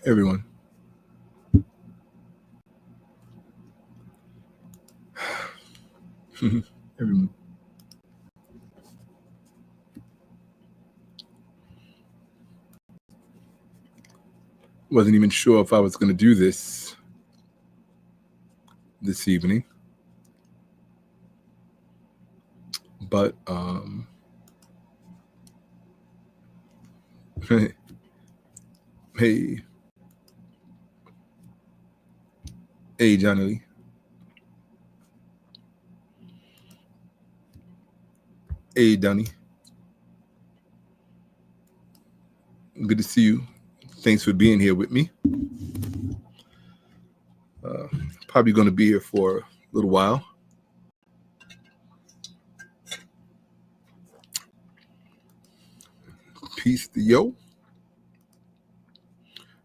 Everyone. Everyone. Wasn't even sure if I was going to do this evening, but hey, Johnny. Hey, Donnie. Good to see you. Thanks for being here with me. Probably going to be here for a little while. Peace to yo.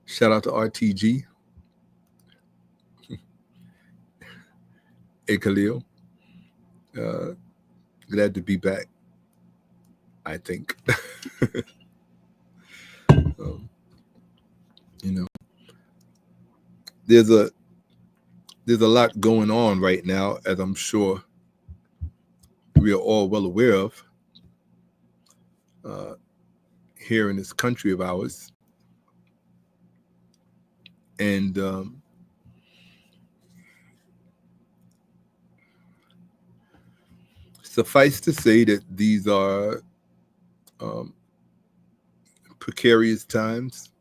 Shout out to RTG. Hey, Khalil. Glad to be back, I think. There's a lot going on right now, as I'm sure we are all well aware of here in this country of ours. And suffice to say that these are precarious times,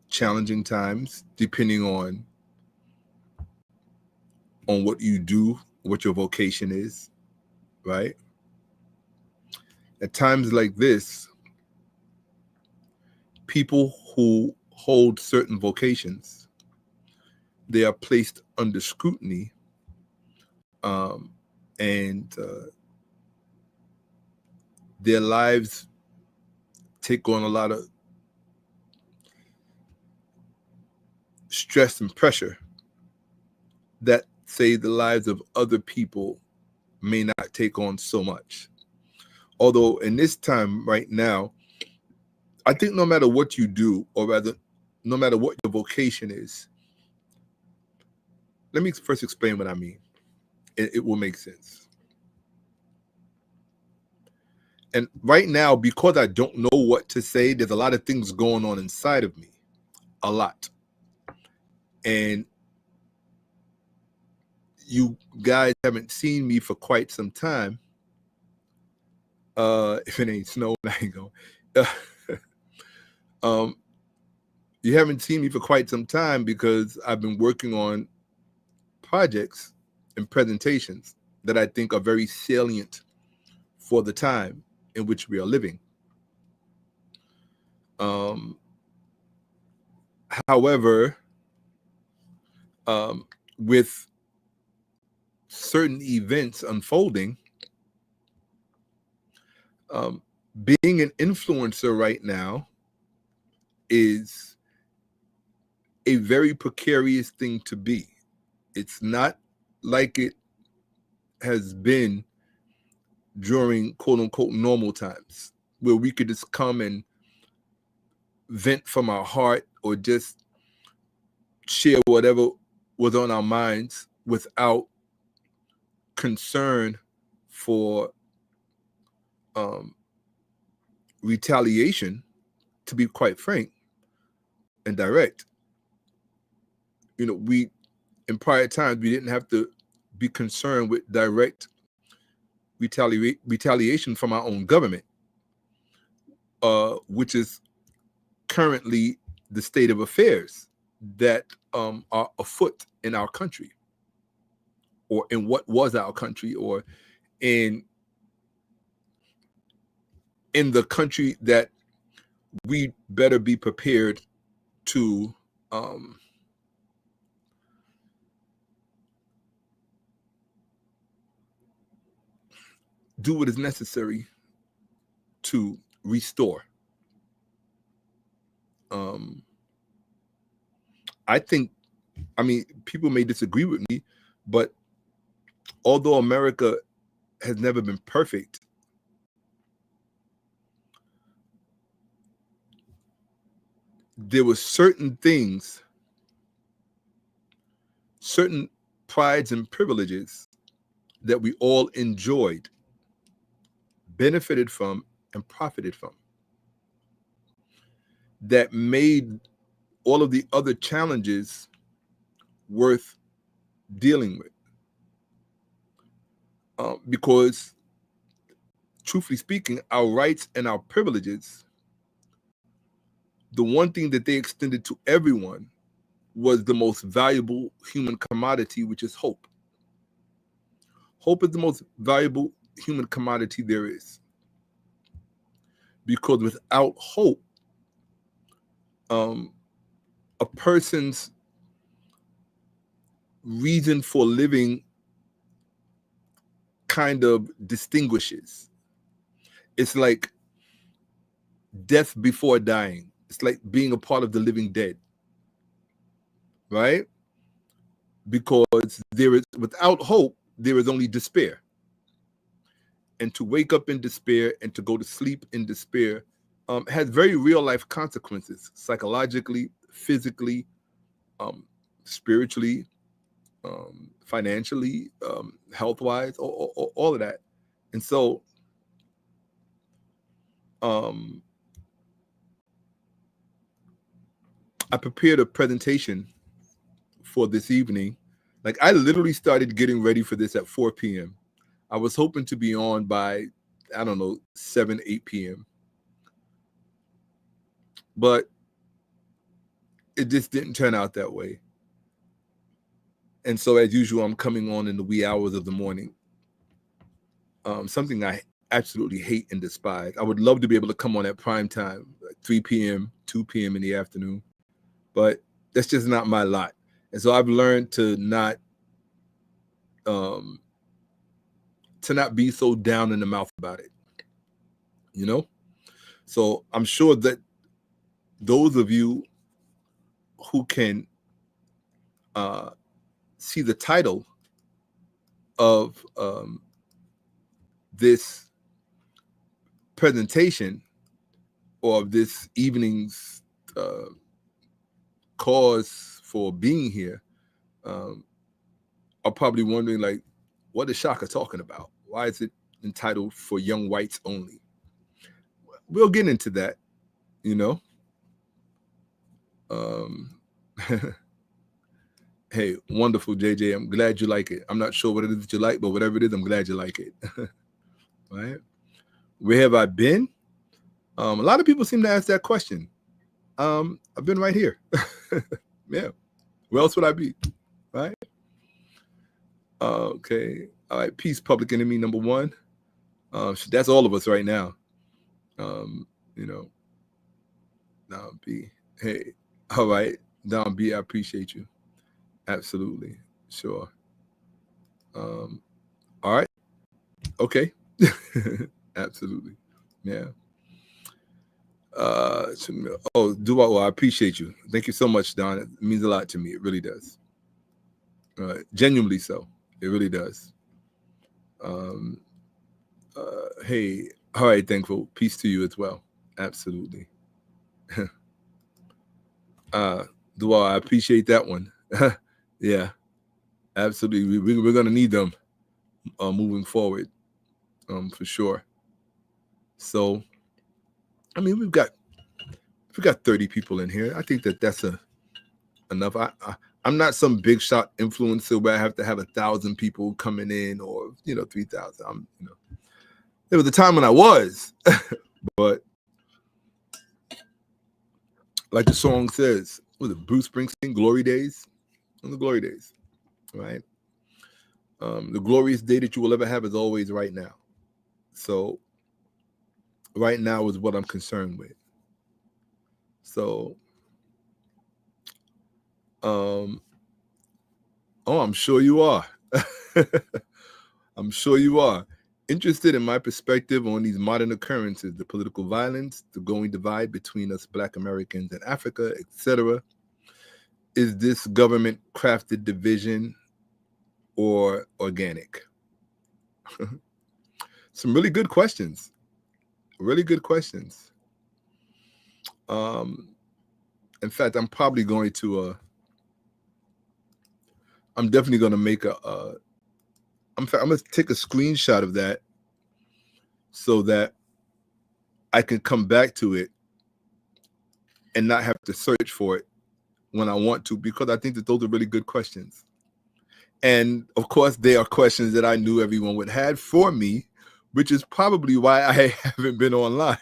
challenging times, depending on what you do, what your vocation is, right? At times like this, people who hold certain vocations, they are placed under scrutiny, and their lives take on a lot of stress and pressure that, say, the lives of other people may not take on so much. Although in this time right now, I think no matter what you do, or rather, no matter what your vocation is, let me first explain what I mean. It will make sense. And right now, because I don't know what to say, there's a lot of things going on inside of me. A lot. And you guys haven't seen me for quite some time. If it ain't snowing, I ain't going. You haven't seen me for quite some time because I've been working on projects and presentations that I think are very salient for the time in which we are living. However, with certain events unfolding, being an influencer right now is a very precarious thing to be. It's not like it has been during quote unquote normal times, where we could just come and vent from our heart or just share whatever was on our minds without concern for retaliation, to be quite frank and direct. We in prior times, we didn't have to be concerned with direct retaliation from our own government, which is currently the state of affairs that are afoot in our country, or in what was our country, or in the country that we better be prepared to do what is necessary to restore. I think, people may disagree with me, but although America has never been perfect, there were certain things, certain prides and privileges that we all enjoyed, benefited from, and profited from, that made all of the other challenges worth dealing with. Because, truthfully speaking, our rights and our privileges, the one thing that they extended to everyone was the most valuable human commodity, which is hope. Hope is the most valuable human commodity there is. Because without hope, a person's reason for living kind of distinguishes. It's like death before dying. It's like being a part of the living dead, right? Because there is, without hope, there is only despair. And to wake up in despair and to go to sleep in despair has very real life consequences, psychologically, physically, spiritually, financially, health-wise, all of that. And so I prepared a presentation for this evening. Like, I literally started getting ready for this at 4 p.m. I was hoping to be on by, I don't know, 7, 8 p.m. But it just didn't turn out that way. And so, as usual, I'm coming on in the wee hours of the morning. Something I absolutely hate and despise. I would love to be able to come on at prime time, like 3 p.m., 2 p.m. in the afternoon. But that's just not my lot. And so I've learned to not be so down in the mouth about it, you know? So I'm sure that those of you who can see the title of this presentation, or of this evening's cause for being here, are probably wondering, like, what is Shakka talking about? Why is it entitled For Young Whites Only? We'll get into that, you know. Hey, wonderful, JJ. I'm glad you like it. I'm not sure what it is that you like, but whatever it is, I'm glad you like it. Right? Where have I been? A lot of people seem to ask that question. I've been right here. Yeah. Where else would I be? Right? Okay. All right. Peace, public enemy number one. That's all of us right now. You know. Don B. Hey. All right. Don B, I appreciate you. Absolutely. Sure. All right. Okay. Absolutely. Yeah. Well, I appreciate you. Thank you so much, Don. It means a lot to me. It really does. Genuinely so. It really does. Hey, all right, thankful. Peace to you as well. Absolutely. Dua, I appreciate that one. Yeah, absolutely. We're going to need them moving forward, for sure. So, I mean, we've got 30 people in here. I think that's enough. I'm not some big shot influencer where I have to have 1,000 people coming in, or 3,000. There was a time when I was, but like the song says, was it Bruce Springsteen, "Glory Days"? On the glory days, right? The glorious day that you will ever have is always right now. So right now is what I'm concerned with. So, I'm sure you are. I'm sure you are interested in my perspective on these modern occurrences, the political violence, the growing divide between us Black Americans and Africa, etc. Is this government-crafted division or organic? Some really good questions. Really good questions. In fact, I'm probably going to. I'm definitely going to make I'm going to take a screenshot of that so that I can come back to it and not have to search for it when I want to, because I think that those are really good questions. And of course, they are questions that I knew everyone would have for me, which is probably why I haven't been online,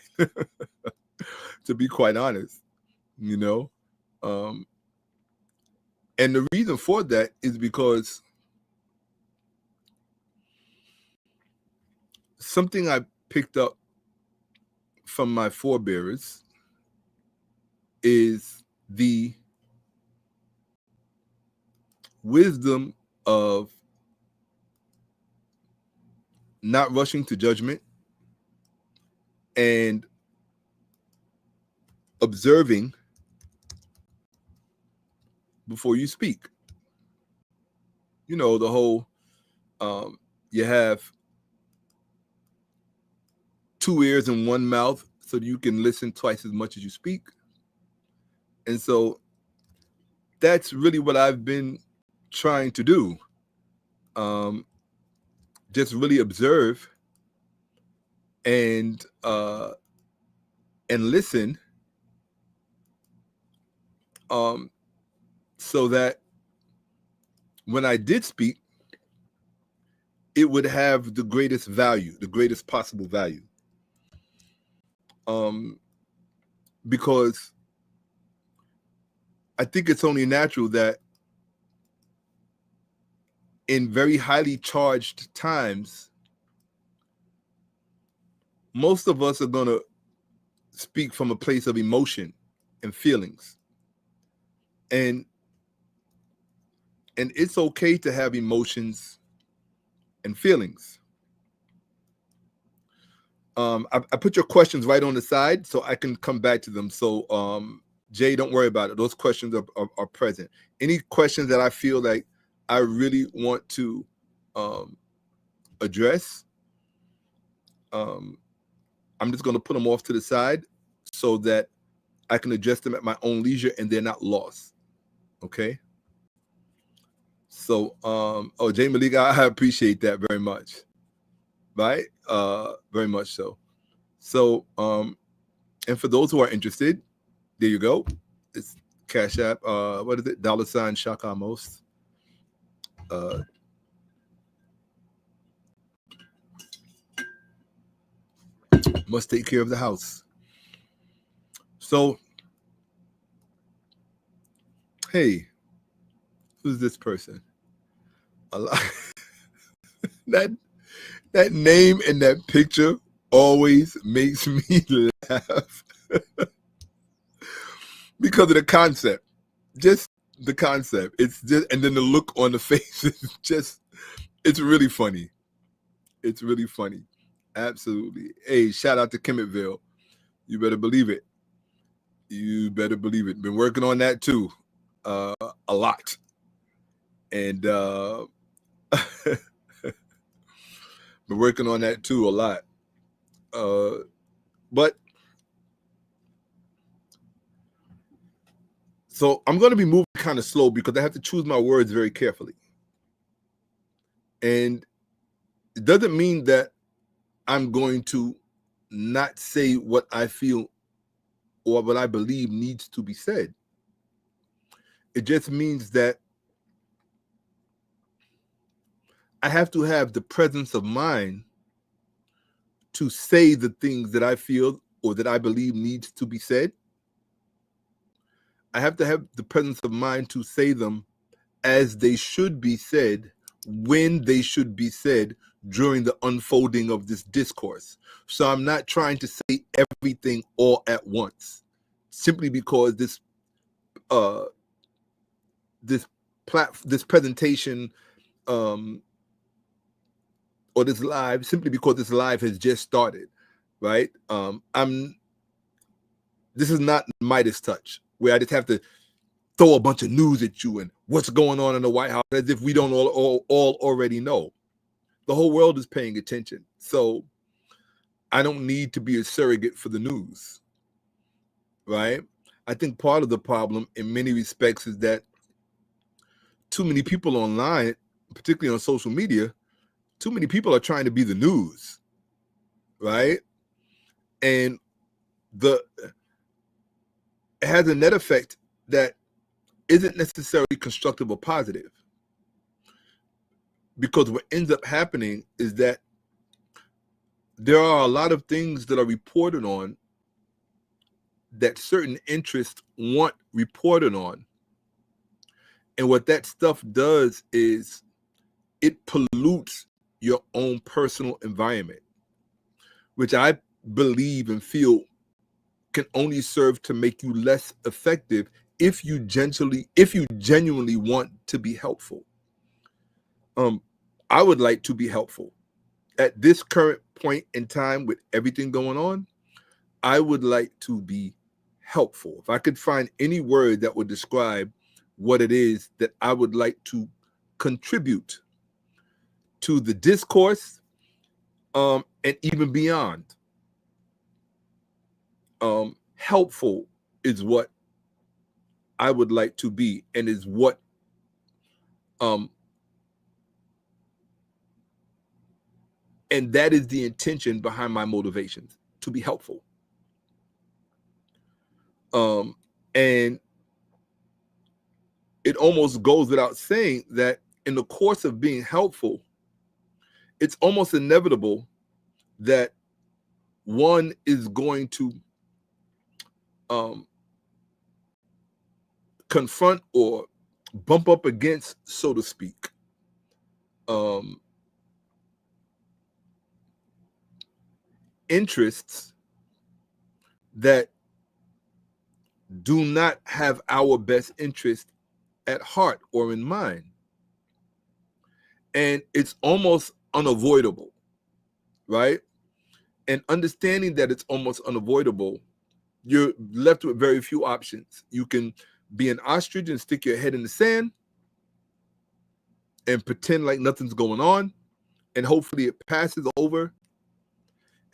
to be quite honest, you know. And the reason for that is because something I picked up from my forebearers is the wisdom of not rushing to judgment and observing before you speak. You know, the whole you have 2 ears and 1 mouth so that you can listen twice as much as you speak. And so that's really what I've been trying to do. Just really observe and listen, so that when I did speak, it would have the greatest value, the greatest possible value. Because I think it's only natural that in very highly charged times, most of us are going to speak from a place of emotion and feelings. And it's okay to have emotions and feelings. I put your questions right on the side so I can come back to them. So, Jay, don't worry about it. Those questions are present. Any questions that I feel like I really want to address, I'm just going to put them off to the side so that I can address them at my own leisure and they're not lost. Okay? So, Jay Malik, I appreciate that very much. Right? Very much so. So, and for those who are interested, there you go. It's Cash App. What is it? $ Shakka-Ahmose. Must take care of the house. So, hey, who's this person? That name and that picture always makes me laugh because of the concept. Just the concept. It's just, and then the look on the face is just, it's really funny. It's really funny. Absolutely. Hey, shout out to Kemetville. You better believe it. You better believe it. Been working on that too, a lot. And been working on that too a lot. But so I'm going to be moving kind of slow because I have to choose my words very carefully. And it doesn't mean that I'm going to not say what I feel or what I believe needs to be said. It just means that I have to have the presence of mind to say the things that I feel or that I believe needs to be said. I have to have the presence of mind to say them as they should be said, when they should be said during the unfolding of this discourse. So I'm not trying to say everything all at once, simply because this presentation or this live, simply because this live has just started, right? This is not Midas touch, where I just have to throw a bunch of news at you and what's going on in the White House as if we don't all already know. The whole world is paying attention. So I don't need to be a surrogate for the news, right? I think part of the problem in many respects is that too many people online, particularly on social media, too many people are trying to be the news, right? And it has a net effect that isn't necessarily constructive or positive. Because what ends up happening is that there are a lot of things that are reported on that certain interests want reported on. And what that stuff does is it pollutes your own personal environment, which I believe and feel can only serve to make you less effective if you genuinely want to be helpful. I would like to be helpful. At this current point in time with everything going on, I would like to be helpful. If I could find any word that would describe what it is that I would like to contribute to the discourse, and even beyond, helpful is what I would like to be, and is what and that is the intention behind my motivations, to be helpful. And it almost goes without saying that in the course of being helpful, it's almost inevitable that one is going to confront or bump up against, so to speak, interests that do not have our best interest at heart or in mind. And it's almost unavoidable, right? And understanding that it's almost unavoidable, you're left with very few options. You can be an ostrich and stick your head in the sand and pretend like nothing's going on, and hopefully it passes over,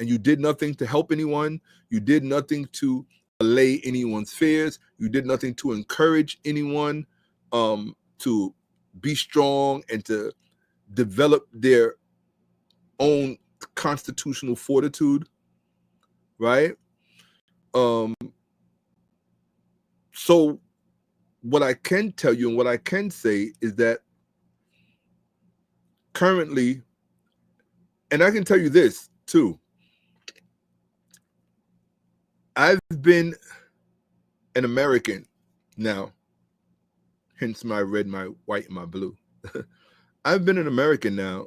and you did nothing to help anyone. You did nothing to allay anyone's fears. You did nothing to encourage anyone to be strong and to develop their own constitutional fortitude, right? So what I can tell you and what I can say is that currently, and I can tell you this too, I've been an American now, hence my red, my white, and my blue. I've been an American now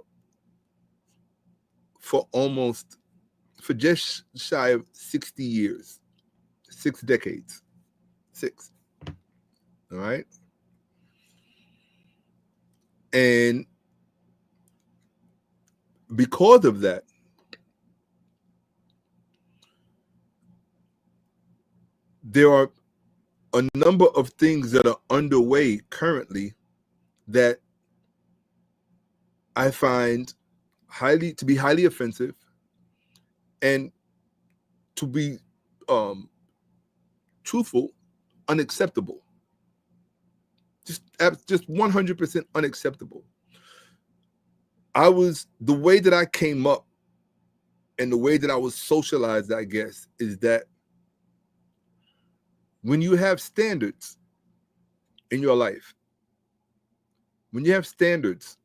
for just shy of 60 years, 6 decades, 6. All right. And because of that, there are a number of things that are underway currently that I find to be highly offensive, and to be truthful, unacceptable. Just 100% unacceptable. The way that I came up and the way that I was socialized, I guess, is that when you have standards in your life, when you have standards,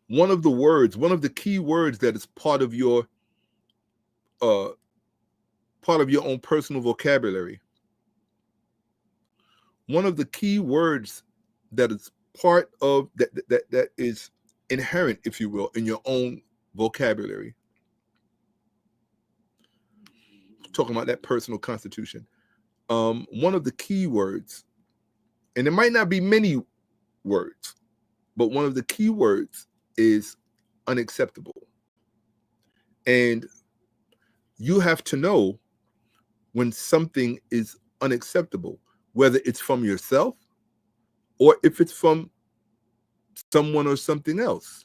one of the key words that is part of your own personal vocabulary, one of the key words that is part of that is inherent, if you will, in your own vocabulary, talking about that personal constitution, one of the key words, and it might not be many words, but one of the key words is unacceptable. And you have to know when something is unacceptable, whether it's from yourself or if it's from someone or something else.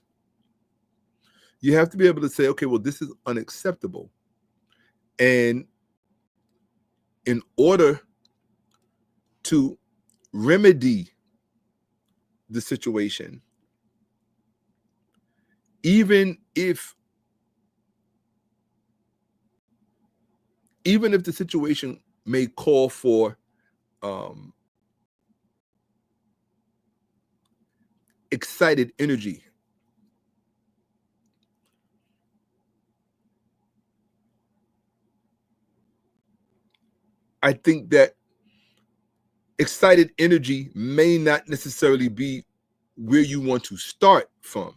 You have to be able to say, okay, well, this is unacceptable. And in order to remedy the situation, even if the situation may call for excited energy, I think that excited energy may not necessarily be where you want to start from.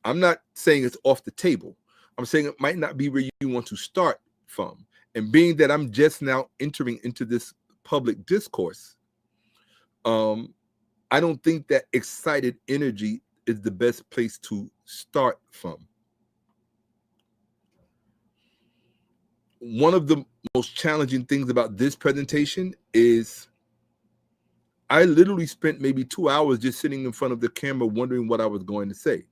I'm not saying it's off the table. I'm saying it might not be where you want to start from. And being that I'm just now entering into this public discourse, I don't think that excited energy is the best place to start from. One of the most challenging things about this presentation is I literally spent maybe 2 hours just sitting in front of the camera wondering what I was going to say.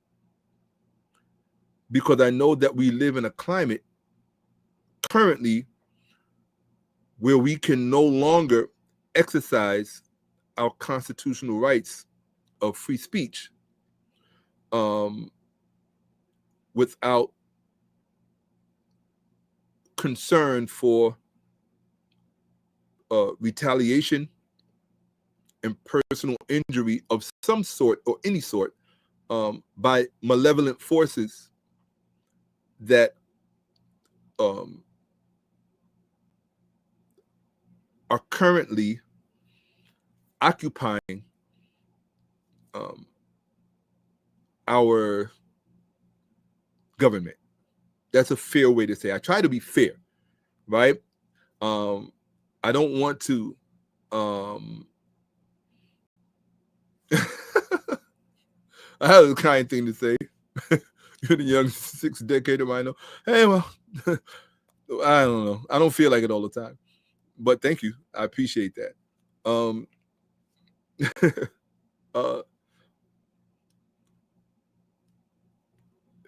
Because I know that we live in a climate currently where we can no longer exercise our constitutional rights of free speech without concern for retaliation and personal injury of some sort or any sort by malevolent forces that are currently occupying our government. That's a fair way to say. I try to be fair, right? I don't want to I have a kind thing to say. You're the young 6th decader I know. Hey, well, I don't know. I don't feel like it all the time. But thank you. I appreciate that.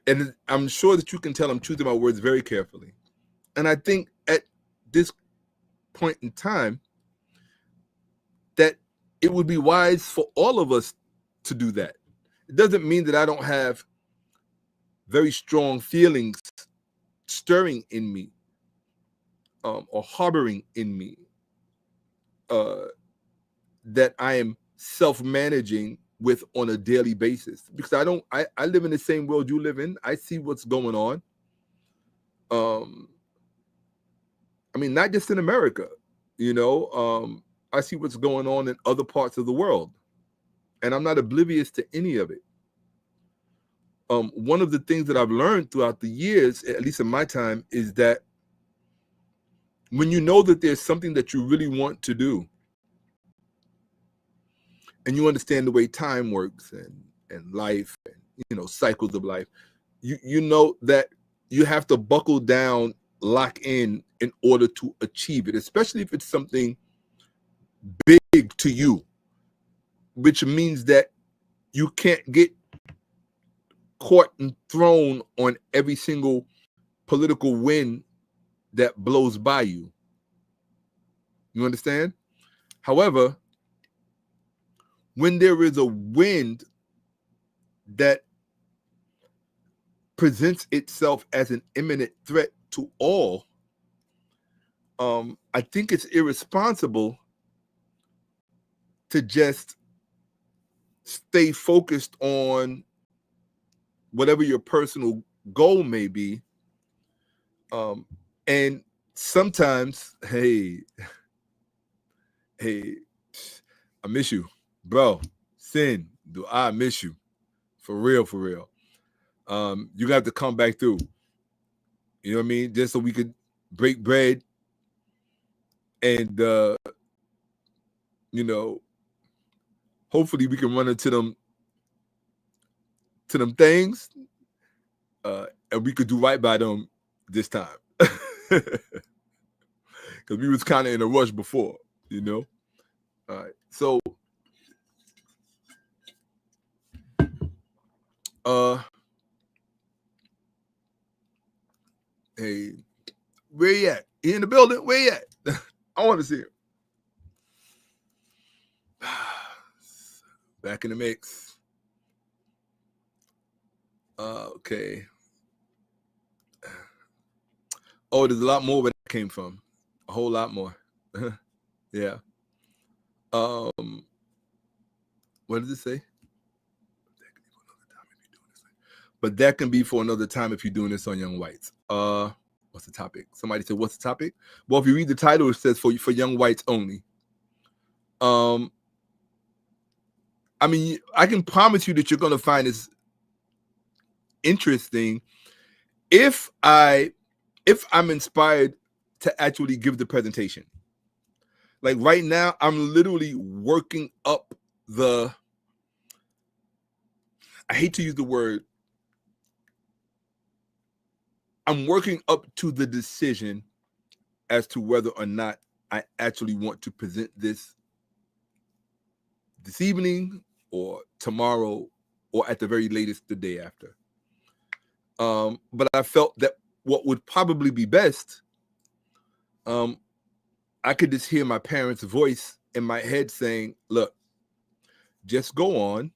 And I'm sure that you can tell I'm choosing my words very carefully. And I think at this point in time that it would be wise for all of us to do that. It doesn't mean that I don't have very strong feelings stirring in me or harboring in me that I am self-managing with on a daily basis, because I live in the same world you live in. I see what's going on. I mean, not just in America, I see what's going on in other parts of the world, and I'm not oblivious to any of it. One of the things that I've learned throughout the years, at least in my time, is that when you know that there's something that you really want to do, and you understand the way time works and life and cycles of life, you know that you have to buckle down, lock in order to achieve it, especially if it's something big to you, which means that you can't get caught and thrown on every single political wind that blows by you. You understand? However, when there is a wind that presents itself as an imminent threat to all, I think it's irresponsible to just stay focused on whatever your personal goal may be. And sometimes, hey, I miss you, bro. Sin, do I miss you? For real, for real. You have to come back through. You know what I mean? Just so we could break bread and hopefully we can run into them things, and we could do right by them this time. Because we was kind of in a rush before, All right. So hey, where you at? You in the building? Where you at? I want to see it. Back in the mix. Okay. Oh, there's a lot more where that came from. A whole lot more. Yeah. What does it say? But that can be for another time if you're doing this on young whites. What's the topic? Somebody said, what's the topic? Well, if you read the title, it says for young whites only. I mean, I can promise you that you're going to find this interesting if I'm inspired to actually give the presentation. Like right now, I'm literally working up I hate to use the word, I'm working up to the decision as to whether or not I actually want to present this evening or tomorrow or at the very latest the day after. But I felt that what would probably be best, I could just hear my parents' voice in my head saying, look, just go on,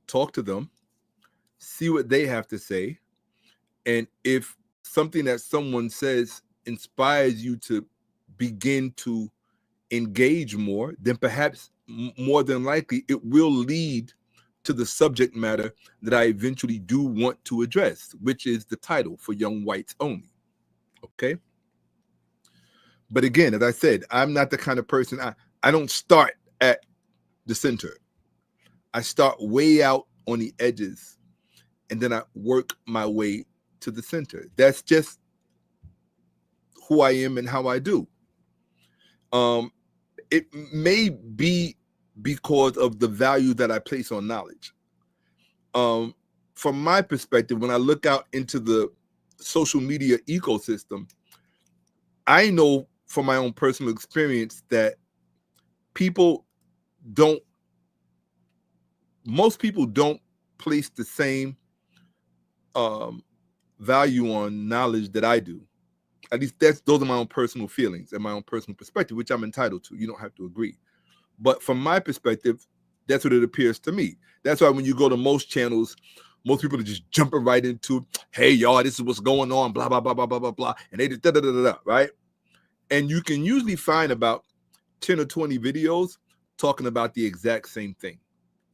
talk to them, see what they have to say. And if something that someone says inspires you to begin to engage more, then perhaps more than likely it will lead to the subject matter that I eventually do want to address, which is the title for young whites only. Okay. But again, as I said, I'm not the kind of person, I don't start at the center. I start way out on the edges and then I work my way to the center. That's just who I am and how I do. It may be because of the value that I place on knowledge. From my perspective, when I look out into the social media ecosystem, I know from my own personal experience that most people don't place the same value on knowledge that I do. At least those are my own personal feelings and my own personal perspective, which I'm entitled to. You don't have to agree. But from my perspective, that's what it appears to me. That's why when you go to most channels, most people are just jumping right into, hey, y'all, this is what's going on, blah, blah, blah, blah, blah, blah, blah. And they just da-da-da-da-da, right? And you can usually find about 10 or 20 videos talking about the exact same thing.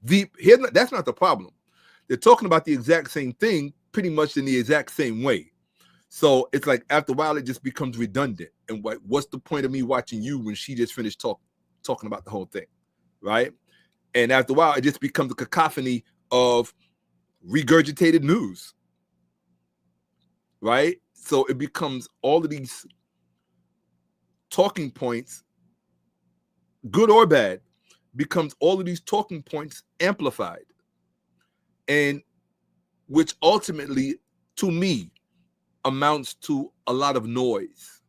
That's not the problem. They're talking about the exact same thing pretty much in the exact same way. So it's like after a while, it just becomes redundant. And what's the point of me watching you when she just finished talking about the whole thing, right? And after a while, it just becomes a cacophony of regurgitated news, right? So it becomes all of these talking points, good or bad, becomes all of these talking points amplified. And which ultimately, to me, amounts to a lot of noise.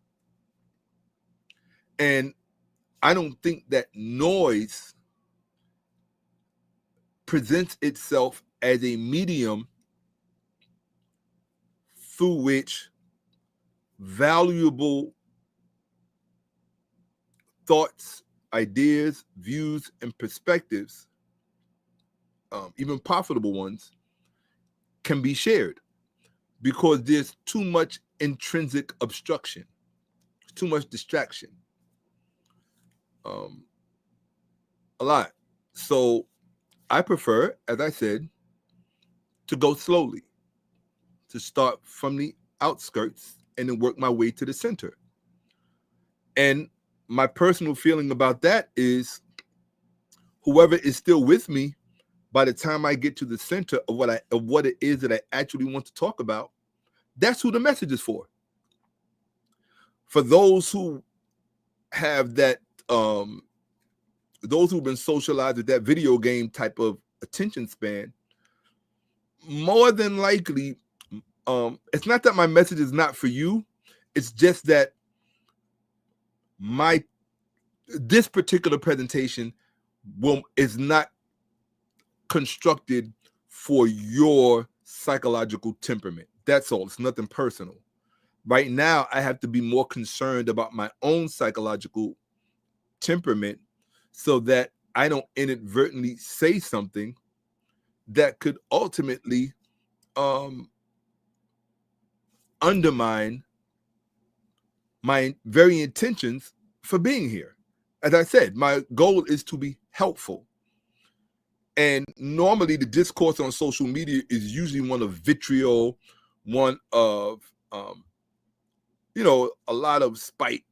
And I don't think that noise presents itself as a medium through which valuable thoughts, ideas, views, and perspectives, even profitable ones, can be shared, because there's too much intrinsic obstruction, too much distraction, a lot. So I prefer, as I said, to go slowly, to start from the outskirts and then work my way to the center. And my personal feeling about that is whoever is still with me by the time I get to the center of what it is that I actually want to talk about, that's who the message is for. For those who have that, those who've been socialized with that video game type of attention span, more than likely, it's not that my message is not for you. It's just that this particular presentation is not constructed for your psychological temperament. That's all. It's nothing personal. Right now, I have to be more concerned about my own psychological temperament so that I don't inadvertently say something that could ultimately undermine my very intentions for being here. As I said, my goal is to be helpful. And normally the discourse on social media is usually one of vitriol, one of, a lot of spite,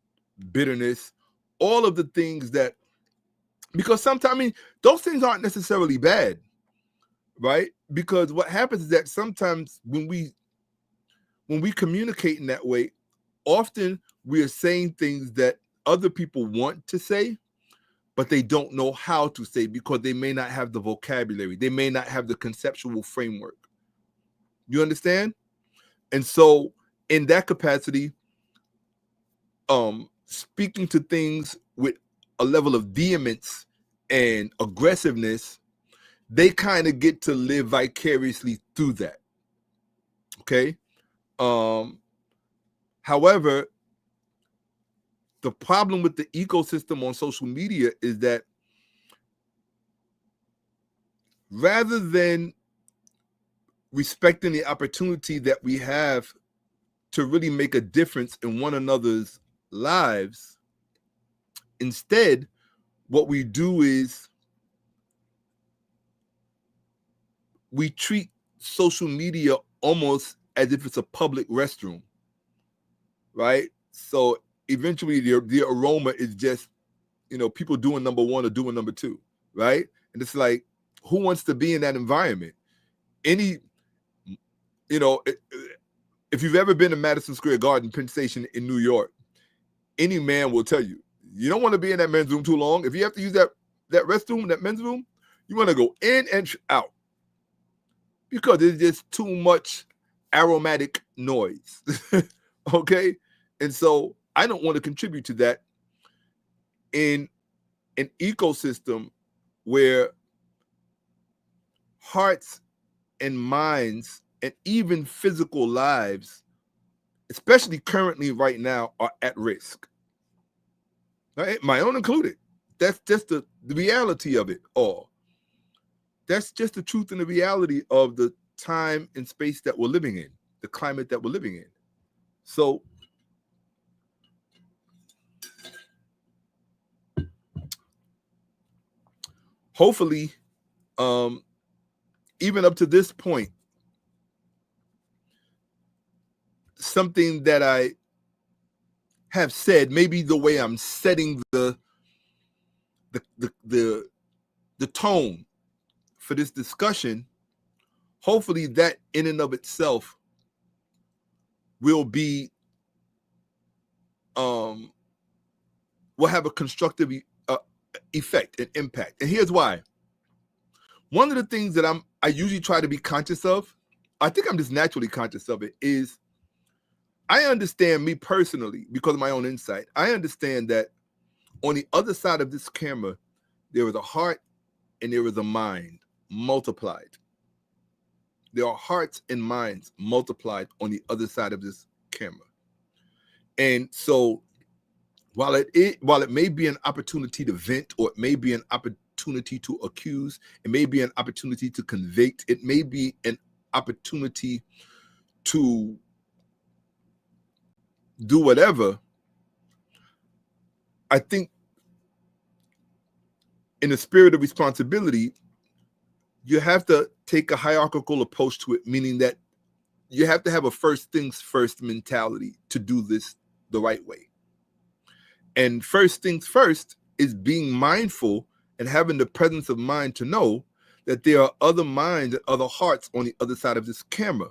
bitterness, all of the things that, because sometimes, I mean, those things aren't necessarily bad, right? Because what happens is that sometimes when we communicate in that way, often we are saying things that other people want to say, but they don't know how to say because they may not have the vocabulary. They may not have the conceptual framework. You understand? And so in that capacity, speaking to things with a level of vehemence and aggressiveness, they kind of get to live vicariously through that. Okay? However, the problem with the ecosystem on social media is that rather than respecting the opportunity that we have to really make a difference in one another's lives, instead, what we do is we treat social media almost as if it's a public restroom, right? So eventually the aroma is just, people doing number one or doing number two, right? And it's like, who wants to be in that environment? Any, if you've ever been to Madison Square Garden, Penn Station in New York, any man will tell you, you don't want to be in that men's room too long. If you have to use that restroom, that men's room, you want to go in and out because there's just too much aromatic noise. Okay? And so I don't want to contribute to that in an ecosystem where hearts and minds and even physical lives, especially currently right now, are at risk. Right? My own included. That's just the reality of it all. That's just the truth and the reality of the time and space that we're living in, the climate that we're living in. So hopefully, even up to this point, something that I have said, maybe the way I'm setting the tone for this discussion, hopefully that in and of itself will be will have a constructive effect and impact. And here's why. One of the things that I usually try to be conscious of, I think I'm just naturally conscious of it, is I understand, me personally, because of my own insight, I understand that on the other side of this camera, there is a heart and there is a mind multiplied. There are hearts and minds multiplied on the other side of this camera. And so while it may be an opportunity to vent, or it may be an opportunity to accuse, it may be an opportunity to convict, it may be an opportunity to do whatever, I think in the spirit of responsibility, you have to take a hierarchical approach to it, meaning that you have to have a first things first mentality to do this the right way. And first things first is being mindful and having the presence of mind to know that there are other minds and other hearts on the other side of this camera.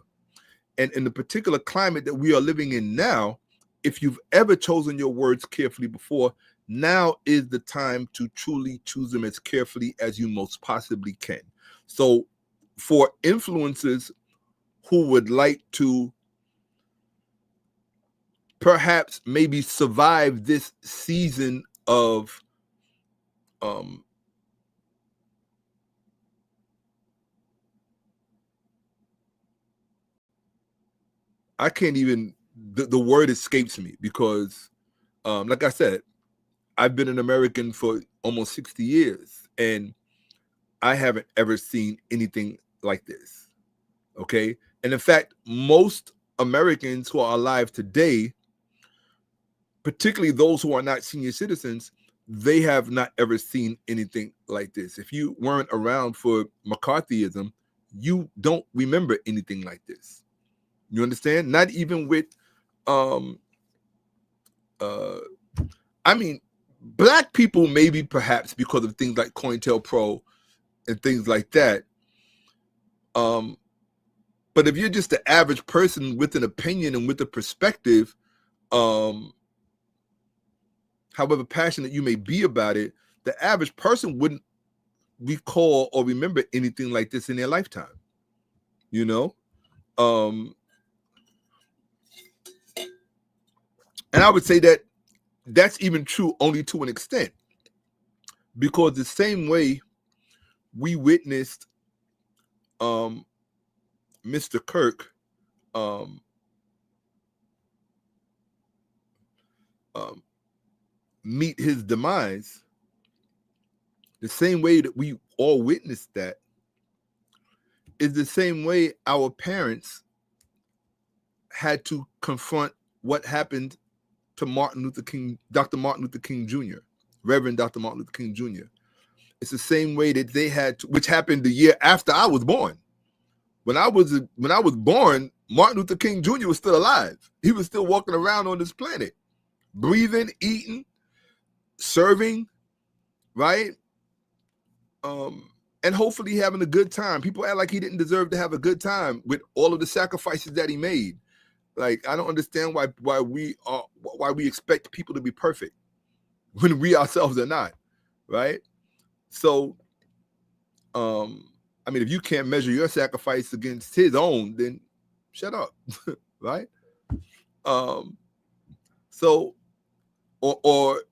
And in the particular climate that we are living in now, if you've ever chosen your words carefully before, now is the time to truly choose them as carefully as you most possibly can. So for influencers who would like to perhaps maybe survive this season of I can't even the word escapes me because, like I said, I've been an American for almost 60 years, and I haven't ever seen anything like this. Okay. And in fact, most Americans who are alive today, particularly those who are not senior citizens, they have not ever seen anything like this. If you weren't around for McCarthyism, you don't remember anything like this. You understand? Not even with, I mean, black people, maybe perhaps because of things like COINTELPRO and things like that. But if you're just the average person with an opinion and with a perspective, however passionate you may be about it, the average person wouldn't recall or remember anything like this in their lifetime. You know? And I would say that that's even true only to an extent, because the same way we witnessed Mr. Kirk meet his demise, the same way that we all witnessed that is the same way our parents had to confront what happened to Martin Luther King, Dr. Martin Luther King Jr., Reverend Dr. Martin Luther King Jr. It's the same way that they had to, which happened the year after I was born. When I was born, Martin Luther King Jr. was still alive. He was still walking around on this planet, breathing, eating, serving, right? And hopefully having a good time. People act like he didn't deserve to have a good time with all of the sacrifices that he made. Like, I don't understand why we expect people to be perfect when we ourselves are not, right? So, I mean, if you can't measure your sacrifice against his own, then shut up, right? So, or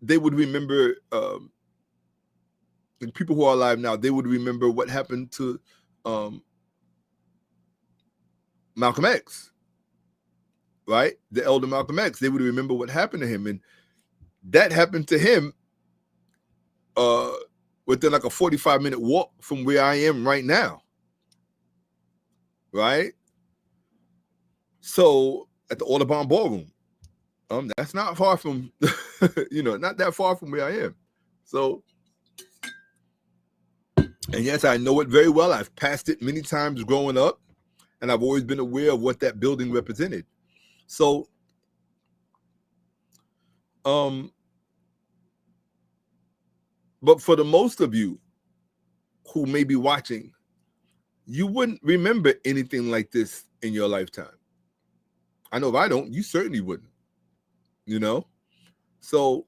they would remember, people who are alive now, they would remember what happened to Malcolm X, right? The elder Malcolm X. They would remember what happened to him, and that happened to him within like a 45-minute walk from where I am right now, right? So at the Audubon Ballroom, that's not far from, not that far from where I am. So, and yes, I know it very well. I've passed it many times growing up, and I've always been aware of what that building represented. So, but for the most of you who may be watching, you wouldn't remember anything like this in your lifetime. I know if I don't, you certainly wouldn't, So,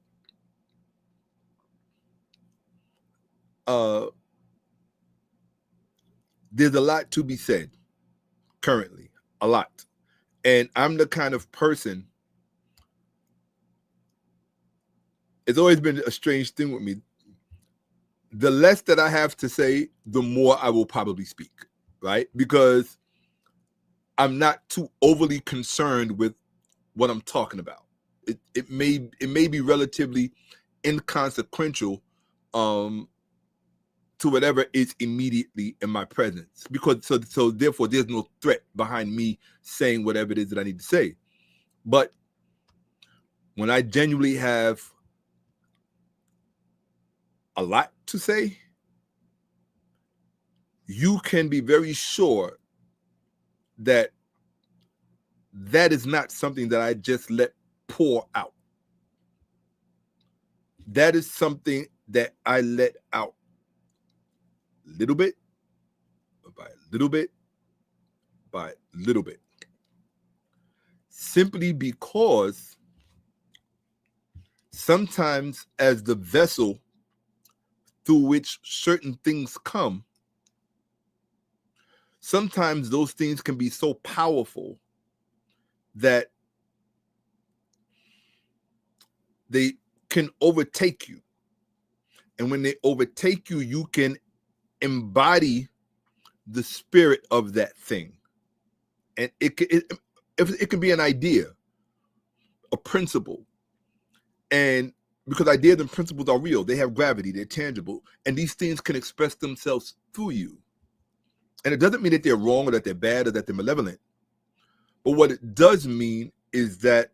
there's a lot to be said currently, a lot. And I'm the kind of person, it's always been a strange thing with me. The less that I have to say, the more I will probably speak, right? Because I'm not too overly concerned with what I'm talking about. It may be relatively inconsequential to whatever is immediately in my presence, because so therefore there's no threat behind me saying whatever it is that I need to say. But when I genuinely have a lot to say, you can be very sure that that is not something that I just let pour out. That is something that I let out little bit by little bit by little bit, simply because sometimes as the vessel through which certain things come, sometimes those things can be so powerful that they can overtake you. And when they overtake you, you can embody the spirit of that thing. And if it can be an idea, a principle, and because ideas and principles are real, they have gravity, they're tangible, and these things can express themselves through you. And it doesn't mean that they're wrong or that they're bad or that they're malevolent. But what it does mean is that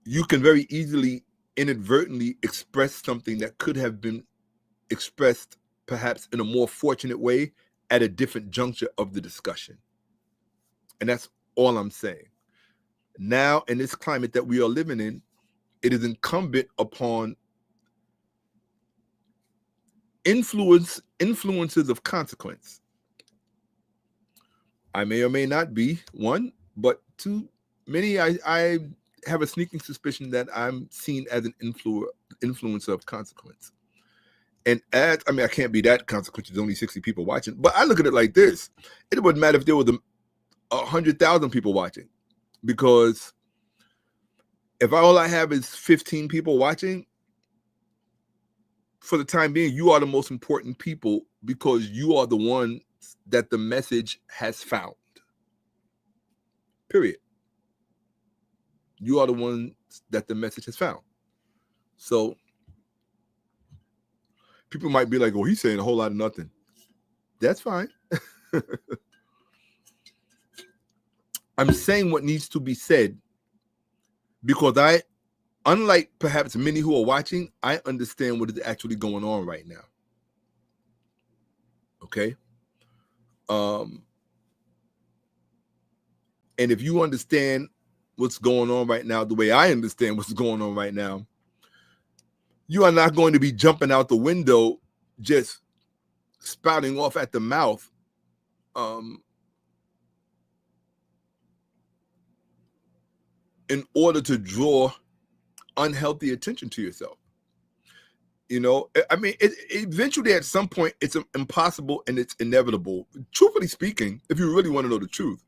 you can very easily inadvertently express something that could have been expressed perhaps in a more fortunate way at a different juncture of the discussion. And that's all I'm saying. Now, in this climate that we are living in, it is incumbent upon influences of consequence. I may or may not be one, but too many, I have a sneaking suspicion that I'm seen as an influencer of consequence. And I can't be that consequential. There's only 60 people watching. But I look at it like this. It wouldn't matter if there was 100,000 people watching. Because if all I have is 15 people watching, for the time being, you are the most important people because you are the ones that the message has found. Period. You are the ones that the message has found. So people might be like, oh, he's saying a whole lot of nothing. That's fine. I'm saying what needs to be said because unlike perhaps many who are watching, I understand what is actually going on right now. Okay? And if you understand what's going on right now the way I understand what's going on right now, you are not going to be jumping out the window just spouting off at the mouth in order to draw unhealthy attention to yourself. You know, I mean, eventually at some point, it's impossible and it's inevitable. Truthfully speaking, if you really want to know the truth,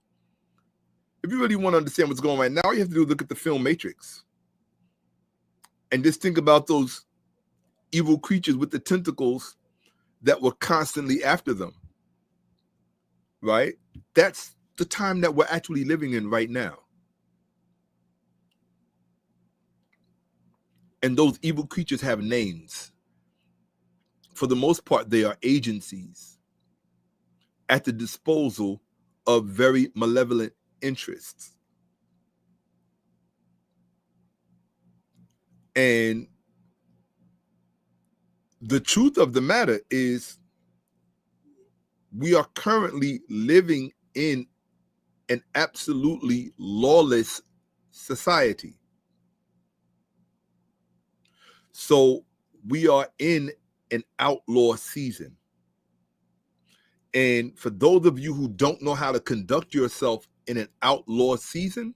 if you really want to understand what's going on right now, all you have to do is look at the film Matrix. And just think about those evil creatures with the tentacles that were constantly after them. Right? That's the time that we're actually living in right now. And those evil creatures have names. For the most part, they are agencies at the disposal of very malevolent interests. And the truth of the matter is we are currently living in an absolutely lawless society. So we are in an outlaw season. And for those of you who don't know how to conduct yourself in an outlaw season,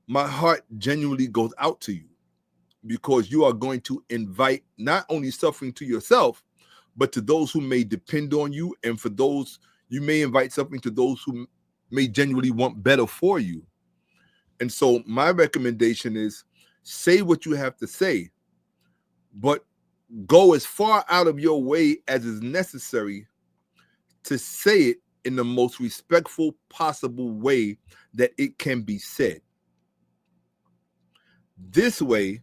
my heart genuinely goes out to you because you are going to invite not only suffering to yourself, but to those who may depend on you. And for those, you may invite suffering to those who may genuinely want better for you. And so my recommendation is say what you have to say, but go as far out of your way as is necessary to say it in the most respectful possible way that it can be said. This way,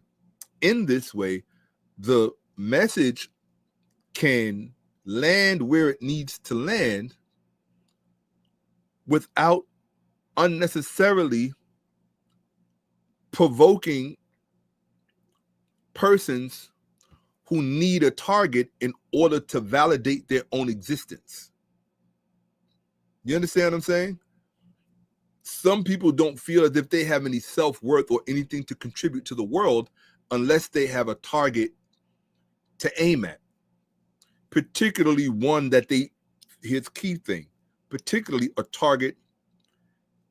in this way, the message can land where it needs to land without unnecessarily provoking persons who need a target in order to validate their own existence. You understand what I'm saying? Some people don't feel as if they have any self-worth or anything to contribute to the world unless they have a target to aim at. Particularly one that here's key thing, particularly a target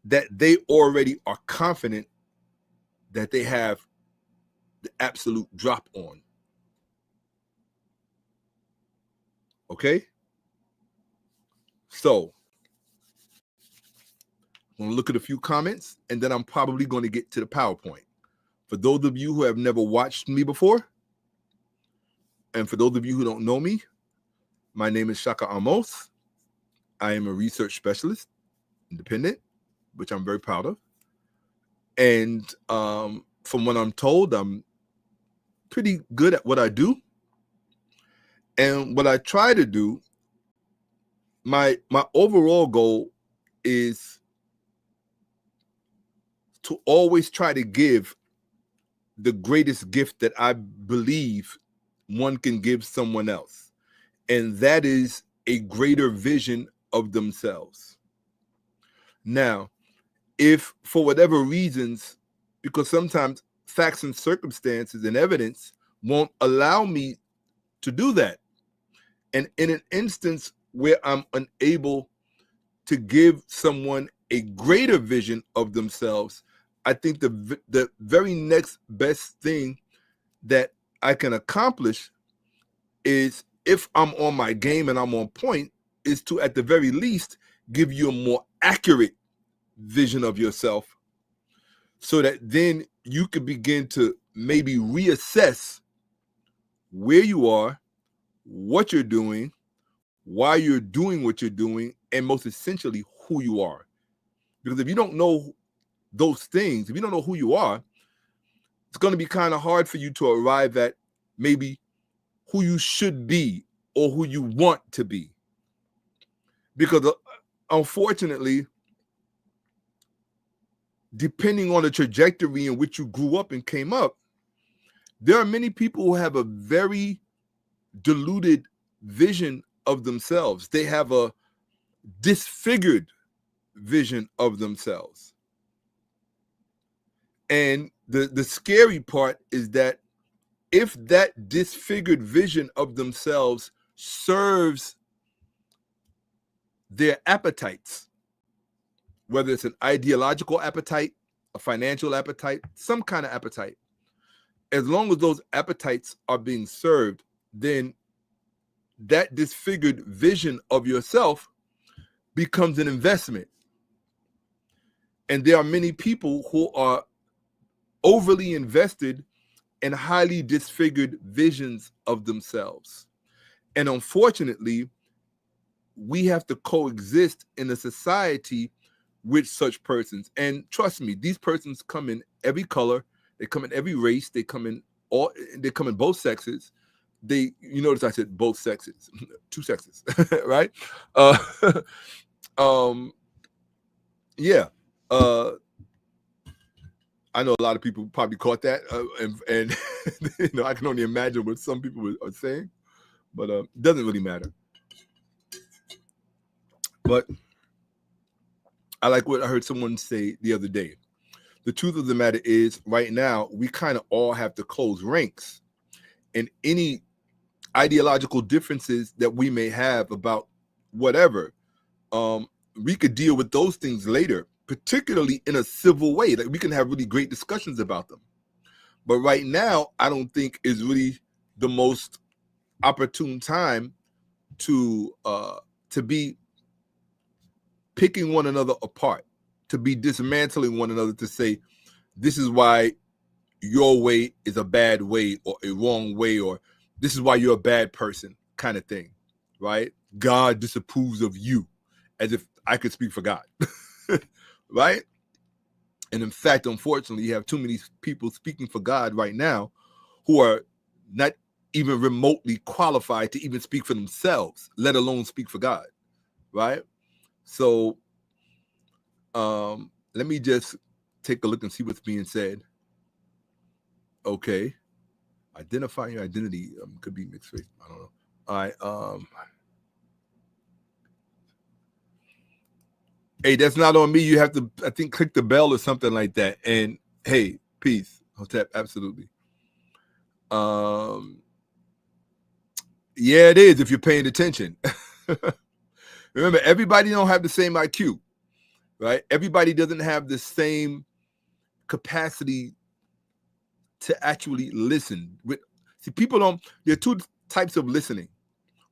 that they already are confident that they have the absolute drop on. Okay? So, I'm going to look at a few comments, and then I'm probably going to get to the PowerPoint. For those of you who have never watched me before, and for those of you who don't know me, my name is Shakka-Ahmose. I am a research specialist, independent, which I'm very proud of. And from what I'm told, I'm pretty good at what I do. And what I try to do, my overall goal is to always try to give the greatest gift that I believe one can give someone else. And that is a greater vision of themselves. Now, if for whatever reasons, because sometimes facts and circumstances and evidence won't allow me to do that, and in an instance where I'm unable to give someone a greater vision of themselves, I think the very next best thing that I can accomplish is, if I'm on my game and I'm on point, is to at the very least give you a more accurate vision of yourself, so that then you could begin to maybe reassess where you are, what you're doing, why you're doing what you're doing, and most essentially, who you are. Because if you don't know those things, if you don't know who you are, it's going to be kind of hard for you to arrive at maybe who you should be or who you want to be. Because unfortunately, depending on the trajectory in which you grew up and came up, there are many people who have a very diluted vision of themselves. They have a disfigured vision of themselves. And the scary part is that if that disfigured vision of themselves serves their appetites, whether it's an ideological appetite, a financial appetite, some kind of appetite, as long as those appetites are being served, then that disfigured vision of yourself becomes an investment. And there are many people who are overly invested in highly disfigured visions of themselves. And unfortunately, we have to coexist in a society with such persons. And trust me, these persons come in every color, they come in every race, they come in both sexes. You notice I said both sexes, two sexes, right? Yeah. I know a lot of people probably caught that, and I can only imagine what some people are saying, but it doesn't really matter. But I like what I heard someone say the other day. The truth of the matter is, right now, we kind of all have to close ranks, and any ideological differences that we may have about whatever, we could deal with those things later, particularly in a civil way. Like, we can have really great discussions about them. But right now, I don't think is really the most opportune time to be picking one another apart, to be dismantling one another, to say, this is why your way is a bad way or a wrong way, or this is why you're a bad person, kind of thing, right? God disapproves of you, as if I could speak for God, right? And in fact, unfortunately, you have too many people speaking for God right now who are not even remotely qualified to even speak for themselves, let alone speak for God, right? So let me just take a look and see what's being said. Okay. Identify your identity. Could be mixed race. I don't know. All right. Hey, that's not on me. You have to, I think, click the bell or something like that. And hey, peace. Hotep, absolutely. Yeah, it is if you're paying attention. Remember, everybody don't have the same IQ, right? Everybody doesn't have the same capacity to actually listen. See, people don't, there are two types of listening.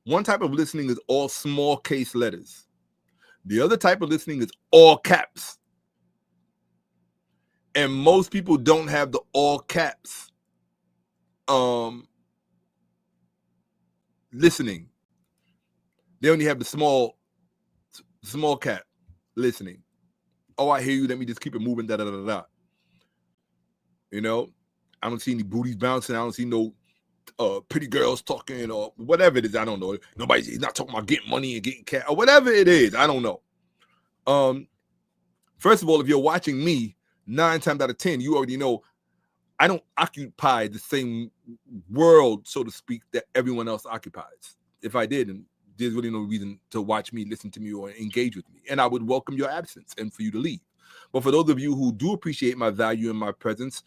One type of listening is all small case letters. The other type of listening is all caps. And most people don't have the all caps listening. They only have the small small cat, listening. Oh, I hear you. Let me just keep it moving. Da da da da. You know, I don't see any booties bouncing. I don't see no pretty girls talking or whatever it is. I don't know. He's not talking about getting money and getting cat or whatever it is. I don't know. First of all, if you're watching me, 9 times out of 10, you already know I don't occupy the same world, so to speak, that everyone else occupies. If I did, and there's really no reason to watch me, listen to me, or engage with me. And I would welcome your absence and for you to leave. But for those of you who do appreciate my value and my presence,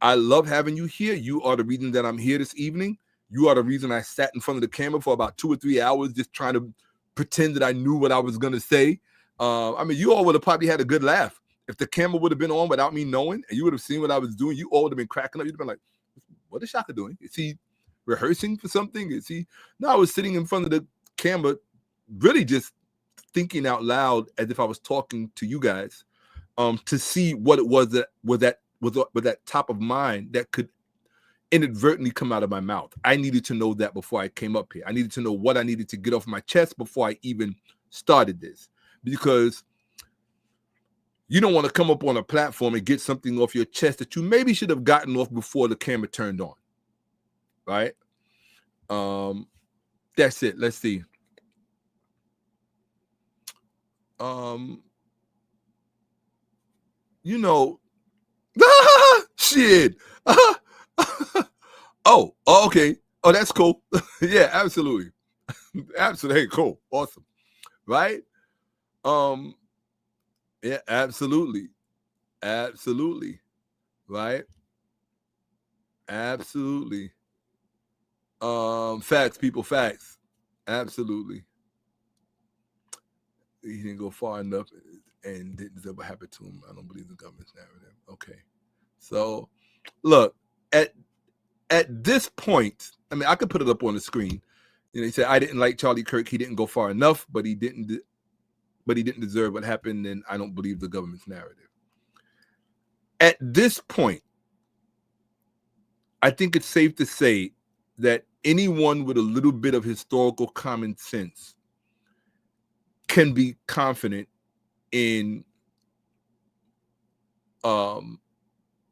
I love having you here. You are the reason that I'm here this evening. You are the reason I sat in front of the camera for about 2 or 3 hours just trying to pretend that I knew what I was going to say. I mean, you all would have probably had a good laugh. If the camera would have been on without me knowing and you would have seen what I was doing, you all would have been cracking up. You'd have been like, what is Shakka doing? Is he rehearsing for something? Is he? No, I was sitting in front of the camera really just thinking out loud as if I was talking to you guys to see what it was that was that top of mind that could inadvertently come out of my mouth. I needed to know that before I came up here. I needed to know what I needed to get off my chest before I even started this. Because you don't want to come up on a platform and get something off your chest that you maybe should have gotten off before the camera turned on. Right? That's it. Let's see. You know, shit. Oh, okay. Oh, that's cool. Yeah, absolutely. Absolutely. Hey, cool. Awesome. Right? Yeah, absolutely. Absolutely. Right? Absolutely. Facts, people, facts. Absolutely. He didn't go far enough and didn't deserve what happened to him. I don't believe the government's narrative. Okay. So look, at this point, I mean, I could put it up on the screen. You know, he said, I didn't like Charlie Kirk. He didn't go far enough, but he didn't deserve what happened, and I don't believe the government's narrative. At this point, I think it's safe to say that anyone with a little bit of historical common sense can be confident in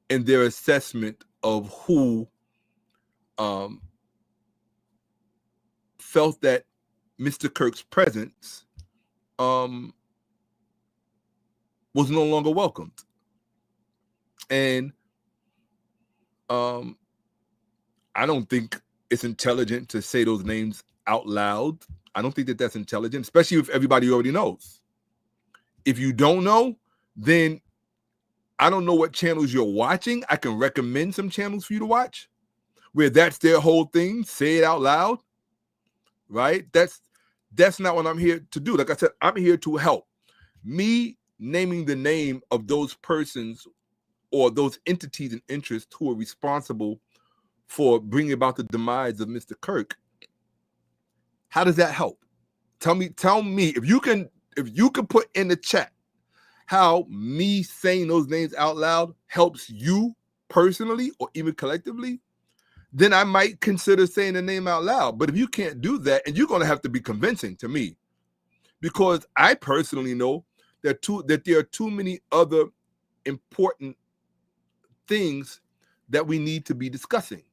their assessment of who felt that Mr. Kirk's presence was no longer welcomed. And I don't think it's intelligent to say those names out loud. I don't think that that's intelligent, especially if everybody already knows. If you don't know, then I don't know what channels you're watching. I can recommend some channels for you to watch where that's their whole thing. Say it out loud, right? That's not what I'm here to do. Like I said, I'm here to help. Me naming the name of those persons or those entities and interests who are responsible for bringing about the demise of Mr. Kirk, how does that help? Tell me if you can put in the chat how me saying those names out loud helps you personally or even collectively, then I might consider saying the name out loud. But if you can't do that, and you're going to have to be convincing to me, because I personally know that there are too many other important things that we need to be discussing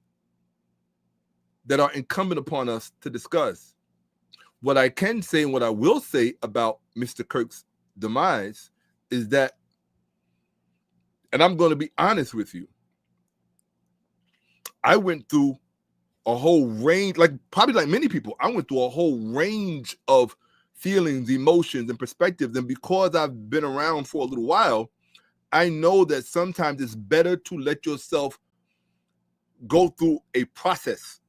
that are incumbent upon us to discuss. What I can say and what I will say about Mr. Kirk's demise is that, and I'm going to be honest with you, I went through a whole range, probably like many people, I went through a whole range of feelings, emotions, and perspectives. And because I've been around for a little while, I know that sometimes it's better to let yourself go through a process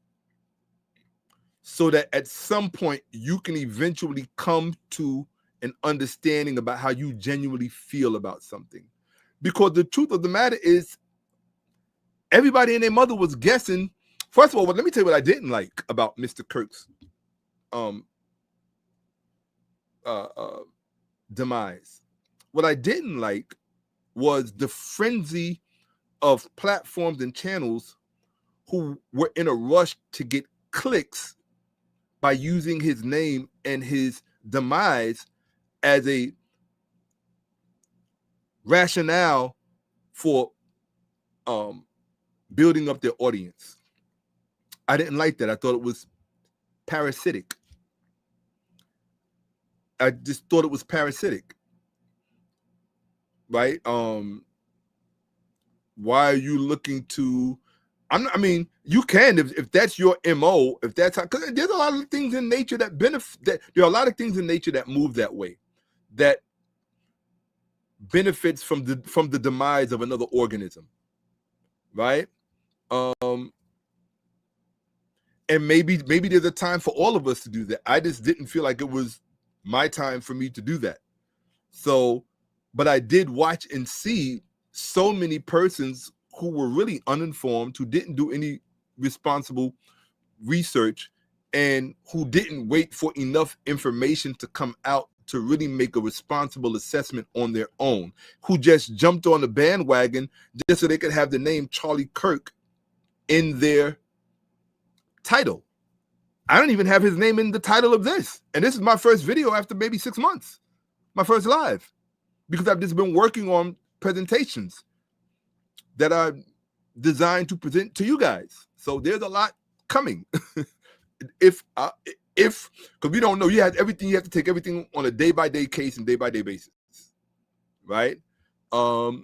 so that at some point you can eventually come to an understanding about how you genuinely feel about something. Because the truth of the matter is, everybody and their mother was guessing. First of all, let me tell you what I didn't like about Mr. Kirk's demise. What I didn't like was the frenzy of platforms and channels who were in a rush to get clicks by using his name and his demise as a rationale for building up their audience. I didn't like that. I thought it was parasitic. I just thought it was parasitic, right? Why are you looking to? I mean, you can if that's your MO. If that's how, because there's a lot of things in nature that benefit. There are a lot of things in nature that move that way, that benefits from the demise of another organism, right? And maybe there's a time for all of us to do that. I just didn't feel like it was my time for me to do that. So, but I did watch and see so many persons who were really uninformed, who didn't do any responsible research, and who didn't wait for enough information to come out to really make a responsible assessment on their own, who just jumped on the bandwagon just so they could have the name Charlie Kirk in their title. I don't even have his name in the title of this. And this is my first video after maybe 6 months, my first live, because I've just been working on presentations that are designed to present to you guys. So there's a lot coming. Because we don't know, you have to take everything on a day-by-day case and day-by-day basis, right? Because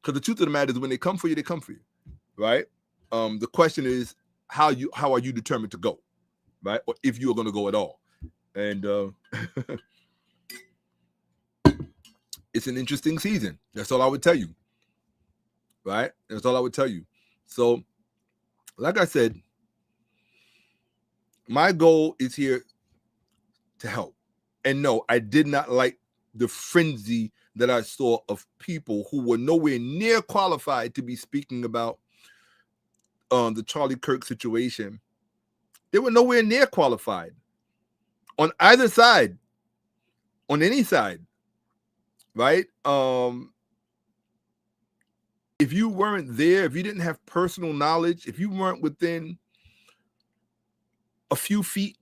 the truth of the matter is, when they come for you, right? The question is, how are you determined to go, right? Or if you are going to go at all. And it's an interesting season. That's all I would tell you, right? That's all I would tell you. So, like I said, my goal is here to help. And no, I did not like the frenzy that I saw of people who were nowhere near qualified to be speaking about the Charlie Kirk situation. They were nowhere near qualified on either side, on any side, right? If you weren't there, if you didn't have personal knowledge, if you weren't within a few feet,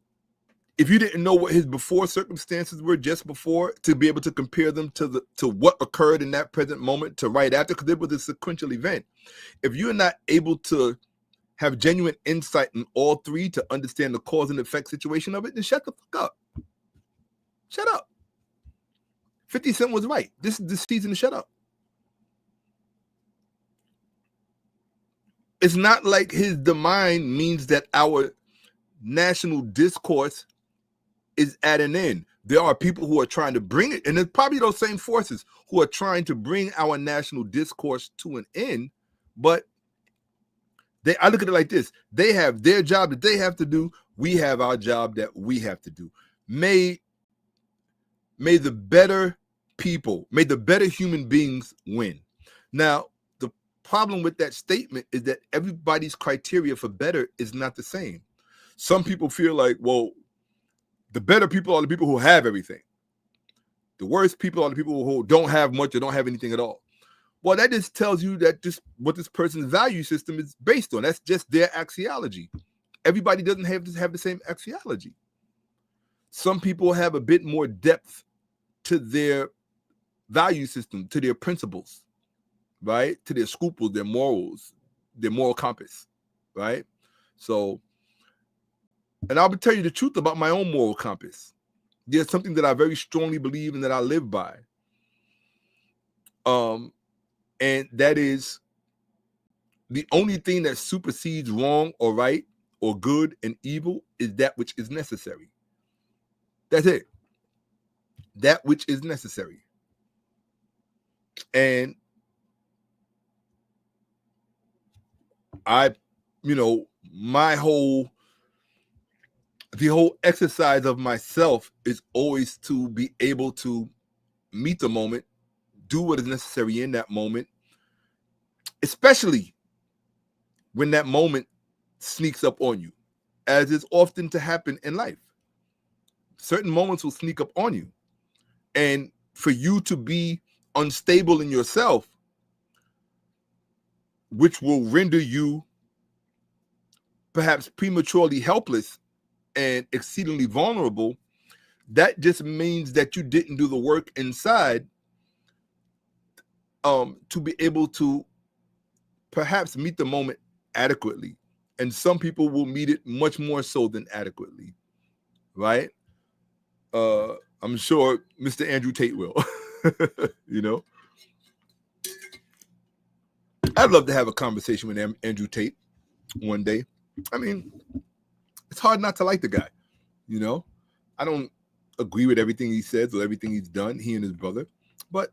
if you didn't know what his before circumstances were just before, to be able to compare them to what occurred in that present moment to right after, because it was a sequential event. If you're not able to have genuine insight in all three to understand the cause and effect situation of it, then shut the fuck up. Shut up. 50 Cent was right. This is the season to shut up. It's not like his demise means that our national discourse is at an end. There are people who are trying to bring it, and it's probably those same forces who are trying to bring our national discourse to an end, but I look at it like this. They have their job that they have to do. We have our job that we have to do. May the better people, may the better human beings win. Now, the problem with that statement is that everybody's criteria for better is not the same. Some people feel like, well, the better people are the people who have everything. The worst people are the people who don't have much or don't have anything at all. Well, that just tells you that what this person's value system is based on. That's just their axiology. Everybody doesn't have the same axiology. Some people have a bit more depth to their value system, to their principles, right? To their scruples, their morals, their moral compass, right? So, and I'll tell you the truth about my own moral compass. There's something that I very strongly believe in that I live by. And that is, the only thing that supersedes wrong or right or good and evil is that which is necessary. That's it. That which is necessary. And the whole exercise of myself is always to be able to meet the moment, do what is necessary in that moment, especially when that moment sneaks up on you, as is often to happen in life. Certain moments will sneak up on you. And for you to be unstable in yourself, which will render you perhaps prematurely helpless and exceedingly vulnerable, that just means that you didn't do the work inside to be able to perhaps meet the moment adequately. And some people will meet it much more so than adequately, right? I'm sure Mr. Andrew Tate will, you know. I'd love to have a conversation with Andrew Tate one day. I mean, it's hard not to like the guy, you know. I don't agree with everything he says or everything he's done, he and his brother. But,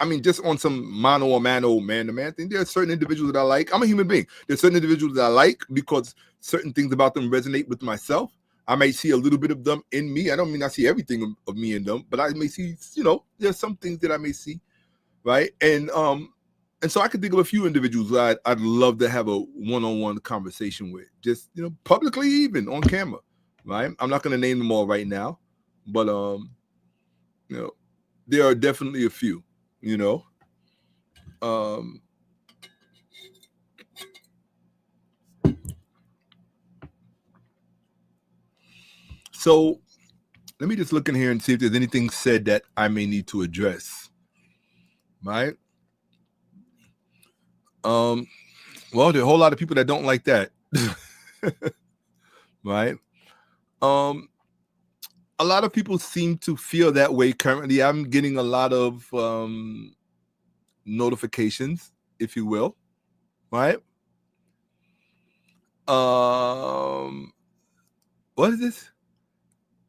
I mean, just on some man-to-man thing, there are certain individuals that I like. I'm a human being. There's certain individuals that I like because certain things about them resonate with myself. I may see a little bit of them in me. I don't mean I see everything of me in them, but I may see, you know, there's some things that I may see, right? And so I could think of a few individuals that I'd love to have a one-on-one conversation with, just, you know, publicly, even on camera, right? I'm not going to name them all right now, but you know, there are definitely a few, you know. So let me just look in here and see if there's anything said that I may need to address, right? Well, there are a whole lot of people that don't like that, right? A lot of people seem to feel that way currently. I'm getting a lot of notifications, if you will, right? What is this?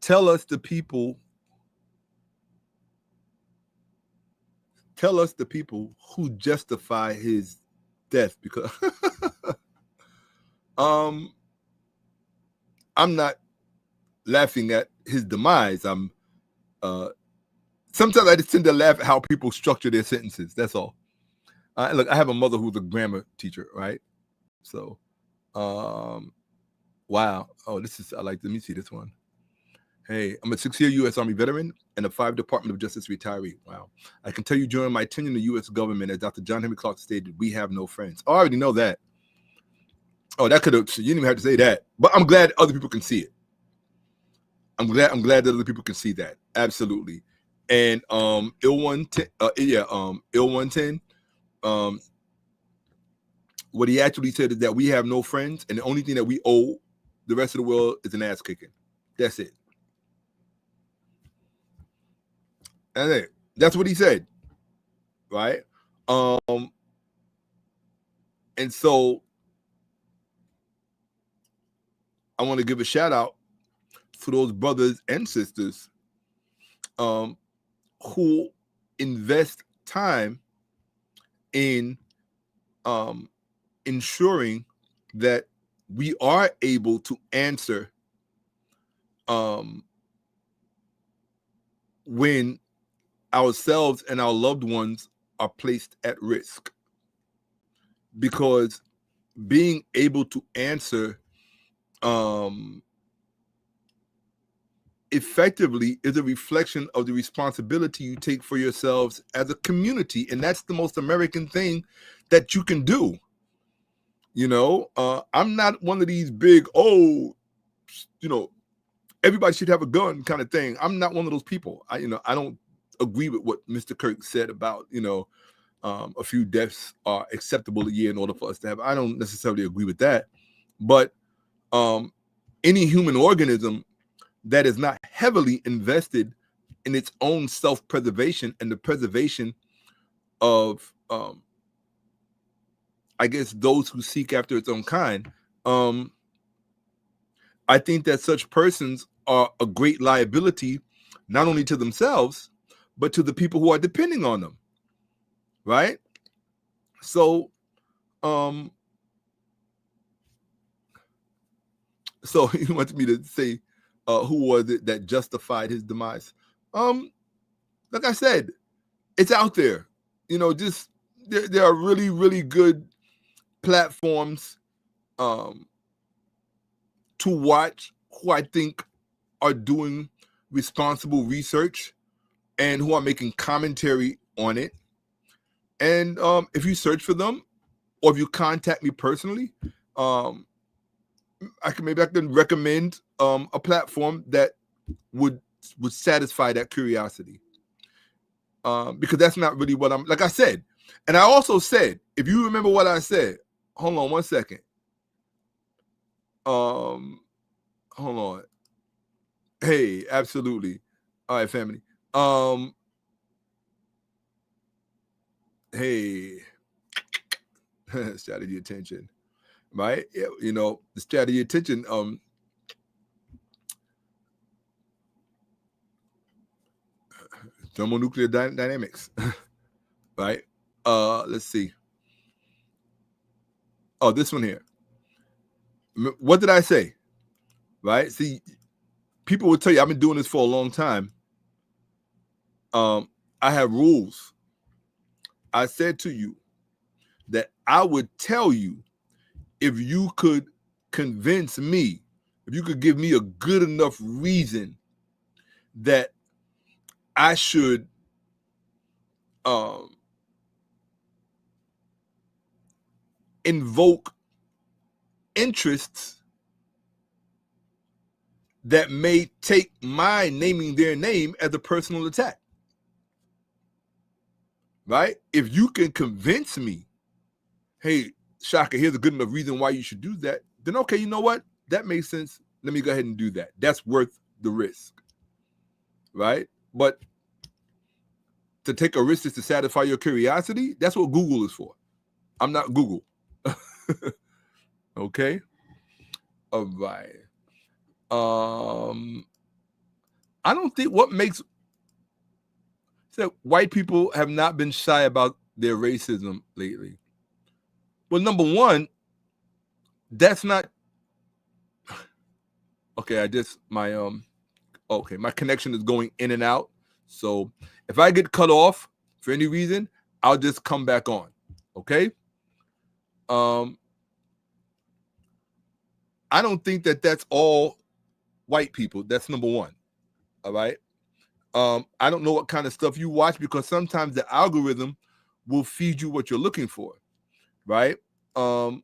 Tell us the people who justify his death, because I'm not laughing at his demise. I'm sometimes I just tend to laugh at how people structure their sentences. That's all. Look, I have a mother who's a grammar teacher, right? So, wow. Oh, this is, let me see this one. Hey, I'm a 6-year U.S. Army veteran and a 5 Department of Justice retiree. Wow. I can tell you during my tenure in the U.S. government, as Dr. John Henry Clark stated, we have no friends. Oh, I already know that. Oh, that could have, you didn't even have to say that. But I'm glad other people can see it. I'm glad that other people can see that. Absolutely. And 𝓖𝓿𓄿𓅓����𓀢𓀢, what he actually said is that we have no friends, and the only thing that we owe the rest of the world is an ass kicking. That's it. And that's what he said, right? And so I want to give a shout out to those brothers and sisters who invest time in ensuring that we are able to answer when ourselves and our loved ones are placed at risk. Because being able to answer effectively is a reflection of the responsibility you take for yourselves as a community. And that's the most American thing that you can do. You know, I'm not one of these big, everybody should have a gun kind of thing. I'm not one of those people. I don't agree with what Mr. Kirk said about, a few deaths are acceptable a year in order for us to have. I don't necessarily agree with that. But any human organism that is not heavily invested in its own self-preservation and the preservation of, I guess, those who seek after its own kind, I think that such persons are a great liability, not only to themselves, but to the people who are depending on them, right? So, so he wanted me to say, who was it that justified his demise? Like I said, it's out there. Just there are really, really good platforms to watch who I think are doing responsible research and who are making commentary on it. And if you search for them, or if you contact me personally, I can recommend a platform that would would satisfy that curiosity. Because that's not really what I'm, like I said. And I also said, if you remember what I said, hold on one second. Hold on. Hey, absolutely. All right, family. Hey, strategy attention, right? Yeah, you know, the strategy attention, thermonuclear dynamics, right? Let's see. Oh, this one here. What did I say? Right? See, people will tell you, I've been doing this for a long time. I have rules. I said to you that I would tell you if you could convince me, if you could give me a good enough reason that I should invoke interests that may take my naming their name as a personal attack. Right? If you can convince me, hey, Shaka, here's a good enough reason why you should do that, then okay, you know what? That makes sense. Let me go ahead and do that. That's worth the risk. Right? But to take a risk is to satisfy your curiosity. That's what Google is for. I'm not Google. Okay? All right. I don't think what makes white people have not been shy about their racism lately. Well, number one, that's not okay. My connection is going in and out. So if I get cut off for any reason, I'll just come back on. Okay. I don't think that that's all white people. That's number one. All right. I don't know what kind of stuff you watch because sometimes the algorithm will feed you what you're looking for. Right. We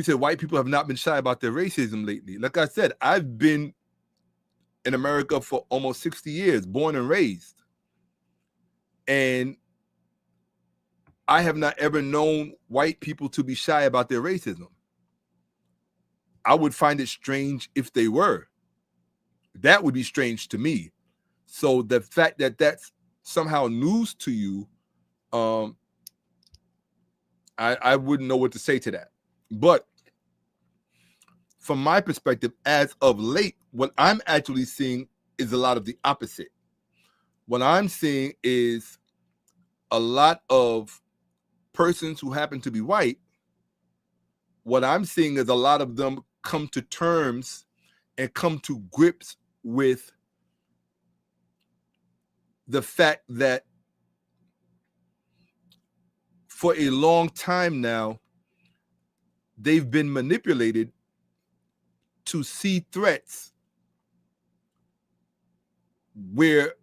said white people have not been shy about their racism lately. Like I said, I've been in America for almost 60 years, born and raised. And I have not ever known white people to be shy about their racism. I would find it strange if they were. That would be strange to me. So the fact that that's somehow news to you, I wouldn't know what to say to that. But from my perspective, as of late, what I'm actually seeing is a lot of the opposite. What I'm seeing is a lot of persons who happen to be white. What I'm seeing is a lot of them come to terms and come to grips with the fact that for a long time now, they've been manipulated to see threats where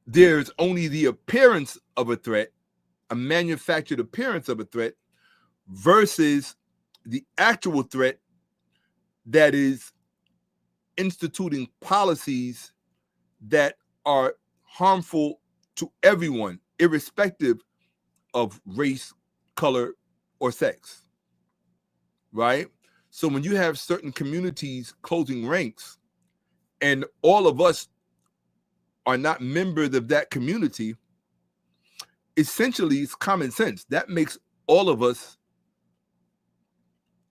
there's only the appearance of a threat, a manufactured appearance of a threat, versus the actual threat that is instituting policies that are harmful to everyone, irrespective of race, color, or sex. Right? So when you have certain communities closing ranks and all of us are not members of that community, essentially it's common sense. That makes all of us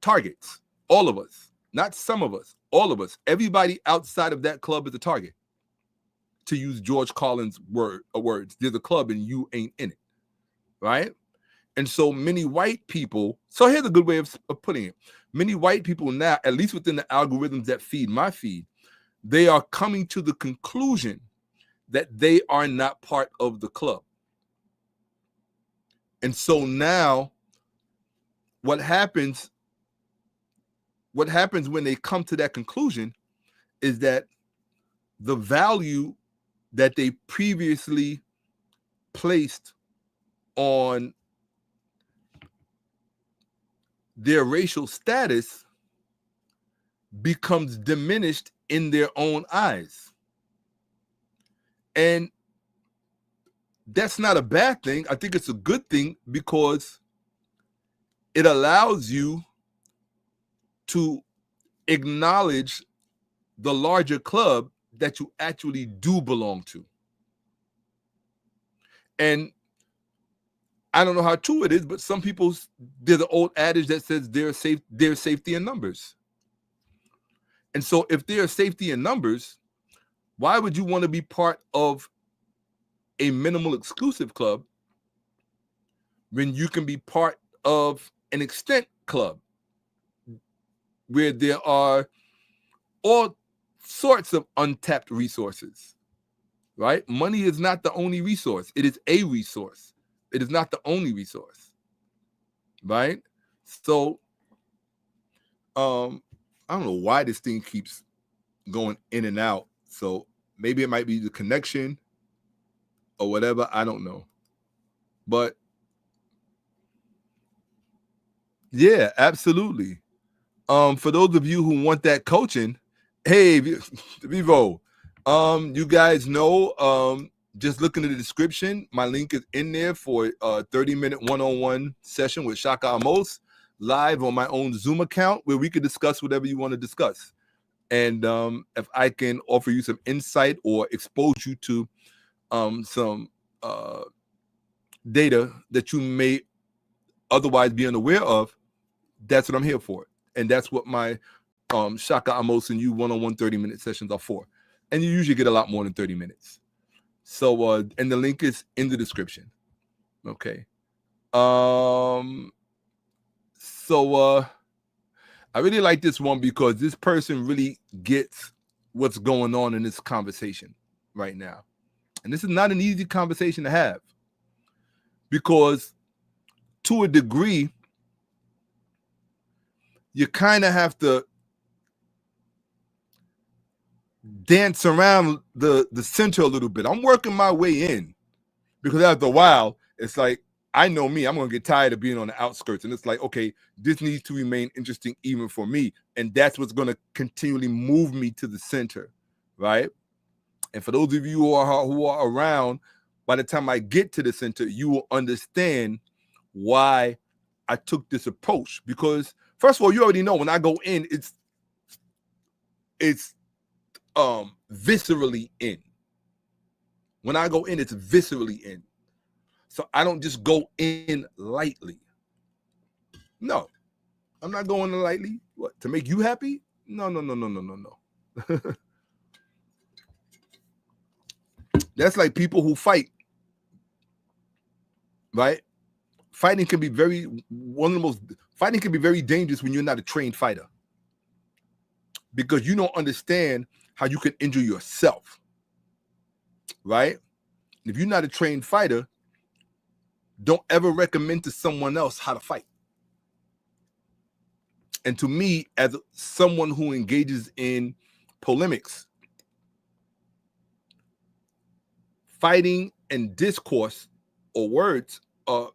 targets. All of us, not some of us, all of us. Everybody outside of that club is a target. To use George Carlin's words, there's a club and you ain't in it. Right? And so many white people, so here's a good way of putting it. Many white people now, at least within the algorithms that feed my feed, they are coming to the conclusion that they are not part of the club. And so now what happens when they come to that conclusion is that the value that they previously placed on their racial status becomes diminished in their own eyes. And that's not a bad thing. I think it's a good thing because it allows you to acknowledge the larger club that you actually do belong to. And I don't know how true it is, but some people, there's an old adage that says there's safety in numbers. And so if there's safety in numbers, why would you want to be part of a minimal exclusive club when you can be part of an extent club where there are all sorts of untapped resources, right? Money is not the only resource. It is a resource. It is not the only resource, right? So, I don't know why this thing keeps going in and out. So maybe it might be the connection or whatever. I don't know. But yeah, absolutely. For those of you who want that coaching, hey, Vivo, you guys know, just look in the description. My link is in there for a 30-minute one-on-one session with Shakka-Ahmose live on my own Zoom account where we could discuss whatever you want to discuss. And if I can offer you some insight or expose you to some data that you may otherwise be unaware of, that's what I'm here for. And that's what my Shakka-Ahmose and you one-on-one 30-minute sessions are for. And you usually get a lot more than 30 minutes. So, and the link is in the description. Okay. So I really like this one because this person really gets what's going on in this conversation right now. And this is not an easy conversation to have because to a degree, you kind of have to dance around the center a little bit. I'm working my way in because after a while, it's like, I know me, I'm going to get tired of being on the outskirts. And it's like, okay, this needs to remain interesting even for me. And that's what's going to continually move me to the center, right? And for those of you who are around, by the time I get to the center, you will understand why I took this approach. Because first of all, you already know when I go in, it's viscerally in. When I go in, it's viscerally in. So I don't just go in lightly. No, I'm not going in lightly. What, to make you happy? No. That's like people who fight, right? Fighting can be very dangerous when you're not a trained fighter. Because you don't understand how you can injure yourself, right? If you're not a trained fighter, don't ever recommend to someone else how to fight. And to me, as someone who engages in polemics, fighting and discourse or words are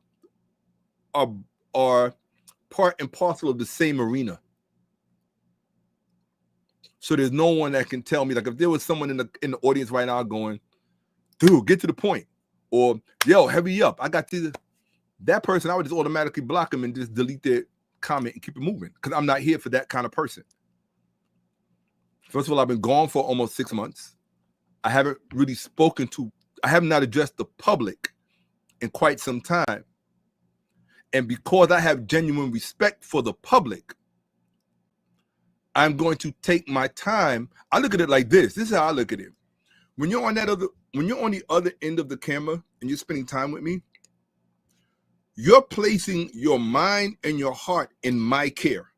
part and parcel of the same arena. So there's no one that can tell me, like if there was someone in the audience right now going, dude, get to the point. Or, yo, hurry up. I got to that person, I would just automatically block them and just delete their comment and keep it moving. Because I'm not here for that kind of person. First of all, I've been gone for almost 6 months. I haven't really I have not addressed the public in quite some time. And because I have genuine respect for the public, I'm going to take my time. I look at it like this. This is how I look at it. When you're on the other end of the camera and you're spending time with me, you're placing your mind and your heart in my care.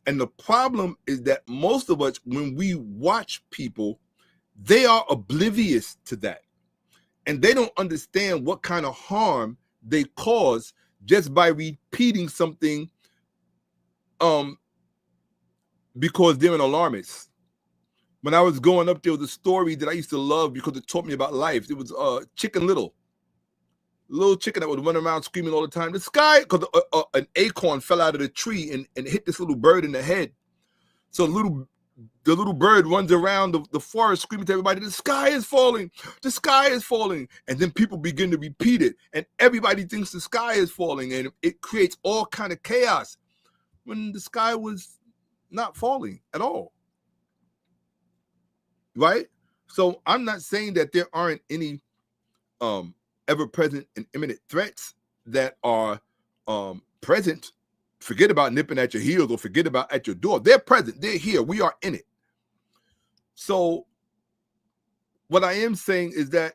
And the problem is that most of us, when we watch people, they are oblivious to that. And they don't understand what kind of harm they cause just by repeating something because they're an alarmist. When I was growing up, there was a story that I used to love because it taught me about life. It was Chicken Little. Little chicken that would run around screaming all the time. The sky, because an acorn fell out of the tree and hit this little bird in the head. So the little the little bird runs around the forest screaming to everybody, the sky is falling, the sky is falling. And then people begin to repeat it, and everybody thinks the sky is falling, and it creates all kind of chaos when the sky was not falling at all, right? So I'm not saying that there aren't any ever-present and imminent threats that are present. Forget about nipping at your heels or forget about at your door. They're present. They're here. We are in it. So what I am saying is that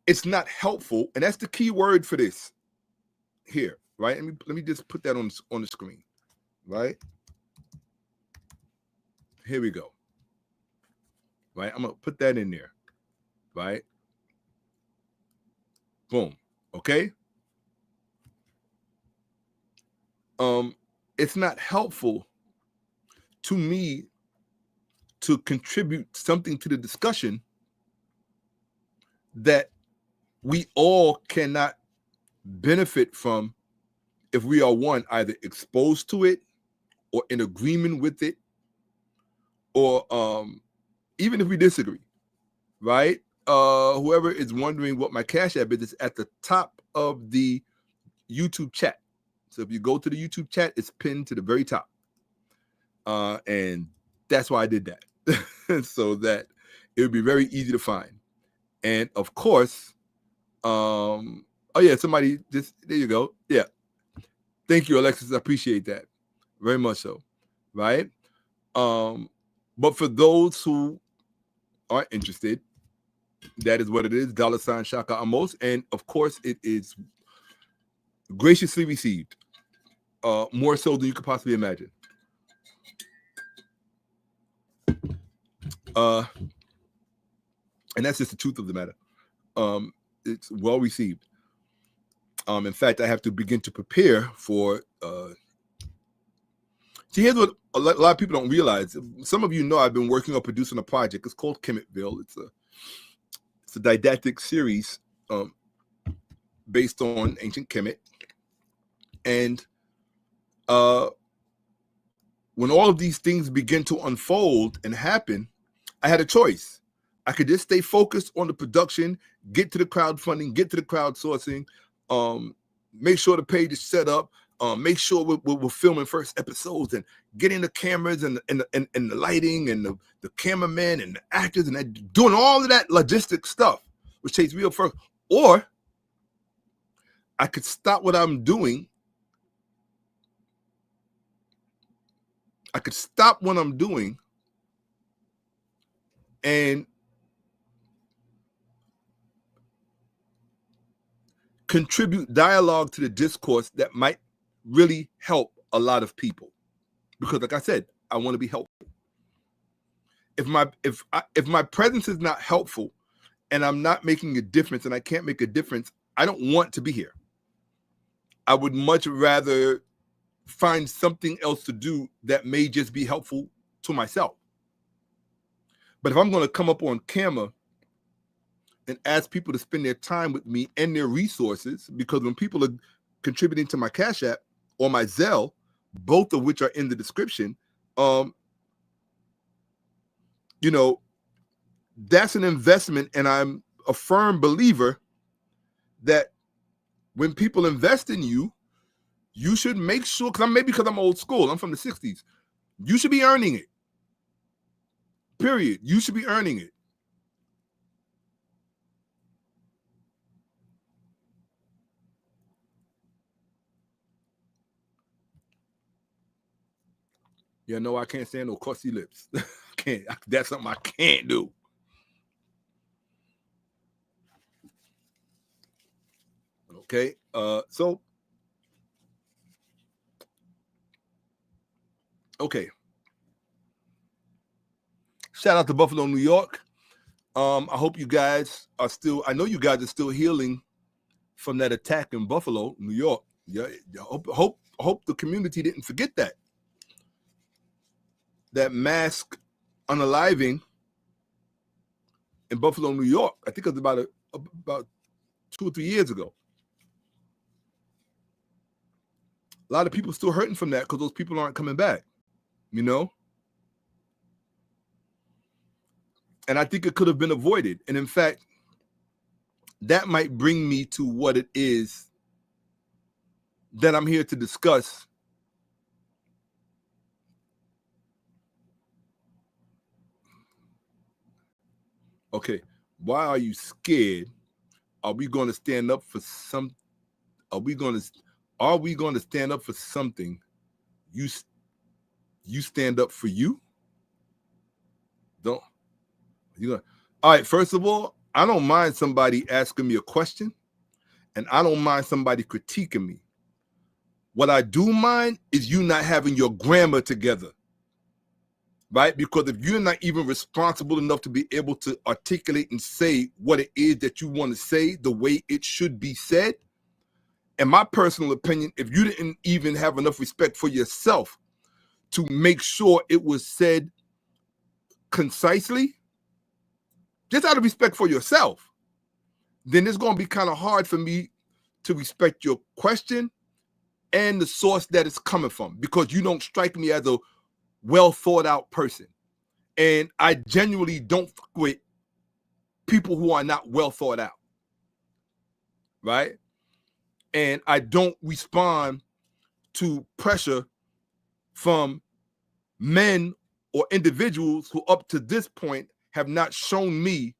it's not helpful, and that's the key word for this here, right? Let me just put that on the screen, right? Here we go. Right? I'm going to put that in there, right? Boom. Okay? It's not helpful to me to contribute something to the discussion that we all cannot benefit from if we are, one, either exposed to it or in agreement with it, or even if we disagree, right? Whoever is wondering what my Cash App is, it's at the top of the YouTube chat. So if you go to the YouTube chat, it's pinned to the very top. And that's why I did that, so that it would be very easy to find. And of course, oh yeah, somebody just, there you go. Yeah. Thank you, Alexis. I appreciate that very much so, right? But for those who aren't interested, that is what it is, $ Shakka-Ahmose. And of course, it is graciously received, more so than you could possibly imagine. And that's just the truth of the matter. It's well received. In fact, I have to begin to prepare for. See, here's what a lot of people don't realize. Some of you know I've been working on producing a project. It's called Kemetville. It's a didactic series based on ancient Kemet. And when all of these things begin to unfold and happen, I had a choice. I could just stay focused on the production, get to the crowdfunding, get to the crowdsourcing, make sure the page is set up, make sure we're filming first episodes and getting the cameras and the lighting and the cameramen and the actors and doing all of that logistic stuff, which takes real first. Or I could stop what I'm doing. I could stop what I'm doing and contribute dialogue to the discourse that might really help a lot of people. Because like I said, I want to be helpful. If my presence is not helpful and I'm not making a difference and I can't make a difference, I don't want to be here. I would much rather find something else to do that may just be helpful to myself. But if I'm going to come up on camera and ask people to spend their time with me and their resources, because when people are contributing to my Cash App or my Zelle, both of which are in the description, that's an investment. And I'm a firm believer that when people invest in you, you should make sure, because I'm old school, I'm from the 60s, you should be earning it. Period. You should be earning it. Yeah, no, I can't stand no crusty lips. Can't. That's something I can't do. Okay. So. Okay. Shout out to Buffalo, New York. I hope you guys are still. I know you guys are still healing from that attack in Buffalo, New York. Yeah. Hope the community didn't forget that. That mass unaliving in Buffalo, New York. I think it was about 2 or 3 years ago. A lot of people still hurting from that because those people aren't coming back. you know? And I think it could have been avoided. And in fact, that might bring me to what it is that I'm here to discuss. Okay, why are you scared? Are we going to stand up for some? Are we going to stand up for something? You stand up for you? Don't you know? All right, first of all, I don't mind somebody asking me a question, and I don't mind somebody critiquing me. What I do mind is you not having your grammar together, right? Because if you're not even responsible enough to be able to articulate and say what it is that you want to say the way it should be said, in my personal opinion, if you didn't even have enough respect for yourself to make sure it was said concisely, just out of respect for yourself, then it's going to be kind of hard for me to respect your question and the source that it's coming from, because you don't strike me as a well thought out person. And I genuinely don't fuck with people who are not well thought out, right? And I don't respond to pressure from men or individuals who up to this point have not shown me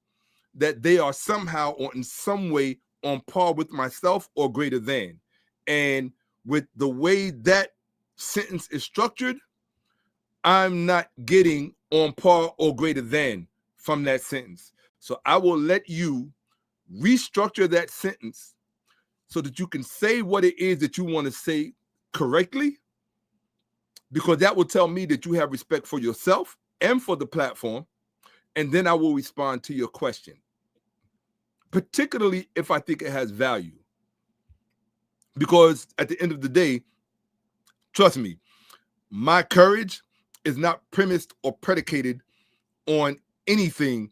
that they are somehow or in some way on par with myself or greater than. And with the way that sentence is structured, I'm not getting on par or greater than from that sentence. So I will let you restructure that sentence so that you can say what it is that you want to say correctly, because that will tell me that you have respect for yourself and for the platform. And then I will respond to your question, particularly if I think it has value. Because at the end of the day, trust me, my courage is not premised or predicated on anything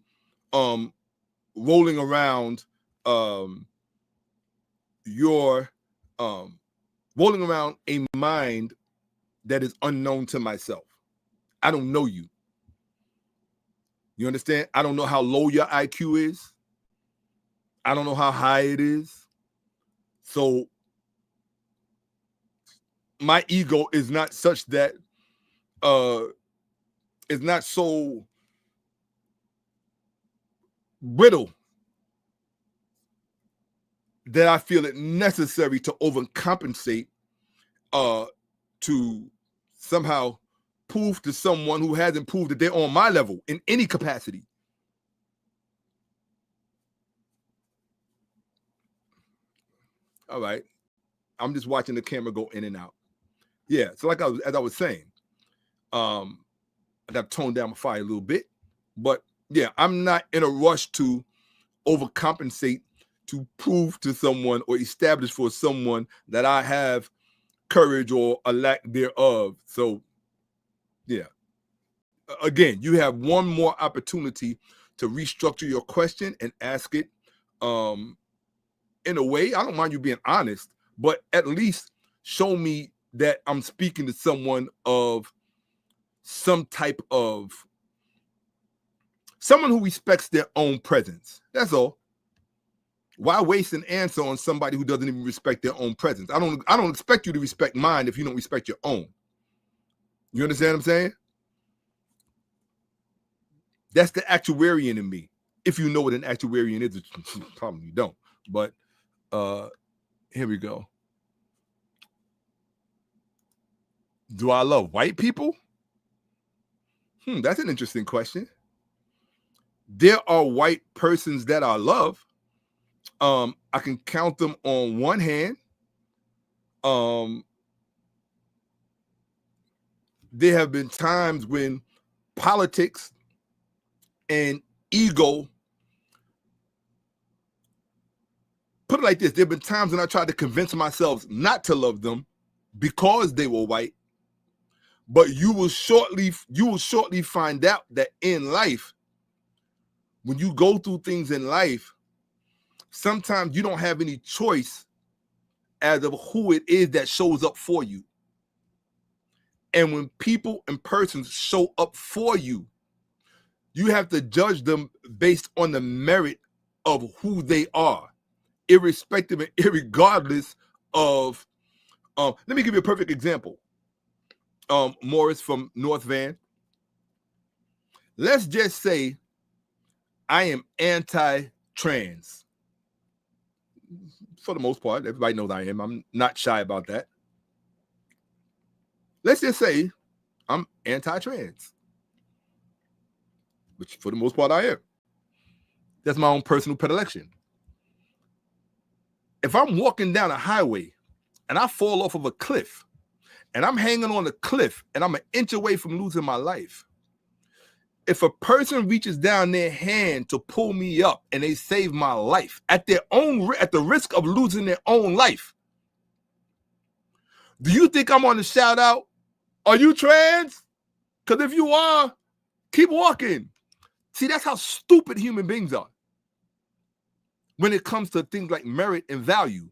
rolling around rolling around a mind that is unknown to myself. I don't know you. You understand? I don't know how low your IQ is. I don't know how high it is. So my ego is not such that is not so brittle that I feel it necessary to overcompensate to somehow prove to someone who hasn't proved that they're on my level in any capacity. All right. I'm just watching the camera go in and out. Yeah. So like as I was saying, I got to tone down my fire a little bit, but yeah, I'm not in a rush to overcompensate to prove to someone or establish for someone that I have courage or a lack thereof. So yeah, again, you have one more opportunity to restructure your question and ask it in a way. I don't mind you being honest, but at least show me that I'm speaking to someone of some type of someone who respects their own presence. That's all. Why waste an answer on somebody who doesn't even respect their own presence? I don't expect you to respect mine if you don't respect your own. You understand what I'm saying? That's the actuarian in me. If you know what an actuarian is, probably you don't. But here we go. Do I love white people? That's an interesting question. There are white persons that I love. I can count them on one hand. There have been times when politics and ego, put it like this, there have been times when I tried to convince myself not to love them because they were white. But you will shortly find out that in life, when you go through things in life, sometimes you don't have any choice as of who it is that shows up for you. And when people and persons show up for you, you have to judge them based on the merit of who they are, irrespective and irregardless of, let me give you a perfect example. Morris from North Van. Let's just say I am anti-trans. For the most part, everybody knows I am. I'm not shy about that. Let's just say I'm anti-trans, which for the most part I am. That's my own personal predilection. If I'm walking down a highway and I fall off of a cliff and I'm hanging on the cliff and I'm an inch away from losing my life, if a person reaches down their hand to pull me up and they save my life at the risk of losing their own life, do you think I'm going to shout out, "Are you trans?" Because if you are, keep walking. See, that's how stupid human beings are when it comes to things like merit and value.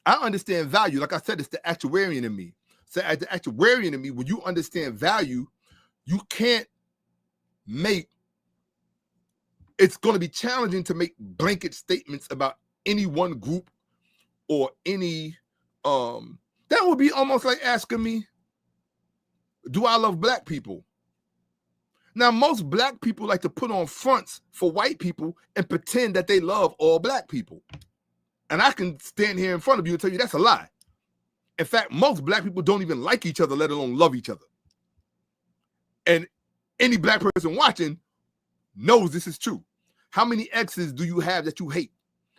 I understand value. Like I said, it's the actuarian in me. So as the actuarian in me, when you understand value, you can't it's going to be challenging to make blanket statements about any one group or any, that would be almost like asking me, do I love black people? Now, most black people like to put on fronts for white people and pretend that they love all black people. And I can stand here in front of you and tell you that's a lie. In fact, most black people don't even like each other, let alone love each other. And any black person watching knows this is true. How many exes do you have that you hate?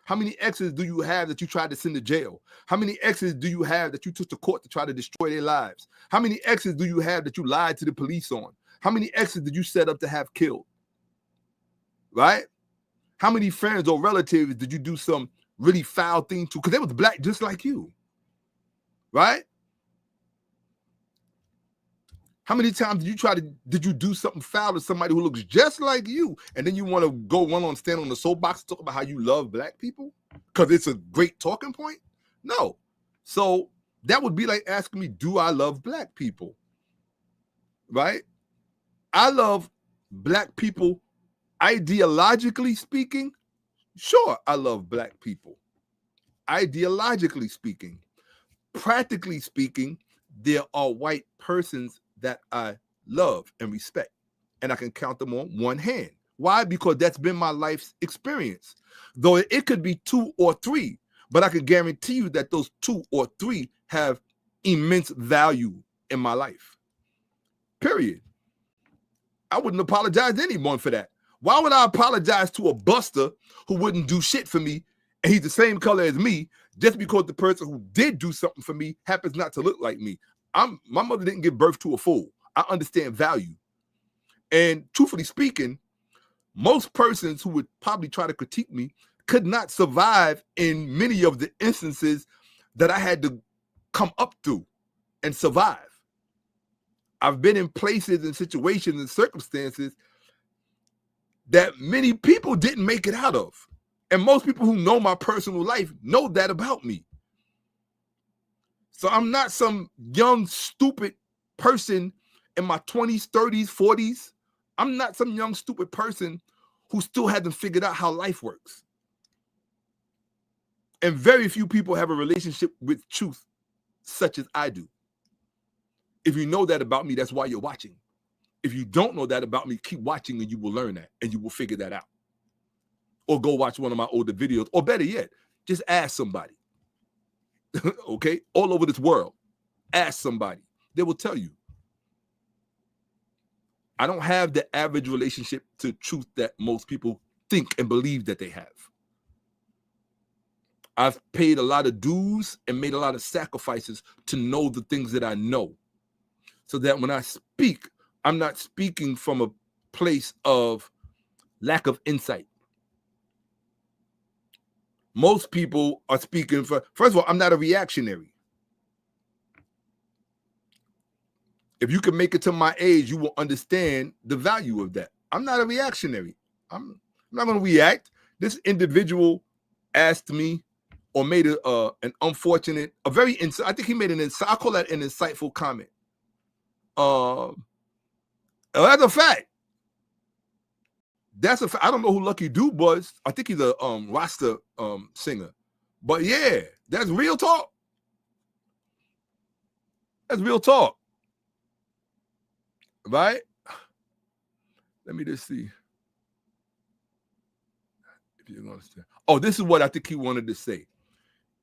How many exes do you have that you tried to send to jail? How many exes do you have that you took to court to try to destroy their lives? How many exes do you have that you lied to the police on? How many exes did you set up to have killed? Right? How many friends or relatives did you do some really foul thing to? Because they was black just like you. Right? How many times did you do something foul to somebody who looks just like you, and then you want to stand on the soapbox and talk about how you love black people because it's a great talking point? No. So that would be like asking me, do I love black people? Right? I love black people ideologically speaking. Sure, I love black people. Ideologically speaking. Practically speaking, there are white persons that I love and respect, and I can count them on one hand. Why? Because that's been my life's experience. Though it could be 2 or 3, but I can guarantee you that those 2 or 3 have immense value in my life. Period. I wouldn't apologize to anyone for that. Why would I apologize to a buster who wouldn't do shit for me and he's the same color as me just because the person who did do something for me happens not to look like me? My mother didn't give birth to a fool. I understand value. And truthfully speaking, most persons who would probably try to critique me could not survive in many of the instances that I had to come up through and survive. I've been in places and situations and circumstances that many people didn't make it out of. And most people who know my personal life know that about me. So I'm not some young, stupid person in my 20s, 30s, 40s. I'm not some young, stupid person who still hasn't figured out how life works. And very few people have a relationship with truth such as I do. If you know that about me, that's why you're watching. If you don't know that about me, keep watching and you will learn that and you will figure that out. Or go watch one of my older videos. Or better yet, just ask somebody. Okay? All over this world. Ask somebody. They will tell you. I don't have the average relationship to truth that most people think and believe that they have. I've paid a lot of dues and made a lot of sacrifices to know the things that I know. So that when I speak, I'm not speaking from a place of lack of insight. Most people are speaking first of all, I'm not a reactionary. If you can make it to my age, you will understand the value of that. I'm not a reactionary. I'm not going to react. This individual asked me or made an unfortunate, I think he made I call that an insightful comment. That's a fact. That's a fact. I don't know who Lucky Dube was. I think he's a Rasta singer. But yeah, that's real talk. That's real talk. Right? Let me just see. If you're going to stand. Oh, this is what I think he wanted to say.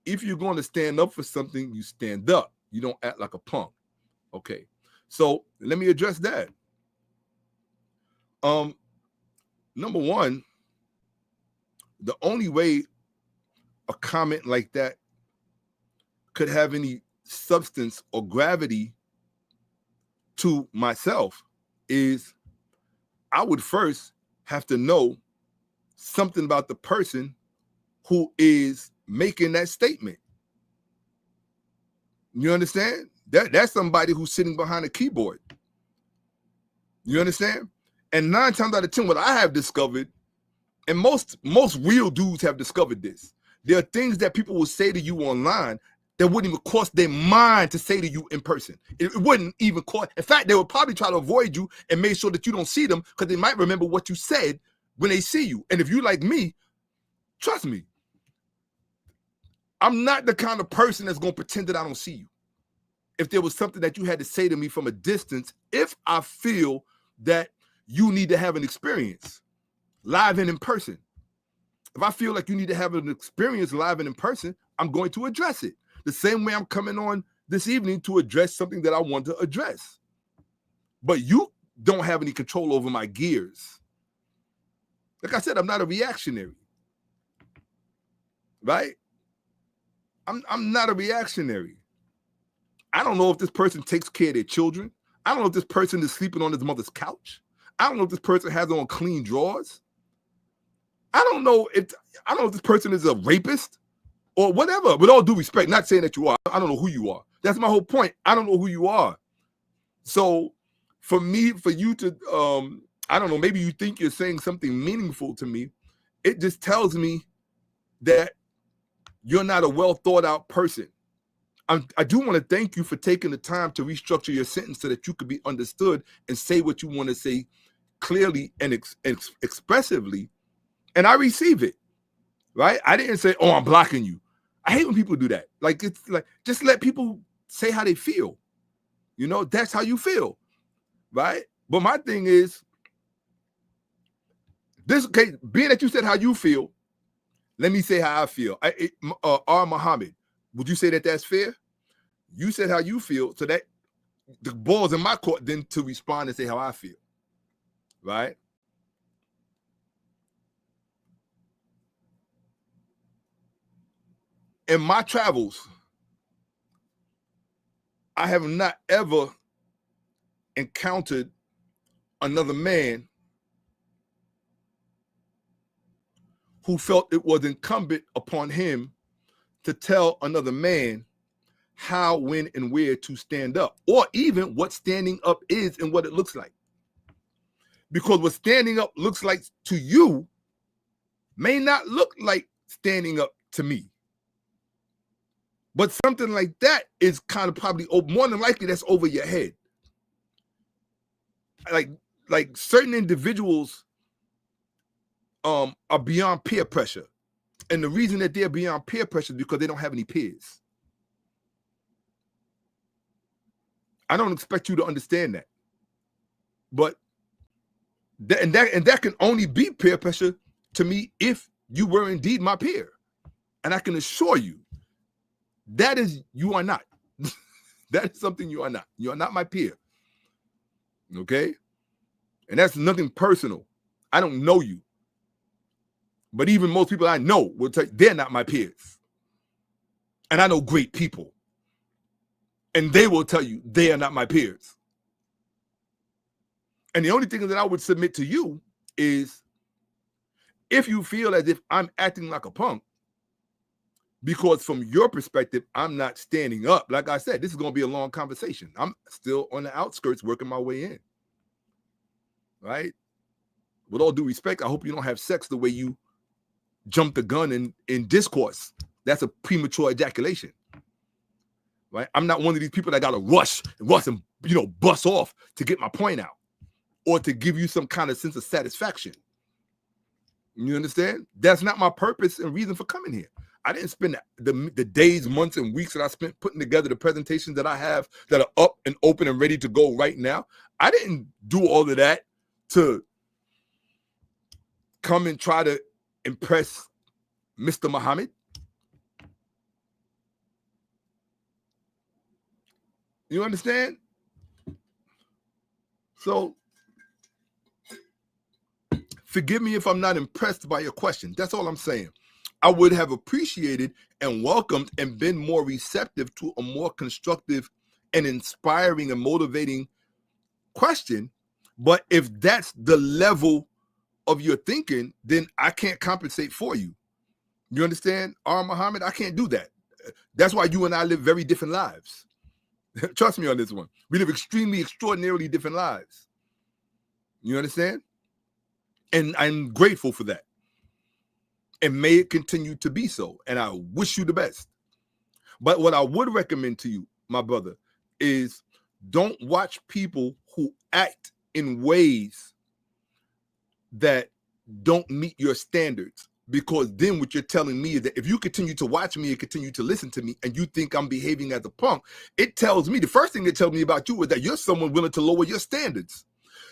If you're going to stand up for something, you stand up. You don't act like a punk. Okay. So let me address that. Number one, the only way a comment like that could have any substance or gravity to myself is I would first have to know something about the person who is making that statement. You understand? That's somebody who's sitting behind a keyboard. You understand? And 9 times out of 10, what I have discovered, and most real dudes have discovered this, there are things that people will say to you online that wouldn't even cross their mind to say to you in person. It wouldn't even cross. In fact, they would probably try to avoid you and make sure that you don't see them because they might remember what you said when they see you. And if you like me, trust me, I'm not the kind of person that's going to pretend that I don't see you. If there was something that you had to say to me from a distance, if I feel that you need to have an experience live and in person, if I feel like you need to have an experience live and in person, I'm going to address it. The same way I'm coming on this evening to address something that I want to address. But you don't have any control over my gears. Like I said, I'm not a reactionary. Right? I'm not a reactionary. I don't know if this person takes care of their children. I don't know if this person is sleeping on his mother's couch. I don't know if this person has on clean drawers. I don't know if this person is a rapist or whatever. With all due respect, not saying that you are. I don't know who you are. That's my whole point. I don't know who you are. So for you to, I don't know, maybe you think you're saying something meaningful to me. It just tells me that you're not a well thought out person. I do want to thank you for taking the time to restructure your sentence so that you could be understood and say what you want to say clearly and expressively. And I receive it, right? I didn't say, oh, I'm blocking you. I hate when people do that. Like, it's like, just let people say how they feel. You know, that's how you feel, right? But my thing is, this case, being that you said how you feel, let me say how I feel. R. Muhammad, would you say that that's fair? You said how you feel, so that the ball's in my court then to respond and say how I feel, right? In my travels, I have not ever encountered another man who felt it was incumbent upon him to tell another man how, when, and where to stand up, or even what standing up is and what it looks like. Because what standing up looks like to you may not look like standing up to me. But something like that is kind of probably, more than likely, that's over your head. Like certain individuals are beyond peer pressure. And the reason that they're beyond peer pressure is because they don't have any peers. I don't expect you to understand that. But that can only be peer pressure to me if you were indeed my peer. And I can assure you, you are not. That is something you are not. You are not my peer. Okay? And that's nothing personal. I don't know you. But even most people I know will tell you they're not my peers. And I know great people. And they will tell you they are not my peers. And the only thing that I would submit to you is, if you feel as if I'm acting like a punk, because from your perspective, I'm not standing up. Like I said, this is going to be a long conversation. I'm still on the outskirts working my way in. Right? With all due respect, I hope you don't have sex the way you jump the gun in discourse That's a premature ejaculation, right? I'm not one of these people that got to rush and, bust off to get my point out or to give you some kind of sense of satisfaction. You understand? That's not my purpose and reason for coming here. I didn't spend the days, months, and weeks that I spent putting together the presentations that I have that are up and open and ready to go right now. I didn't do all of that to come and try to impress Mr. Muhammad. You understand? So, forgive me if I'm not impressed by your question. That's all I'm saying. I would have appreciated and welcomed and been more receptive to a more constructive and inspiring and motivating question. But if that's the level of your thinking, then I can't compensate for you. You understand, Muhammad? I can't do that. That's why you and I live very different lives. Trust me on this one. We live extraordinarily different lives. You understand? And I'm grateful for that. And may it continue to be so. And I wish you the best. But what I would recommend to you, my brother, is don't watch people who act in ways that don't meet your standards. Because then what you're telling me is that if you continue to watch me and continue to listen to me and you think I'm behaving as a punk, it tells me, the first thing it tells me about you is that you're someone willing to lower your standards.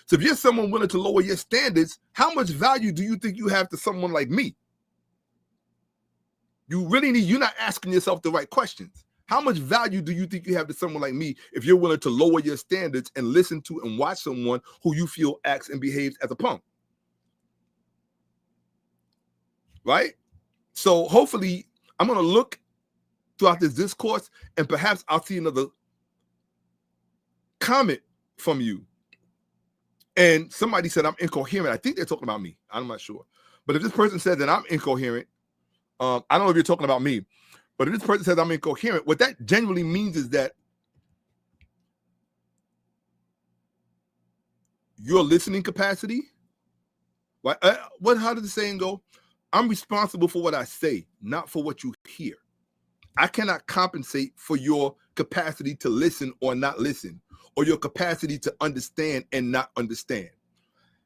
So if you're someone willing to lower your standards, how much value do you think you have to someone like me? You're not asking yourself the right questions. How much value do you think you have to someone like me if you're willing to lower your standards and listen to and watch someone who you feel acts and behaves as a punk? Right? So hopefully I'm going to look throughout this discourse and perhaps I'll see another comment from you. And somebody said I'm incoherent. I think they're talking about me. I'm not sure. But if this person said that I'm incoherent, I don't know if you're talking about me, but if this person says I'm incoherent, what that genuinely means is that your listening capacity, right? How does the saying go? I'm responsible for what I say, not for what you hear. I cannot compensate for your capacity to listen or not listen, or your capacity to understand and not understand,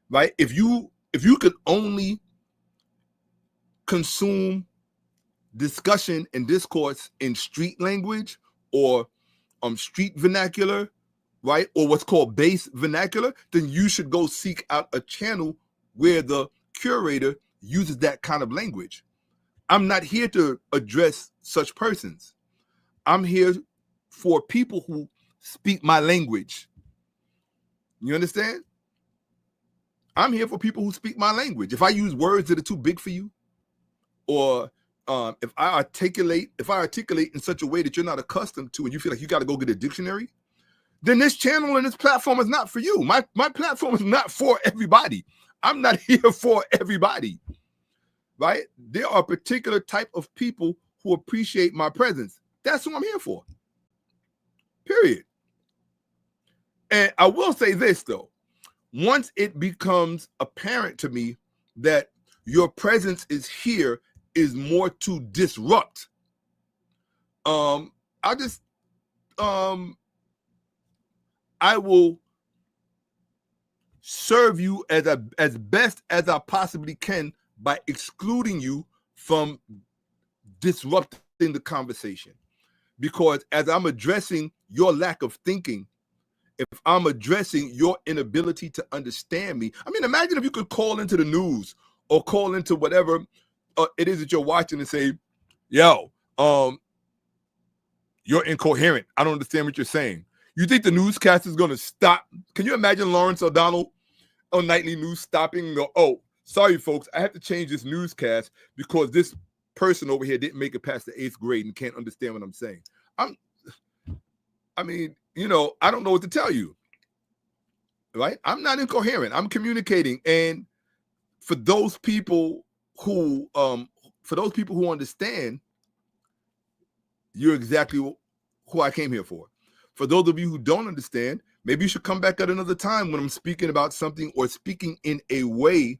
right? If you could only consume discussion and discourse in street language or street vernacular, right, or what's called base vernacular, then you should go seek out a channel where the curator uses that kind of language. I'm not here to address such persons. I'm here for people who speak my language. You understand? I'm here for people who speak my language. If I use words that are too big for you, or if I articulate in such a way that you're not accustomed to and you feel like you got to go get a dictionary, then this channel and this platform is not for you. My platform is not for everybody. I'm not here for everybody, right? There are a particular type of people who appreciate my presence. That's who I'm here for, period. And I will say this, though. Once it becomes apparent to me that your presence is here is more to disrupt, I will serve you as best as I possibly can by excluding you from disrupting the conversation. Because as I'm addressing your lack of thinking, if I'm addressing your inability to understand me, I mean, imagine if you could call into the news or call into whatever it is that you're watching and say, yo, you're incoherent. I don't understand what you're saying. You think the newscast is going to stop? Can you imagine Lawrence O'Donnell on Nightly News stopping and go, oh, sorry, folks, I have to change this newscast because this person over here didn't make it past the 8th grade and can't understand what I'm saying. I don't know what to tell you, right? I'm not incoherent. I'm communicating. And for those people who understand, you're exactly who I came here for. For those of you who don't understand, maybe you should come back at another time when I'm speaking about something or speaking in a way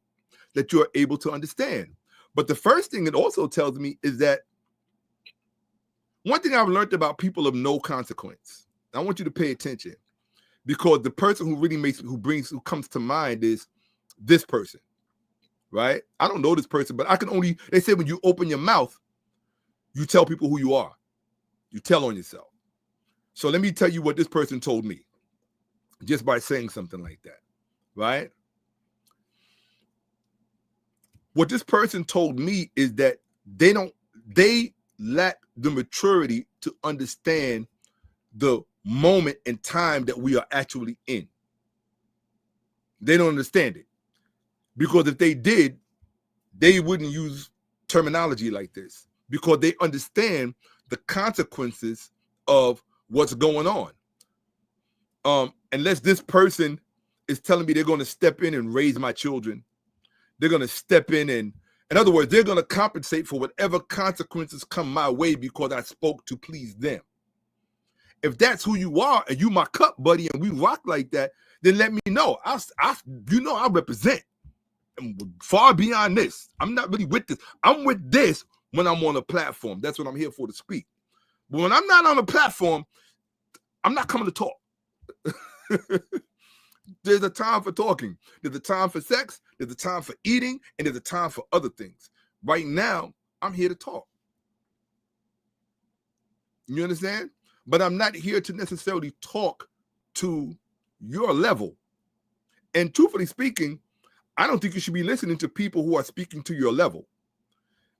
that you're able to understand. But the first thing it also tells me is that One thing I've learned about people of no consequence, I want you to pay attention, because the person who really who comes to mind is this person, right? I don't know this person, but they say when you open your mouth, you tell people who you are. You tell on yourself. So let me tell you what this person told me just by saying something like that, right? What this person told me is that they lack the maturity to understand the moment and time that we are actually in. They don't understand it, because if they did, they wouldn't use terminology like this, because they understand the consequences of what's going on. Unless this person is telling me they're going to step in and raise my children, they're going to step in other words, they're going to compensate for whatever consequences come my way because I spoke to please them. If that's who you are and you my cup buddy and we rock like that, then let me know. I represent far beyond this. I'm not really with this. I'm with this when I'm on a platform. That's what I'm here for, to speak. But when I'm not on a platform, I'm not coming to talk. There's a time for talking. There's a time for sex. There's a time for eating. And there's a time for other things. Right now, I'm here to talk. You understand? But I'm not here to necessarily talk to your level. And truthfully speaking, I don't think you should be listening to people who are speaking to your level.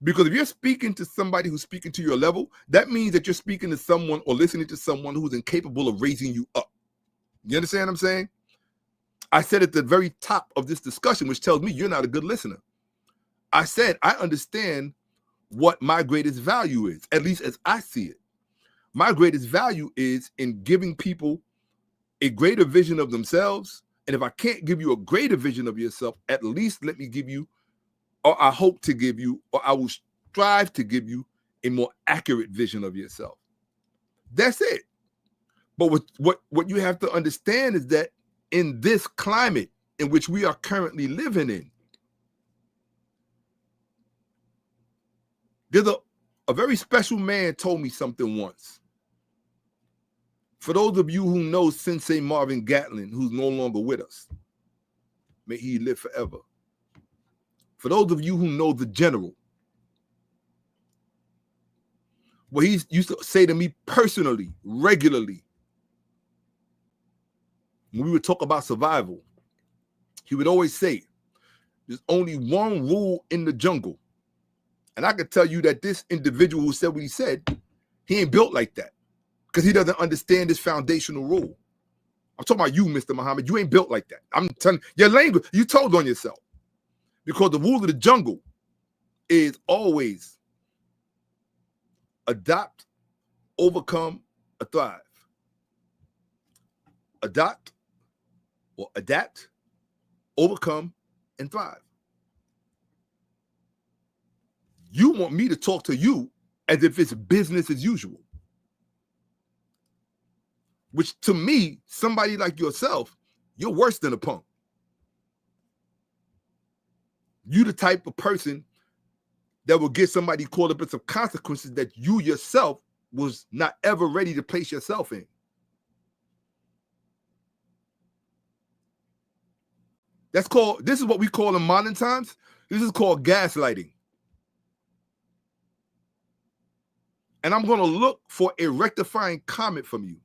Because if you're speaking to somebody who's speaking to your level, that means that you're speaking to someone or listening to someone who's incapable of raising you up. You understand what I'm saying? I said at the very top of this discussion, which tells me you're not a good listener. I said, I understand what my greatest value is, at least as I see it. My greatest value is in giving people a greater vision of themselves. And if I can't give you a greater vision of yourself, at least let me give you, or I hope to give you, or I will strive to give you a more accurate vision of yourself. That's it. But what you have to understand is that in this climate in which we are currently living in, there's a very special man told me something once. For those of you who know Sensei Marvin Gatlin, who's no longer with us, may he live forever. For those of you who know the general, what he used to say to me personally, regularly, when we would talk about survival, he would always say, there's only one rule in the jungle. And I can tell you that this individual who said what he said, he ain't built like that, because he doesn't understand this foundational rule. I'm talking about you, Mr. Muhammad. You ain't built like that. I'm telling you, your language, you told on yourself. Because the rule of the jungle is always adopt, overcome, or thrive. Adopt or adapt, overcome, and thrive. You want me to talk to you as if it's business as usual. Which to me, somebody like yourself, you're worse than a punk. You the type of person that will get somebody caught up in some consequences that you yourself was not ever ready to place yourself in. This is what we call in modern times, this is called gaslighting. And I'm going to look for a rectifying comment from you.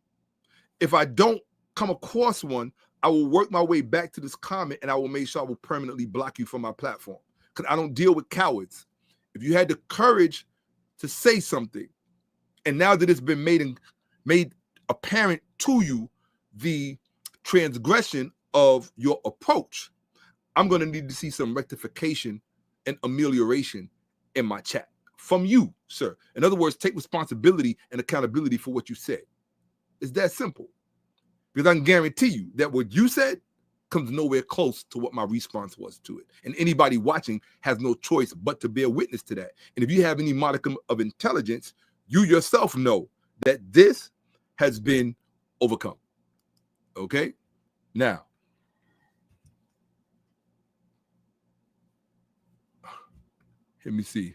If I don't come across one, I will work my way back to this comment and I will make sure I will permanently block you from my platform, because I don't deal with cowards. If you had the courage to say something, and now that it's been made apparent to you the transgression of your approach, I'm going to need to see some rectification and amelioration in my chat from you, sir. In other words, take responsibility and accountability for what you said. It's that simple. Because I can guarantee you that what you said comes nowhere close to what my response was to it. And anybody watching has no choice but to bear witness to that. And if you have any modicum of intelligence, you yourself know that this has been overcome. Okay? Now, let me see.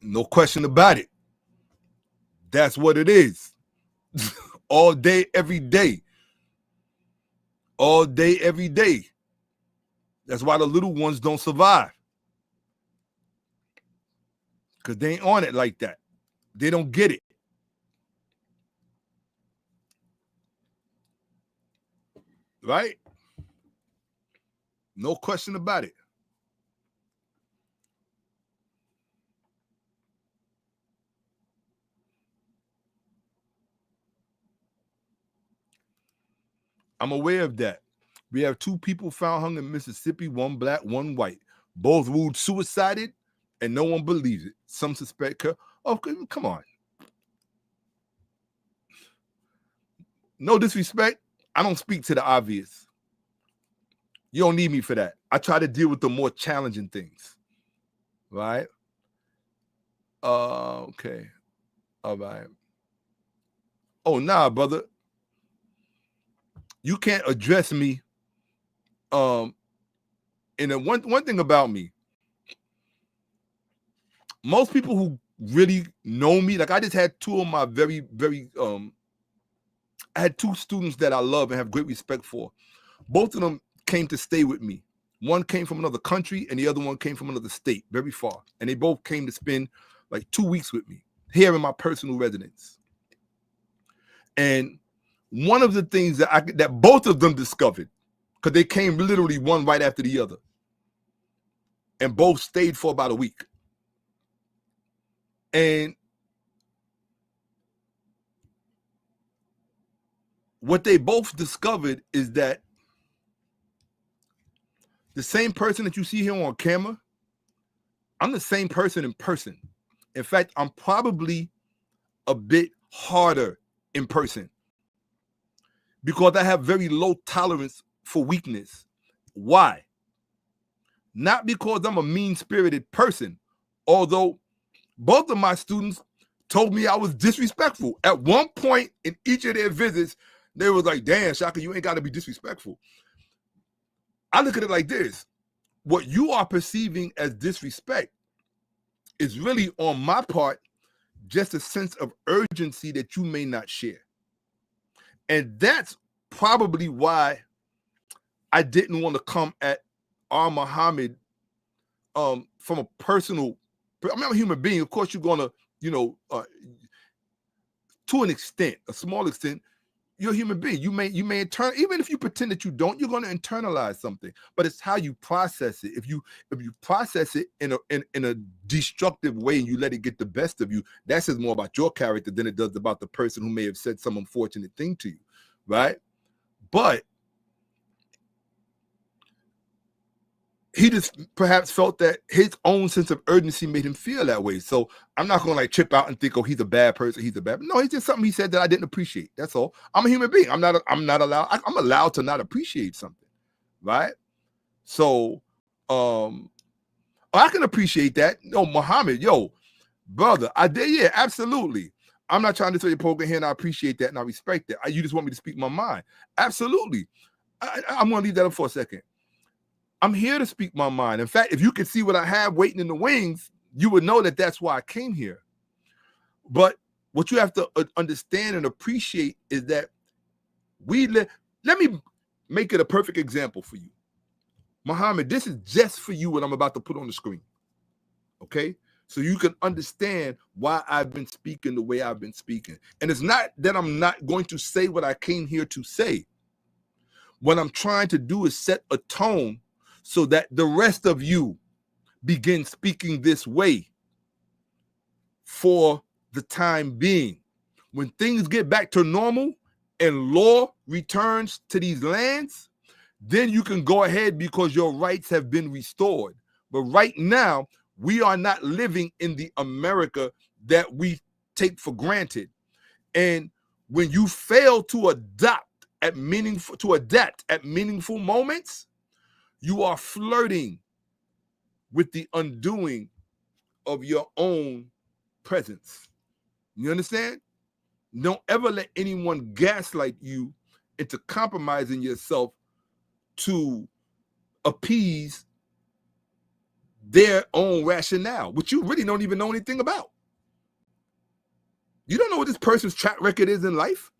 No question about it. That's what it is. All day, every day. All day, every day. That's why the little ones don't survive. Because they ain't on it like that. They don't get it. Right? No question about it. I'm aware of that. We have 2 people found hung in Mississippi, 1 black, 1 white. Both ruled suicided, and no one believes it. Some suspect her. Oh, come on. No disrespect. I don't speak to the obvious. You don't need me for that. I try to deal with the more challenging things. Right? Okay. All right. Oh, nah, brother. You can't address me. And then one thing about me, most people who really know me, like I just had 2 of my very, very, I had 2 students that I love and have great respect for. Both of them came to stay with me. One came from another country and the other one came from another state, very far. And they both came to spend like 2 weeks with me here in my personal residence. And one of the things that both of them discovered, because they came literally one right after the other, and both stayed for about a week. And what they both discovered is that the same person that you see here on camera, I'm the same person in person. In fact, I'm probably a bit harder in person because I have very low tolerance for weakness. Why? Not because I'm a mean-spirited person, although both of my students told me I was disrespectful. At one point in each of their visits, they was like, damn, Shaka, you ain't got to be disrespectful. I look at it like this. What you are perceiving as disrespect is really, on my part, just a sense of urgency that you may not share. And that's probably why I didn't want to come at 𝓈𝓁 from a personal, I'm a human being. Of course, you're going to, to an extent, a small extent, you're a human being. You may even if you pretend that you don't, you're going to internalize something. But it's how you process it. If you process it in a destructive way and you let it get the best of you, that says more about your character than it does about the person who may have said some unfortunate thing to you, right? But he just perhaps felt that his own sense of urgency made him feel that way. So I'm not going to like trip out and think, oh, he's a bad person. He's a bad. No, it's just something he said that I didn't appreciate. That's all. I'm a human being. I'm not allowed. I'm allowed to not appreciate something, right? So, I can appreciate that. No, Muhammad, yo, brother, I did. Yeah, absolutely. I'm not trying to tell you poking here, and I appreciate that and I respect that. You just want me to speak my mind. Absolutely. I'm going to leave that up for a second. I'm here to speak my mind. In fact, if you could see what I have waiting in the wings, you would know that that's why I came here. But what you have to understand and appreciate is that let me make it a perfect example for you. Muhammad, this is just for you what I'm about to put on the screen. Okay? So you can understand why I've been speaking the way I've been speaking. And it's not that I'm not going to say what I came here to say. What I'm trying to do is set a tone so that the rest of you begin speaking this way for the time being. When things get back to normal and law returns to these lands, then you can go ahead because your rights have been restored. But right now, we are not living in the America that we take for granted. And when you fail to adapt at meaningful moments, you are flirting with the undoing of your own presence. You understand? Don't ever let anyone gaslight you into compromising yourself to appease their own rationale, which you really don't even know anything about. You don't know what this person's track record is in life.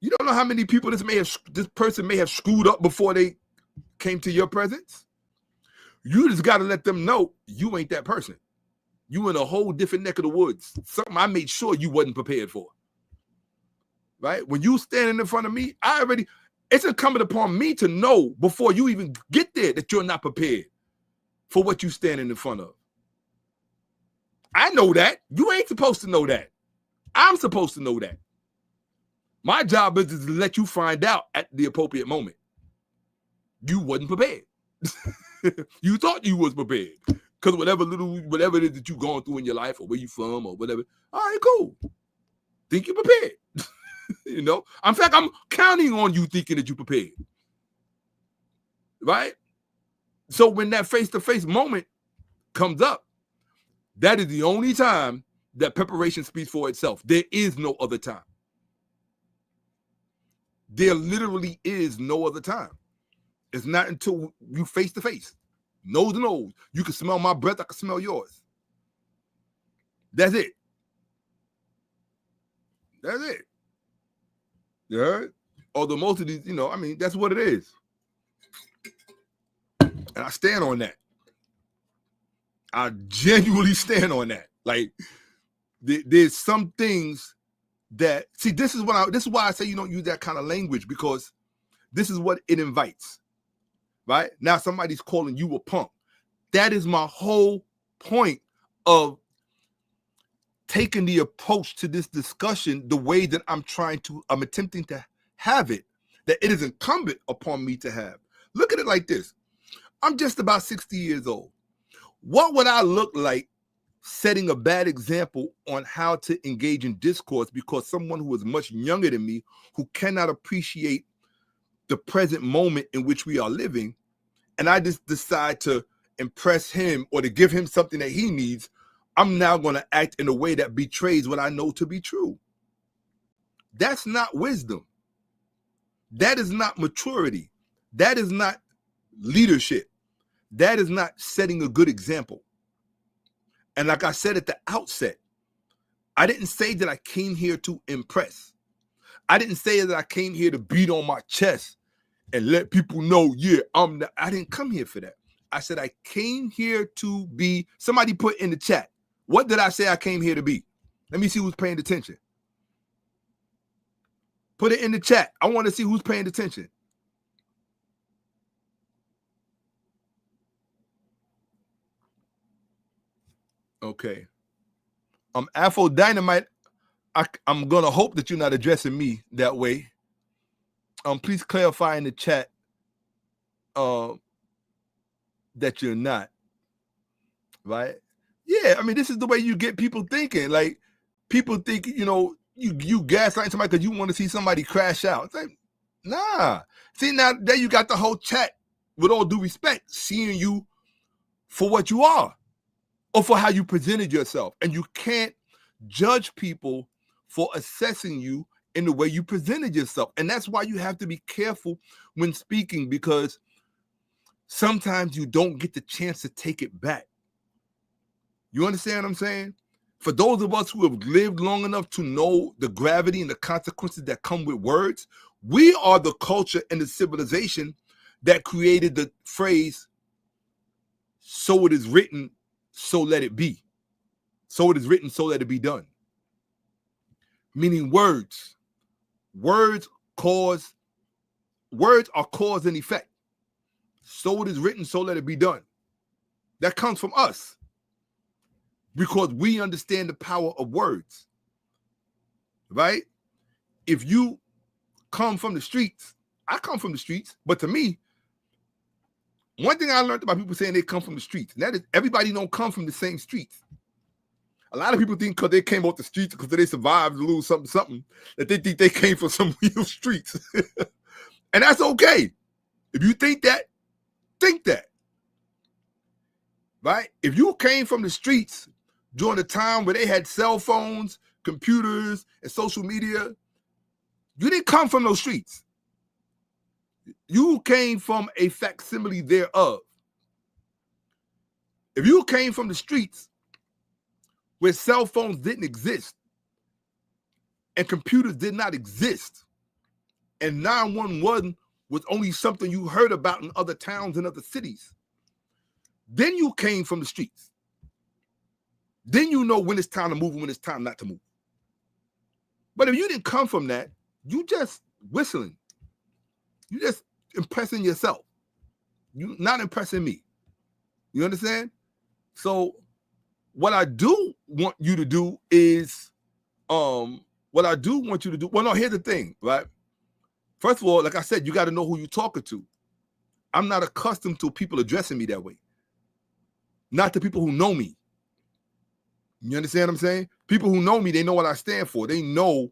You don't know how many people this person may have screwed up before they came to your presence. You just got to let them know you ain't that person. You in a whole different neck of the woods. Something I made sure you wasn't prepared for. Right? When you standing in front of me, it's incumbent upon me to know before you even get there that you're not prepared for what you standing in front of. I know that. You ain't supposed to know that. I'm supposed to know that. My job is to let you find out at the appropriate moment. You wasn't prepared. You thought you was prepared. Because whatever it is that you going through in your life or where you from or whatever, all right, cool. Think you're prepared. You know? In fact, I'm counting on you thinking that you're prepared. Right? So when that face-to-face moment comes up, that is the only time that preparation speaks for itself. There is no other time. There literally is no other time. It's not until you face-to-face, nose to nose. You can smell my breath, I can smell yours. That's it. That's it. Yeah. Although most of these, that's what it is. And I stand on that. I genuinely stand on that. Like, there's some things that, see, this is why I say you don't use that kind of language, because this is what it invites. Right? Now somebody's calling you a punk. That is my whole point of taking the approach to this discussion the way that I'm attempting to have it, that it is incumbent upon me to have. Look at it like this. I'm just about 60 years old. What would I look like setting a bad example on how to engage in discourse because someone who is much younger than me, who cannot appreciate the present moment in which we are living, and I just decide to impress him or to give him something that he needs, I'm now going to act in a way that betrays what I know to be true. That's not wisdom. That is not maturity. That is not leadership. That is not setting a good example. And like I said at the outset, I didn't say that I came here to impress. I didn't say that I came here to beat on my chest and let people know, yeah, I didn't come here for that. I said I came here to be, somebody put in the chat, what did I say I came here to be? Let me see who's paying attention. Put it in the chat. I want to see who's paying attention. Okay. Afro Dynamite, I'm going to hope that you're not addressing me that way. Please clarify in the chat that you're not. Right? Yeah, I mean, this is the way you get people thinking. Like, people think, you gaslight somebody because you want to see somebody crash out. It's like, nah. See, now there you got the whole chat, with all due respect, seeing you for what you are or for how you presented yourself. And you can't judge people for assessing you in the way you presented yourself. And that's why you have to be careful when speaking, because sometimes you don't get the chance to take it back. You understand what I'm saying? For those of us who have lived long enough to know the gravity and the consequences that come with words, we are the culture and the civilization that created the phrase, so it is written, so let it be. So it is written, so let it be done. Meaning words are cause and effect. So it is written, so let it be done. That comes from us, because we understand the power of words, right? If you come from the streets, I come from the streets, but to me, one thing I learned about people saying they come from the streets, and that is everybody don't come from the same streets. A lot of people think because they came off the streets, because they survived to lose something, that they think they came from some real streets. And that's okay. If you think that, right? If you came from the streets during the time where they had cell phones, computers, and social media, you didn't come from those streets. You came from a facsimile thereof. If you came from the streets where cell phones didn't exist and computers did not exist, and 911 was only something you heard about in other towns and other cities, then you came from the streets. Then you know when it's time to move and when it's time not to move. But if you didn't come from that, you just whistling. You just impressing yourself. You not impressing me. You understand? So what I do want you to do is, well, no, here's the thing, right? First of all, like I said, you got to know who you're talking to. I'm not accustomed to people addressing me that way. Not to people who know me. You understand what I'm saying? People who know me, they know what I stand for. They know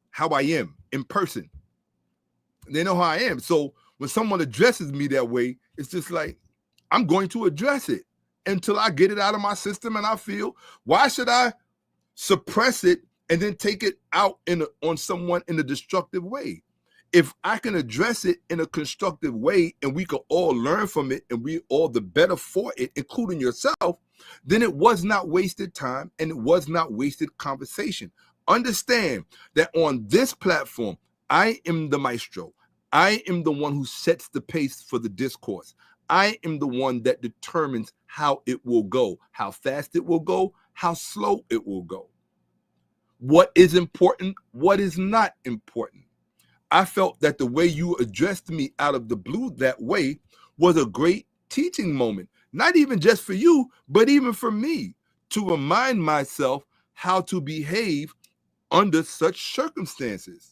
how I am in person. They know how I am. So when someone addresses me that way, it's just like, I'm going to address it until I get it out of my system and I feel, why should I suppress it and then take it out on someone in a destructive way? If I can address it in a constructive way and we can all learn from it and we all the better for it, including yourself, then it was not wasted time and it was not wasted conversation. Understand that on this platform, I am the maestro. I am the one who sets the pace for the discourse. I am the one that determines how it will go, how fast it will go, how slow it will go. What is important, what is not important. I felt that the way you addressed me out of the blue that way was a great teaching moment, not even just for you, but even for me, to remind myself how to behave under such circumstances.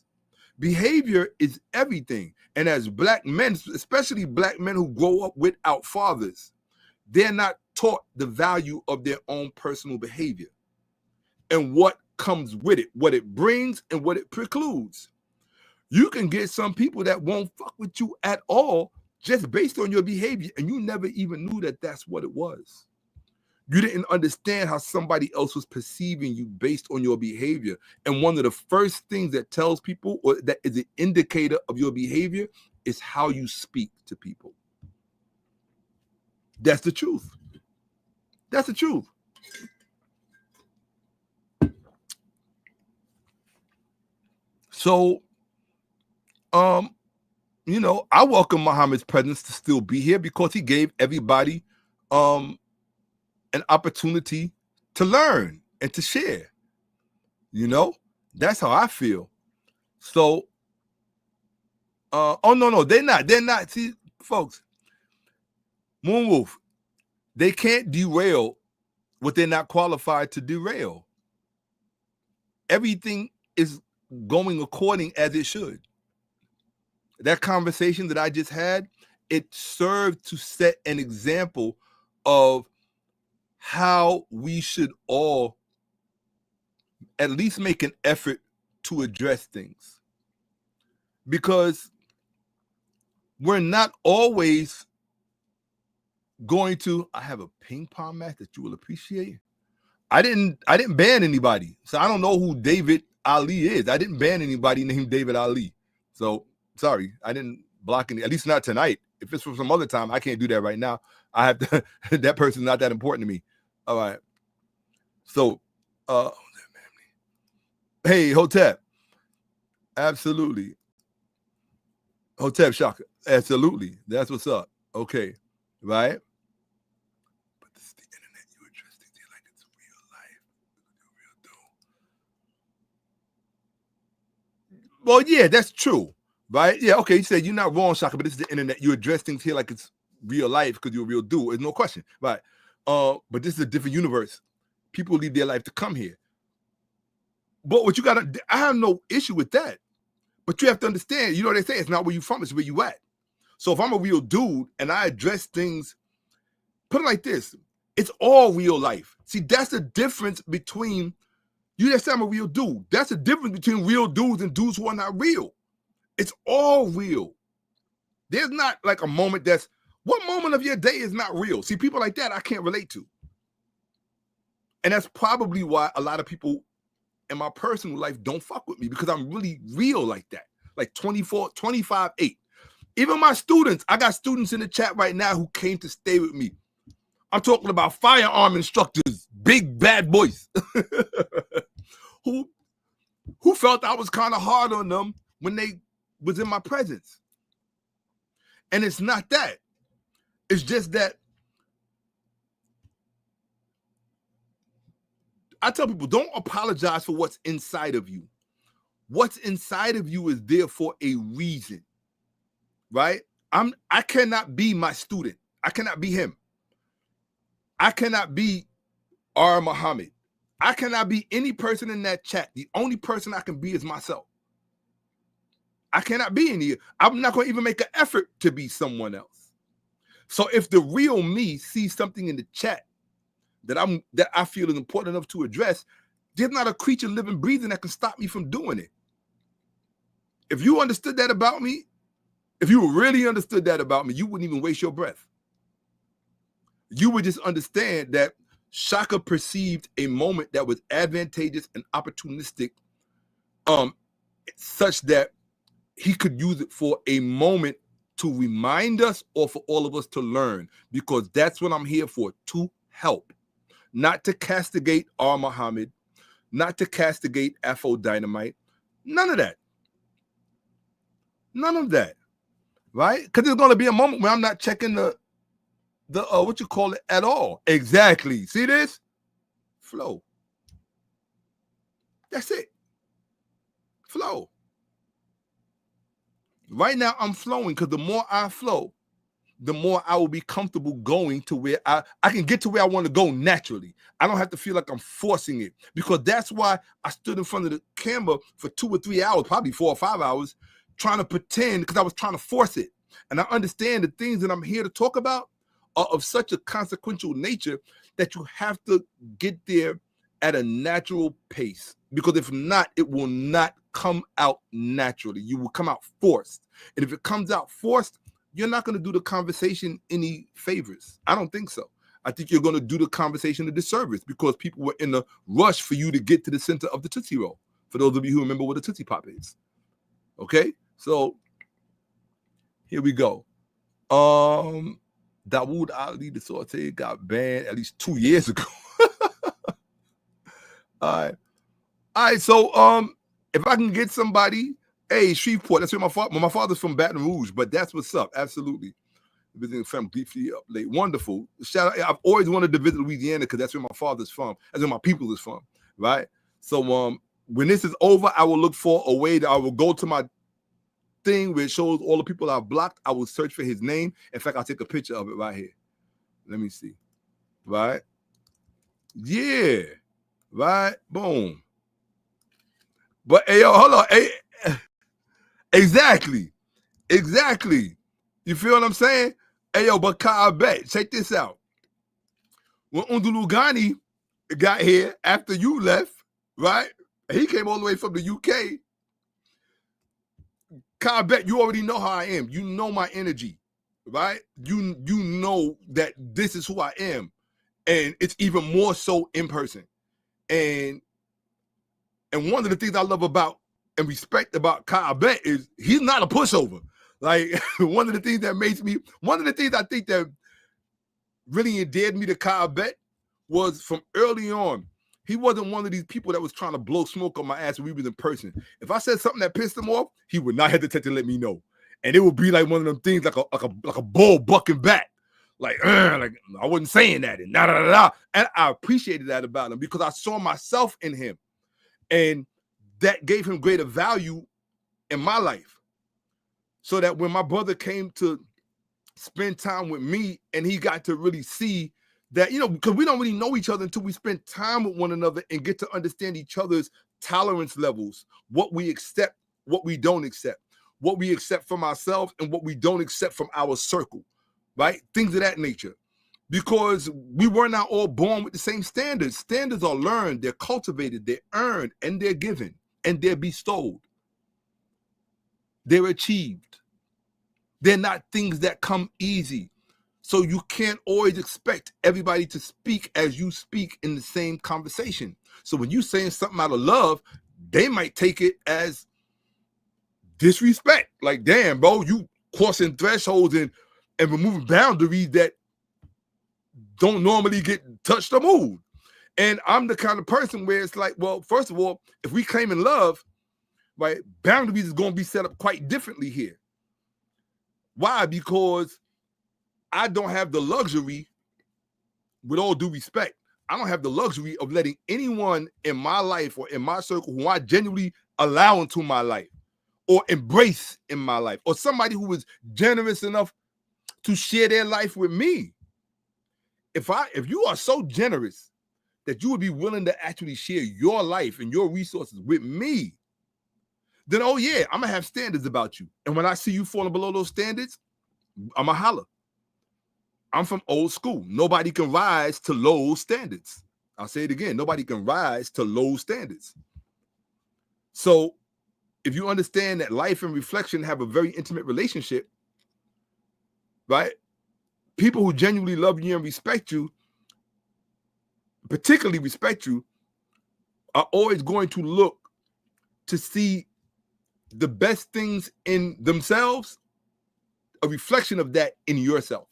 Behavior is everything. And as Black men, especially Black men who grow up without fathers, they're not taught the value of their own personal behavior and what comes with it, what it brings and what it precludes. You can get some people that won't fuck with you at all just based on your behavior, and you never even knew that that's what it was. You didn't understand how somebody else was perceiving you based on your behavior. And one of the first things that tells people, or that is an indicator of your behavior, is how you speak to people. That's the truth. That's the truth. So, you know, I welcome Muhammad's presence to still be here because he gave everybody an opportunity to learn and to share. You know, that's how I feel. So, oh no, they're not. See, folks, Moonwolf, they can't derail what they're not qualified to derail. Everything is going according as it should. That conversation that I just had, it served to set an example of how we should all at least make an effort to address things. Because we're not always going to, I have a ping pong match that you will appreciate. I didn't ban anybody. So I don't know who David Ali is. I didn't ban anybody named David Ali. So sorry, I didn't block any, at least not tonight. If it's from some other time, I can't do that right now. I have to, that person's not that important to me. All right. So, hey, Hotep. Absolutely. Hotep Shakka. Absolutely. That's what's up. Okay. Right? But this is the internet. You address things here like it's real life. Well, yeah, that's true. Right? Yeah, okay. You said you're not wrong, Shakka, but this is the internet. You address things here like it's real life because you're a real dude. There's no question. Right. But this is a different universe. People leave their life to come here. But what you gotta, I have no issue with that. But you have to understand, you know what they say, it's not where you from, it's where you at. So if I'm a real dude and I address things, put it like this, it's all real life. See, that's the difference between, you just say I'm a real dude. That's the difference between real dudes and dudes who are not real. It's all real. There's not like a moment that's, what moment of your day is not real? See, people like that I can't relate to. And that's probably why a lot of people in my personal life don't fuck with me, because I'm really real like that. Like 24, 25, 8. Even my students, I got students in the chat right now who came to stay with me. I'm talking about firearm instructors, big bad boys, who felt I was kind of hard on them when they was in my presence. And it's not that. It's just that I tell people, don't apologize for what's inside of you. What's inside of you is there for a reason, right? I cannot be my student. I cannot be him. I cannot be R. Muhammad. I cannot be any person in that chat. The only person I can be is myself. I cannot be any. I'm not going to even make an effort to be someone else. So if the real me sees something in the chat that I feel is important enough to address, there's not a creature living, breathing that can stop me from doing it. If you understood that about me, if you really understood that about me, you wouldn't even waste your breath. You would just understand that Shakka perceived a moment that was advantageous and opportunistic, such that he could use it for a moment to remind us or for all of us to learn, because that's what I'm here for, to help. Not to castigate R. Muhammad, not to castigate Afro Dynamite, none of that. None of that, right? Because there's going to be a moment where I'm not checking the what you call it at all. Exactly. See this? Flow. That's it. Flow. Right now I'm flowing, because the more I flow, the more I will be comfortable going to where I can get to where I want to go naturally. I don't have to feel like I'm forcing it, because that's why I stood in front of the camera for 2 or 3 hours, probably 4 or 5 hours, trying to pretend, because I was trying to force it. And I understand the things that I'm here to talk about are of such a consequential nature that you have to get there at a natural pace, because if not, it will not come out naturally. You will come out forced. And if it comes out forced, you're not going to do the conversation any favors. I don't think so. I think you're going to do the conversation a disservice, because people were in a rush for you to get to the center of the Tootsie Roll. For those of you who remember what a Tootsie Pop is. Okay? So here we go. Dawood Ali, the Saute, got banned at least 2 years ago. All right. So if I can get somebody, hey, Shreveport, that's where my father's from Baton Rouge, but that's what's up. Absolutely. Visiting family up late. Wonderful. Shout out. I've always wanted to visit Louisiana, because that's where my father's from. That's where my people is from. Right. So when this is over, I will look for a way that I will go to my thing where it shows all the people I've blocked. I will search for his name. In fact, I'll take a picture of it right here. Let me see. Right. Yeah. Right. Boom. But hey, yo, hold on. Hey, exactly. You feel what I'm saying? Hey, yo, but I bet. Check this out. When 𝓈𝔔𓄿𓅓𓏭𓀢𓀁 got here after you left, right? He came all the way from the UK. I bet you already know how I am. You know my energy, right? You know that this is who I am. And it's even more so in person. And one of the things I love about and respect about Kyle Bet is he's not a pushover. Like, one of the things I think that really endeared me to Kyle Bet was from early on, he wasn't one of these people that was trying to blow smoke on my ass when we was in person. If I said something that pissed him off, he would not hesitate to let me know. And it would be like one of them things like a bull bucking back. Like I wasn't saying that and da. And I appreciated that about him, because I saw myself in him. And that gave him greater value in my life. So that when my brother came to spend time with me and he got to really see that, because we don't really know each other until we spend time with one another and get to understand each other's tolerance levels, what we accept, what we don't accept, what we accept from ourselves and what we don't accept from our circle, right? Things of that nature. Because we were not all born with the same standards. Standards are learned, they're cultivated, they're earned, and they're given, and they're bestowed. They're achieved. They're not things that come easy. So you can't always expect everybody to speak as you speak in the same conversation. So when you're saying something out of love, they might take it as disrespect. Like, damn, bro, you crossing thresholds and removing boundaries that don't normally get touched or moved. And I'm the kind of person where it's like, well, first of all, if we claim in love, right, boundaries is going to be set up quite differently here. Why? Because I don't have the luxury, with all due respect, I don't have the luxury of letting anyone in my life or in my circle who I genuinely allow into my life or embrace in my life, or somebody who is generous enough to share their life with me. If you are so generous that you would be willing to actually share your life and your resources with me, then, oh yeah, I'm gonna have standards about you. And when I see you falling below those standards, I'm gonna holler. I'm from old school. Nobody can rise to low standards. I'll say it again. Nobody can rise to low standards. So if you understand that life and reflection have a very intimate relationship, right? People who genuinely love you and respect you, particularly respect you, are always going to look to see the best things in themselves, a reflection of that in yourself.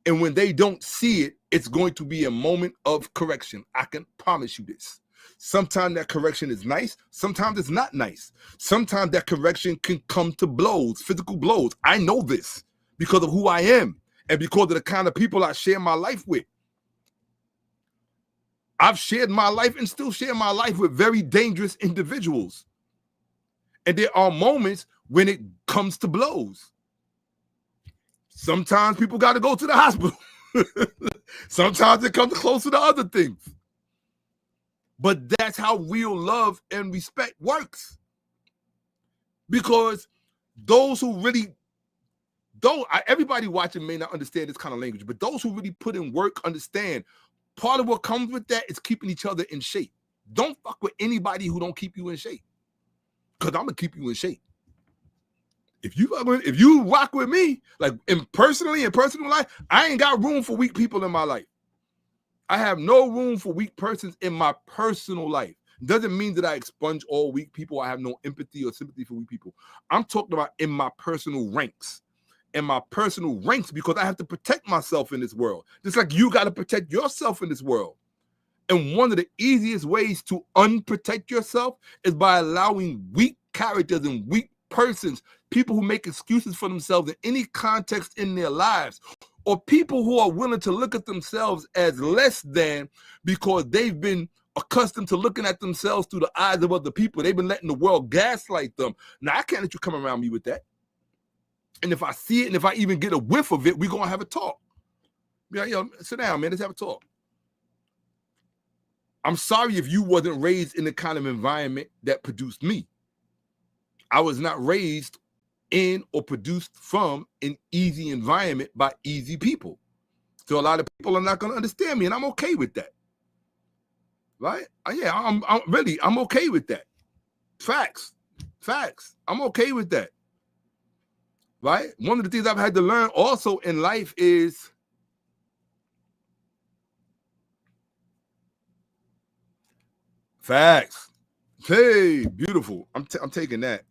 And when they don't see it, it's going to be a moment of correction. I can promise you this. Sometimes that correction is nice. Sometimes it's not nice. Sometimes that correction can come to blows, physical blows. I know this because of who I am and because of the kind of people I share my life with. I've shared my life and still share my life with very dangerous individuals. And there are moments when it comes to blows. Sometimes people got to go to the hospital. Sometimes it comes close to the other things. But that's how real love and respect works. Because those who really don't, everybody watching may not understand this kind of language, but those who really put in work understand part of what comes with that is keeping each other in shape. Don't fuck with anybody who don't keep you in shape. Because I'm going to keep you in shape. If you rock with me, like in personal life, I ain't got room for weak people in my life. I have no room for weak persons in my personal life. Doesn't mean that I expunge all weak people. I have no empathy or sympathy for weak people. I'm talking about in my personal ranks. In my personal ranks, because I have to protect myself in this world. Just like you got to protect yourself in this world. And one of the easiest ways to unprotect yourself is by allowing weak characters and weak persons, people who make excuses for themselves in any context in their lives, or people who are willing to look at themselves as less than because they've been accustomed to looking at themselves through the eyes of other people. They've been letting the world gaslight them. Now, I can't let you come around me with that. And if I see it and if I even get a whiff of it, we're going to have a talk. Yeah, yo, sit down, man. Let's have a talk. I'm sorry if you wasn't raised in the kind of environment that produced me. I was not raised in or produced from an easy environment by easy people. So a lot of people are not going to understand me, and I'm okay with that. Right? Yeah, I'm okay with that. Facts. I'm okay with that. Right? One of the things I've had to learn also in life is facts. Hey, beautiful. I'm taking that.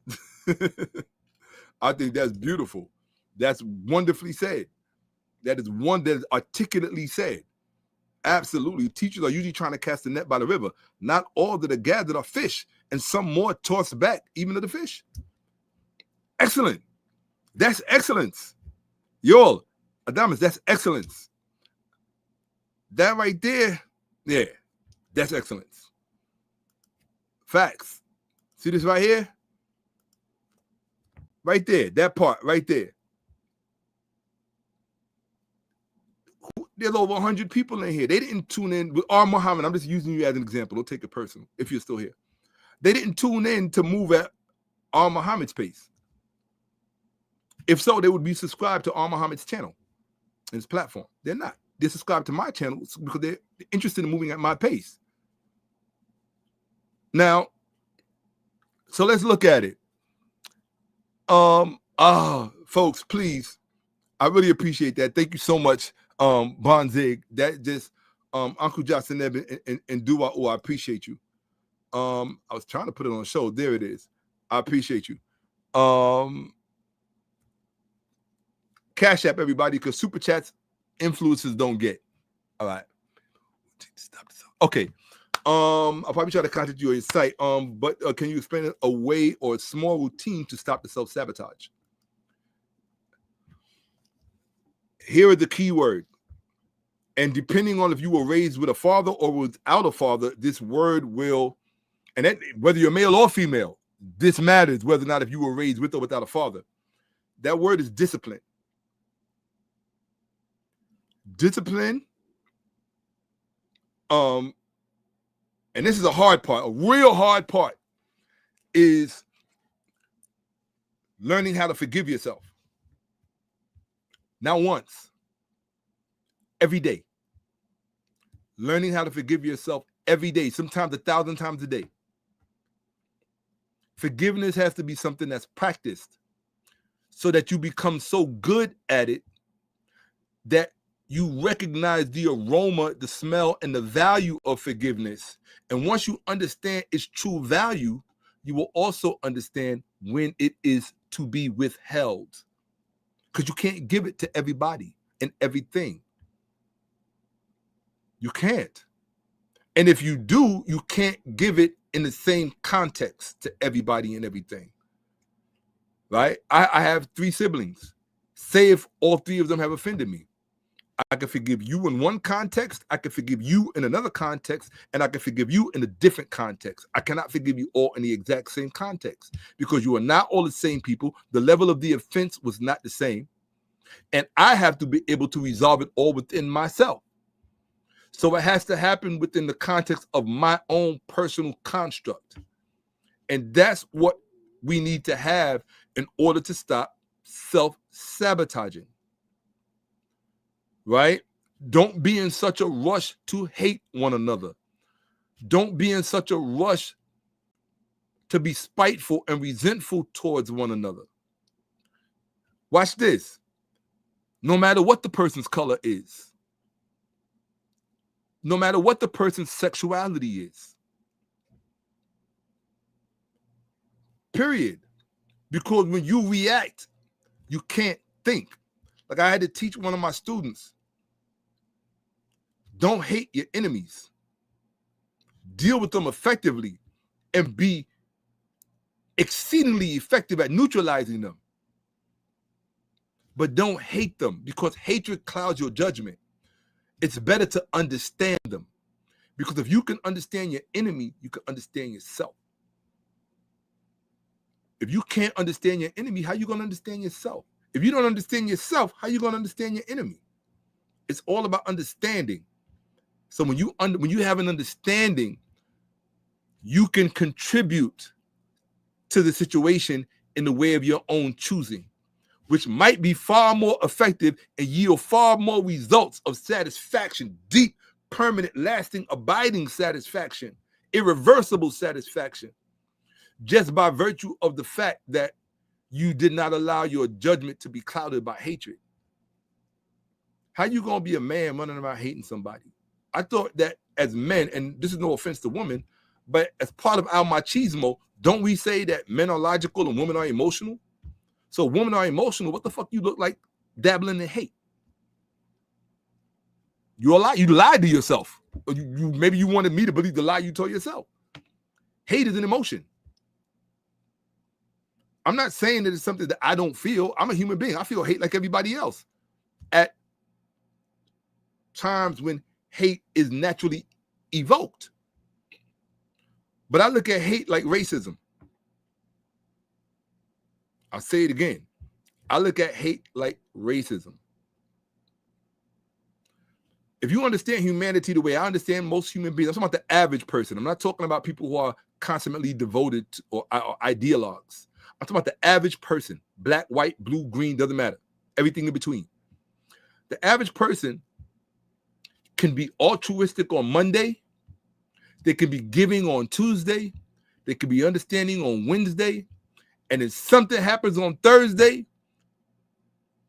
I think that's beautiful. That's wonderfully said. That is one that is articulately said. Absolutely. Teachers are usually trying to cast the net by the river. Not all that are gathered are fish, and some more tossed back, even of the fish. Excellent. That's excellence. Y'all, Adamus, that's excellence. That right there, yeah, that's excellence. Facts. See this right here? Right there, that part right there. There's over 100 people in here. They didn't tune in with Muhammad. I'm just using you as an example. Don't take it personal if you're still here. They didn't tune in to move at Muhammad's pace. If so, they would be subscribed to Muhammad's channel and his platform. They're not. They're subscribed to my channel because they're interested in moving at my pace. Now, so let's look at it. Folks, please, I really appreciate that. Thank you so much, Bonzig. That just Uncle Johnson and Dua. I appreciate you. I was trying to put it on the show. There it is. I appreciate you. Cash App, everybody, because super chats influencers don't get. All right. Stop this. Okay. I'll probably try to contact you on your site. But can you explain a way or a small routine to stop the self-sabotage? Here are the key word. And depending on if you were raised with a father or without a father, this word will, and that, whether you're male or female, this matters whether or not if you were raised with or without a father. That word is discipline. Discipline. And this is a hard part, a real hard part, is learning how to forgive yourself. Not once, every day. Learning how to forgive yourself every day, sometimes 1,000 times a day. Forgiveness has to be something that's practiced so that you become so good at it that you recognize the aroma, the smell, and the value of forgiveness. And once you understand its true value, you will also understand when it is to be withheld. Because you can't give it to everybody and everything. You can't. And if you do, you can't give it in the same context to everybody and everything. Right? I have 3 siblings. Say if all 3 of them have offended me. I can forgive you in one context, I can forgive you in another context, and I can forgive you in a different context. I cannot forgive you all in the exact same context because you are not all the same people. The level of the offense was not the same. And I have to be able to resolve it all within myself. So it has to happen within the context of my own personal construct. And that's what we need to have in order to stop self-sabotaging. Right? Don't be in such a rush to hate one another. Don't be in such a rush to be spiteful and resentful towards one another. Watch this. No matter what the person's color is, no matter what the person's sexuality is, period. Because when you react, you can't think. Like I had to teach one of my students, don't hate your enemies. Deal with them effectively and be exceedingly effective at neutralizing them. But don't hate them because hatred clouds your judgment. It's better to understand them. Because if you can understand your enemy, you can understand yourself. If you can't understand your enemy, how are you going to understand yourself? If you don't understand yourself, how are you going to understand your enemy? It's all about understanding. So when you have an understanding, you can contribute to the situation in the way of your own choosing, which might be far more effective and yield far more results of satisfaction, deep, permanent, lasting, abiding satisfaction, irreversible satisfaction, just by virtue of the fact that you did not allow your judgment to be clouded by hatred. How you going to be a man running around hating somebody? I thought that as men, and this is no offense to women, but as part of our machismo, don't we say that men are logical and women are emotional? So women are emotional. What the fuck you look like dabbling in hate? You lied to yourself. Or maybe you wanted me to believe the lie you told yourself. Hate is an emotion. I'm not saying that it's something that I don't feel. I'm a human being. I feel hate like everybody else. At times when hate is naturally evoked. But I look at hate like racism. I'll say it again. I look at hate like racism. If you understand humanity the way I understand most human beings, I'm talking about the average person. I'm not talking about people who are consummately devoted to, or ideologues. I'm talking about the average person. Black, white, blue, green, doesn't matter. Everything in between. The average person can be altruistic on Monday. They can be giving on Tuesday. They can be understanding on Wednesday. And if something happens on Thursday,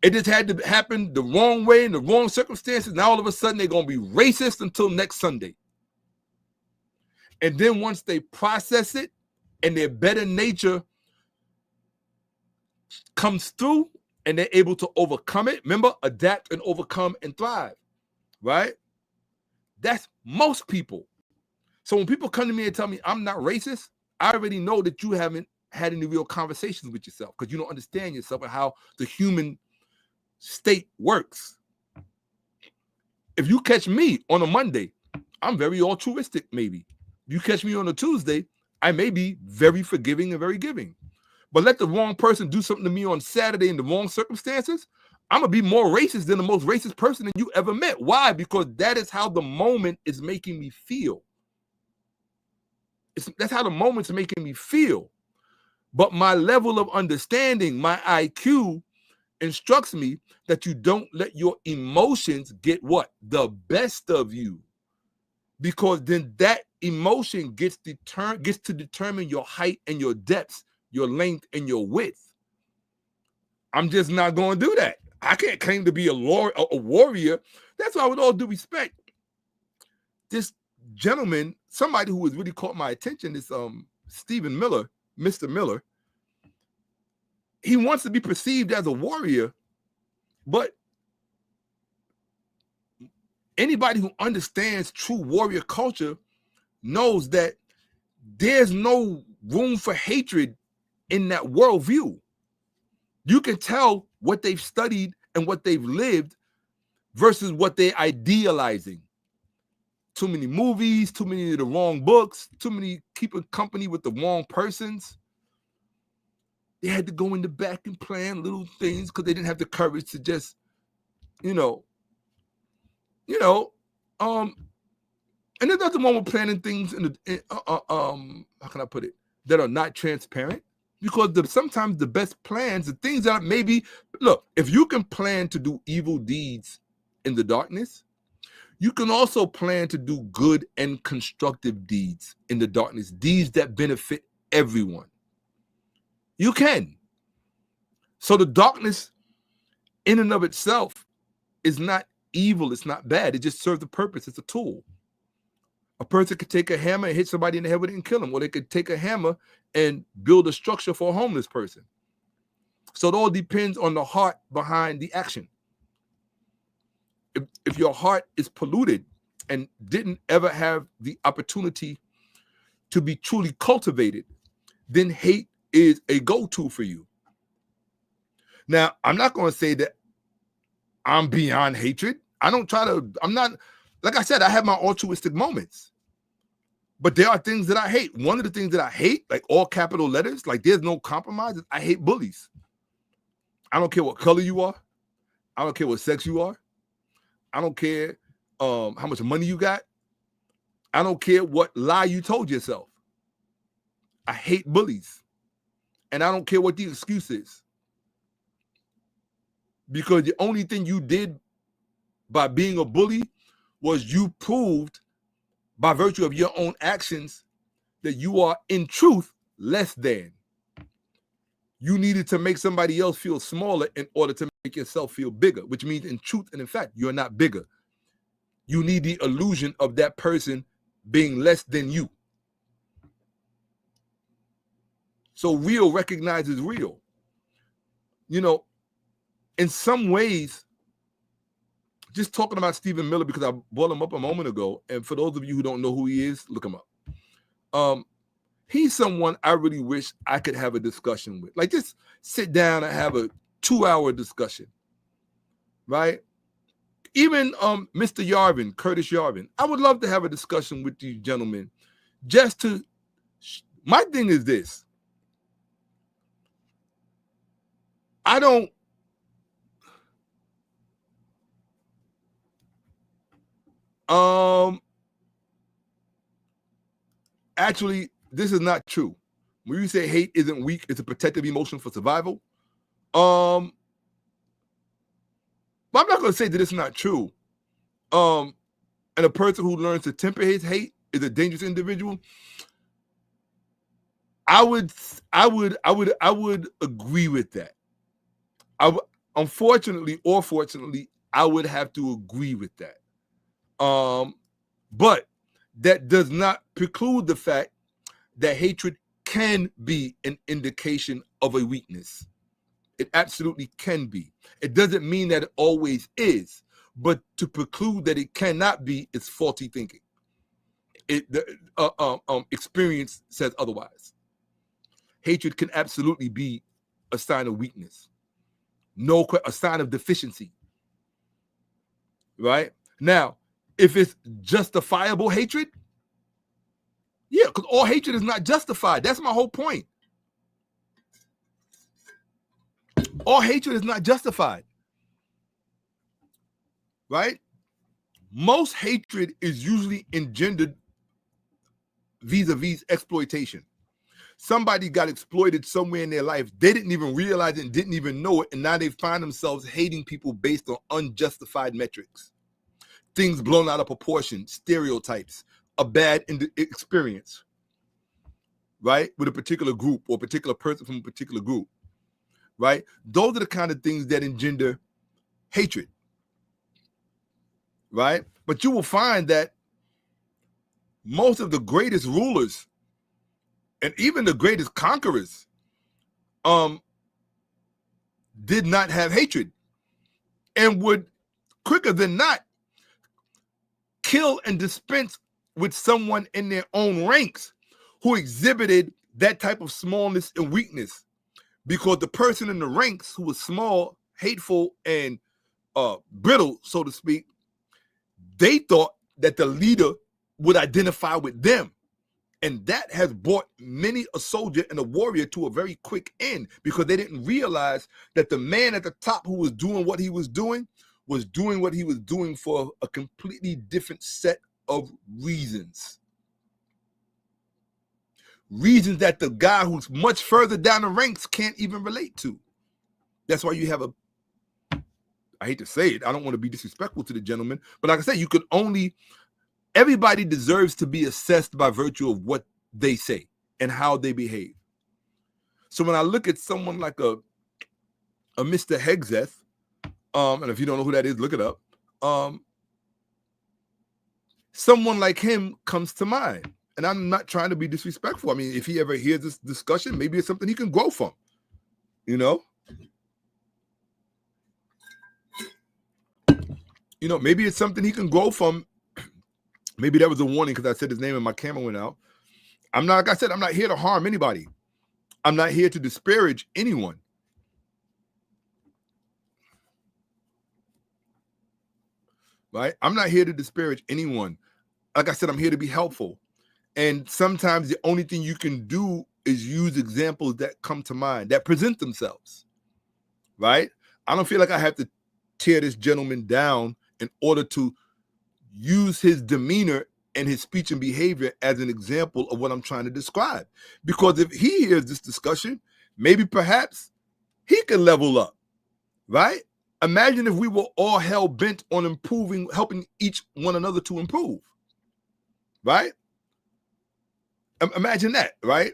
it just had to happen the wrong way in the wrong circumstances. Now all of a sudden they're going to be racist until next Sunday. And then once they process it and their better nature comes through and they're able to overcome it, remember, adapt and overcome and thrive, right? That's most people. So when people come to me and tell me I'm not racist, I already know that you haven't had any real conversations with yourself because you don't understand yourself and how the human state works. If you catch me on a Monday, I'm very altruistic, maybe. You catch me on a Tuesday, I may be very forgiving and very giving. But let the wrong person do something to me on Saturday in the wrong circumstances, I'm going to be more racist than the most racist person that you ever met. Why? Because that is how the moment is making me feel. That's how the moment's making me feel. But my level of understanding, my IQ, instructs me that you don't let your emotions get what? The best of you. Because then that emotion gets to determine your height and your depth, your length and your width. I'm just not going to do that. I can't claim to be a warrior. That's why, with all due respect, this gentleman, somebody who has really caught my attention, is Stephen Miller, Mr. Miller. He wants to be perceived as a warrior, but anybody who understands true warrior culture knows that there's no room for hatred in that worldview. You can tell what they've studied and what they've lived versus what they're idealizing. Too many movies, too many of the wrong books, too many keeping company with the wrong persons. They had to go in the back and plan little things because they didn't have the courage to just, and there's nothing wrong with planning things how can I put it, that are not transparent, because sometimes the best plans, the things that maybe, look, if you can plan to do evil deeds in the darkness, you can also plan to do good and constructive deeds in the darkness, deeds that benefit everyone. You can. So the darkness in and of itself is not evil. It's not bad. It just serves a purpose. It's a tool. A person could take a hammer and hit somebody in the head with it and kill them. Or they could take a hammer and build a structure for a homeless person. So it all depends on the heart behind the action. If your heart is polluted and didn't ever have the opportunity to be truly cultivated, then hate is a go-to for you. Now, I'm not going to say that I'm beyond hatred. I'm not, like I said, I have my altruistic moments. But there are things that I hate. One of the things that I hate, like all capital letters, like there's no compromise, I hate bullies. I don't care what color you are. I don't care what sex you are. I don't care how much money you got. I don't care what lie you told yourself. I hate bullies. And I don't care what the excuse is. Because the only thing you did by being a bully was you proved by virtue of your own actions that you are in truth less than. You needed to make somebody else feel smaller in order to make yourself feel bigger, which means in truth and in fact, you're not bigger. You need the illusion of that person being less than you. So real recognizes real. In some ways, just talking about Stephen Miller, because I brought him up a moment ago, and for those of you who don't know who he is, look him up. He's someone I really wish I could have a discussion with. Like, just sit down and have a 2-hour discussion, right? Even Mr. Yarvin, Curtis Yarvin, I would love to have a discussion with these gentlemen. My thing is this. Actually, this is not true. When you say hate isn't weak, it's a protective emotion for survival. But I'm not going to say that it's not true. And a person who learns to temper his hate is a dangerous individual. I would agree with that. Unfortunately or fortunately, I would have to agree with that. But that does not preclude the fact that hatred can be an indication of a weakness. It absolutely can be. It doesn't mean that it always is, but to preclude that it cannot be is faulty thinking. Experience says otherwise. Hatred can absolutely be a sign of weakness, a sign of deficiency. Right? Now, if it's justifiable hatred, yeah, because all hatred is not justified. That's my whole point. All hatred is not justified. Right? Most hatred is usually engendered vis-a-vis exploitation. Somebody got exploited somewhere in their life. They didn't even realize it and didn't even know it. And now they find themselves hating people based on unjustified metrics. Things blown out of proportion, stereotypes, a bad experience, right? With a particular group or a particular person from a particular group, right? Those are the kind of things that engender hatred, right? But you will find that most of the greatest rulers and even the greatest conquerors did not have hatred and would quicker than not kill and dispense with someone in their own ranks who exhibited that type of smallness and weakness, because the person in the ranks who was small, hateful, and brittle, so to speak, they thought that the leader would identify with them. And that has brought many a soldier and a warrior to a very quick end, because they didn't realize that the man at the top who was doing what he was doing for a completely different set of reasons. Reasons that the guy who's much further down the ranks can't even relate to. That's why you have I hate to say it, I don't want to be disrespectful to the gentleman, but like I said, everybody deserves to be assessed by virtue of what they say and how they behave. So when I look at someone like a Mr. Hegzeth, and if you don't know who that is, look it up. Someone like him comes to mind. And I'm not trying to be disrespectful. I mean, if he ever hears this discussion, maybe it's something he can grow from, you know? Maybe it's something he can grow from. Maybe that was a warning because I said his name and my camera went out. Like I said, I'm not here to harm anybody. I'm not here to disparage anyone. Right? I'm not here to disparage anyone. Like I said, I'm here to be helpful. And sometimes the only thing you can do is use examples that come to mind, that present themselves. Right? I don't feel like I have to tear this gentleman down in order to use his demeanor and his speech and behavior as an example of what I'm trying to describe. Because if he hears this discussion, maybe perhaps he can level up, right? Imagine if we were all hell-bent on improving, helping each one another to improve, right? Imagine that, right?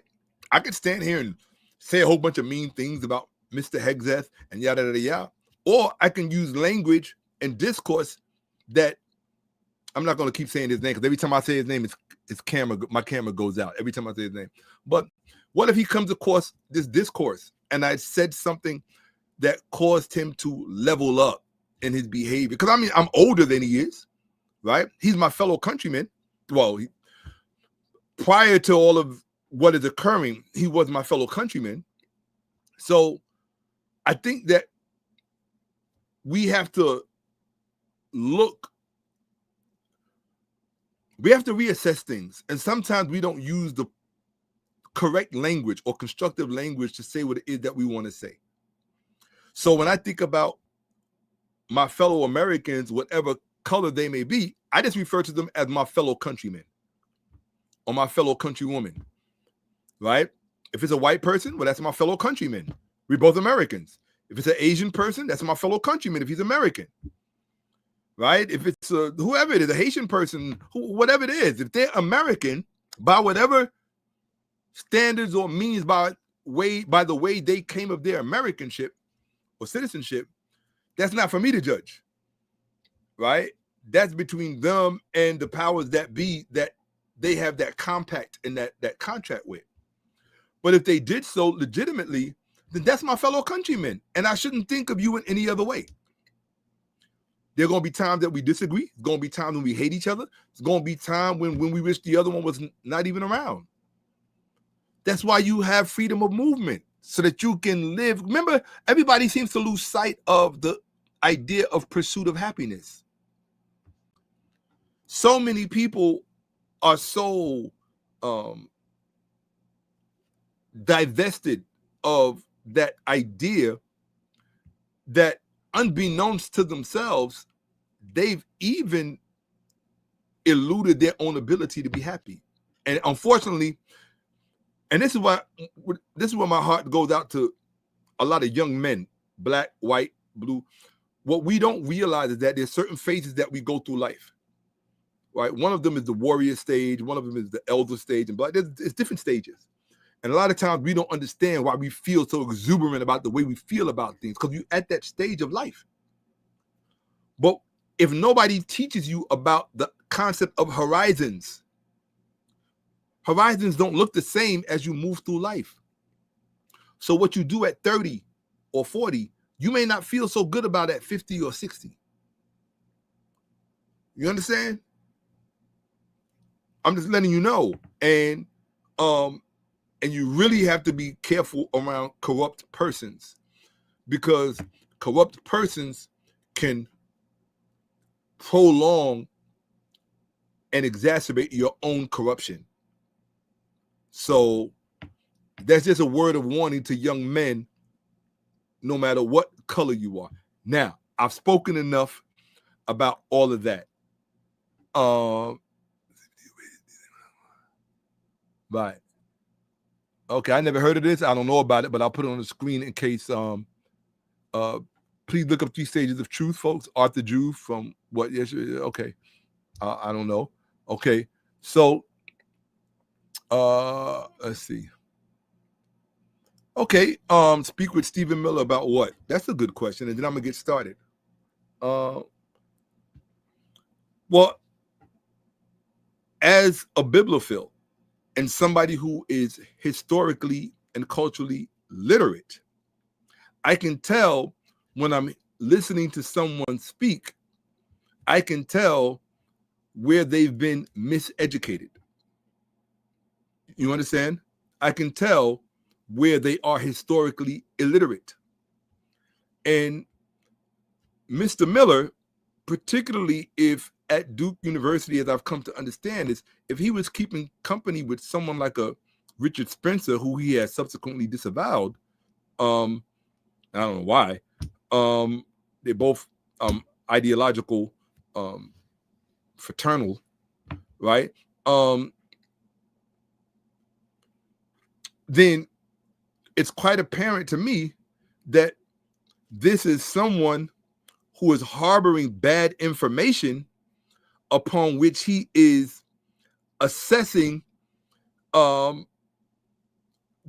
I could stand here and say a whole bunch of mean things about Mr. Hegzeth and yada, yada, yada. Or I can use language and discourse that I'm not going to keep saying his name, because every time I say his name, my camera goes out every time I say his name. But what if he comes across this discourse and I said something that caused him to level up in his behavior? Because I mean, I'm older than he is, right? He's my fellow countryman. Well, prior to all of what is occurring, he was my fellow countryman. So I think that we have to reassess things. And sometimes we don't use the correct language or constructive language to say what it is that we want to say. So when I think about my fellow Americans, whatever color they may be, I just refer to them as my fellow countrymen or my fellow countrywoman, right? If it's a white person, well, that's my fellow countryman. We're both Americans. If it's an Asian person, that's my fellow countryman if he's American, right? If it's whoever it is, a Haitian person, whatever it is, if they're American, by whatever standards or means, by the way they came of their Americanship or citizenship, that's not for me to judge, right? That's between them and the powers that be that they have that compact and that contract with. But if they did so legitimately, then that's my fellow countrymen, and I shouldn't think of you in any other way. There are going to be times that we disagree. It's going to be times when we hate each other. It's going to be time when we wish the other one was not even around. That's why you have freedom of movement, so that you can live. Remember, everybody seems to lose sight of the idea of pursuit of happiness. So many people are so divested of that idea that, unbeknownst to themselves, they've even eluded their own ability to be happy. And unfortunately, and this is why my heart goes out to a lot of young men, black, white, blue. What we don't realize is that there's certain phases that we go through life, right? One of them is the warrior stage. One of them is the elder stage. And black, it's different stages. And a lot of times we don't understand why we feel so exuberant about the way we feel about things, because you're at that stage of life. But if nobody teaches you about the concept of horizons, horizons don't look the same as you move through life. So what you do at 30 or 40, you may not feel so good about at 50 or 60. You understand? I'm just letting you know. And you really have to be careful around corrupt persons, because corrupt persons can prolong and exacerbate your own corruption. So that's just a word of warning to young men, no matter what color you are. Now, I've spoken enough about all of that. Right. Okay, I never heard of this. I don't know about it, but I'll put it on the screen in case. Please look up 3 Stages of Truth, folks. Arthur Drew from what? Yes. Okay. I don't know. Okay. So, let's see. Okay. Speak with Stephen Miller about what? That's a good question, and then I'm gonna get started. Well, as a bibliophile and somebody who is historically and culturally literate, I can tell when I'm listening to someone speak, I can tell where they've been miseducated. You understand? I can tell where they are historically illiterate. And Mr. Miller, particularly if at Duke University, as I've come to understand, is if he was keeping company with someone like a Richard Spencer, who he has subsequently disavowed, I don't know why. They're both ideological, fraternal, right? Then it's quite apparent to me that this is someone who is harboring bad information upon which he is assessing the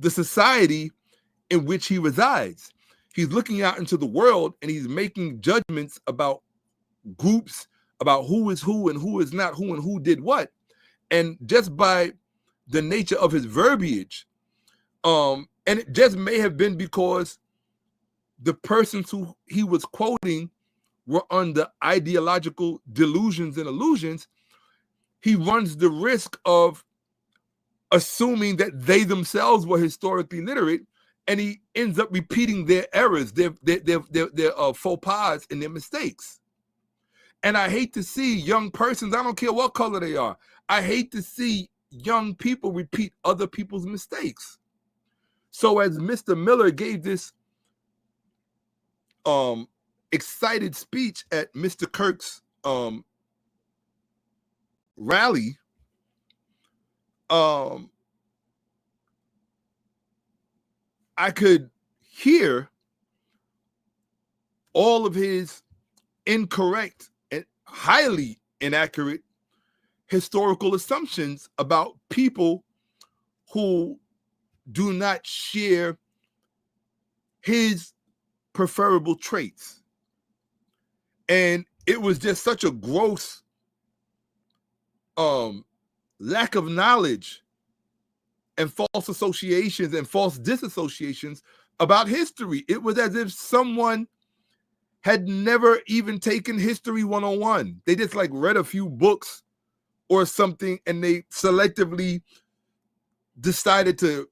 society in which he resides. He's looking out into the world and he's making judgments about groups, about who is who and who is not who and who did what. And just by the nature of his verbiage, and it just may have been because the persons who he was quoting were under ideological delusions and illusions, he runs the risk of assuming that they themselves were historically literate, and he ends up repeating their errors, their faux pas and their mistakes. And I hate to see young persons, I don't care what color they are, I hate to see young people repeat other people's mistakes. So as Mr. Miller gave this excited speech at Mr. Kirk's rally, I could hear all of his incorrect and highly inaccurate historical assumptions about people who do not share his preferable traits. And it was just such a gross lack of knowledge and false associations and false disassociations about history. It was as if someone had never even taken History 101. They just like read a few books or something, and they selectively decided to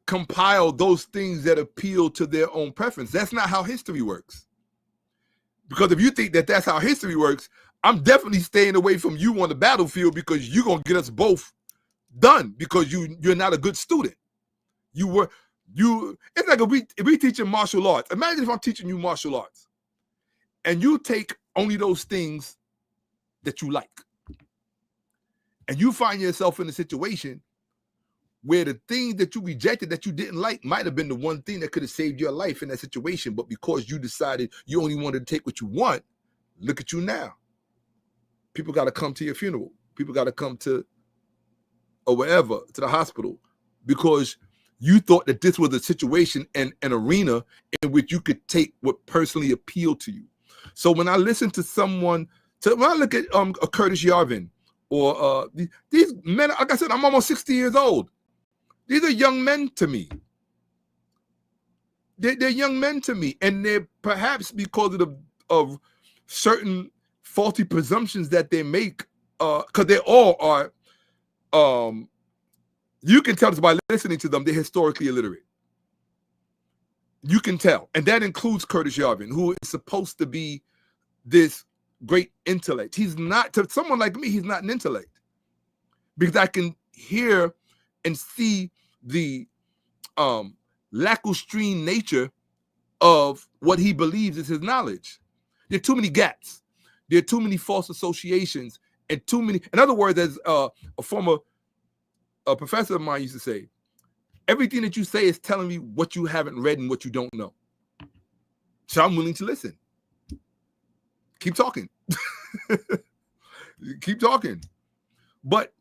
compile those things that appeal to their own preference. That's not how history works. Because if you think that that's how history works, I'm definitely staying away from you on the battlefield, because you're going to get us both done, because you're not a good student. It's like if we teaching martial arts. Imagine if I'm teaching you martial arts and you take only those things that you like, and you find yourself in a situation where the thing that you rejected that you didn't like might have been the one thing that could have saved your life in that situation. But because you decided you only wanted to take what you want, look at you now. People got to come to your funeral. People got to come to, or wherever, to the hospital, because you thought that this was a situation and an arena in which you could take what personally appealed to you. So when I listen to someone, when I look at Curtis Yarvin, or these men, like I said, I'm almost 60 years old. These are young men to me. They're young men to me, and they're perhaps because of certain faulty presumptions that they make, because they all are. You can tell this by listening to them. They're historically illiterate. You can tell, and that includes Curtis Yarvin, who is supposed to be this great intellect. He's not. To someone like me, he's not an intellect, because I can hear and see the lacustrine nature of what he believes is his knowledge. There are too many gaps. There are too many false associations, and too many. In other words, as a former professor of mine used to say, everything that you say is telling me what you haven't read and what you don't know. So I'm willing to listen. Keep talking. Keep talking. But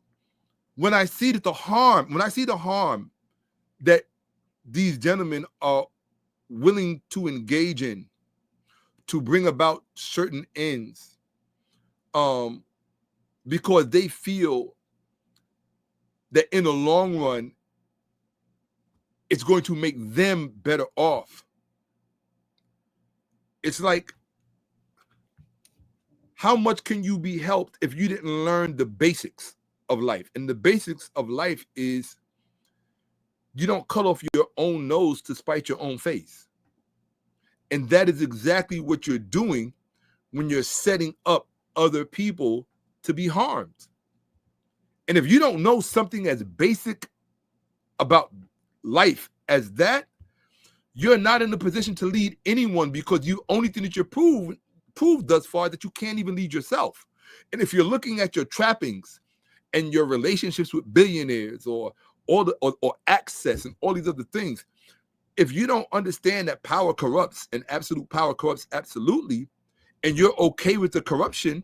when I see the harm that these gentlemen are willing to engage in to bring about certain ends, because they feel that in the long run, it's going to make them better off. It's like, how much can you be helped if you didn't learn the basics of life? And the basics of life is you don't cut off your own nose to spite your own face. And that is exactly what you're doing when you're setting up other people to be harmed. And if you don't know something as basic about life as that, you're not in a position to lead anyone, because the only thing that you're proved thus far that you can't even lead yourself. And if you're looking at your trappings and your relationships with billionaires or access and all these other things, if you don't understand that power corrupts and absolute power corrupts absolutely, and you're okay with the corruption,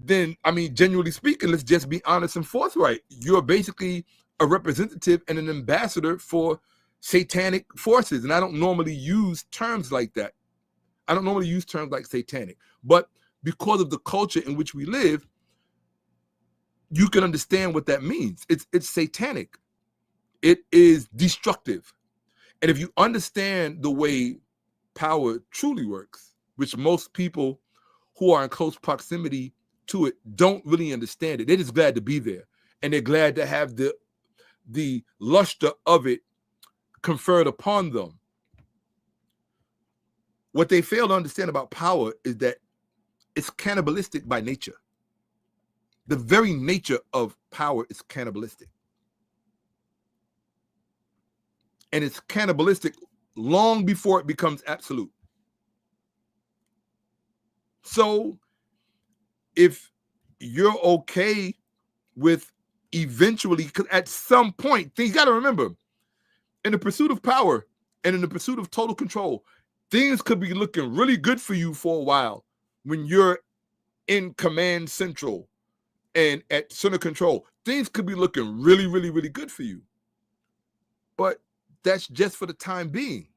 then, I mean, genuinely speaking, let's just be honest and forthright. You're basically a representative and an ambassador for satanic forces. And I don't normally use terms like that. I don't normally use terms like satanic. But because of the culture in which we live, you can understand what that means. It's satanic. It is destructive. And if you understand the way power truly works, which most people who are in close proximity to it don't really understand it. They're just glad to be there, and they're glad to have the luster of it conferred upon them. What they fail to understand about power is that it's cannibalistic by nature. The very nature of power is cannibalistic. And it's cannibalistic long before it becomes absolute. So if you're okay with eventually, because at some point, things, you got to remember, in the pursuit of power and in the pursuit of total control, things could be looking really good for you for a while when you're in command central and at center control. Things could be looking really, really, really good for you. But that's just for the time being.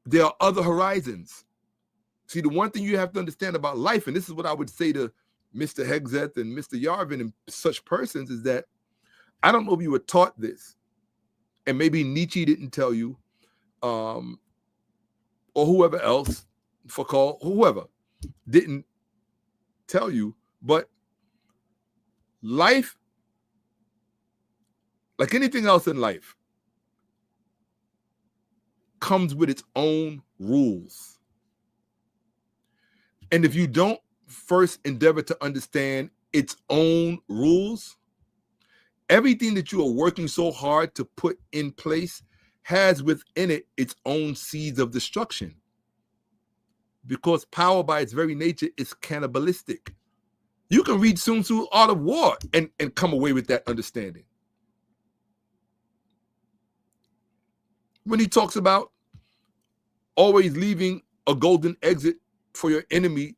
There are other horizons. See, the one thing you have to understand about life, and this is what I would say to Mr. Hegzeth and Mr. Yarvin and such persons, is that I don't know if you were taught this, and maybe Nietzsche didn't tell you, or whoever else, Foucault, whoever didn't tell you, but life, like anything else in life, comes with its own rules. And if you don't first endeavor to understand its own rules, everything that you are working so hard to put in place has within it its own seeds of destruction. Because power by its very nature is cannibalistic. You can read Sun Tzu's Art of War and come away with that understanding. When he talks about always leaving a golden exit for your enemy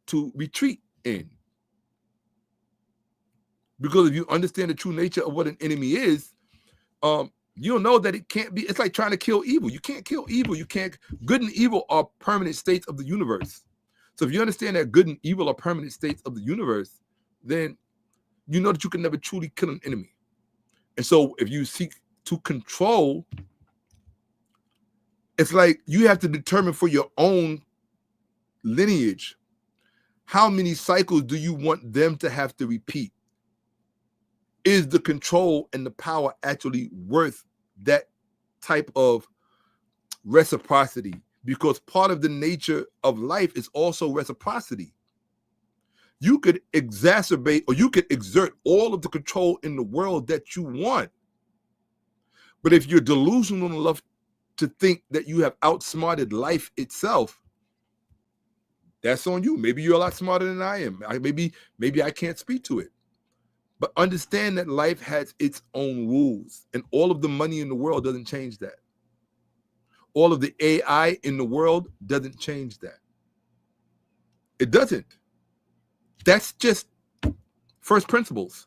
to retreat in. Because if you understand the true nature of what an enemy is, you'll know that it can't be, it's like trying to kill evil. You can't kill evil. You can't, good and evil are permanent states of the universe. So if you understand that good and evil are permanent states of the universe, then you know that you can never truly kill an enemy. And so if you seek to control, it's like you have to determine for your own lineage, how many cycles do you want them to have to repeat? Is the control and the power actually worth that type of reciprocity? Because part of the nature of life is also reciprocity. You could exacerbate or you could exert all of the control in the world that you want. But if you're delusional enough to think that you have outsmarted life itself, that's on you. Maybe you're a lot smarter than I am. Maybe I can't speak to it. But understand that life has its own rules, and all of the money in the world doesn't change that. All of the AI in the world doesn't change that. It doesn't. That's just first principles.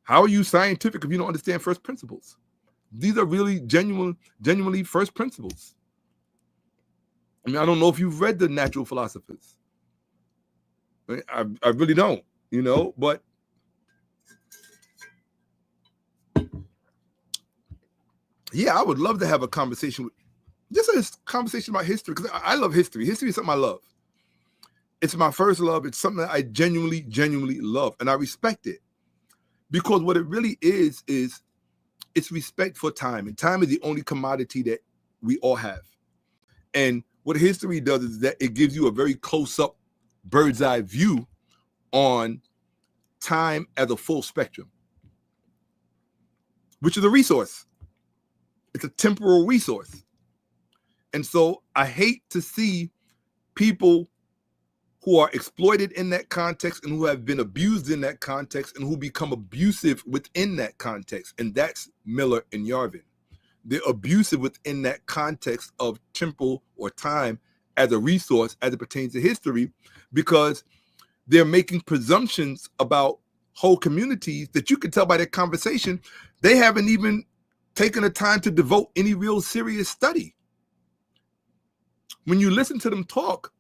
How are you scientific if you don't understand first principles? These are really genuinely first principles. I mean, I don't know if you've read the natural philosophers. I really don't, but yeah, I would love to have a conversation, just a conversation about history, because I love history. History is something I love. It's my first love. It's something that I genuinely love, and I respect it. Because what it really is it's respect for time, and time is the only commodity that we all have. And what history does is that it gives you a very close-up, bird's eye view on time as a full spectrum, which is a resource. It's a temporal resource. And so I hate to see people who are exploited in that context and who have been abused in that context and who become abusive within that context. And that's Miller and Yarvin. They're abusive within that context of temporal or time as a resource as it pertains to history, because they're making presumptions about whole communities that you can tell by their conversation they haven't even taken the time to devote any real serious study. When you listen to them talk,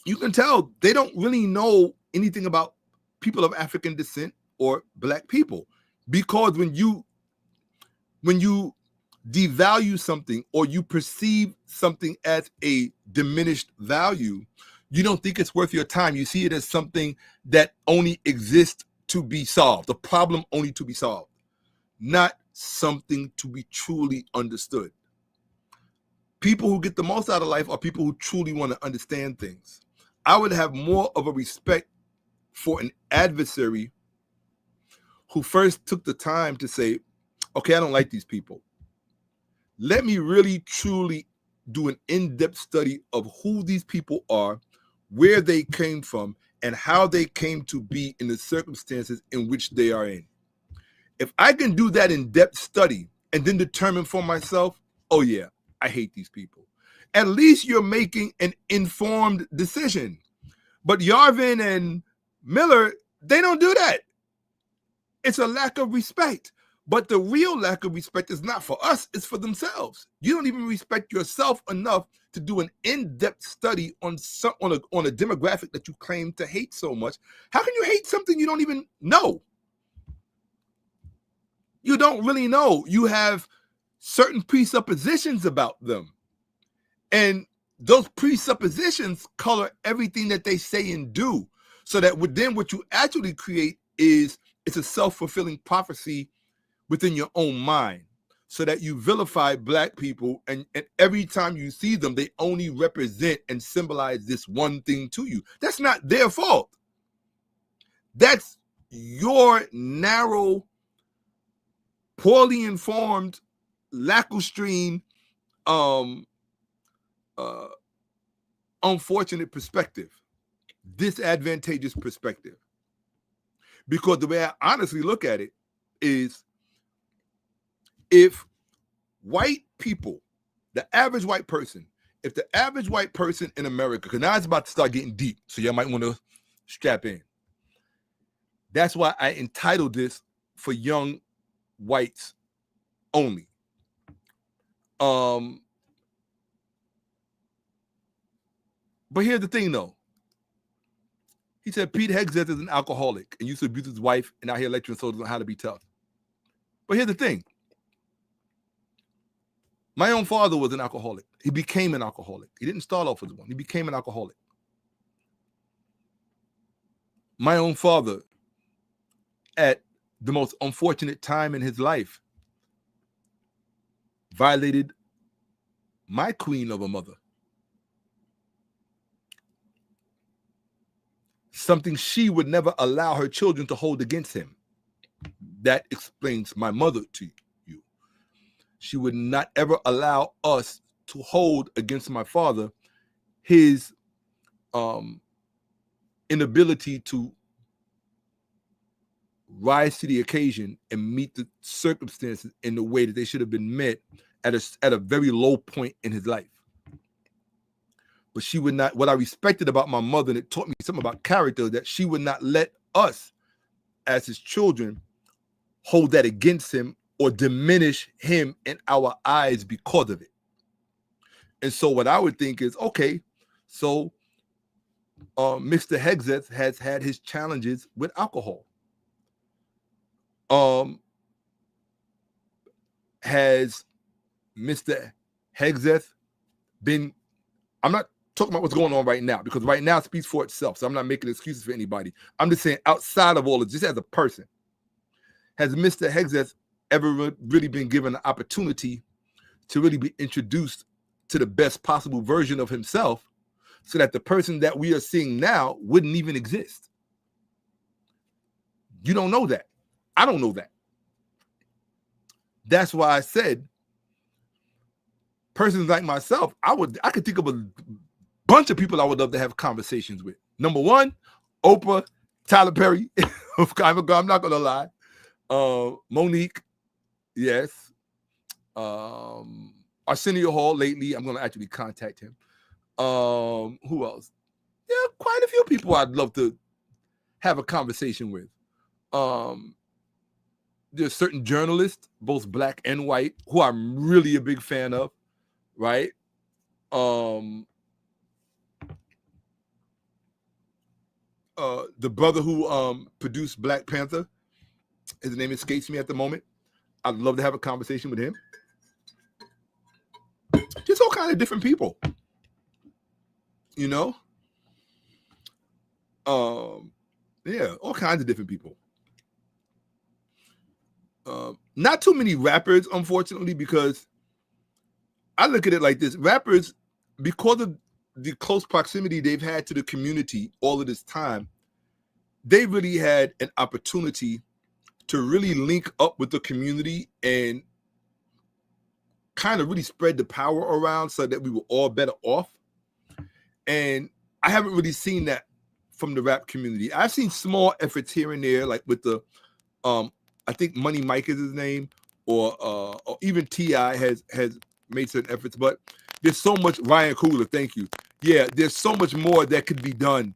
you can tell they don't really know anything about people of African descent or Black people, because when you devalue something or you perceive something as a diminished value, you don't think it's worth your time. You see it as something that only exists to be solved, a problem only to be solved, not something to be truly understood. People who get the most out of life are people who truly want to understand things. I would have more of a respect for an adversary who first took the time to say, okay, I don't like these people. Let me really, truly do an in-depth study of who these people are, where they came from, and how they came to be in the circumstances in which they are in. If I can do that in-depth study and then determine for myself, oh yeah, I hate these people, at least you're making an informed decision. But Yarvin and Miller, they don't do that. It's a lack of respect. But the real lack of respect is not for us, it's for themselves. You don't even respect yourself enough to do an in-depth study on a demographic that you claim to hate so much. How can you hate something you don't even know? You don't really know. You have certain presuppositions about them. And those presuppositions color everything that they say and do. So that then what you actually create is it's a self-fulfilling prophecy within your own mind. So that you vilify Black people, and every time you see them, they only represent and symbolize this one thing to you. That's not their fault. That's your narrow, poorly informed, lacustrine, unfortunate perspective, disadvantageous perspective. Because the way I honestly look at it is, if white people, the average white person, if the average white person in America, because now it's about to start getting deep, so y'all might want to strap in. That's why I entitled this For Young Whites Only. But here's the thing, though. He said Pete Hegseth is an alcoholic and used to abuse his wife and out here lecturing soldiers on how to be tough. But here's the thing. My own father was an alcoholic. He became an alcoholic. He didn't start off as one. He became an alcoholic. My own father, at the most unfortunate time in his life, violated my queen of a mother. Something she would never allow her children to hold against him. That explains my mother to you. She would not ever allow us to hold against my father his inability to rise to the occasion and meet the circumstances in the way that they should have been met at a very low point in his life. But she would not, what I respected about my mother, and it taught me something about character, that she would not let us as his children hold that against him or diminish him in our eyes because of it. And so what I would think is, okay, so Mr. Hegseth has had his challenges with alcohol. Has Mr. Hegseth been, I'm not talking about what's going on right now, because right now it speaks for itself, so I'm not making excuses for anybody. I'm just saying, outside of all of this, just as a person, has Mr. Hegseth ever really been given an opportunity to really be introduced to the best possible version of himself, so that the person that we are seeing now wouldn't even exist? You don't know that. I don't know that. That's why I said, persons like myself, I could think of a bunch of people I would love to have conversations with. Number one, Oprah, Tyler Perry. I'm not gonna lie. Monique, yes. Arsenio Hall lately. I'm gonna actually contact him. Who else? Yeah, quite a few people I'd love to have a conversation with. There's certain journalists, both Black and white, who I'm really a big fan of, right? The brother who produced Black Panther, his name escapes me at the moment. I'd love to have a conversation with him. Just all kinds of different people, you know? Yeah, all kinds of different people. Not too many rappers, unfortunately, because I look at it like this. Rappers, because of the close proximity they've had to the community all of this time, they really had an opportunity to really link up with the community and kind of really spread the power around so that we were all better off. And I haven't really seen that from the rap community. I've seen small efforts here and there, like with the I think Money Mike is his name, or even T.I. has made certain efforts, but there's so much. Ryan Coogler, thank you. Yeah, there's so much more that could be done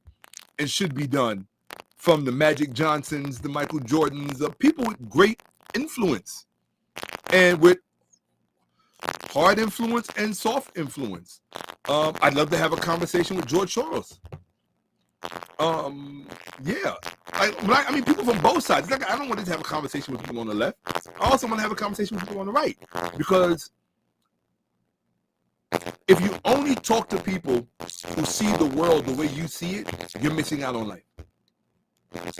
and should be done, from the Magic Johnsons, the Michael Jordans, people with great influence and with hard influence and soft influence. I'd love to have a conversation with George Soros. Yeah. I mean, people from both sides. It's like, I don't want to have a conversation with people on the left. I also want to have a conversation with people on the right. Because if you only talk to people who see the world the way you see it, you're missing out on life.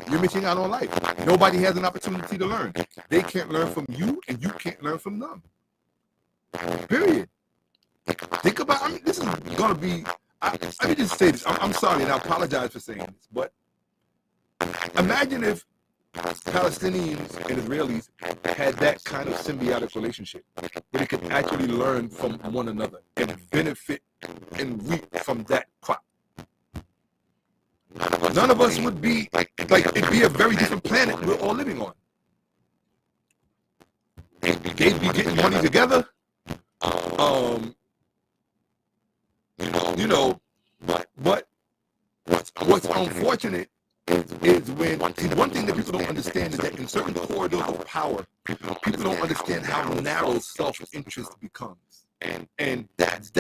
You're missing out on life. Nobody has an opportunity to learn. They can't learn from you, and you can't learn from them. Period. Think about, I mean, this is going to be, let me just say this. I'm sorry, and I apologize for saying this, but imagine if Palestinians and Israelis had that kind of symbiotic relationship, where they could actually learn from one another and benefit and reap from that crop. None of us would be, like it'd be a very different planet we're all living on. They'd be getting money together. But what's unfortunate is when, one thing that people don't understand is that in certain corridors of power, people don't understand how narrow self-interest becomes. And that's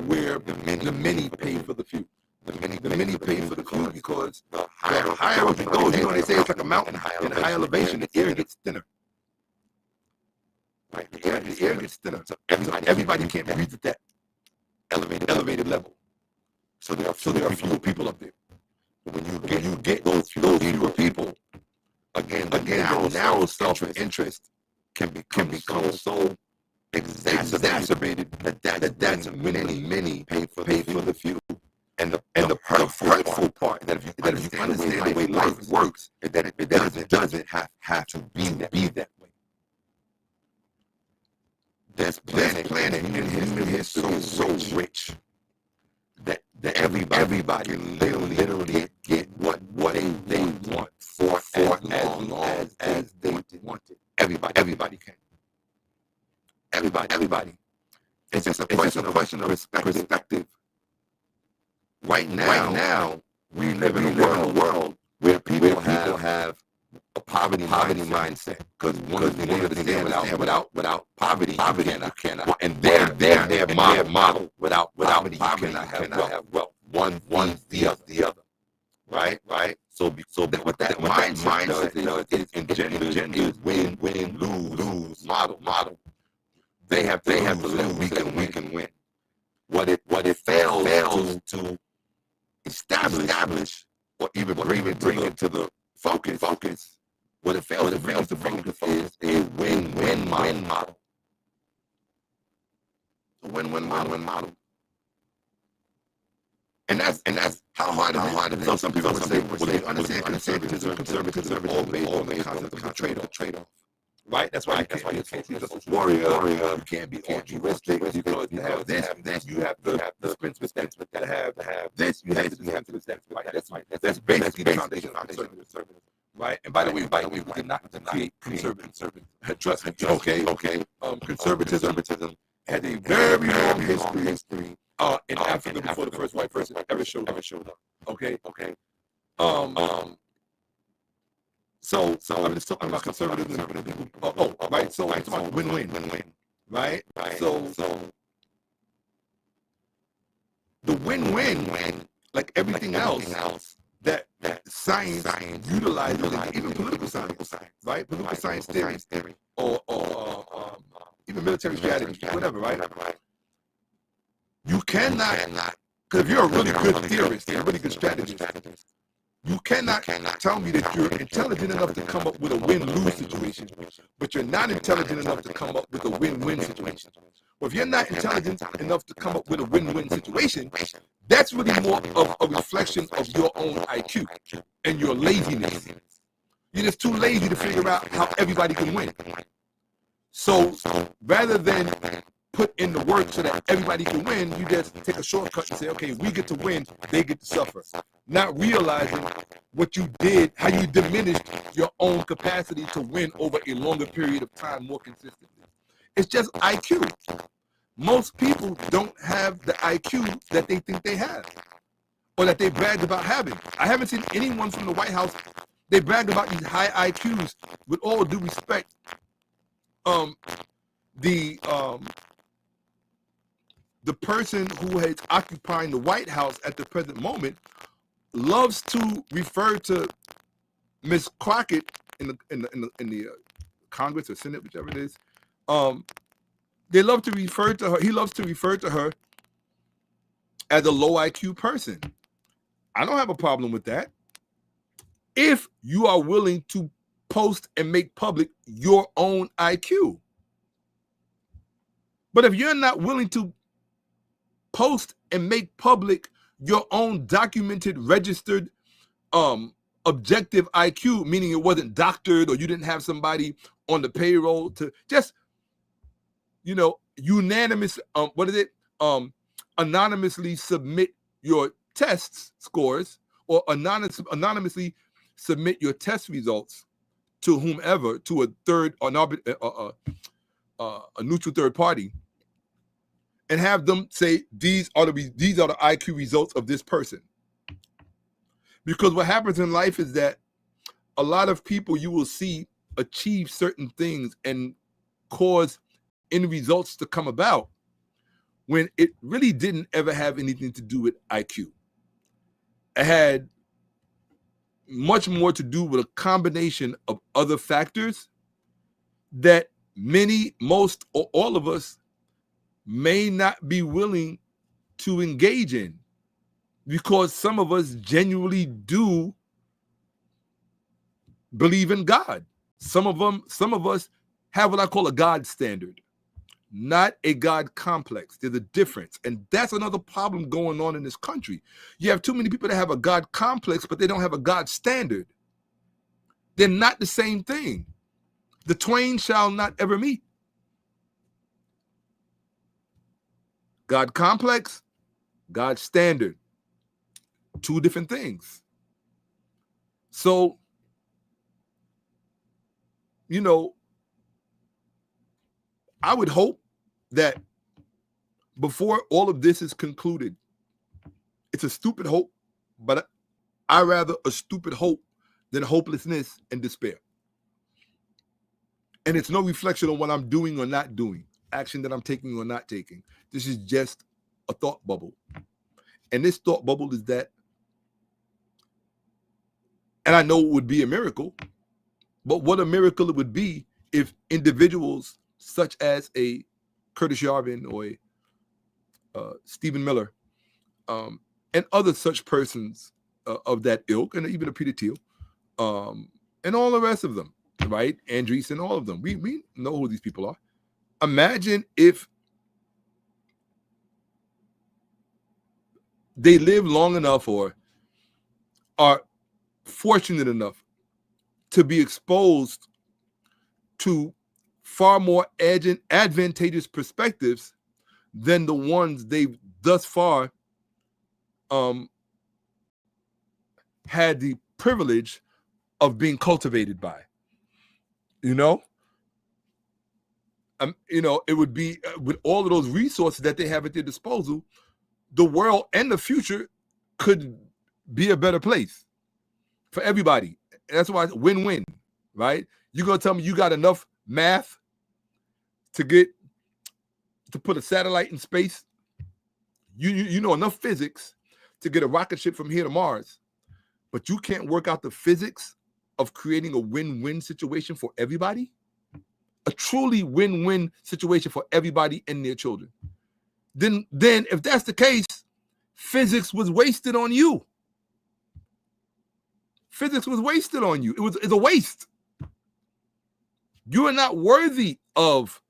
where the many pay for the few. The many pay for the few, because the higher it goes, they say it's like a mountain in high elevation, the air gets thinner. Right? The air gets thinner. So everybody can't breathe at that elevated level. So there are fewer people up there. But when you get those fewer people, again, the narrow self-interest can become so exacerbated that that's many pay for the few. And the hurtful part, that if you understand the way life works, is that it doesn't have to be that way. This planet in human history is so rich that everybody literally get what they want for as long as they want it. Everybody can. Everybody. It's just a question of perspective. Right now, we live in a world where people have a poverty mindset. Because one of the things without poverty, you cannot. And their model, without poverty, you cannot have wealth. One the other. Right? So what that mindset does is engender win, lose model. They have to live, we can win. What it fails to establish or even bring it to the focus. What it fails to focus is a win-win model. A win-win model. And that's how hard it is. So some people would say, well, they understand conservatism all based on the concept of trade-off. Right? That's why you can't be a warrior. You can't be altruistic. Because you have this, you have the sprints with that have this, you have to this. That's basically the foundation of conservatism. Right? And by the way, we did not create conservatism. Trust me. Okay. Conservatism has a very long history in Africa before the first white person ever showed up. Okay. So I'm just talking about conservatism. Right. So I'm talking about win-win. Right. So the win-win, like everything else that science utilizes, even political science, right? Political science theory, or even military strategy, whatever, right? You cannot, because if you're a really good theorist and a really good strategist, you cannot tell me that you're intelligent enough to come up with a win-lose situation, but you're not intelligent enough to come up with a win-win situation. Well, if you're not intelligent enough to come up with a win-win situation, that's really more of a reflection of your own IQ and your laziness. You're just too lazy to figure out how everybody can win. So rather than put in the work so that everybody can win, you just take a shortcut and say, okay, we get to win, they get to suffer. Not realizing what you did, how you diminished your own capacity to win over a longer period of time more consistently. It's just IQ. Most people don't have the IQ that they think they have, or that they bragged about having. I haven't seen anyone from the White House, they brag about these high IQs. With all due respect, the person who is occupying the White House at the present moment loves to refer to Miss Crockett in the Congress or Senate, whichever it is. They love to refer to her. He loves to refer to her as a low IQ person. I don't have a problem with that. If you are willing to post and make public your own IQ. But if you're not willing to post and make public your own documented, registered, objective IQ, meaning it wasn't doctored or you didn't have somebody on the payroll to just, unanimous, anonymously submit your tests scores or anonymously submit your test results to whomever, to a third, a neutral third party, and have them say, these are the IQ results of this person. Because what happens in life is that a lot of people you will see achieve certain things and cause end results to come about when it really didn't ever have anything to do with IQ. It had much more to do with a combination of other factors that many, most, or all of us may not be willing to engage in, because some of us genuinely do believe in God. Some of us have what I call a God standard, not a God complex. There's a difference. And that's another problem going on in this country. You have too many people that have a God complex, but they don't have a God standard. They're not the same thing. The twain shall not ever meet. God complex, God standard. Two different things. So, I would hope that before all of this is concluded, it's a stupid hope, but I rather a stupid hope than hopelessness and despair. And it's no reflection on what I'm doing or not doing, action that I'm taking or not taking. This is just a thought bubble. And this thought bubble is that, and I know it would be a miracle, but what a miracle it would be if individuals such as a Curtis Yarvin or a Stephen Miller and other such persons of that ilk, and even a Peter Thiel, and all the rest of them, right? Andreessen, all of them. We know who these people are. Imagine if they live long enough or are fortunate enough to be exposed to far more advantageous perspectives than the ones they've thus far had the privilege of being cultivated by. It would be, with all of those resources that they have at their disposal, the world and the future could be a better place for everybody. And that's why it's win-win, right? You're going to tell me you got enough math to put a satellite in space? You know enough physics to get a rocket ship from here to Mars, but you can't work out the physics of creating a win-win situation for everybody? A truly win-win situation for everybody and their children. Then if that's the case, physics was wasted on you. Physics was wasted on you. It's a waste. You are not worthy of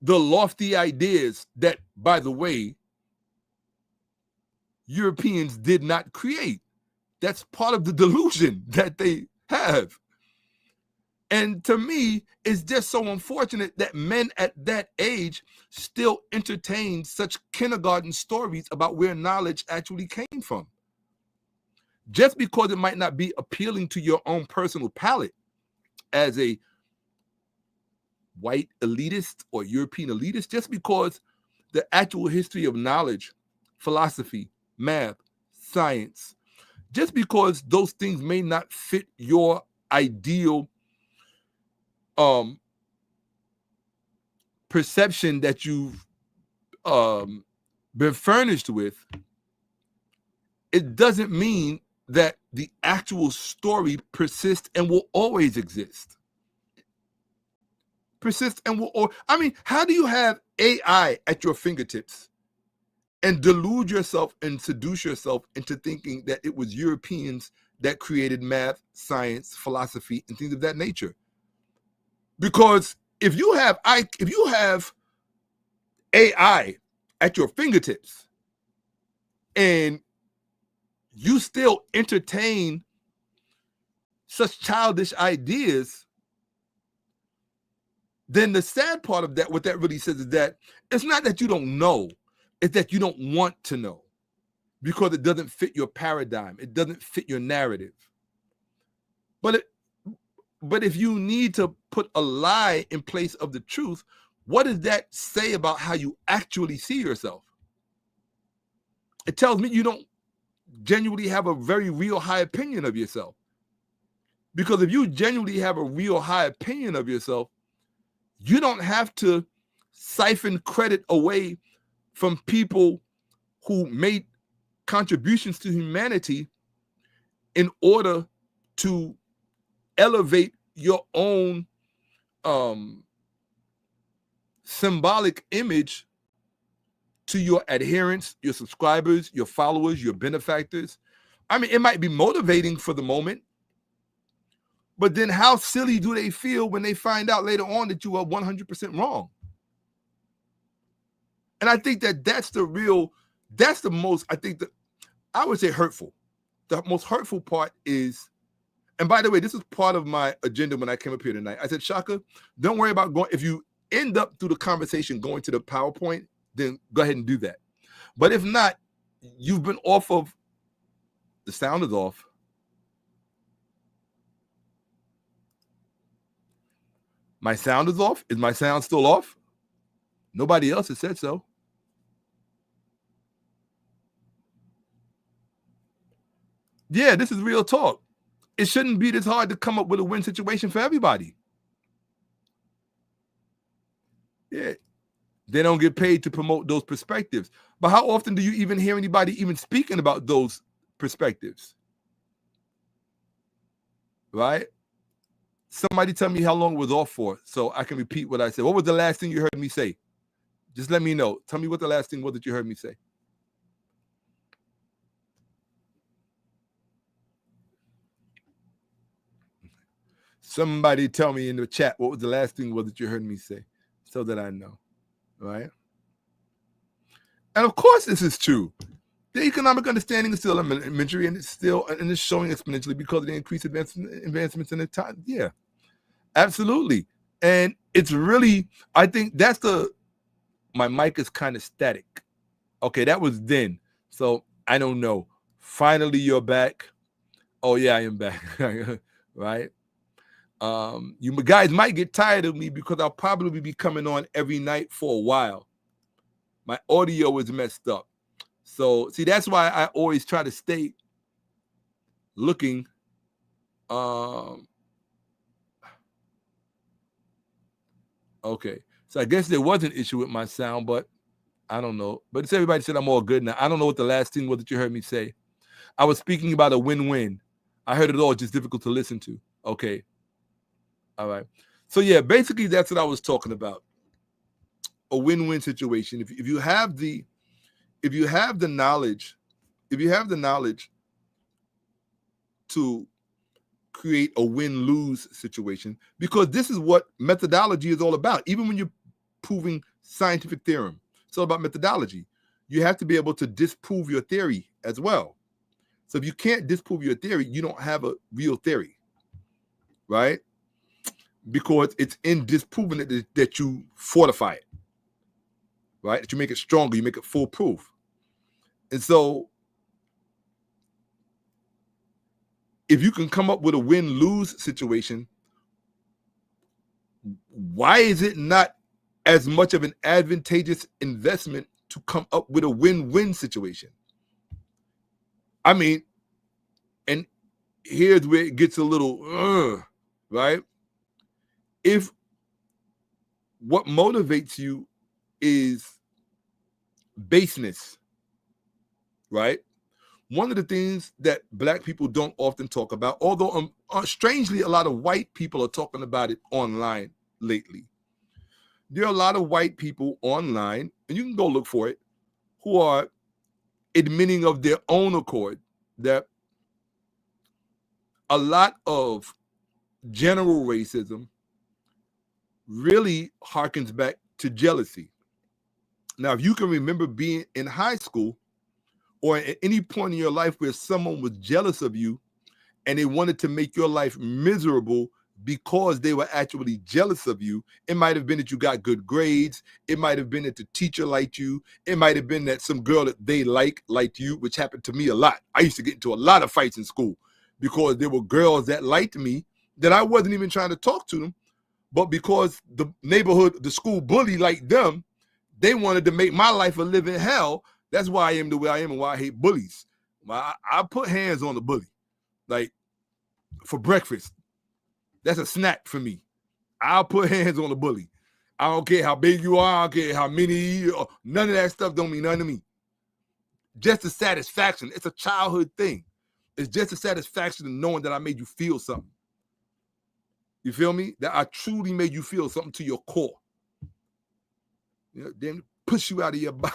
the lofty ideas that, by the way, Europeans did not create. That's part of the delusion that they have. And to me, it's just so unfortunate that men at that age still entertain such kindergarten stories about where knowledge actually came from. Just because it might not be appealing to your own personal palate as a white elitist or European elitist, just because the actual history of knowledge, philosophy, math, science, just because those things may not fit your ideal perception that you've been furnished with, it doesn't mean that the actual story persists and will always exist. Persist and will. I mean, how do you have AI at your fingertips and delude yourself and seduce yourself into thinking that it was Europeans that created math, science, philosophy, and things of that nature? Because if you have AI at your fingertips and you still entertain such childish ideas, then the sad part of that, what that really says is that it's not that you don't know, it's that you don't want to know because it doesn't fit your paradigm. It doesn't fit your narrative. But if you need to put a lie in place of the truth, what does that say about how you actually see yourself? It tells me you don't genuinely have a very real high opinion of yourself. Because if you genuinely have a real high opinion of yourself, you don't have to siphon credit away from people who made contributions to humanity in order to elevate your own symbolic image to your adherents, your subscribers, your followers, your benefactors. I mean, it might be motivating for the moment, but then how silly do they feel when they find out later on that you are 100% wrong? And I think that's the most, I think that I would say hurtful. The most hurtful part is, and by the way, this is part of my agenda when I came up here tonight. I said, Shakka, don't worry about going, if you end up through the conversation going to the PowerPoint, then go ahead and do that. But if not, you've been off of, the sound is off. My sound is off? Is my sound still off? Nobody else has said so. Yeah, this is real talk. It shouldn't be this hard to come up with a win situation for everybody. Yeah. They don't get paid to promote those perspectives. But how often do you even hear anybody even speaking about those perspectives? Right? Somebody tell me how long it was off for so I can repeat what I said. What was the last thing you heard me say? Just let me know. Tell me what the last thing was that you heard me say. Somebody tell me in the chat what was the last thing was that you heard me say so that I know. Right? And of course this is true. The economic understanding is still elementary and it's showing exponentially because of the increased advancements in the time. Yeah, absolutely. And it's really, I think that's my mic is kind of static. Okay, that was then. So I don't know. Finally, you're back. Oh yeah, I am back. Right? You guys might get tired of me because I'll probably be coming on every night for a while. My audio is messed up. So, see, that's why I always try to stay looking. Okay. So I guess there was an issue with my sound, but I don't know. But it's everybody said I'm all good now. I don't know what the last thing was that you heard me say. I was speaking about a win-win. I heard it all, just difficult to listen to. Okay. All right. So, yeah, basically that's what I was talking about. A win-win situation. If you have the knowledge to create a win-lose situation, because this is what methodology is all about. Even when you're proving scientific theorem, it's all about methodology. You have to be able to disprove your theory as well. So if you can't disprove your theory, you don't have a real theory, right? Because it's in disproving it that you fortify it, right? That you make it stronger, you make it foolproof. And so if you can come up with a win-lose situation, why is it not as much of an advantageous investment to come up with a win-win situation? I mean, and here's where it gets a little, right? If what motivates you is baseness, right? one of the things that Black people don't often talk about, although strangely, a lot of white people are talking about it online lately. There are a lot of white people online, and you can go look for it, who are admitting of their own accord that a lot of general racism really harkens back to jealousy. Now, if you can remember being in high school or at any point in your life where someone was jealous of you and they wanted to make your life miserable because they were actually jealous of you, it might have been that you got good grades. It might have been that the teacher liked you. It might have been that some girl that they liked you, which happened to me a lot. I used to get into a lot of fights in school because there were girls that liked me that I wasn't even trying to talk to them, but because the neighborhood, the school bully liked them, they wanted to make my life a living hell. That's why I am the way I am and why I hate bullies. I put hands on the bully, like for breakfast. That's a snack for me. I'll put hands on the bully. I don't care how big you are. I don't care how many. None of that stuff don't mean nothing to me. Just the satisfaction. It's a childhood thing. It's just the satisfaction of knowing that I made you feel something. You feel me? That I truly made you feel something to your core. You know, then push you out of your body.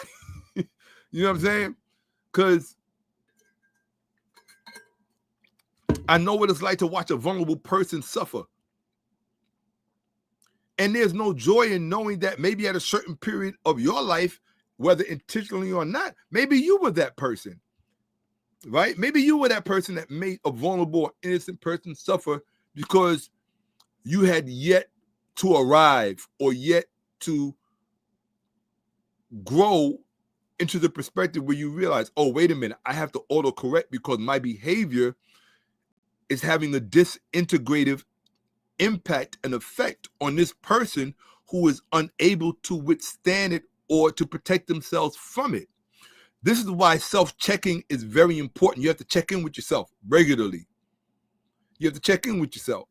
You know what I'm saying? Because I know what it's like to watch a vulnerable person suffer. And there's no joy in knowing that maybe at a certain period of your life, whether intentionally or not, maybe you were that person, right? Maybe you were that person that made a vulnerable or innocent person suffer because you had yet to arrive or yet to grow into the perspective where you realize, oh, wait a minute, I have to autocorrect because my behavior is having a disintegrative impact and effect on this person who is unable to withstand it or to protect themselves from it. This is why self-checking is very important. You have to check in with yourself regularly. You have to check in with yourself,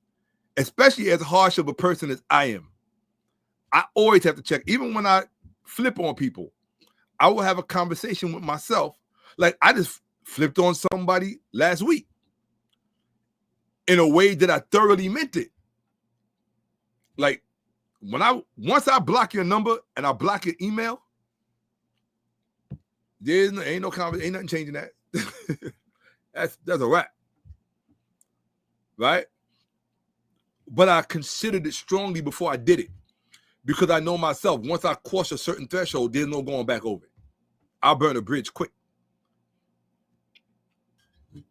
especially as harsh of a person as I am. I always have to check. Even when I flip on people, I will have a conversation with myself. Like I just flipped on somebody last week in a way that I thoroughly meant it. Like once I block your number and I block your email, ain't no conversation, ain't nothing changing that. That's a wrap, right? But I considered it strongly before I did it because I know myself. Once I cross a certain threshold, there's no going back over it. I'll burn a bridge quick.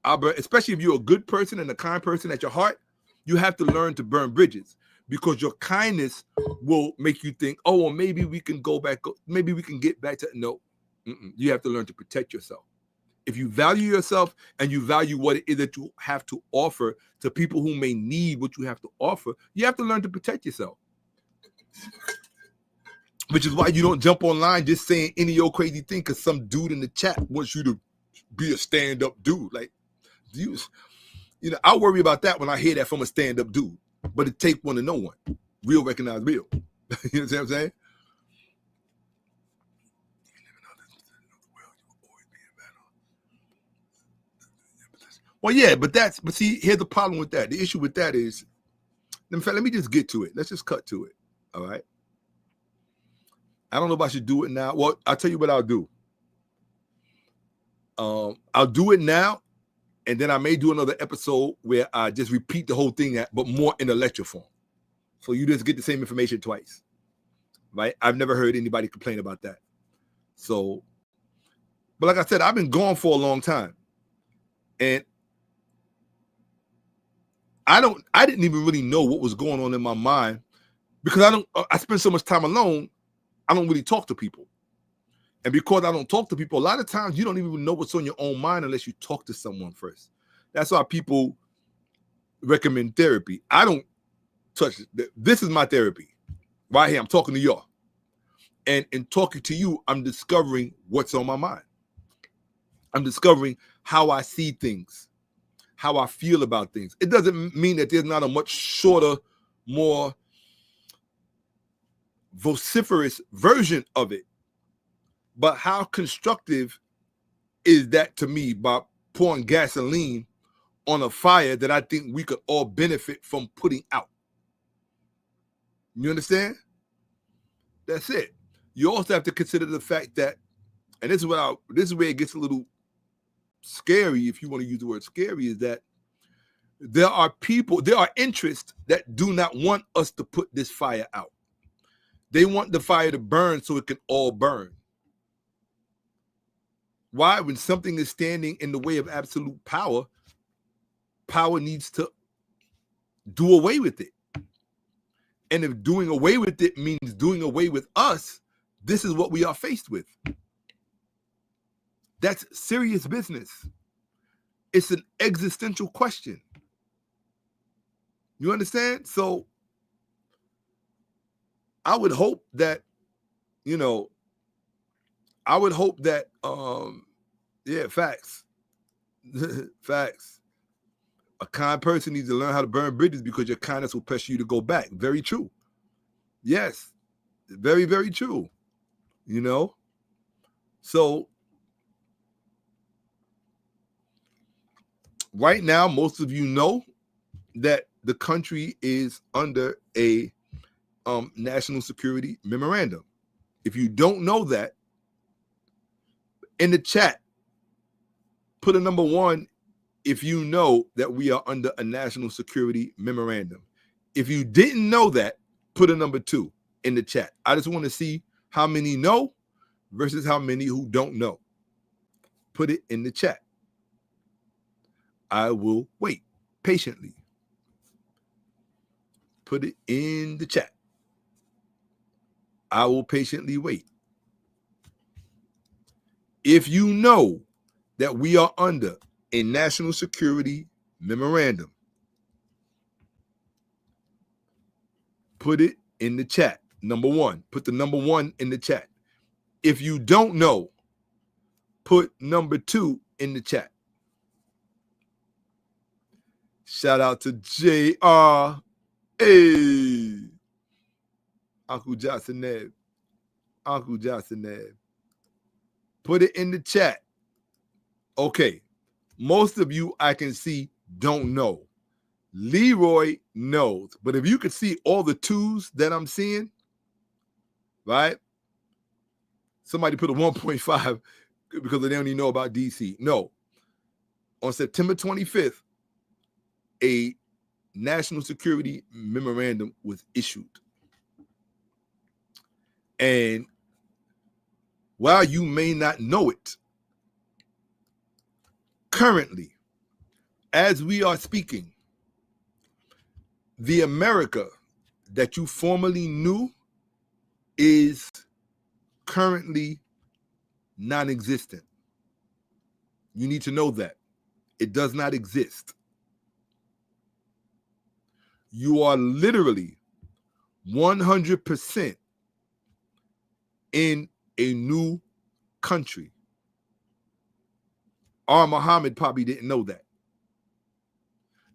Especially if you're a good person and a kind person at your heart, you have to learn to burn bridges because your kindness will make you think, oh, well, maybe we can go back. Maybe we can get back to, no. You have to learn to protect yourself. If you value yourself and you value what it is that you have to offer to people who may need what you have to offer, you have to learn to protect yourself. Which is why you don't jump online just saying any old crazy thing because some dude in the chat wants you to be a stand-up dude. Like, you know, I worry about that when I hear that from a stand-up dude. But it take one to know one. Real recognize real. You know what I'm saying? Well, yeah, but see, here's the problem with that. The issue with that is, in fact, let me just get to it. Let's just cut to it. All right. I don't know if I should do it now. Well, I'll tell you what I'll do. I'll do it now, and then I may do another episode where I just repeat the whole thing, but more in a lecture form. So you just get the same information twice, right? I've never heard anybody complain about that. So, but like I said, I've been gone for a long time, and I didn't even really know what was going on in my mind because I spend so much time alone. I don't really talk to people. And because I don't talk to people, a lot of times you don't even know what's on your own mind unless you talk to someone first. That's why people recommend therapy. I don't touch it. This is my therapy right here. I'm talking to y'all. And in talking to you, I'm discovering what's on my mind. I'm discovering how I see things, how I feel about things. It doesn't mean that there's not a much shorter, more vociferous version of it. But how constructive is that to me by pouring gasoline on a fire that I think we could all benefit from putting out. You understand? That's it. You also have to consider the fact that, and this is where it gets a little scary, if you want to use the word scary, is that there are interests that do not want us to put this fire out. They want the fire to burn so it can all burn. Why? When something is standing in the way of absolute power, power needs to do away with it. And if doing away with it means doing away with us, this is what we are faced with. That's serious business. It's an existential question. You understand? So I would hope that, facts. Facts. A kind person needs to learn how to burn bridges because your kindness will pressure you to go back. Very true. Yes. Very, very true. So right now, most of you know that the country is under a national security memorandum. If you don't know that, in the chat, put a number 1 if you know that we are under a national security memorandum. If you didn't know that, put a number 2 in the chat. I just want to see how many know versus how many who don't know. Put it in the chat. I will wait patiently. Put it in the chat. I will patiently wait. If you know that we are under a national security memorandum, put it in the chat. Number 1, put the number 1 in the chat. If you don't know, put number 2 in the chat. Shout out to JR. Hey, Uncle Johnson Neb. Uncle Johnson Neb. Put it in the chat. Okay. Most of you I can see don't know. Leroy knows. But if you could see all the 2s that I'm seeing, right? Somebody put a 1.5 because they don't even know about DC. No. On September 25th, a national security memorandum was issued. And while you may not know it, currently, as we are speaking, the America that you formerly knew is currently non-existent. You need to know that. It does not exist. You are literally 100% in a new country. Our Muhammad probably didn't know that.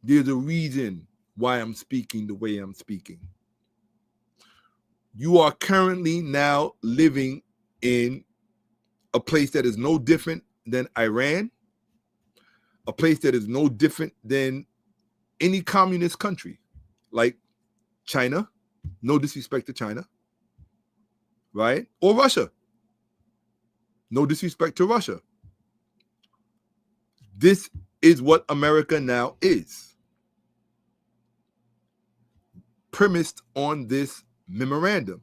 There's a reason why I'm speaking the way I'm speaking. You are currently now living in a place that is no different than Iran, a place that is no different than any communist country, like China, no disrespect to China, right? Or Russia, no disrespect to Russia. This is what America now is, premised on this memorandum.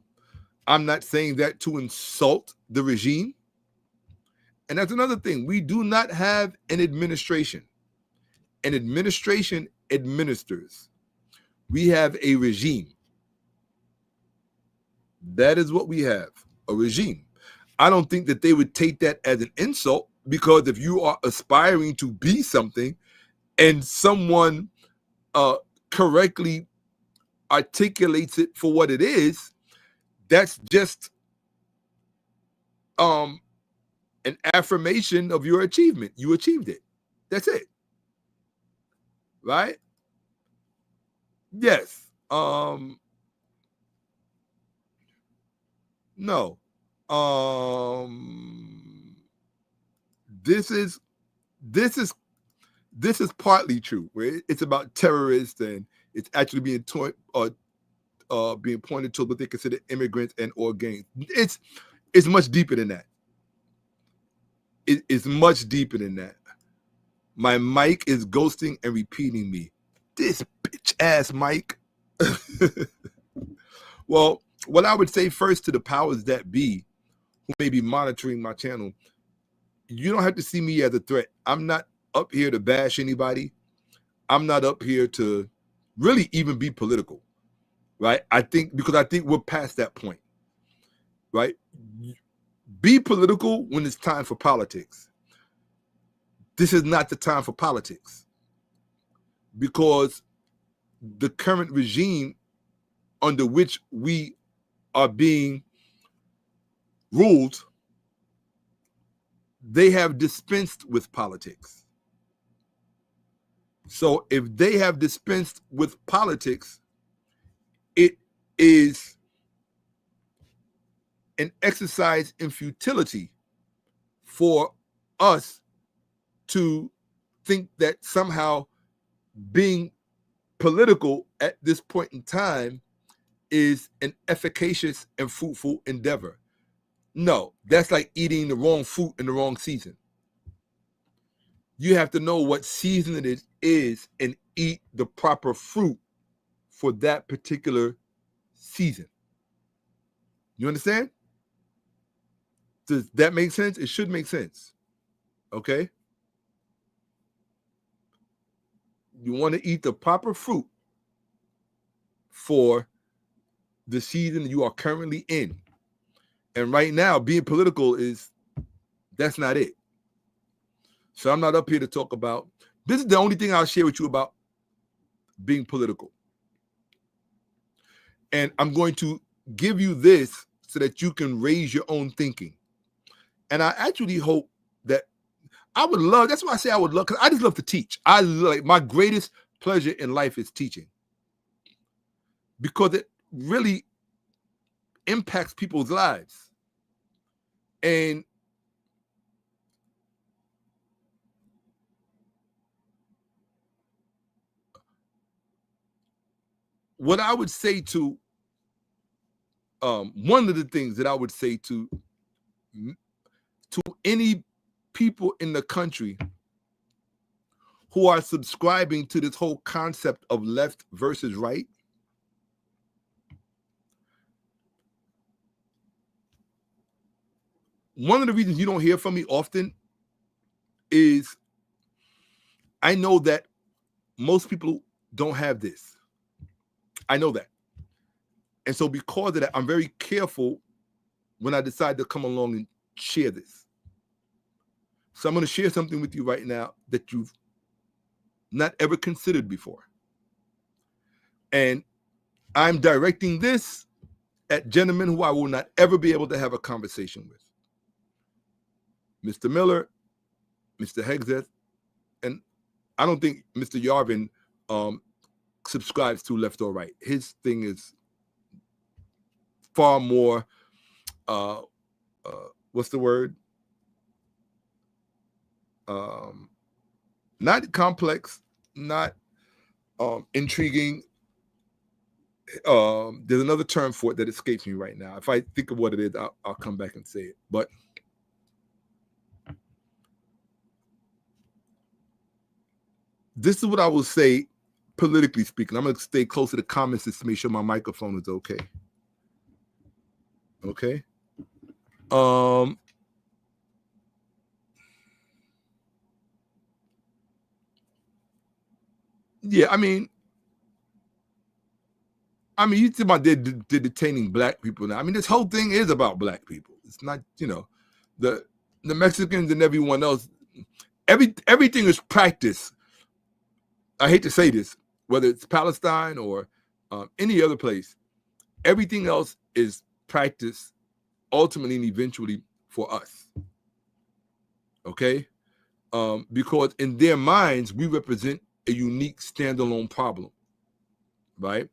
I'm not saying that to insult the regime. And that's another thing. We do not have an administration. An administration administers. We have a regime. That is what we have, a regime. I don't think that they would take that as an insult, because if you are aspiring to be something and someone correctly articulates it for what it is, that's just an affirmation of your achievement. You achieved it. That's it. Right? Yes. No. This is this is partly true, where it's about terrorists and it's actually being being pointed to what they consider immigrants and or gangs. It's much deeper than that. It's much deeper than that. My mic is ghosting and repeating me. This bitch ass mic. Well, what I would say first to the powers that be who may be monitoring my channel, you don't have to see me as a threat. I'm not up here to bash anybody. I'm not up here to really even be political, right? Because I think we're past that point, right? Be political when it's time for politics. This is not the time for politics, because the current regime under which we are being ruled, they have dispensed with politics. So if they have dispensed with politics, it is an exercise in futility for us to think that somehow being political at this point in time is an efficacious and fruitful endeavor. No, that's like eating the wrong fruit in the wrong season. You have to know what season it is and eat the proper fruit for that particular season. You understand? Does that make sense? It should make sense. Okay? You want to eat the proper fruit for the season you are currently in. And right now, being political that's not it. So I'm not up here to talk about, this is the only thing I'll share with you about being political. And I'm going to give you this so that you can raise your own thinking. And I actually hope that I would love, that's why I say I would love, because I just love to teach. My greatest pleasure in life is teaching, because it really impacts people's lives. And what I would say to, one of the things that I would say to any people in the country who are subscribing to this whole concept of left versus right, one of the reasons you don't hear from me often is I know that most people don't have this. I know that. And so because of that, I'm very careful when I decide to come along and share this. So I'm going to share something with you right now that you've not ever considered before. And I'm directing this at gentlemen who I will not ever be able to have a conversation with. Mr. Miller, Mr. Hegzeth, and I don't think Mr. Yarvin subscribes to left or right. His thing is far more, what's the word? Not complex, not intriguing. There's another term for it that escapes me right now. If I think of what it is, I'll come back and say it. But this is what I will say, politically speaking. I'm going to stay close to the comments just to make sure my microphone is okay. Okay. Yeah, I mean, you think about they're detaining black people now. I mean, this whole thing is about black people. It's not, the Mexicans and everyone else. Everything is practice. I hate to say this, whether it's Palestine or any other place, everything else is practice ultimately and eventually for us. Okay? Because in their minds, we represent a unique standalone problem, right?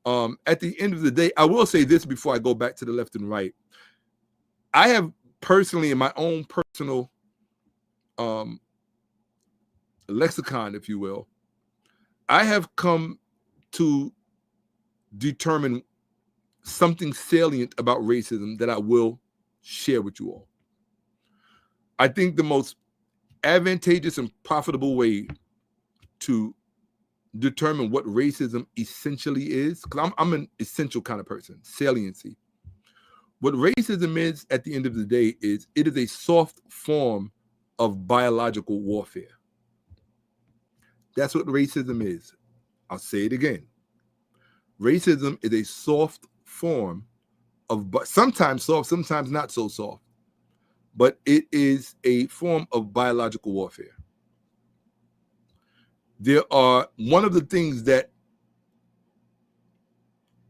At the end of the day, I will say this before I go back to the left and right. I have personally, in my own personal lexicon, if you will, I have come to determine something salient about racism that I will share with you all. I think the most advantageous and profitable way to determine what racism essentially is, because I'm an essential kind of person, saliency. What racism is at the end of the day is it is a soft form of biological warfare. That's what racism is. I'll say it again. Racism is a soft form of, sometimes soft, sometimes not so soft, but it is a form of biological warfare. There are, one of the things that,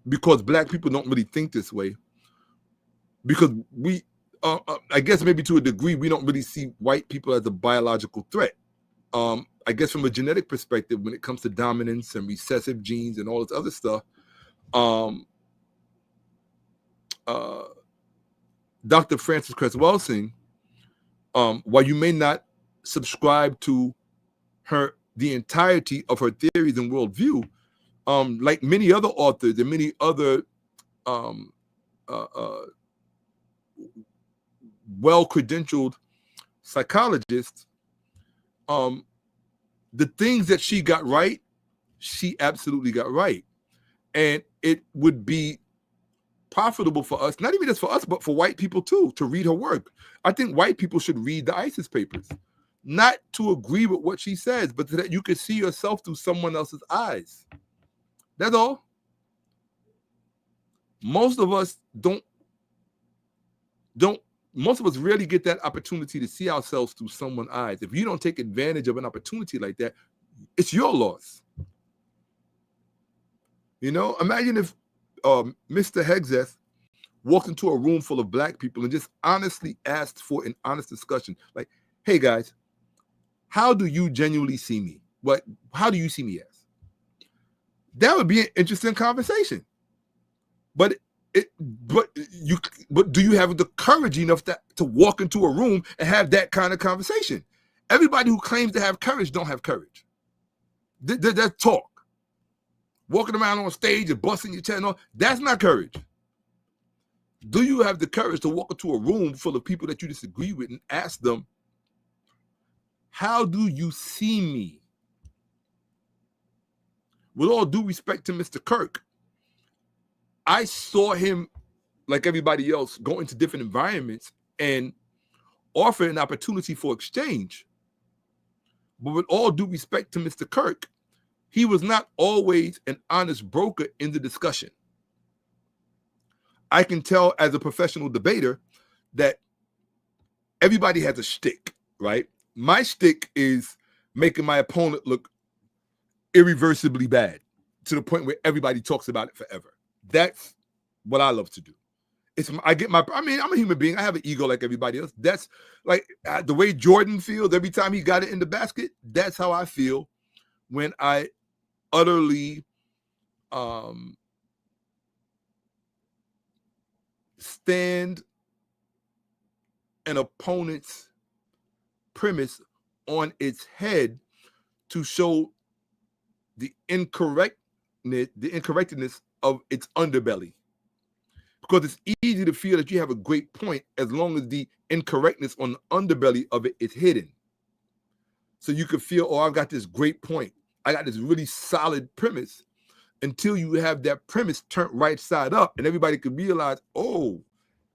because Black people don't really think this way, because we, I guess maybe to a degree, we don't really see white people as a biological threat. I guess from a genetic perspective, when it comes to dominance and recessive genes and all this other stuff, Dr. Frances Cress Welsing, while you may not subscribe to the entirety of her theories and worldview, like many other authors and many other well-credentialed psychologists, the things that she got right, she absolutely got right. And it would be profitable for us, not even just for us, but for white people too, to read her work. I think white people should read the ISIS papers, not to agree with what she says, but so that you could see yourself through someone else's eyes. That's all. Most of us most of us rarely get that opportunity to see ourselves through someone's eyes. If you don't take advantage of an opportunity like that, it's your loss. You know, imagine if Mr. Hegseth walked into a room full of Black people and just honestly asked for an honest discussion. Like, hey guys, how do you genuinely see me? How do you see me as? That would be an interesting conversation. But do you have the courage enough to walk into a room and have that kind of conversation? Everybody who claims to have courage don't have courage. That's talk. Walking around on stage and busting your chest and all, that's not courage. Do you have the courage to walk into a room full of people that you disagree with and ask them, how do you see me? With all due respect to Mr. Kirk, I saw him, like everybody else, go into different environments and offer an opportunity for exchange. But with all due respect to Mr. Kirk, he was not always an honest broker in the discussion. I can tell as a professional debater that everybody has a shtick, right? My shtick is making my opponent look irreversibly bad to the point where everybody talks about it forever. That's what I love to do. I'm a human being. I have an ego like everybody else. That's like the way Jordan feels every time he got it in the basket. That's how I feel when I utterly stand an opponent's premise on its head to show the incorrectness of its underbelly. Because it's easy to feel that you have a great point as long as the incorrectness on the underbelly of it is hidden. So you could feel, oh, I've got this great point. I got this really solid premise, until you have that premise turned right side up and everybody could realize, oh,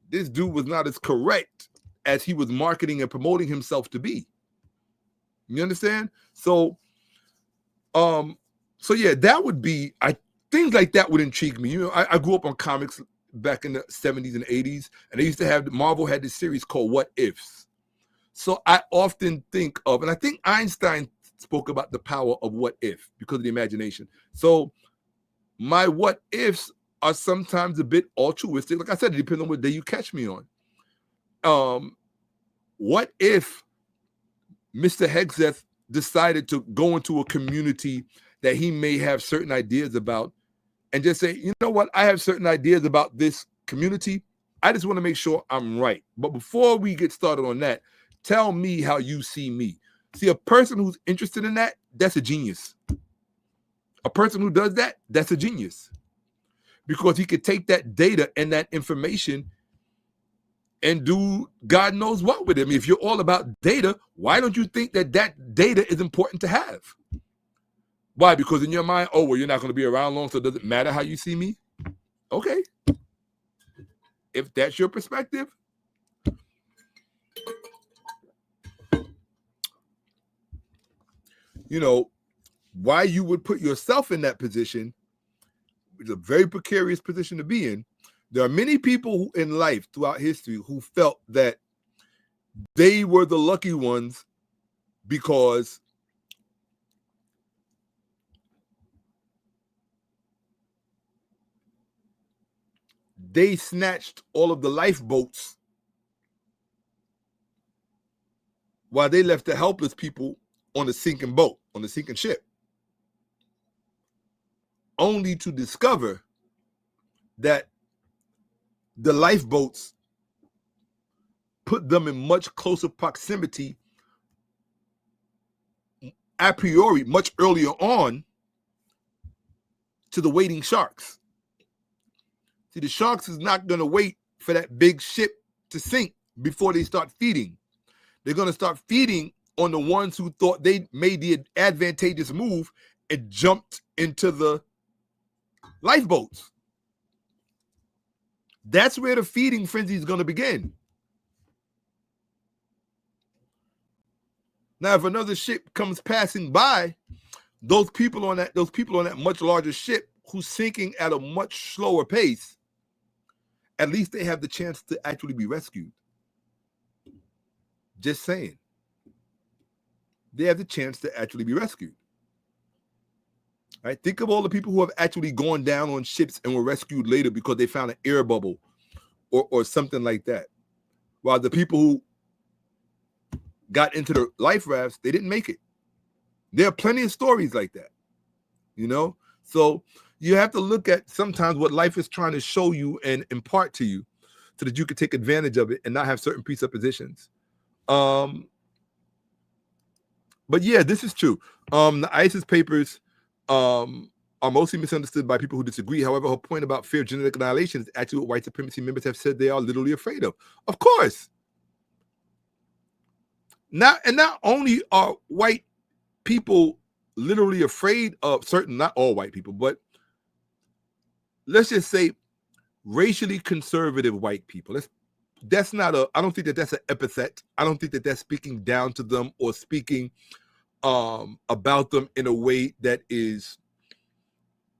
this dude was not as correct as he was marketing and promoting himself to be. You understand? So yeah, that would be, things like that would intrigue me. You know, I grew up on comics back in the 70s and 80s, and they used to have, Marvel had this series called What Ifs. So I often think of, and I think Einstein spoke about the power of what if because of the imagination. So my what ifs are sometimes a bit altruistic. Like I said, it depends on what day you catch me on. What if Mr. Hegseth decided to go into a community that he may have certain ideas about and just say, you know what, I have certain ideas about this community. I just want to make sure I'm right. But before we get started on that, tell me how you see me. See, a person who's interested in that, that's a genius. A person who does that, that's a genius. Because he could take that data and that information and do God knows what with it. I mean, if you're all about data, why don't you think that that data is important to have? Why? Because in your mind, oh, well, you're not going to be around long, so it doesn't matter how you see me? Okay. If that's your perspective, you know, why you would put yourself in that position, which is a very precarious position to be in. There are many people who, in life throughout history, who felt that they were the lucky ones because they snatched all of the lifeboats while they left the helpless people on the sinking boat, on the sinking ship, only to discover that the lifeboats put them in much closer proximity a priori, much earlier on, to the waiting sharks. See, the sharks is not going to wait for that big ship to sink before they start feeding. They're going to start feeding on the ones who thought they made the advantageous move and jumped into the lifeboats. That's where the feeding frenzy is going to begin. Now, if another ship comes passing by, those people on that much larger ship who's sinking at a much slower pace, at least they have the chance to actually be rescued. Just saying. They have the chance to actually be rescued. All right? Think of all the people who have actually gone down on ships and were rescued later because they found an air bubble or something like that. While the people who got into the life rafts, they didn't make it. There are plenty of stories like that, you know? So you have to look at sometimes what life is trying to show you and impart to you so that you can take advantage of it and not have certain presuppositions. But yeah, this is true. The ISIS papers are mostly misunderstood by people who disagree. However, her point about fear of genetic annihilation is actually what white supremacy members have said they are literally afraid of. Of course. Not only are white people literally afraid of certain, not all white people, but let's just say racially conservative white people. That's not I don't think that that's an epithet. I don't think that that's speaking down to them or speaking about them in a way that is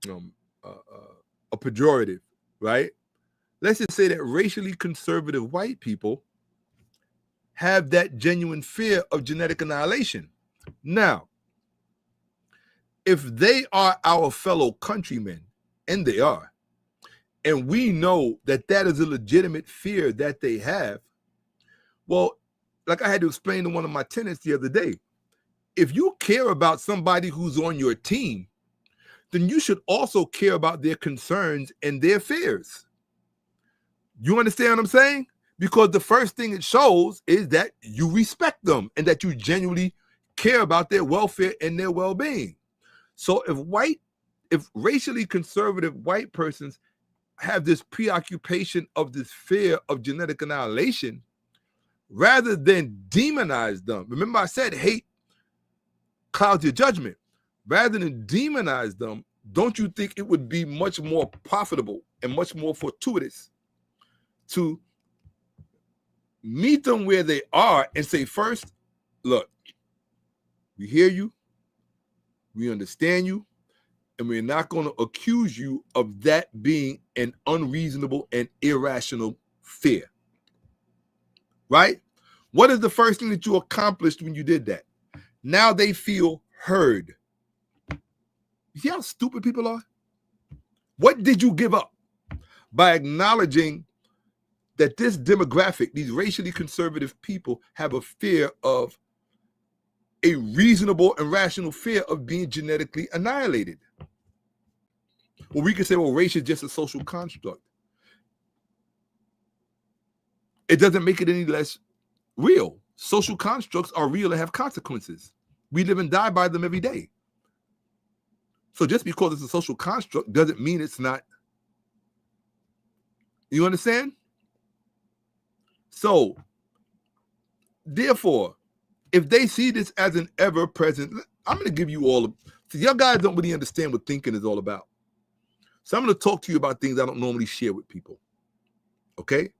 a pejorative, right? Let's just say that racially conservative white people have that genuine fear of genetic annihilation. Now, if they are our fellow countrymen, and they are, and we know that that is a legitimate fear that they have, well, like I had to explain to one of my tenants the other day, if you care about somebody who's on your team, then you should also care about their concerns and their fears. You understand what I'm saying? Because the first thing it shows is that you respect them and that you genuinely care about their welfare and their well-being. So if racially conservative white persons have this preoccupation of this fear of genetic annihilation, rather than demonize them, remember I said hate clouds your judgment. Rather than demonize them, don't you think it would be much more profitable and much more fortuitous to meet them where they are and say, first, look, we hear you, we understand you, and we're not going to accuse you of that being an unreasonable and irrational fear. Right? What is the first thing that you accomplished when you did that? Now they feel heard. You see how stupid people are? What did you give up by acknowledging that this demographic, these racially conservative people, have a fear of a reasonable and rational fear of being genetically annihilated? Well, we could say, well, race is just a social construct. It doesn't make it any less real. social constructs are real and have consequences. We live and die by them every day. So just because it's a social construct doesn't mean it's not. You understand? So, therefore, if they see this as an ever-present, I'm going to give you all of, so y'all guys don't really understand what thinking is all about. So I'm going to talk to you about things I don't normally share with people. Okay?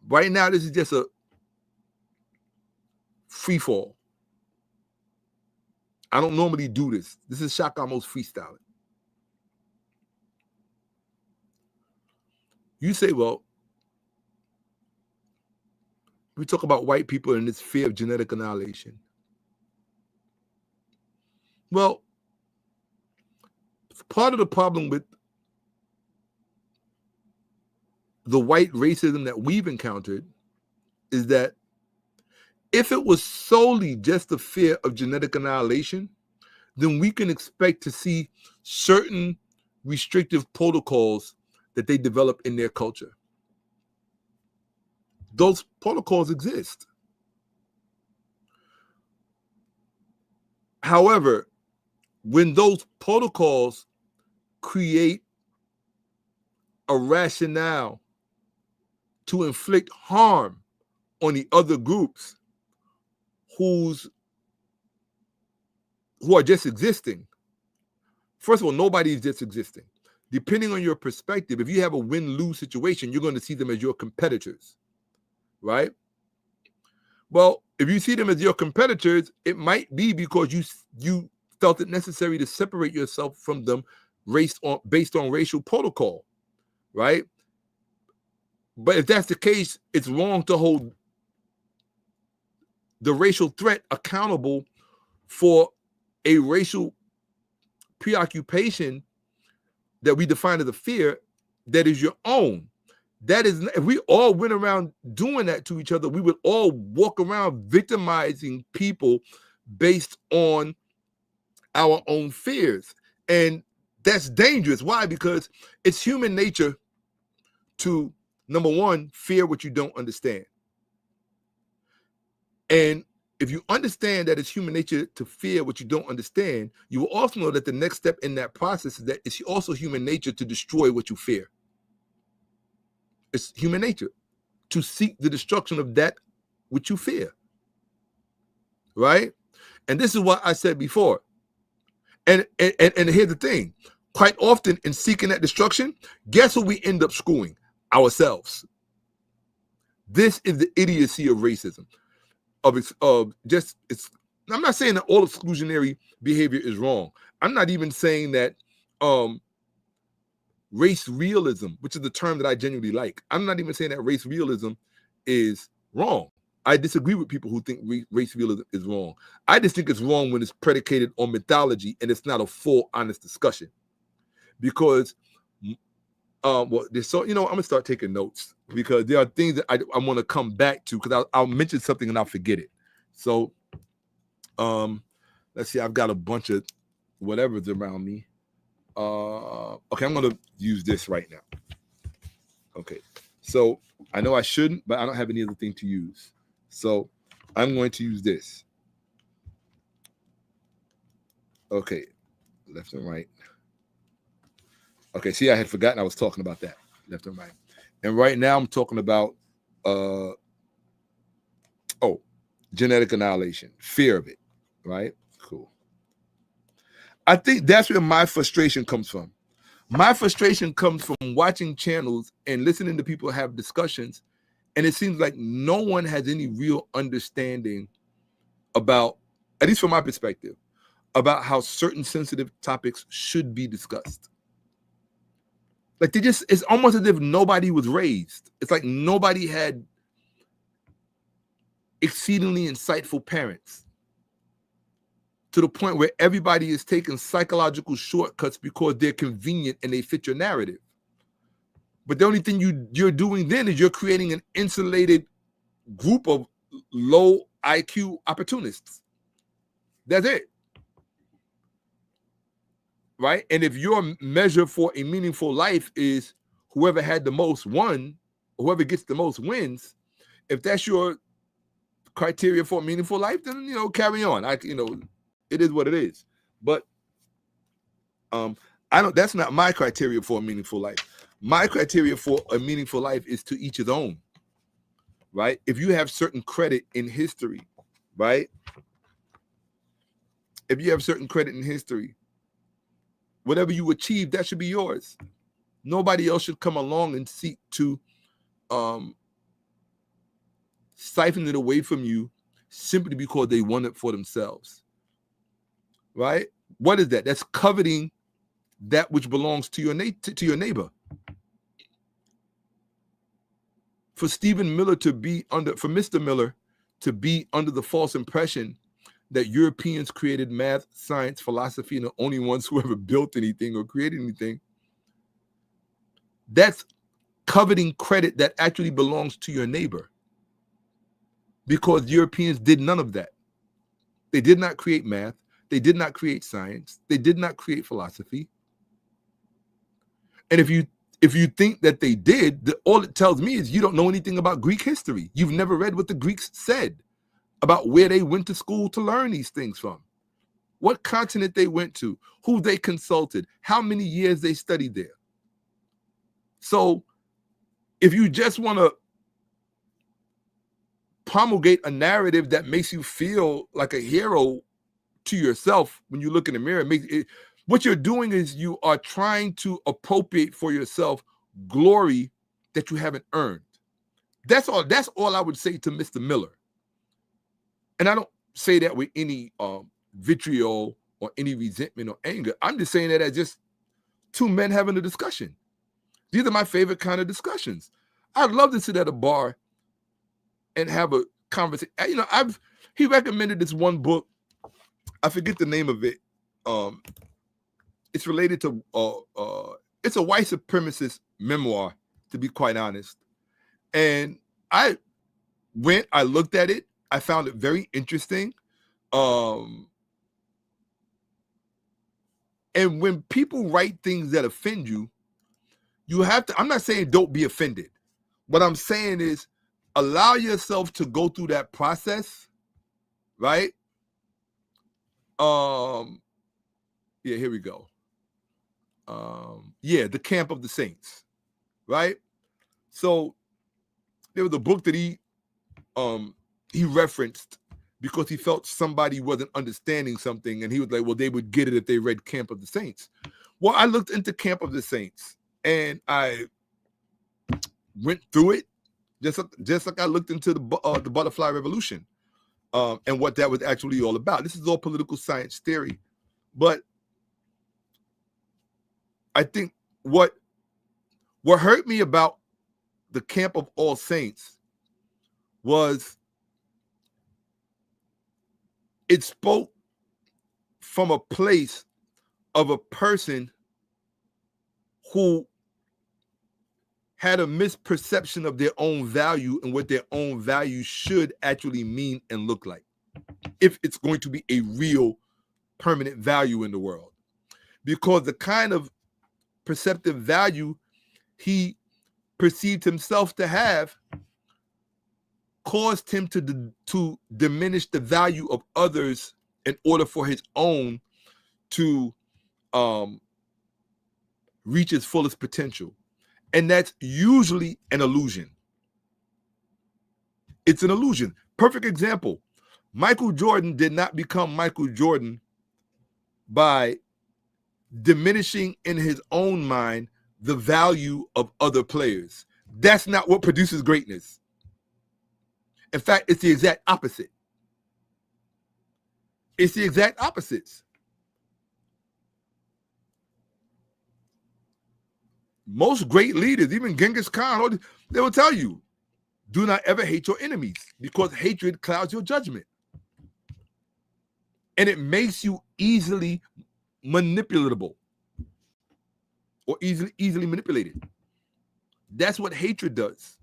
Right now, this is just a free fall. I don't normally do this. This is Shakka-Ahmose freestyling. You say, well, we talk about white people and this fear of genetic annihilation. Well, part of the problem with the white racism that we've encountered is that if it was solely just the fear of genetic annihilation, then we can expect to see certain restrictive protocols that they develop in their culture. Those protocols exist. However, when those protocols create a rationale to inflict harm on the other groups who are just existing. First of all, nobody is just existing. Depending on your perspective, if you have a win-lose situation, you're going to see them as your competitors, right? Well, if you see them as your competitors, it might be because you felt it necessary to separate yourself from them based on racial protocol, right? But if that's the case, it's wrong to hold the racial threat accountable for a racial preoccupation that we define as a fear that is your own. That is, if we all went around doing that to each other, we would all walk around victimizing people based on our own fears. And that's dangerous. Why? Because it's human nature to, number one, fear what you don't understand. And if you understand that it's human nature to fear what you don't understand, you will also know that the next step in that process is that it's also human nature to destroy what you fear. It's human nature to seek the destruction of that which you fear, right? And this is what I said before. And here's the thing. Quite often in seeking that destruction, guess who we end up screwing? Ourselves. This is the idiocy of racism. I'm not saying that all exclusionary behavior is wrong. I'm not even saying that race realism, which is the term that I genuinely like, I'm not even saying that race realism is wrong. I disagree with people who think race realism is wrong. I just think it's wrong when it's predicated on mythology and it's not a full, honest discussion. Because, I'm gonna start taking notes because there are things that I want to come back to because I'll mention something and I'll forget it. So, let's see. I've got a bunch of whatever's around me. Okay, I'm gonna use this right now. Okay, so I know I shouldn't, but I don't have any other thing to use. So I'm going to use this. Okay, left and right. Okay, see, I had forgotten I was talking about that, left and right. And right now I'm talking about genetic annihilation, fear of it, right? Cool. I think that's where my frustration comes from. My frustration comes from watching channels and listening to people have discussions, and it seems like no one has any real understanding about, at least from my perspective, about how certain sensitive topics should be discussed. Like it's almost as if nobody was raised. It's like nobody had exceedingly insightful parents to the point where everybody is taking psychological shortcuts because they're convenient and they fit your narrative. But the only thing you're doing then is you're creating an insulated group of low IQ opportunists. That's it. Right? And if your measure for a meaningful life is whoever had the most won, whoever gets the most wins, If that's your criteria for a meaningful life, then carry on. It is what it is. But that's not my criteria for a meaningful life. My criteria for a meaningful life is to each his own, right? If you have certain credit in history, right? If you have certain credit in history, whatever you achieve, that should be yours. Nobody else should come along and seek to siphon it away from you simply because they want it for themselves, right? What is that? That's coveting that which belongs to your neighbor. For Mr. Miller to be under the false impression that Europeans created math, science, philosophy, and the only ones who ever built anything or created anything, that's coveting credit that actually belongs to your neighbor. Because Europeans did none of that. They did not create math. They did not create science. They did not create philosophy. And if you think that they did, all it tells me is you don't know anything about Greek history. You've never read what the Greeks said about where they went to school to learn these things from, what continent they went to, who they consulted, how many years they studied there. So if you just want to promulgate a narrative that makes you feel like a hero to yourself when you look in the mirror, what you're doing is you are trying to appropriate for yourself glory that you haven't earned. That's all I would say to Mr. Miller. And I don't say that with any vitriol or any resentment or anger. I'm just saying that as just two men having a discussion. These are my favorite kind of discussions. I'd love to sit at a bar and have a conversation. He recommended this one book. I forget the name of it. It's related to it's a white supremacist memoir, to be quite honest. And I looked at it. I found it very interesting. And when people write things that offend you, you have to, I'm not saying don't be offended. What I'm saying is allow yourself to go through that process, right? Yeah, here we go. The Camp of the Saints, right? So there was a book that he referenced because he felt somebody wasn't understanding something, and he was like, well, they would get it if they read Camp of the Saints. Well, I looked into Camp of the Saints, and I went through it just like I looked into the Butterfly Revolution and what that was actually all about. This is all political science theory. But I think what hurt me about the Camp of All Saints was it spoke from a place of a person who had a misperception of their own value and what their own value should actually mean and look like, if it's going to be a real permanent value in the world. Because the kind of perceptive value he perceived himself to have caused him to diminish the value of others in order for his own to reach its fullest potential. And that's usually an illusion. It's an illusion. Perfect example. Michael Jordan did not become Michael Jordan by diminishing in his own mind the value of other players. That's not what produces greatness. In fact, it's the exact opposite. It's the exact opposites. Most great leaders, even Genghis Khan, they will tell you, do not ever hate your enemies, because hatred clouds your judgment. And it makes you easily manipulatable or easily manipulated. That's what hatred does.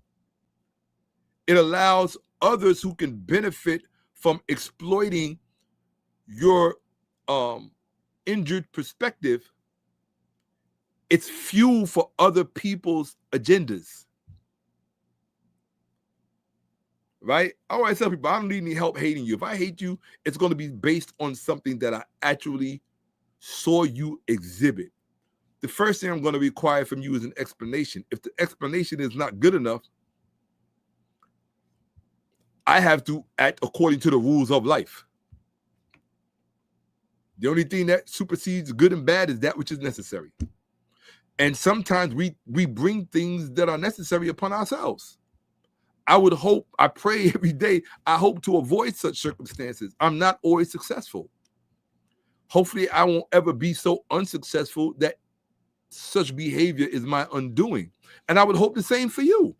It allows others who can benefit from exploiting your injured perspective. It's fuel for other people's agendas. right? I always tell people, I don't need any help hating you. If I hate you, it's going to be based on something that I actually saw you exhibit. The first thing I'm going to require from you is an explanation. If the explanation is not good enough, I have to act according to the rules of life. The only thing that supersedes good and bad is that which is necessary. And sometimes we bring things that are necessary upon ourselves. I would hope, I pray every day, I hope to avoid such circumstances. I'm not always successful. Hopefully, I won't ever be so unsuccessful that such behavior is my undoing. And I would hope the same for you.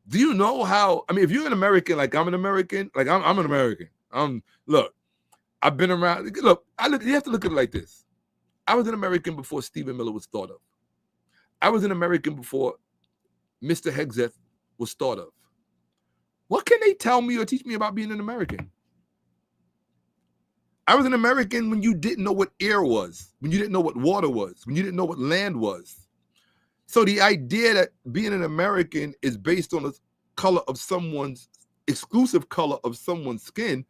Do you know how, I mean, if you're an American, like I'm an American, like I'm an American. Look, I've been around, look, you have to look at it like this. I was an American before Stephen Miller was thought of. I was an American before Mr. Hegseth was thought of. What can they tell me or teach me about being an American? I was an American when you didn't know what air was, when you didn't know what water was, when you didn't know what land was. So the idea that being an American is based on the color of someone's, exclusive color of someone's skin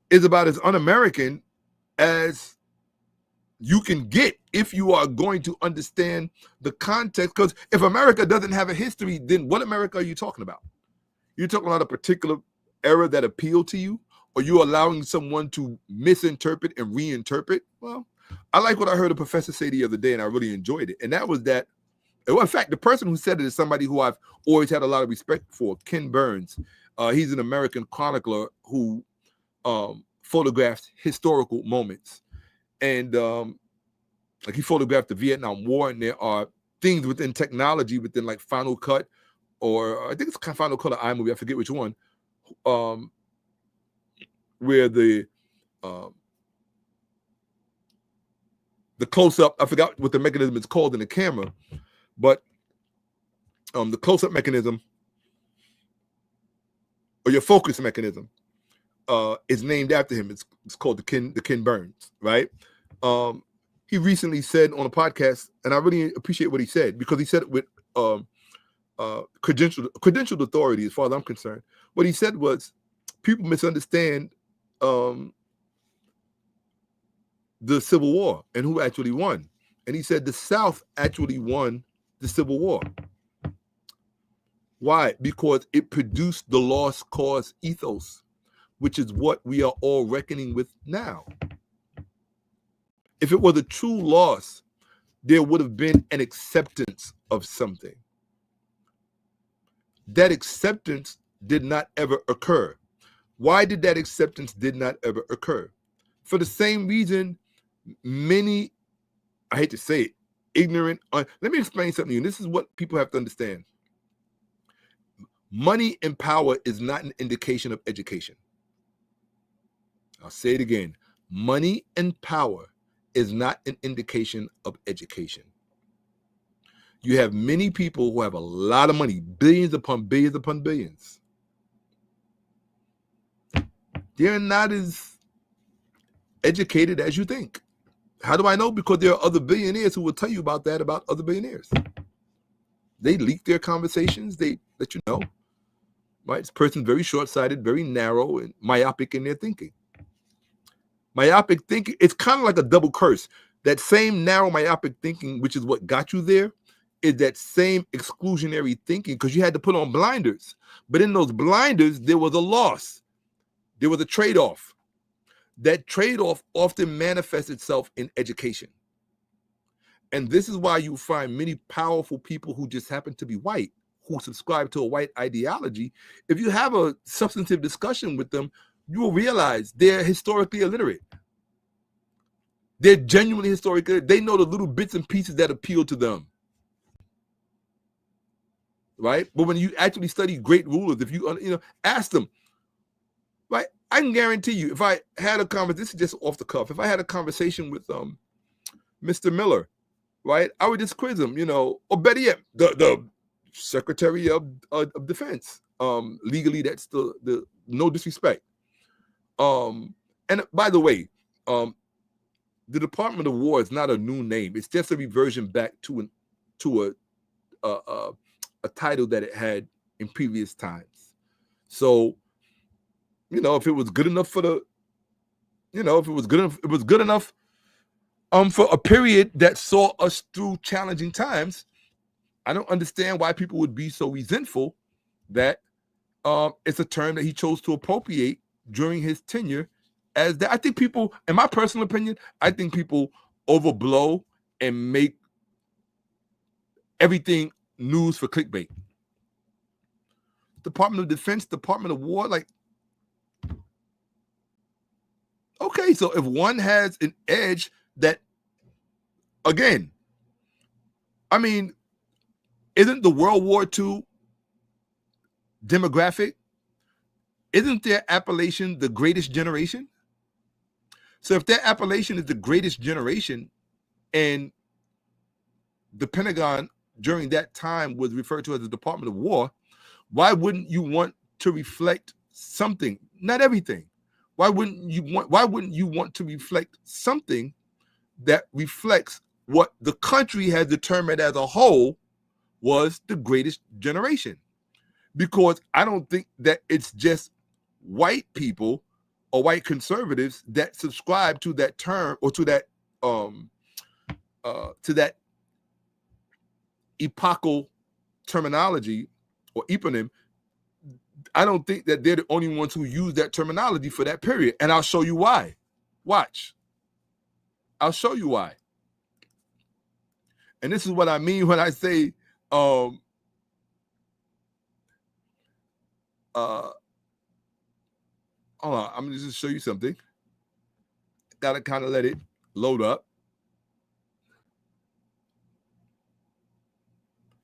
is about as un-American as you can get if you are going to understand the context. Because if America doesn't have a history, then what America are you talking about? You're talking about a particular era that appealed to you, or you allowing someone to misinterpret and reinterpret? Well, I like what I heard a professor say the other day, and I really enjoyed it. And that was that, well, in fact, the person who said it is somebody who I've always had a lot of respect for, Ken Burns. He's an American chronicler who photographs historical moments. And like he photographed the Vietnam War, and there are things within technology, within like Final Cut, or I think it's Final Cut or iMovie, I forget which one, where the close-up, I forgot what the mechanism is called in the camera, but the close-up mechanism or your focus mechanism is named after him. It's called the Ken Burns, right? He recently said on a podcast, and I really appreciate what he said, because he said it with credentialed authority, as far as I'm concerned. What he said was, people misunderstand the Civil War and who actually won. And he said the South actually won the Civil War. Why? Because it produced the lost cause ethos, which is what we are all reckoning with now. If it was a true loss, there would have been an acceptance of something. That acceptance did not ever occur. Why did that acceptance did not ever occur? For the same reason many, I hate to say it, ignorant, let me explain something to you. This is what people have to understand. Money and power is not an indication of education. I'll say it again. Money and power is not an indication of education. You have many people who have a lot of money, billions upon billions upon billions. They're not as educated as you think. How do I know? Because there are other billionaires who will tell you about that, about other billionaires. They leak their conversations. They let you know. Right? This person's very short-sighted, very narrow, and myopic in their thinking. Myopic thinking, it's kind of like a double curse. That same narrow myopic thinking, which is what got you there, is that same exclusionary thinking, because you had to put on blinders. But in those blinders, there was a loss. There was a trade-off. That trade-off often manifests itself in education. And this is why you find many powerful people who just happen to be white, who subscribe to a white ideology. If you have a substantive discussion with them, you will realize they're historically illiterate. They're genuinely historically illiterate. They know the little bits and pieces that appeal to them. Right? But when you actually study great rulers, if you ask them, right? I can guarantee you, if I had a conversation, this is just off the cuff, if I had a conversation with Mr. Miller, right, I would just quiz him, or better yet, the Secretary of Defense. Legally, that's the no disrespect. And by the way, the Department of War is not a new name. It's just a reversion back to a title that it had in previous times. So, if it was good enough for the, if it was good enough, it was good enough for a period that saw us through challenging times. I don't understand why people would be so resentful that it's a term that he chose to appropriate during his tenure. As that, I think people, in my personal opinion, I think people overblow and make everything news for clickbait. Department of Defense, Department of War, like, okay, so if one has an edge that, again, I mean, isn't the World War II demographic, isn't their appellation the greatest generation? So if their appellation is the greatest generation and the Pentagon during that time was referred to as the Department of War, why wouldn't you want to reflect something? Not everything. Why wouldn't you want to reflect something that reflects what the country has determined as a whole was the greatest generation? Because I don't think that it's just white people or white conservatives that subscribe to that term or to that epochal terminology or eponym. I don't think that they're the only ones who use that terminology for that period. And I'll show you why. Watch. I'll show you why. And this is what I mean when I say hold on, I'm gonna just show you something. Gotta kind of let it load up.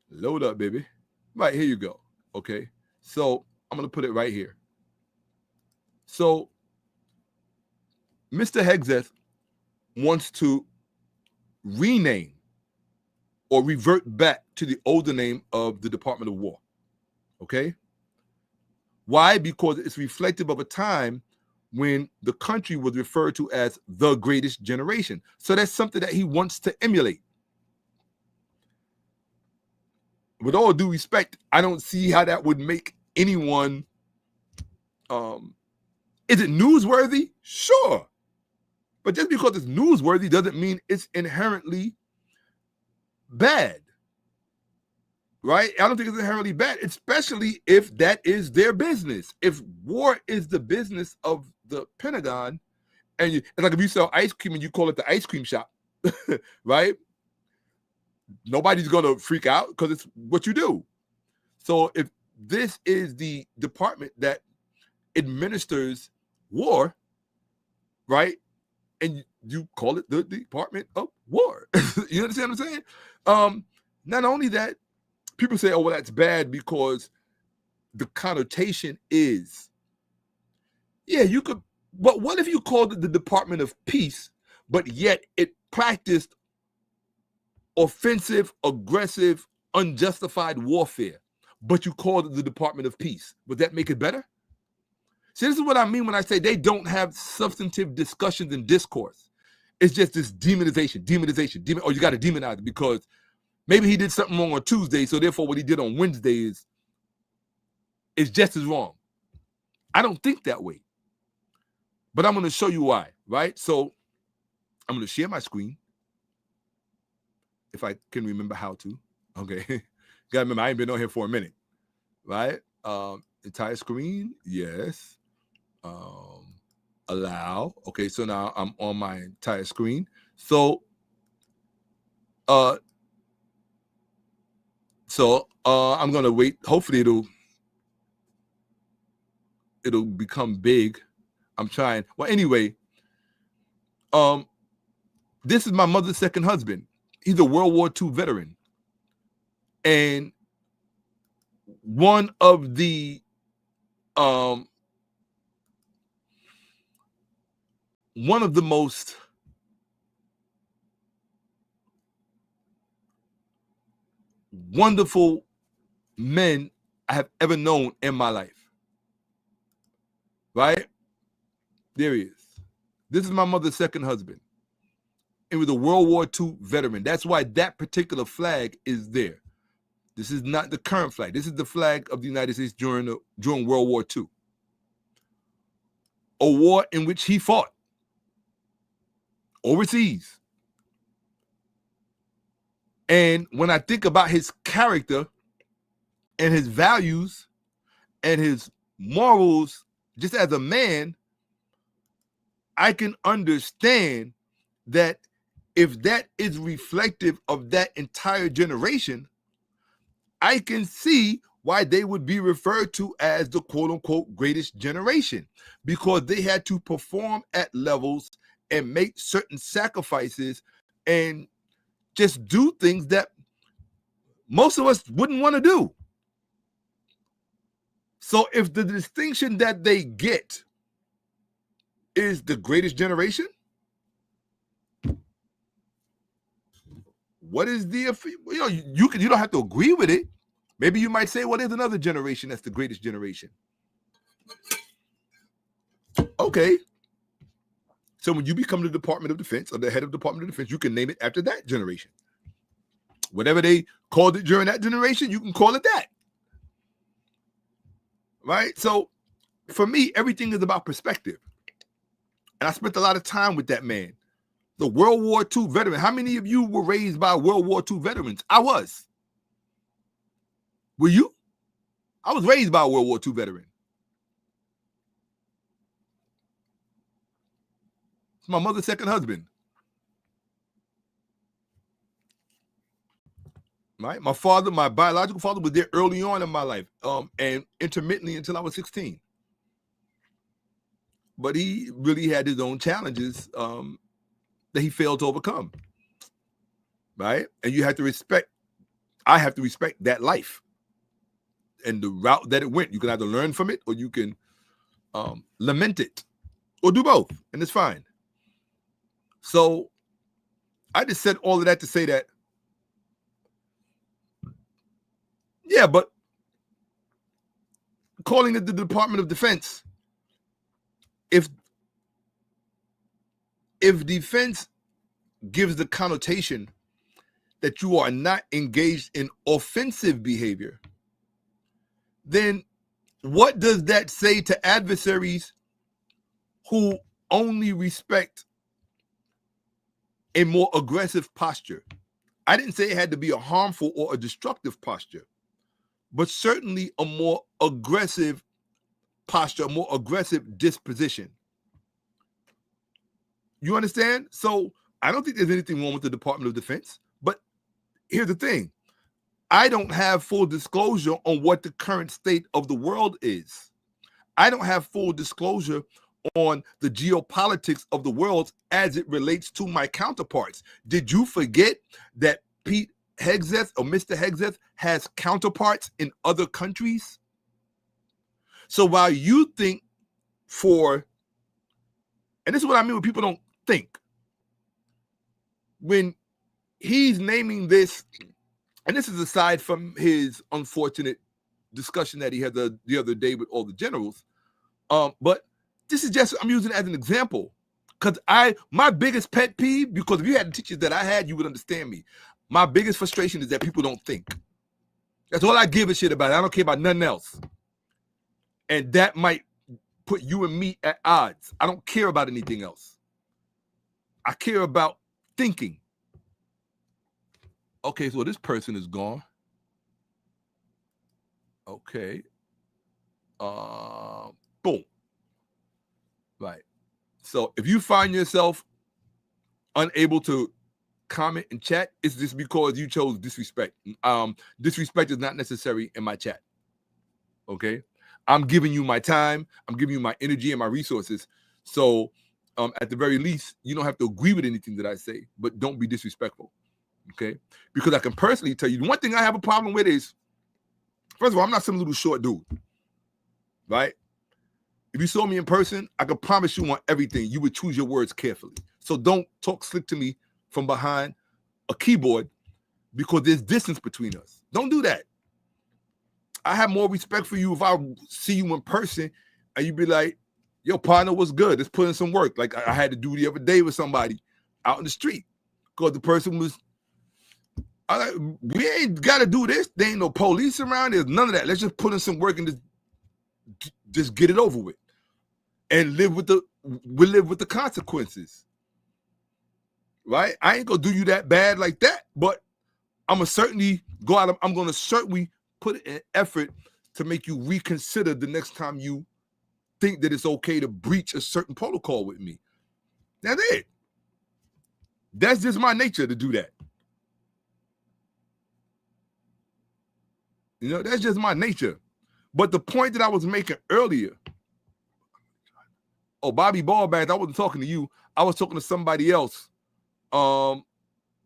Load up, baby. Right, here you go. Okay. So I'm gonna put it right here. So Mr. Hegseth wants to rename or revert back to the older name of the Department of War. Okay? Why? Because it's reflective of a time when the country was referred to as the greatest generation. So that's something that he wants to emulate. With all due respect, I don't see how that would make anyone, is it newsworthy? Sure. But just because it's newsworthy doesn't mean it's inherently bad. Right? I don't think it's inherently bad, especially if that is their business. If war is the business of the Pentagon, and it's like if you sell ice cream and you call it the ice cream shop, right? Nobody's going to freak out because it's what you do. So if this is the department that administers war, right? And you call it the Department of War. You understand what I'm saying? Not only that, people say, oh, well, that's bad because the connotation is, yeah, you could, but what if you called it the Department of Peace, but yet it practiced offensive, aggressive, unjustified warfare, but you called it the Department of Peace? Would that make it better? See, this is what I mean when I say they don't have substantive discussions and discourse. It's just this demonization, or you got to demonize it because maybe he did something wrong on Tuesday, so therefore what he did on Wednesday is just as wrong. I don't think that way. But I'm going to show you why, right? So I'm going to share my screen, if I can remember how to. Okay. You got to remember, I ain't been on here for a minute, right? Entire screen, yes. Allow. Okay, so now I'm on my entire screen. So I'm gonna wait. Hopefully it'll become big. I'm trying. Well, anyway, this is my mother's second husband. He's a World War II veteran. And one of the most wonderful men I have ever known in my life. Right? There he is. This is my mother's second husband. He was a World War II veteran. That's why that particular flag is there. This is not the current flag. This is the flag of the United States during World War II. A war in which he fought overseas. And when I think about his character and his values and his morals, just as a man, I can understand that if that is reflective of that entire generation, I can see why they would be referred to as the quote-unquote greatest generation, because they had to perform at levels and make certain sacrifices and just do things that most of us wouldn't want to do. So if the distinction that they get is the greatest generation, what is the, you don't have to agree with it. Maybe you might say, well, there's another generation that's the greatest generation. Okay. So when you become the Department of Defense or the head of the Department of Defense, you can name it after that generation. Whatever they called it during that generation, you can call it that. Right? So for me, everything is about perspective. And I spent a lot of time with that man, the World War II veteran. How many of you were raised by World War II veterans? I was. Were you? I was raised by a World War II veteran. It's my mother's second husband. Right? My father, my biological father, was there early on in my life, and intermittently until I was 16. But he really had his own challenges that he failed to overcome. Right? And you have to respect, I have to respect that life and the route that it went. You can either learn from it or you can lament it or do both, and it's fine. So I just said all of that to say that, yeah, but calling it the Department of Defense, if defense gives the connotation that you are not engaged in offensive behavior, then what does that say to adversaries who only respect a more aggressive posture? I didn't say it had to be a harmful or a destructive posture, but certainly a more aggressive posture, a more aggressive disposition. You understand? So I don't think there's anything wrong with the Department of Defense, but here's the thing. I don't have full disclosure on what the current state of the world is. I don't have full disclosure on the geopolitics of the world as it relates to my counterparts. Did you forget that Pete Hegseth or Mr. Hegseth has counterparts in other countries? So while you think and this is what I mean when people don't think, when he's naming this, and this is aside from his unfortunate discussion that he had the other day with all the generals, but this is just, I'm using it as an example, because my biggest pet peeve, because if you had the teachers that I had, you would understand me. My biggest frustration is that people don't think. That's all I give a shit about. I don't care about nothing else. And that might put you and me at odds. I don't care about anything else. I care about thinking. Okay, so this person is gone. Okay. Boom. Right. So if you find yourself unable to comment and chat, it's just because you chose disrespect. Disrespect is not necessary in my chat. Okay. I'm giving you my time. I'm giving you my energy and my resources. So at the very least, you don't have to agree with anything that I say, but don't be disrespectful. Okay. Because I can personally tell you, the one thing I have a problem with is, first of all, I'm not some little short dude. Right. If you saw me in person, I could promise you on everything, you would choose your words carefully. So don't talk slick to me from behind a keyboard because there's distance between us. Don't do that. I have more respect for you if I see you in person and you be like, yo, partner, what's good? Let's put in some work. Like I had to do the other day with somebody out in the street because the person was We ain't got to do this. There ain't no police around. There's none of that. Let's just put in some work and just get it over with, and live with the consequences. Right? I ain't gonna do you that bad like that, but I'm gonna certainly go out. I'm gonna certainly put an effort to make you reconsider the next time you think that it's okay to breach a certain protocol with me. That's it. That's just my nature to do that. You know, that's just my nature. But the point that I was making earlier, Bobby Ballbags, I wasn't talking to you. I was talking to somebody else. I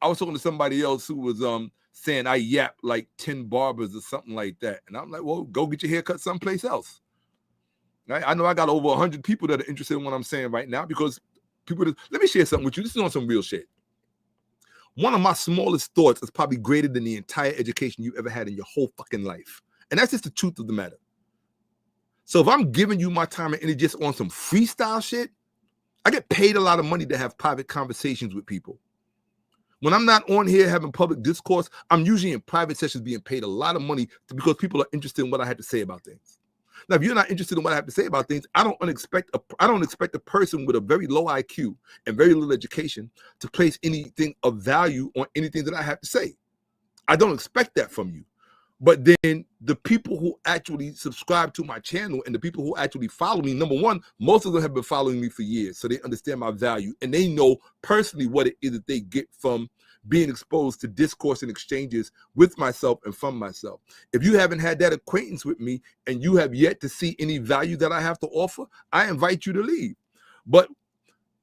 was talking to somebody else who was saying I yap like 10 barbers or something like that. And I'm like, well, go get your hair cut someplace else. Right? I know I got over 100 people that are interested in what I'm saying right now because let me share something with you. This is on some real shit. One of my smallest thoughts is probably greater than the entire education you ever had in your whole fucking life. And that's just the truth of the matter. So if I'm giving you my time and energy just on some freestyle shit, I get paid a lot of money to have private conversations with people. When I'm not on here having public discourse, I'm usually in private sessions being paid a lot of money because people are interested in what I had to say about things. Now, if you're not interested in what I have to say about things, I don't expect a person with a very low IQ and very little education to place anything of value on anything that I have to say. I don't expect that from you. But then the people who actually subscribe to my channel and the people who actually follow me, number one, most of them have been following me for years, so they understand my value and they know personally what it is that they get from being exposed to discourse and exchanges with myself and from myself. If you haven't had that acquaintance with me and you have yet to see any value that I have to offer, I invite you to leave. But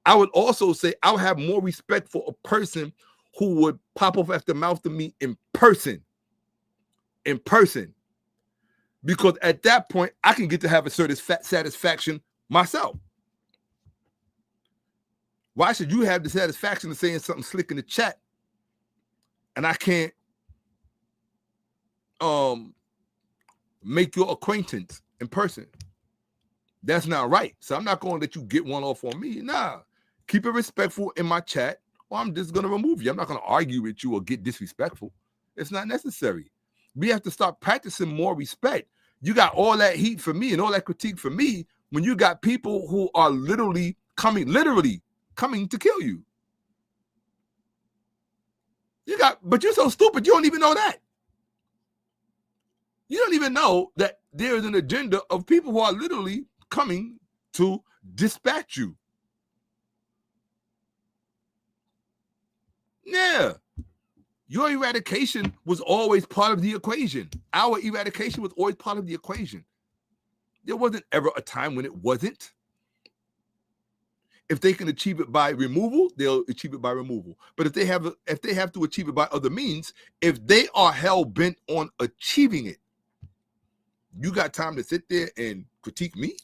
I would also say I would have more respect for a person who would pop off after mouth to me in person. Because at that point, I can get to have a certain satisfaction myself. Why should you have the satisfaction of saying something slick in the chat and I can't make your acquaintance in person? That's not right. So I'm not going to let you get one off on me. Nah, keep it respectful in my chat or I'm just going to remove you. I'm not going to argue with you or get disrespectful. It's not necessary. We have to start practicing more respect. You got all that heat for me and all that critique for me when you got people who are literally coming to kill you. But you're so stupid, you don't even know that. You don't even know that there is an agenda of people who are literally coming to dispatch you. Yeah. Your eradication was always part of the equation. Our eradication was always part of the equation. There wasn't ever a time when it wasn't. If they can achieve it by removal, they'll achieve it by removal. But if they have to achieve it by other means, if they are hell-bent on achieving it, you got time to sit there and critique me?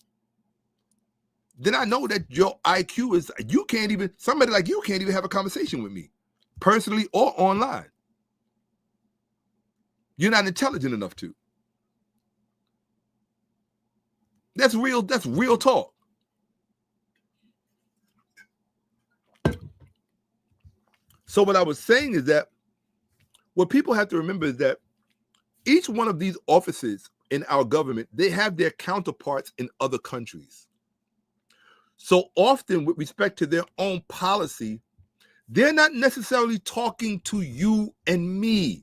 Then I know that your IQ is, somebody like you can't even have a conversation with me, personally or online. You're not intelligent enough to. That's real talk. So what I was saying is that what people have to remember is that each one of these offices in our government, they have their counterparts in other countries. So often with respect to their own policy, they're not necessarily talking to you and me.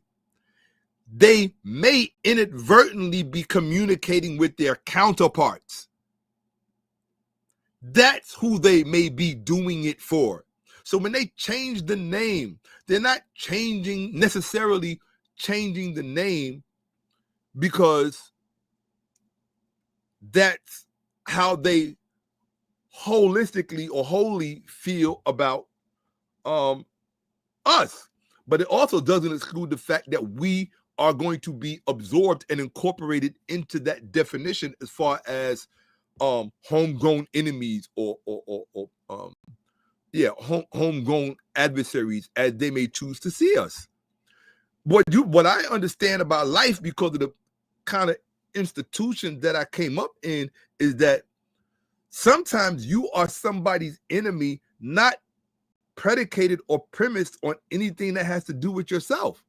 They may inadvertently be communicating with their counterparts. That's who they may be doing it for. So when they change the name, they're not necessarily changing the name because that's how they holistically or wholly feel about us. But it also doesn't exclude the fact that we are going to be absorbed and incorporated into that definition as far as homegrown enemies or homegrown adversaries as they may choose to see us. What I understand about life because of the kind of institution that I came up in is that sometimes you are somebody's enemy, not predicated or premised on anything that has to do with yourself.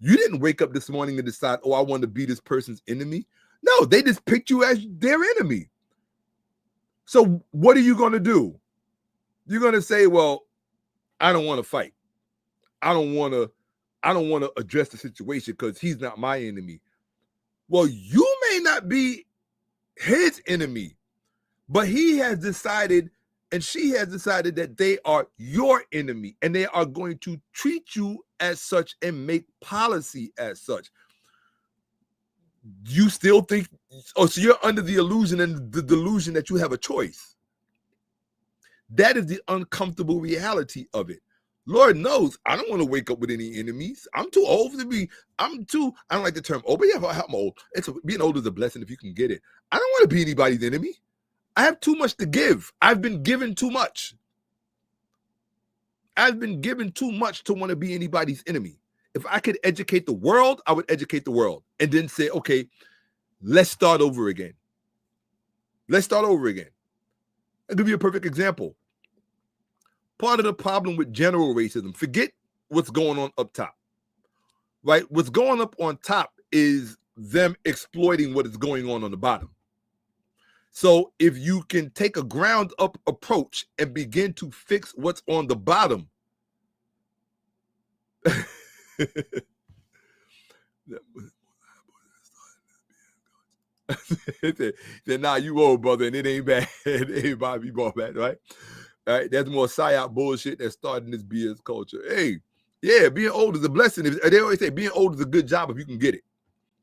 You didn't wake up this morning and decide, oh, I want to be this person's enemy. No, they just picked you as their enemy. So what are you going to do? You're going to say, well, I don't want to fight. I don't want to address the situation because he's not my enemy. Well, you may not be his enemy, but he has decided and she has decided that they are your enemy and they are going to treat you as such and make policy as such. You still think, oh, so you're under the illusion and the delusion that you have a choice. That is the uncomfortable reality of it. Lord knows I don't want to wake up with any enemies. I'm too old to be, I don't like the term old, but yeah, I'm old. Being old is a blessing if you can get it. I don't want to be anybody's enemy. I have too much to give. I've been given too much. I've been given too much to want to be anybody's enemy. If I could educate the world, I would educate the world and then say, okay, let's start over again. Let's start over again. I'll give you a perfect example. Part of the problem with general racism, forget what's going on up top, right? What's going up on top is them exploiting what is going on the bottom. So if you can take a ground up approach and begin to fix what's on the bottom, then nah, you old, brother, and it ain't bad. It ain't about to be bought back, right? All right, that's more psyop bullshit that's starting this BS culture. Hey, yeah, being old is a blessing. They always say being old is a good job if you can get it.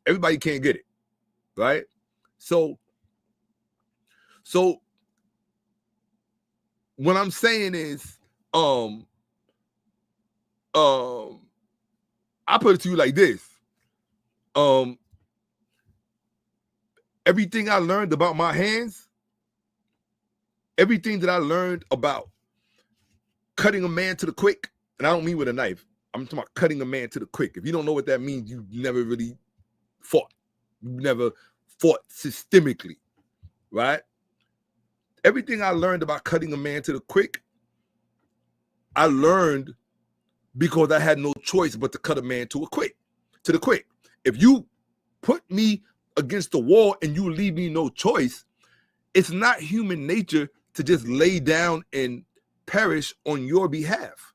Everybody can't get it, right? So what I'm saying is, I put it to you like this. Everything I learned about my hands, everything that I learned about cutting a man to the quick, and I don't mean with a knife, I'm talking about cutting a man to the quick. If you don't know what that means, you never really fought. You never fought systemically, right? Everything I learned about cutting a man to the quick, I learned because I had no choice but to cut a man to the quick. If you put me against the wall and you leave me no choice, it's not human nature to just lay down and perish on your behalf.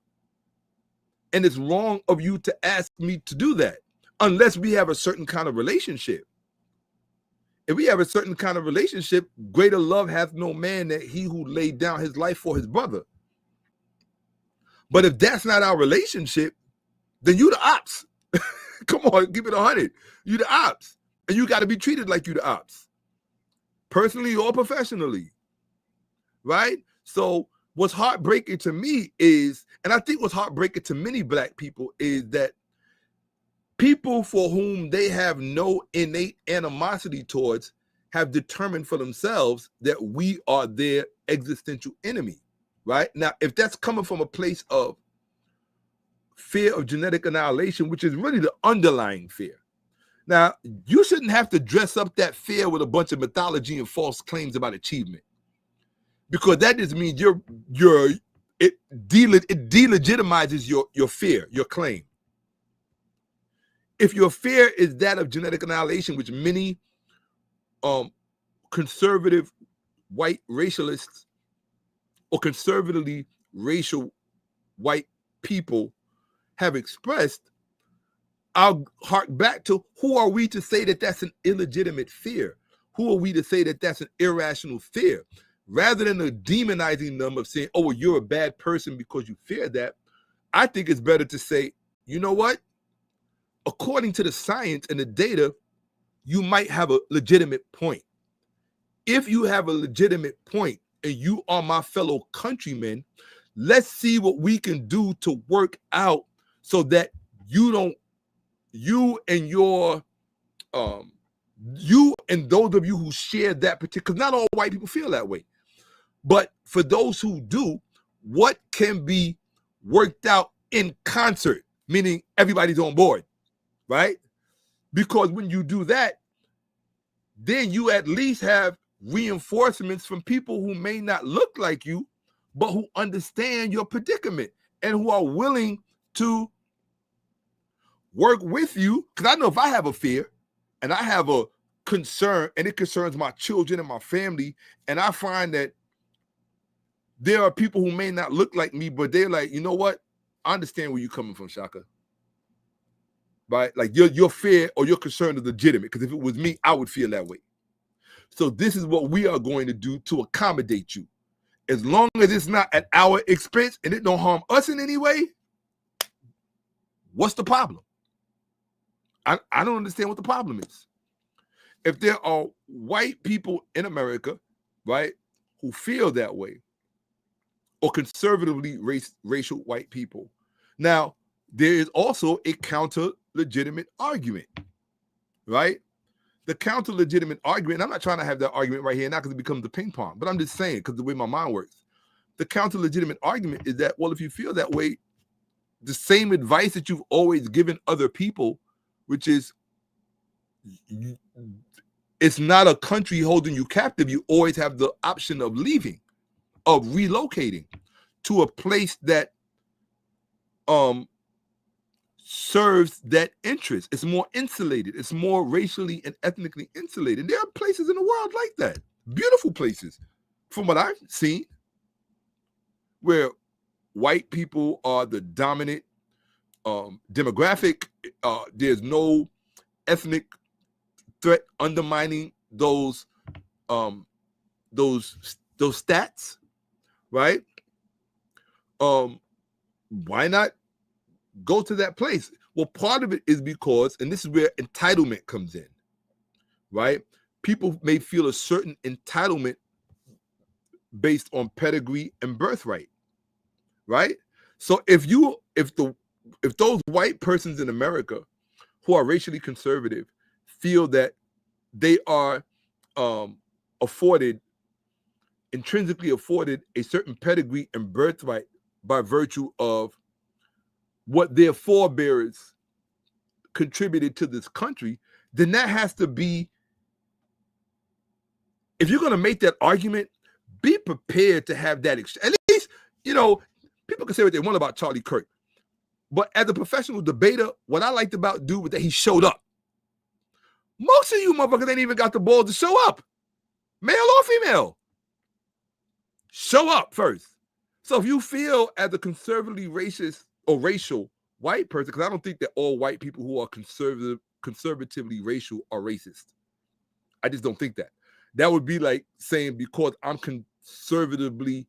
And it's wrong of you to ask me to do that unless we have a certain kind of relationship. If we have a certain kind of relationship, greater love hath no man than he who laid down his life for his brother. But if that's not our relationship, then you the ops. Come on, give it 100. You the ops. And you got to be treated like you the ops. Personally or professionally. Right? So what's heartbreaking to me is, and I think what's heartbreaking to many Black people is that people for whom they have no innate animosity towards have determined for themselves that we are their existential enemy, right? Now, if that's coming from a place of fear of genetic annihilation, which is really the underlying fear. Now, you shouldn't have to dress up that fear with a bunch of mythology and false claims about achievement, because that just means it delegitimizes your fear, your claim. If your fear is that of genetic annihilation, which many conservative white racialists or conservatively racial white people have expressed, I'll hark back to, who are we to say that that's an illegitimate fear? Who are we to say that that's an irrational fear? Rather than demonizing them of saying, oh, well, you're a bad person because you fear that, I think it's better to say, you know what? According to the science and the data, you might have a legitimate point. If you have a legitimate point and you are my fellow countrymen, let's see what we can do to work out so that you and those of you who share that particular, because not all white people feel that way, but for those who do, what can be worked out in concert, meaning everybody's on board. Right? Because when you do that, then you at least have reinforcements from people who may not look like you, but who understand your predicament and who are willing to work with you, because I know if I have a fear and I have a concern and it concerns my children and my family, and I find that there are people who may not look like me, but they're like, you know what? I understand where you're coming from, Shaka. Right? Like your fear or your concern is legitimate, because if it was me, I would feel that way. So this is what we are going to do to accommodate you. As long as it's not at our expense and it don't harm us in any way, what's the problem? I don't understand what the problem is. If there are white people in America, right, who feel that way, or conservatively racial white people, now there is also a counter-legitimate argument, right? The counter-legitimate argument, and I'm not trying to have that argument right here now because it becomes a ping pong, but I'm just saying because the way my mind works. The counter-legitimate argument is that, well, if you feel that way, the same advice that you've always given other people, which is it's not a country holding you captive. You always have the option of leaving, of relocating to a place that serves that interest. It's more insulated. It's more racially and ethnically insulated. There are places in the world like that. Beautiful places, from what I've seen, where white people are the dominant demographic. There's no ethnic threat undermining those stats, right? Why not go to that place? Well, part of it is because, and this is where entitlement comes in, right? People may feel a certain entitlement based on pedigree and birthright, right? So if those white persons in America who are racially conservative feel that they are intrinsically afforded a certain pedigree and birthright by virtue of what their forebears contributed to this country, then that has to be, if you're going to make that argument, be prepared to have that. At least, people can say what they want about Charlie Kirk, but as a professional debater, what I liked about dude was that he showed up. Most of you motherfuckers ain't even got the balls to show up, male or female. Show up first. So if you feel as a conservatively racist or racial white person, because I don't think that all white people who are conservatively racial are racist. I just don't think that. That would be like saying because I'm conservatively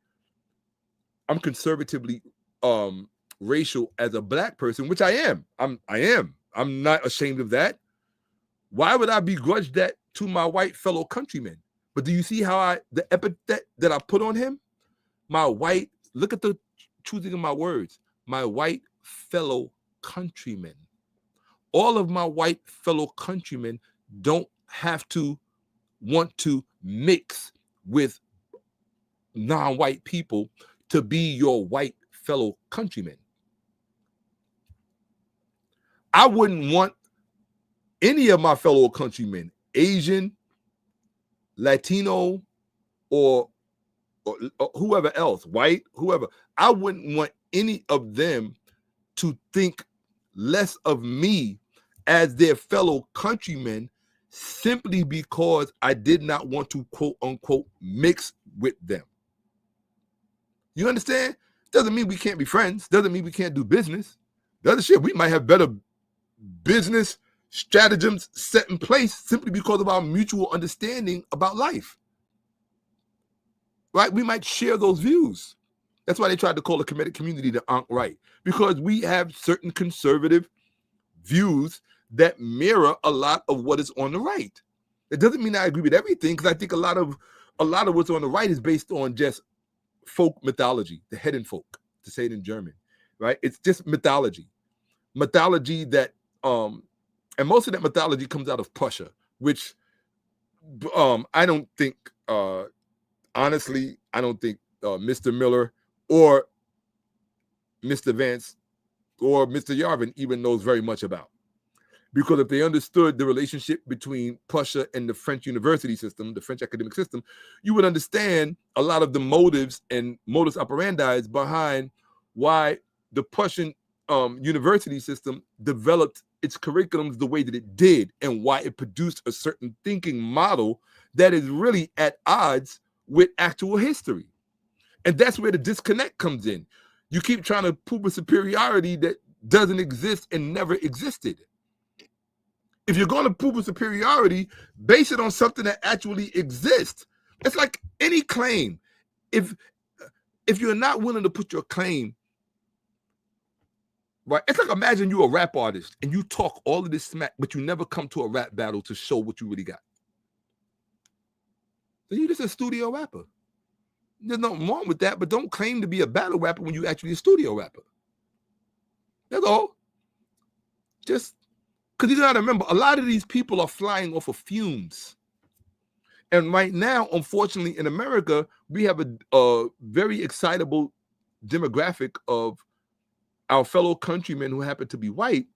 racial as a black person, which I am. I'm not ashamed of that. Why would I begrudge that to my white fellow countrymen? But do you see how the epithet that I put on him? My white, look at the choosing of my words. My white fellow countrymen. All of my white fellow countrymen don't have to want to mix with non-white people to be your white fellow countrymen. I wouldn't want any of my fellow countrymen, Asian, Latino, or whoever else, white, whoever, I wouldn't want any of them to think less of me as their fellow countrymen simply because I did not want to, quote unquote, mix with them. You understand? Doesn't mean we can't be friends. Doesn't mean we can't do business. The other shit, we might have better business stratagems set in place simply because of our mutual understanding about life. Right? We might share those views. That's why they tried to call the Kemetic community the Ankh right, because we have certain conservative views that mirror a lot of what is on the right. It doesn't mean I agree with everything, because I think a lot of what's on the right is based on just folk mythology, the Hedden folk, to say it in German, right? It's just mythology that, and most of that mythology comes out of Prussia, which I don't think, honestly, I don't think Mr. Miller or Mr. Vance or Mr. Yarvin even knows very much about. Because if they understood the relationship between Prussia and the French university system, the French academic system, you would understand a lot of the motives and modus operandi behind why the Prussian university system developed its curriculums the way that it did and why it produced a certain thinking model that is really at odds with actual history. And that's where the disconnect comes in. You keep trying to prove a superiority that doesn't exist and never existed. If you're going to prove a superiority, base it on something that actually exists. It's like any claim. If you're not willing to put your claim, right? It's like, imagine you're a rap artist and you talk all of this smack, but you never come to a rap battle to show what you really got. So you're just a studio rapper. There's nothing wrong with that, but don't claim to be a battle rapper when you're actually a studio rapper. That's all. Just because you got to remember, a lot of these people are flying off of fumes. And right now, unfortunately, in America, we have a very excitable demographic of our fellow countrymen who happen to be white,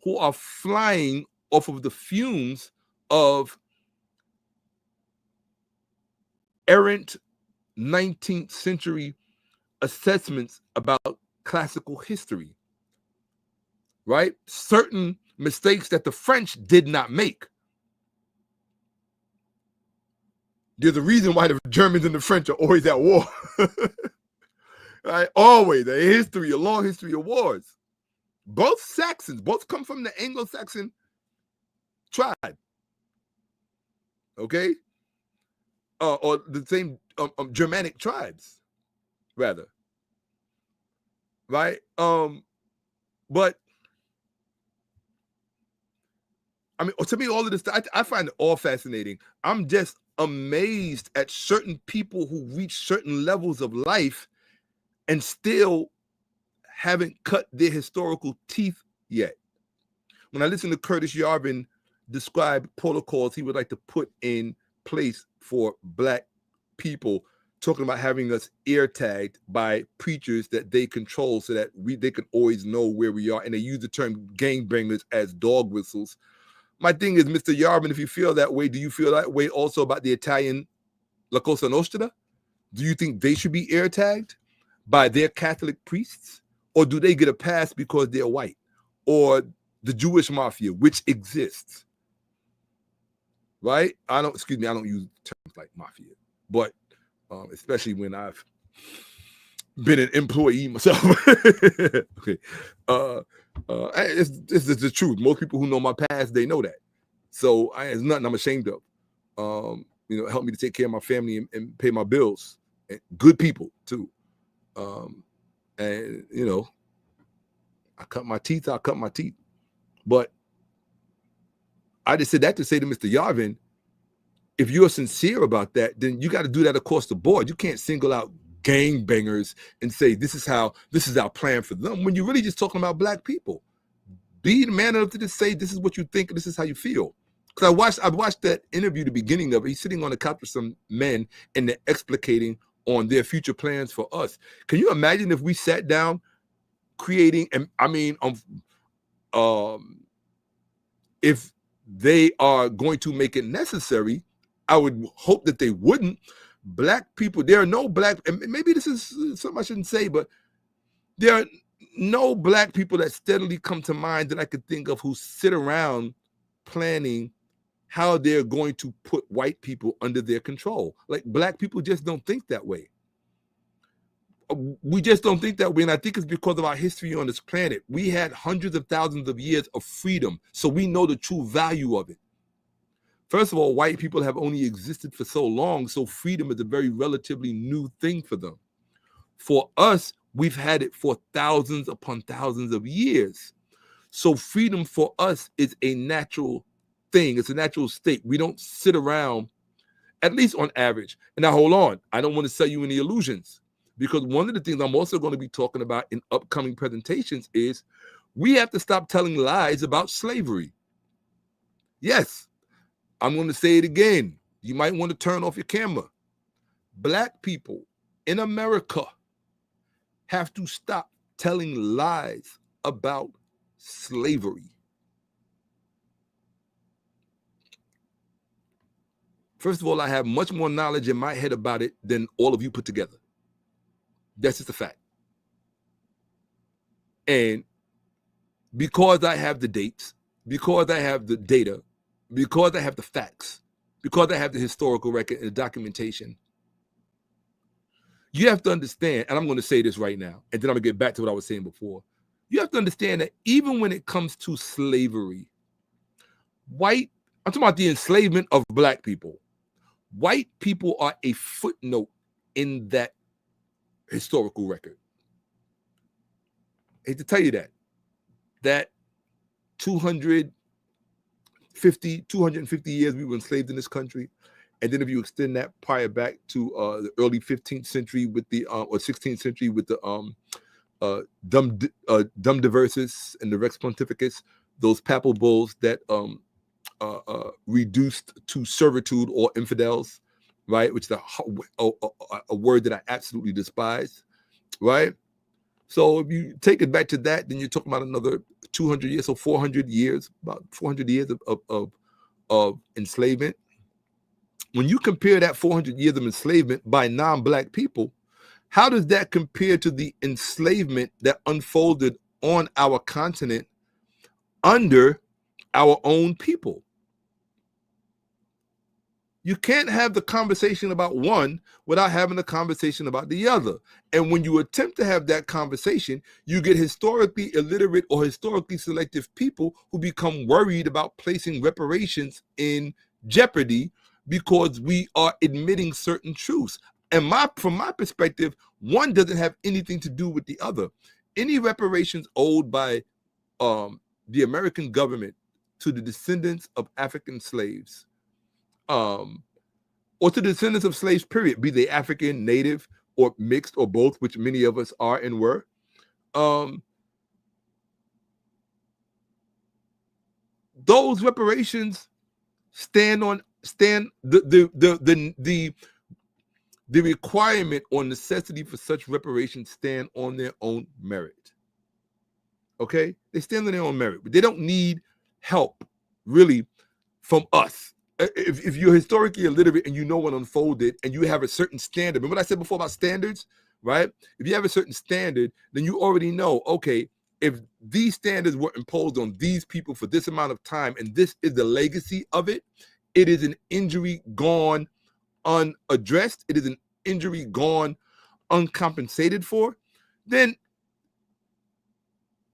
who are flying off of the fumes of errant 19th century assessments about classical history, right? Certain mistakes that the French did not make. There's a reason why the Germans and the French are always at war. Right? Always a long history of wars. Both Saxons, both come from the Anglo-Saxon tribe. Okay? Or the same Germanic tribes, rather. Right? But I mean, to me, all of this, I find it all fascinating. I'm just amazed at certain people who reach certain levels of life and still haven't cut their historical teeth yet. When I listen to Curtis Yarvin describe protocols he would like to put in place for Black people, talking about having us ear tagged by preachers that they control so that they can always know where we are, and they use the term gangbangers as dog whistles. My thing is, Mr. Yarvin, if you feel that way, do you feel that way also about the Italian La Cosa Nostra? Do you think they should be ear tagged by their Catholic priests? Or do they get a pass because they're white? Or the Jewish mafia, which exists? Right? I don't use terms like mafia, but especially when I've been an employee myself. Okay. It's the truth. Most people who know my past, they know that. So it's nothing I'm ashamed of. Help me to take care of my family and pay my bills. And good people too. And I cut my teeth. But I just said that to say to Mr. Yarvin, if you're sincere about that, then you got to do that across the board. You can't single out gangbangers and say this is our plan for them when you're really just talking about Black people. Be the man enough to just say this is what you think, this is how you feel. Because I watched that interview, the beginning of it. He's sitting on the couch with some men and they're explicating on their future plans for us. Can you imagine if we sat down creating, and I mean, if they are going to make it necessary, I would hope that they wouldn't. Black people, there are no Black, and maybe this is something I shouldn't say, but there are no Black people that steadily come to mind that I could think of who sit around planning how they're going to put white people under their control. Like, Black people just don't think that way. We just don't think that way, and I think it's because of our history on this planet. We had hundreds of thousands of years of freedom, so we know the true value of it. First of all, white people have only existed for so long, so freedom is a very relatively new thing for them. For us, we've had it for thousands upon thousands of years. So freedom for us is a natural thing. It's a natural state. We don't sit around, at least on average. And now, hold on. I don't want to sell you any illusions, because one of the things I'm also going to be talking about in upcoming presentations is we have to stop telling lies about slavery. Yes. I'm going to say it again. You might want to turn off your camera. Black people in America have to stop telling lies about slavery. First of all, I have much more knowledge in my head about it than all of you put together. That's just a fact. And because I have the dates, because I have the data, because I have the facts, because I have the historical record and the documentation, you have to understand, and I'm going to say this right now, and then I'm going to get back to what I was saying before. You have to understand that even when it comes to slavery, I'm talking about the enslavement of black people. White people are a footnote in that historical record. I hate to tell you that 250 years we were enslaved in this country. And then if you extend that prior back to the early 15th century with the or 16th century with the Dum Diversus and the Rex Pontificus, those papal bulls that reduced to servitude or infidels, right? Which is a word that I absolutely despise, right? So if you take it back to that, then you're talking about another 200 years, so 400 years, about 400 years of enslavement. When you compare that 400 years of enslavement by non-black people, how does that compare to the enslavement that unfolded on our continent under our own people? You can't have the conversation about one without having a conversation about the other. And when you attempt to have that conversation, you get historically illiterate or historically selective people who become worried about placing reparations in jeopardy because we are admitting certain truths. And from my perspective, one doesn't have anything to do with the other. Any reparations owed by the American government to the descendants of African slaves, or to the descendants of slaves, period, be they African, native, or mixed, or both, which many of us are and were. Those reparations stand the requirement or necessity for such reparations stand on their own merit. Okay, they stand on their own merit, but they don't need help really from us. If you're historically illiterate and you know what unfolded and you have a certain standard, remember what I said before about standards, right? If you have a certain standard, then you already know, okay, if these standards were imposed on these people for this amount of time and this is the legacy of it, it is an injury gone unaddressed, it is an injury gone uncompensated for, then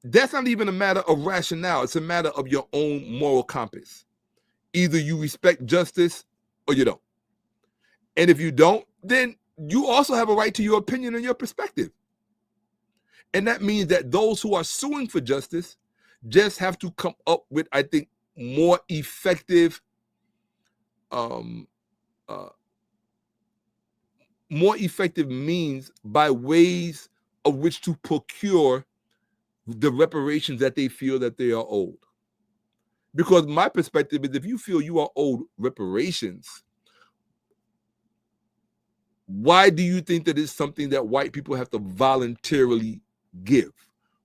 that's not even a matter of rationale. It's a matter of your own moral compass. Either you respect justice or you don't. And if you don't, then you also have a right to your opinion and your perspective. And that means that those who are suing for justice just have to come up with, I think, more effective means by ways of which to procure the reparations that they feel that they are owed. Because my perspective is, if you feel you are owed reparations, why do you think that it's something that white people have to voluntarily give?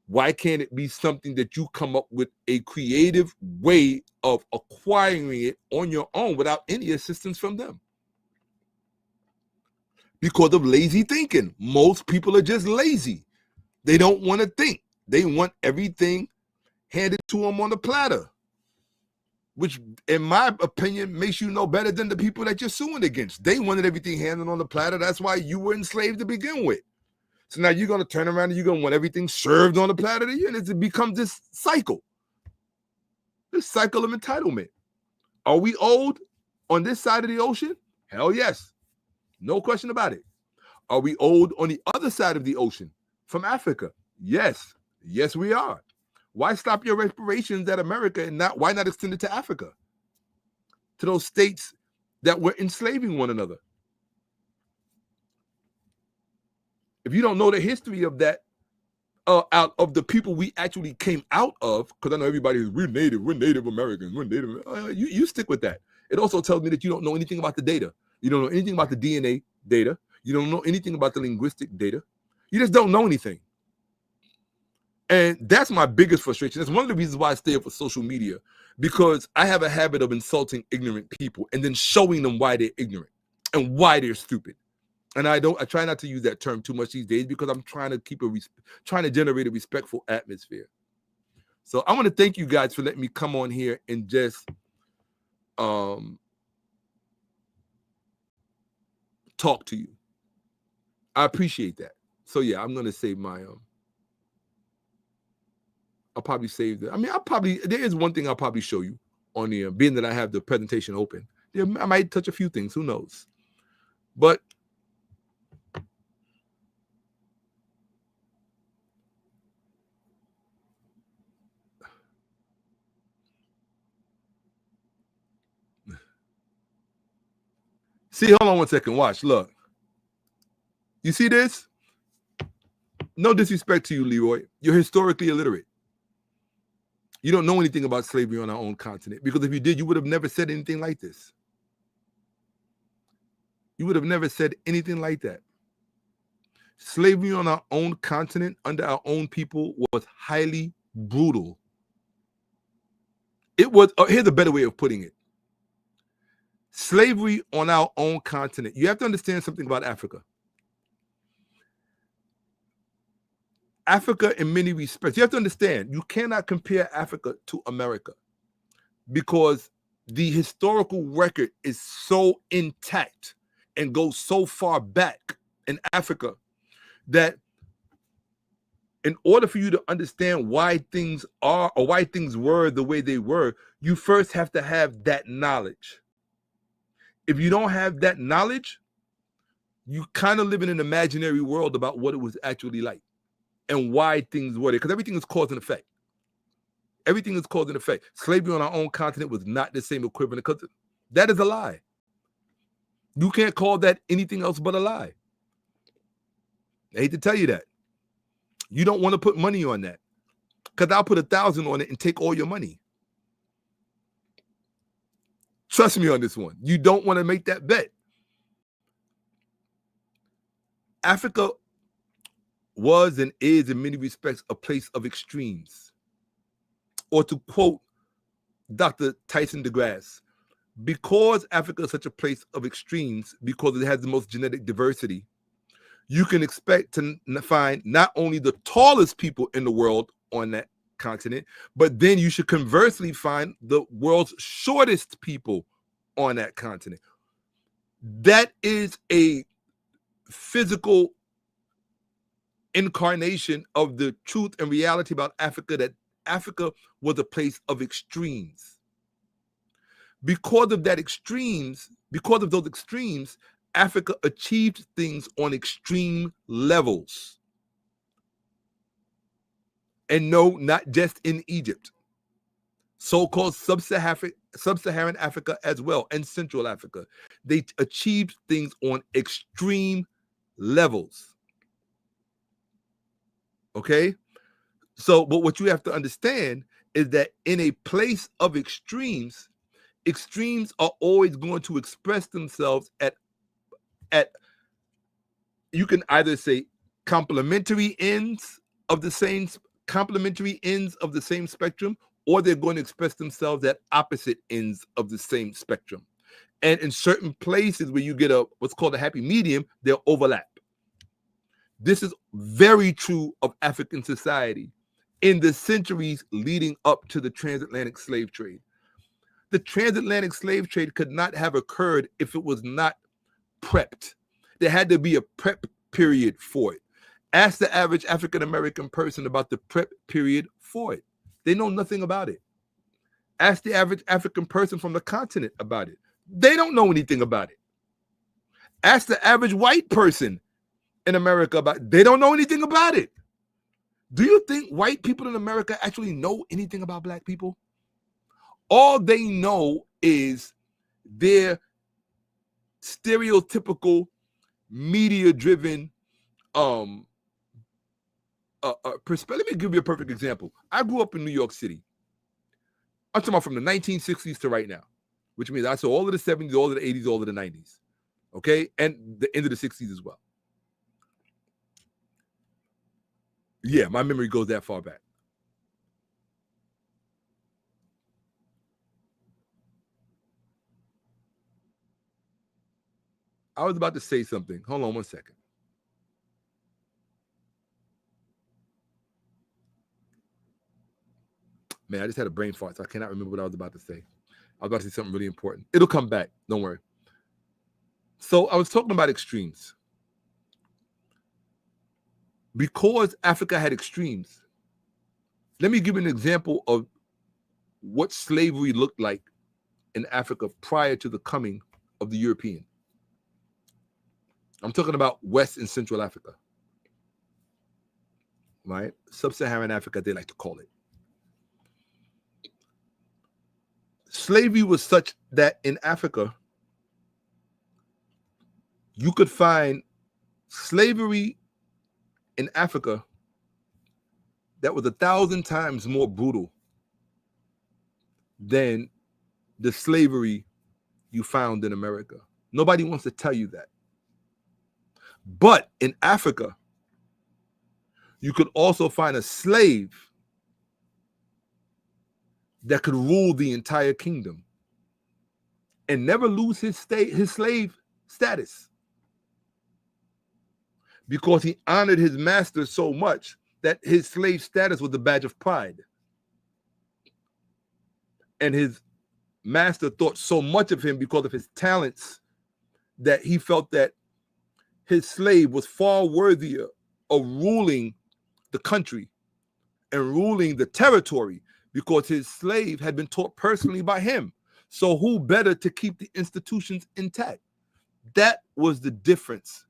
Why can't it be something that you come up with a creative way of acquiring it on your own without any assistance from them? Because of lazy thinking. Most people are just lazy. They don't want to think. They want everything handed to them on a platter, which, in my opinion, makes you no better than the people that you're suing against. They wanted everything handed on the platter. That's why you were enslaved to begin with. So now you're going to turn around and you're going to want everything served on the platter to you, and it becomes this cycle of entitlement. Are we owed on this side of the ocean? Hell yes. No question about it. Are we owed on the other side of the ocean from Africa? Yes. Yes, we are. Why stop your reparations at America and why not extend it to Africa? To those states that were enslaving one another. If you don't know the history of that, out of the people we actually came out of, because I know everybody is, we're Native Americans, we're Native. You stick with that. It also tells me that you don't know anything about the data. You don't know anything about the DNA data. You don't know anything about the linguistic data. You just don't know anything. And that's my biggest frustration. That's one of the reasons why I stay up with social media, because I have a habit of insulting ignorant people and then showing them why they're ignorant and why they're stupid. And I try not to use that term too much these days because I'm trying to generate a respectful atmosphere. So I want to thank you guys for letting me come on here and just talk to you. I appreciate that. So yeah, I'm gonna save my I'll probably save the. I mean, there is one thing I'll probably show you on the being that I have the presentation open. Yeah, I might touch a few things. Who knows? But see, hold on one second. Watch. Look. You see this? No disrespect to you, Leroy. You're historically illiterate. You don't know anything about slavery on our own continent, because if you did, you would have never said anything like this. You would have never said anything like that. Slavery on our own continent under our own people was highly brutal. It was, here's a better way of putting it. Slavery on our own continent. You have to understand something about Africa. Africa, in many respects, you have to understand, you cannot compare Africa to America, because the historical record is so intact and goes so far back in Africa that in order for you to understand why things are or why things were the way they were, you first have to have that knowledge. If you don't have that knowledge, you kind of live in an imaginary world about what it was actually like and why things were there, because everything is cause and effect. Everything is cause and effect. Slavery on our own continent was not the same equivalent, because that is a lie. You can't call that anything else but a lie. I hate to tell you that. You don't want to put money on that, because I'll put 1,000 on it and take all your money. Trust me on this one. You don't want to make that bet. Africa was and is in many respects a place of extremes. Or to quote Dr. Tyson DeGrasse, because Africa is such a place of extremes, because it has the most genetic diversity, you can expect to find not only the tallest people in the world on that continent, but then you should conversely find the world's shortest people on that continent. That is a physical incarnation of the truth and reality about Africa, that Africa was a place of extremes. Because of those extremes, Africa achieved things on extreme levels. And no, not just in Egypt. So-called sub-Saharan Africa as well, and Central Africa. They achieved things on extreme levels. Okay? So, but what you have to understand is that in a place of extremes are always going to express themselves at you can either say complementary ends of the same spectrum, or they're going to express themselves at opposite ends of the same spectrum. And in certain places where you get what's called a happy medium, they'll overlap. This is very true of African society in the centuries leading up to the transatlantic slave trade. The transatlantic slave trade could not have occurred if it was not prepped. There had to be a prep period for it. Ask the average African-American person about the prep period for it. They know nothing about it. Ask the average African person from the continent about it. They don't know anything about it. Ask the average white person in America about it. They don't know anything about it. Do you think white people in America actually know anything about black people? All they know is their stereotypical media-driven perspective. Let me give you a perfect example. I grew up in New York City. I'm talking about from the 1960s to right now, which means I saw all of the 70s, all of the 80s, all of the 90s, okay? And the end of the 60s as well. Yeah, my memory goes that far back. I was about to say something. Hold on one second. Man, I just had a brain fart, so I cannot remember what I was about to say. I was about to say something really important. It'll come back. Don't worry. So I was talking about extremes. Because Africa had extremes, let me give you an example of what slavery looked like in Africa prior to the coming of the European. I'm talking about West and Central Africa, right? Sub-Saharan Africa, they like to call it. Slavery was such that in Africa, you could find slavery in Africa that was 1,000 times more brutal than the slavery you found in America. Nobody wants to tell you that. But in Africa, you could also find a slave that could rule the entire kingdom and never lose his slave status, because he honored his master so much that his slave status was a badge of pride. And his master thought so much of him because of his talents that he felt that his slave was far worthier of ruling the country and ruling the territory, because his slave had been taught personally by him. So who better to keep the institutions intact? That was the difference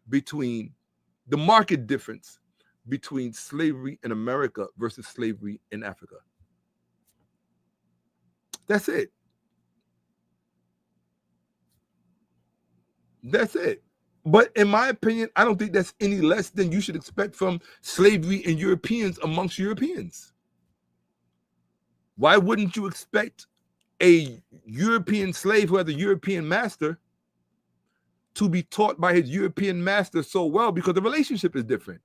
between the market difference between slavery in America versus slavery in Africa. That's it. That's it. But in my opinion, I don't think that's any less than you should expect from slavery and Europeans amongst Europeans. Why wouldn't you expect a European slave who has a European master to be taught by his European master so well? Because the relationship is different.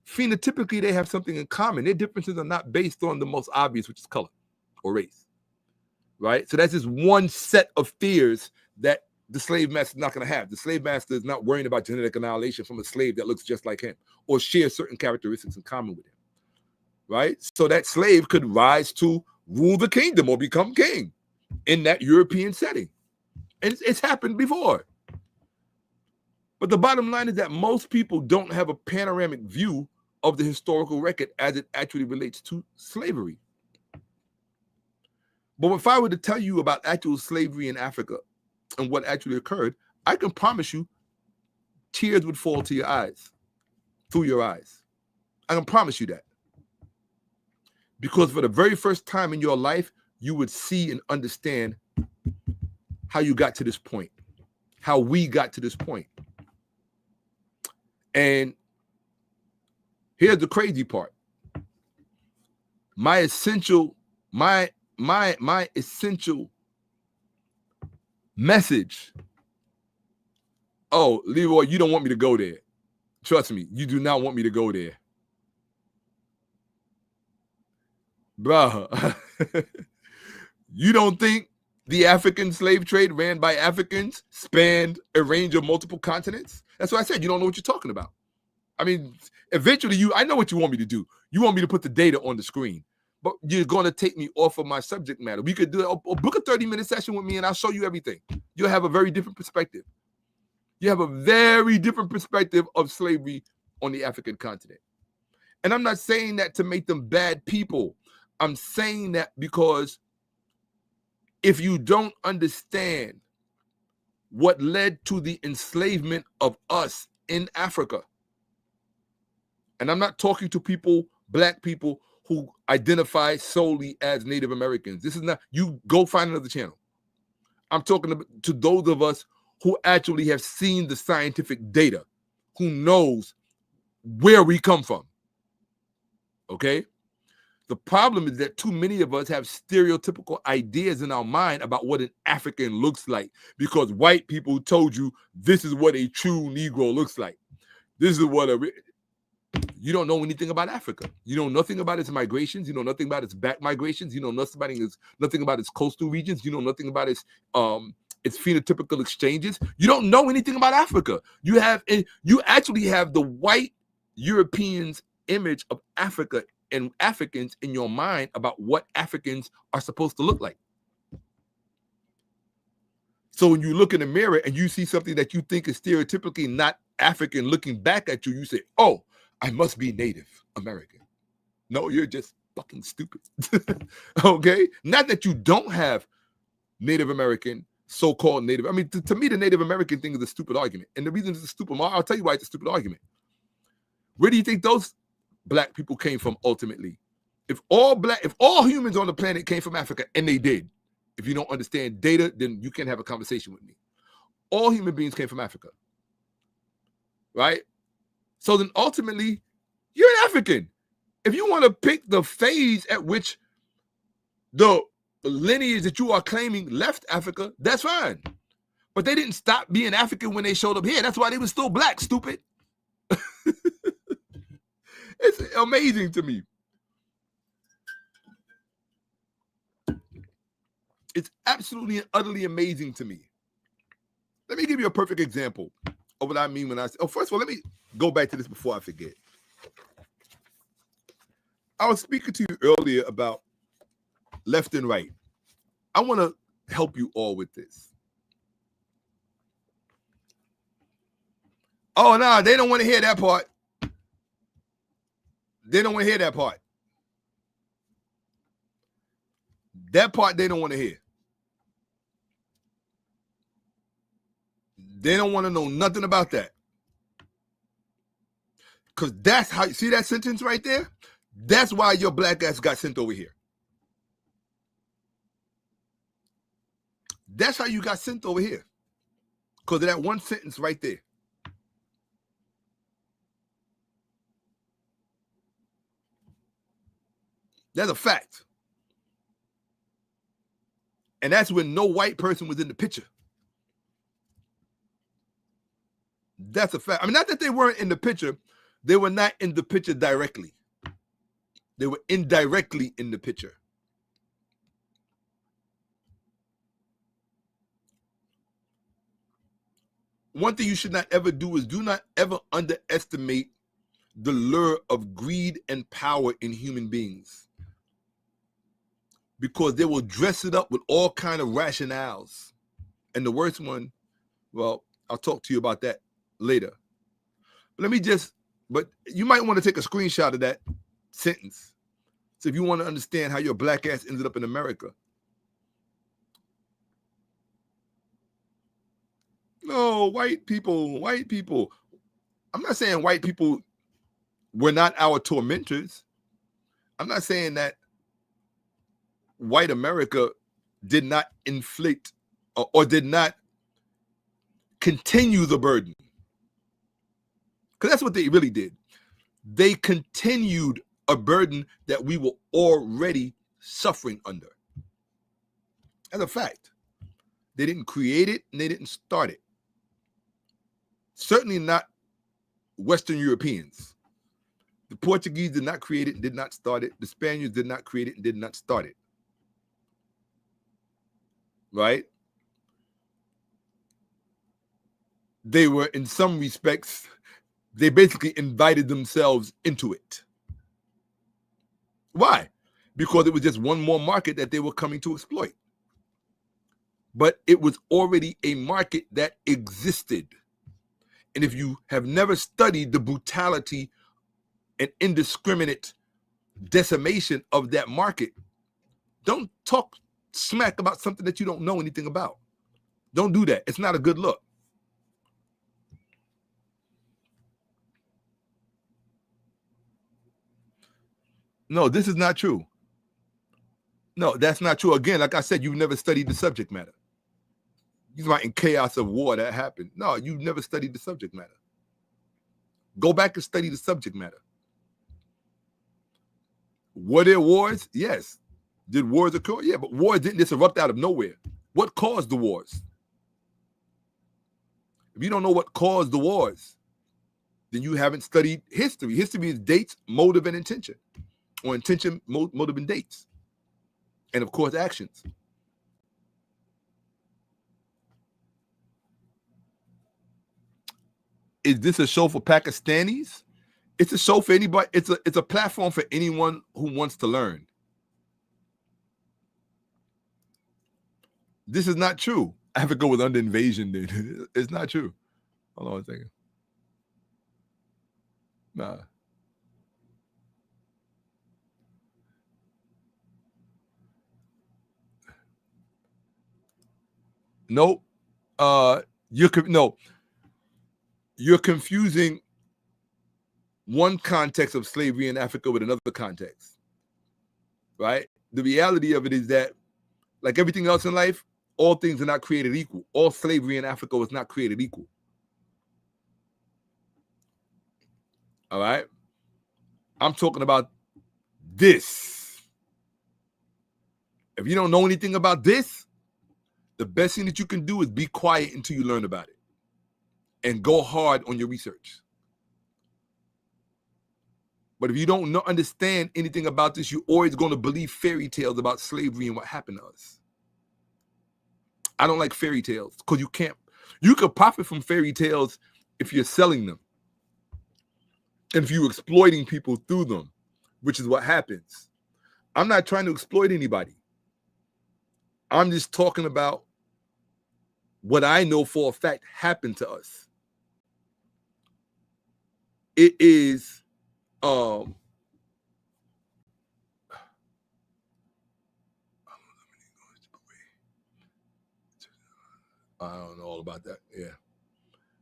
Phenotypically, they have something in common. Their differences are not based on the most obvious, which is color or race, right? So that's just one set of fears that the slave master is not going to have. The slave master is not worrying about genetic annihilation from a slave that looks just like him or shares certain characteristics in common with him, right? So that slave could rise to rule the kingdom or become king in that European setting. And it's happened before. But the bottom line is that most people don't have a panoramic view of the historical record as it actually relates to slavery. But if I were to tell you about actual slavery in Africa and what actually occurred, I can promise you tears would fall to your eyes, through your eyes. I can promise you that. Because for the very first time in your life, you would see and understand how you got to this point, how we got to this point. And here's the crazy part. My essential message. Oh, Leroy, you don't want me to go there. Trust me, you do not want me to go there. Bruh, you don't think the African slave trade ran by Africans spanned a range of multiple continents? That's what I said. You don't know what you're talking about. I mean, eventually I know what you want me to do. You want me to put the data on the screen, but you're going to take me off of my subject matter. We could do a book a 30-minute session with me and I'll show you everything. You'll have a very different perspective. You have a very different perspective of slavery on the African continent. And I'm not saying that to make them bad people. I'm saying that because if you don't understand what led to the enslavement of us in Africa, and I'm not talking to people, black people, who identify solely as Native Americans. This is not, you go find another channel. I'm talking to those of us who actually have seen the scientific data, who knows where we come from, okay? The problem is that too many of us have stereotypical ideas in our mind about what an African looks like, because white people told you this is what a true Negro looks like. This is what you don't know anything about Africa. You know nothing about its migrations. You know nothing about its back migrations. You know nothing about its coastal regions. You know nothing about its phenotypical exchanges. You don't know anything about Africa. You actually have the white Europeans' image of Africa and Africans in your mind about what Africans are supposed to look like. So when you look in the mirror and you see something that you think is stereotypically not African looking back at you, you say, oh, I must be Native American. No, you're just fucking stupid. Okay? Not that you don't have Native American, so-called Native. I mean, to me, the Native American thing is a stupid argument. And the reason it's a stupid, I'll tell you why it's a stupid argument. Where do you think those black people came from ultimately? If all humans on the planet came from Africa, and they did, if you don't understand data, then you can't have a conversation with me. All human beings came from Africa. Right? So then ultimately, you're an African. If you want to pick the phase at which the lineage that you are claiming left Africa, that's fine. But they didn't stop being African when they showed up here. That's why they were still black, stupid. It's amazing to me. It's absolutely and utterly amazing to me. Let me give you a perfect example of what I mean when I say, first of all, let me go back to this before I forget. I was speaking to you earlier about left and right. I want to help you all with this. Oh, no, they don't want to hear that part. They don't want to hear that part. That part they don't want to hear. They don't want to know nothing about that. Because that's how, you see that sentence right there? That's why your black ass got sent over here. That's how you got sent over here. Because of that one sentence right there. That's a fact. And that's when no white person was in the picture. That's a fact. I mean, not that they weren't in the picture. They were not in the picture directly. They were indirectly in the picture. One thing you should not ever do is do not ever underestimate the lure of greed and power in human beings. Because they will dress it up with all kind of rationales. And the worst one, well, I'll talk to you about that later. But but you might want to take a screenshot of that sentence. So if you want to understand how your black ass ended up in America. No, white people. I'm not saying white people were not our tormentors. I'm not saying that white America did not inflict or did not continue the burden. Because that's what they really did. They continued a burden that we were already suffering under. That's a fact. They didn't create it and they didn't start it. Certainly not Western Europeans. The Portuguese did not create it and did not start it. The Spaniards did not create it and did not start it. Right? They were, in some respects, they basically invited themselves into it. Why? Because it was just one more market that they were coming to exploit. But it was already a market that existed. And if you have never studied the brutality and indiscriminate decimation of that market, don't talk smack about something that you don't know anything about. Don't do that. It's not a good look. No, this is not true. No, that's not true. Again, like I said, you've never studied the subject matter. You're right, in chaos of war that happened. No, you've never studied the subject matter. Go back and study the subject matter. Were there wars? Yes. Did wars occur? Yeah, but wars didn't just erupt out of nowhere. What caused the wars? If you don't know what caused the wars, then you haven't studied history. History is dates, motive, and intention. Or intention, motive, and dates. And of course, actions. Is this a show for Pakistanis? It's a show for anybody. It's a platform for anyone who wants to learn. This is not true. Africa was under invasion. Dude. It's not true. Hold on a second. Nah. Nope. You're confusing one context of slavery in Africa with another context, right? The reality of it is that, like everything else in life, all things are not created equal. All slavery in Africa was not created equal. All right? I'm talking about this. If you don't know anything about this, the best thing that you can do is be quiet until you learn about it and go hard on your research. But if you don't understand anything about this, you're always going to believe fairy tales about slavery and what happened to us. I don't like fairy tales because you can't. You could profit from fairy tales if you're selling them and if you're exploiting people through them, which is what happens. I'm not trying to exploit anybody. I'm just talking about what I know for a fact happened to us. It is I don't know all about that. Yeah.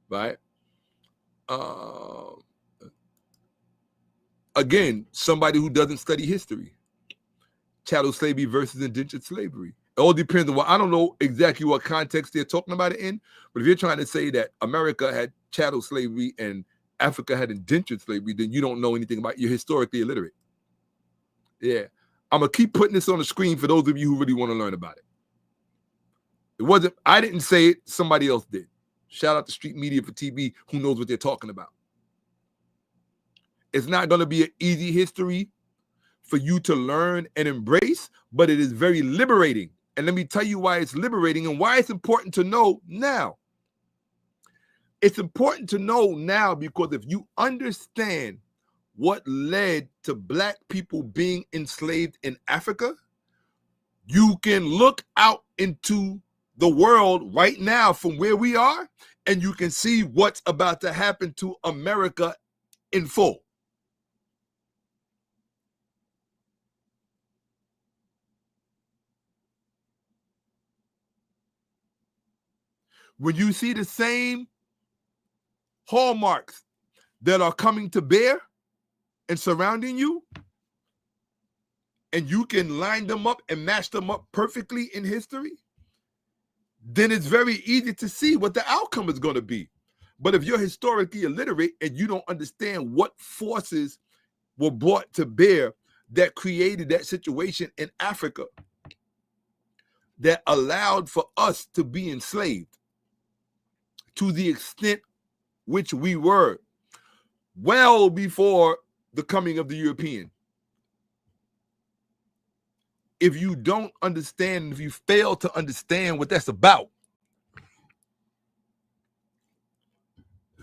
Right? Again, somebody who doesn't study history. Chattel slavery versus indentured slavery. It all depends on what, I don't know exactly what context they're talking about it in, but if you're trying to say that America had chattel slavery and Africa had indentured slavery, then you don't know anything about it. You're historically illiterate. Yeah. I'm going to keep putting this on the screen for those of you who really want to learn about it. It wasn't, I didn't say it, somebody else did. Shout out to Street Media for TV, who knows what they're talking about. It's not going to be an easy history for you to learn and embrace, but it is very liberating. And let me tell you why it's liberating and why it's important to know now. It's important to know now because if you understand what led to Black people being enslaved in Africa, you can look out into the world right now from where we are, and you can see what's about to happen to America in full. When you see the same hallmarks that are coming to bear and surrounding you, and you can line them up and match them up perfectly in history, then it's very easy to see what the outcome is going to be. But if you're historically illiterate and you don't understand what forces were brought to bear that created that situation in Africa that allowed for us to be enslaved to the extent which we were well before the coming of the European. If you don't understand, if you fail to understand what that's about,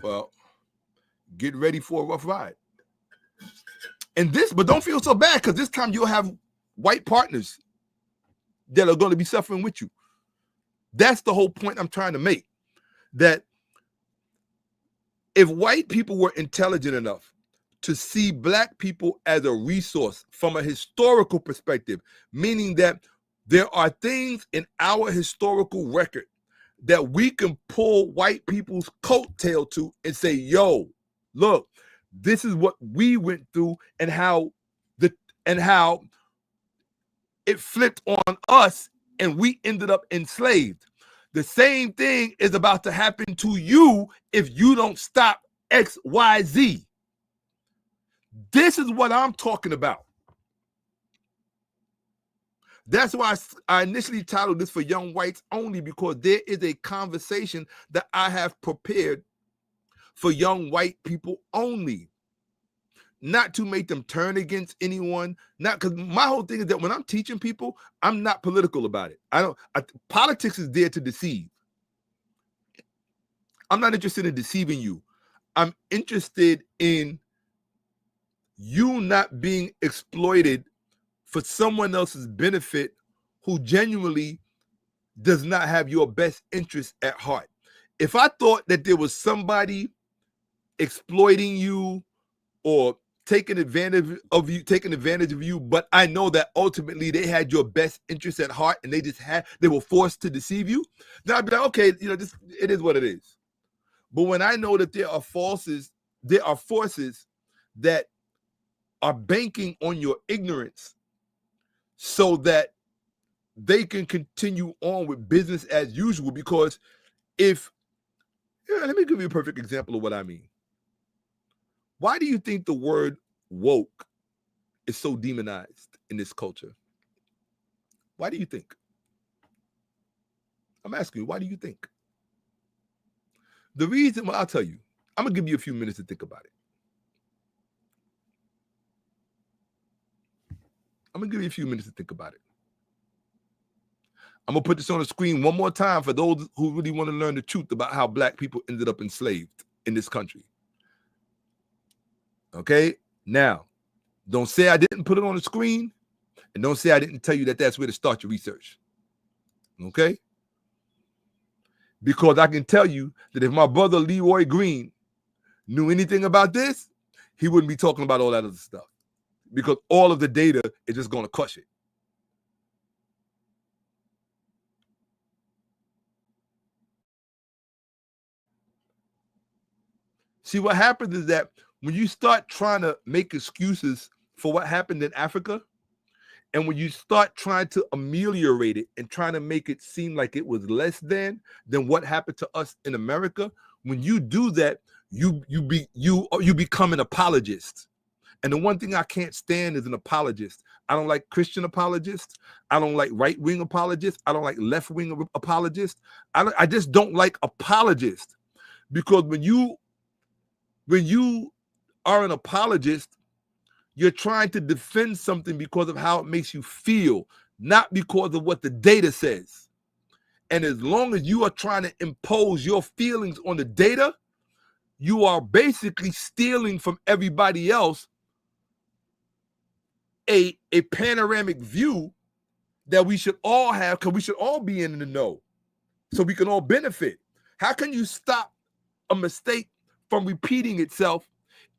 well, get ready for a rough ride. And this, but don't feel so bad because this time you'll have white partners that are going to be suffering with you. That's the whole point I'm trying to make. That if white people were intelligent enough to see Black people as a resource from a historical perspective, meaning that there are things in our historical record that we can pull white people's coattail to and say, yo, look, this is what we went through and how it flipped on us and we ended up enslaved. The same thing is about to happen to you if you don't stop X, Y, Z. This is what I'm talking about. That's why I initially titled this for young whites only, because there is a conversation that I have prepared for young white people only. Not to make them turn against anyone, not because my whole thing is that when I'm teaching people, I'm not political about it. Politics is there to deceive. I'm not interested in deceiving you. I'm interested in you not being exploited for someone else's benefit who genuinely does not have your best interest at heart. If I thought that there was somebody exploiting you or taking advantage of you, but I know that ultimately they had your best interest at heart and they were forced to deceive you, then I'd be like, okay, it is what it is. But when I know that there are forces that are banking on your ignorance so that they can continue on with business as usual, because let me give you a perfect example of what I mean. Why do you think the word woke is so demonized in this culture? Why do you think? I'm asking you, why do you think? The reason, well, I'll tell you. I'm going to give you a few minutes to think about it. I'm going to give you a few minutes to think about it. I'm going to put this on the screen one more time for those who really want to learn the truth about how black people ended up enslaved in this country. Okay? Now, don't say I didn't put it on the screen, and don't say I didn't tell you that that's where to start your research. Okay? Because I can tell you that if my brother Leroy Green knew anything about this, he wouldn't be talking about all that other stuff, because all of the data is just going to crush it. See, what happens is that when you start trying to make excuses for what happened in Africa, and when you start trying to ameliorate it and trying to make it seem like it was less than what happened to us in America, when you do that, you become an apologist. And the one thing I can't stand is an apologist. I don't like Christian apologists. I don't like right-wing apologists. I don't like left-wing apologists. I just don't like apologists, because when you are an apologist, you're trying to defend something because of how it makes you feel, not because of what the data says. And as long as you are trying to impose your feelings on the data, you are basically stealing from everybody else a panoramic view that we should all have, because we should all be in the know so we can all benefit. How can you stop a mistake from repeating itself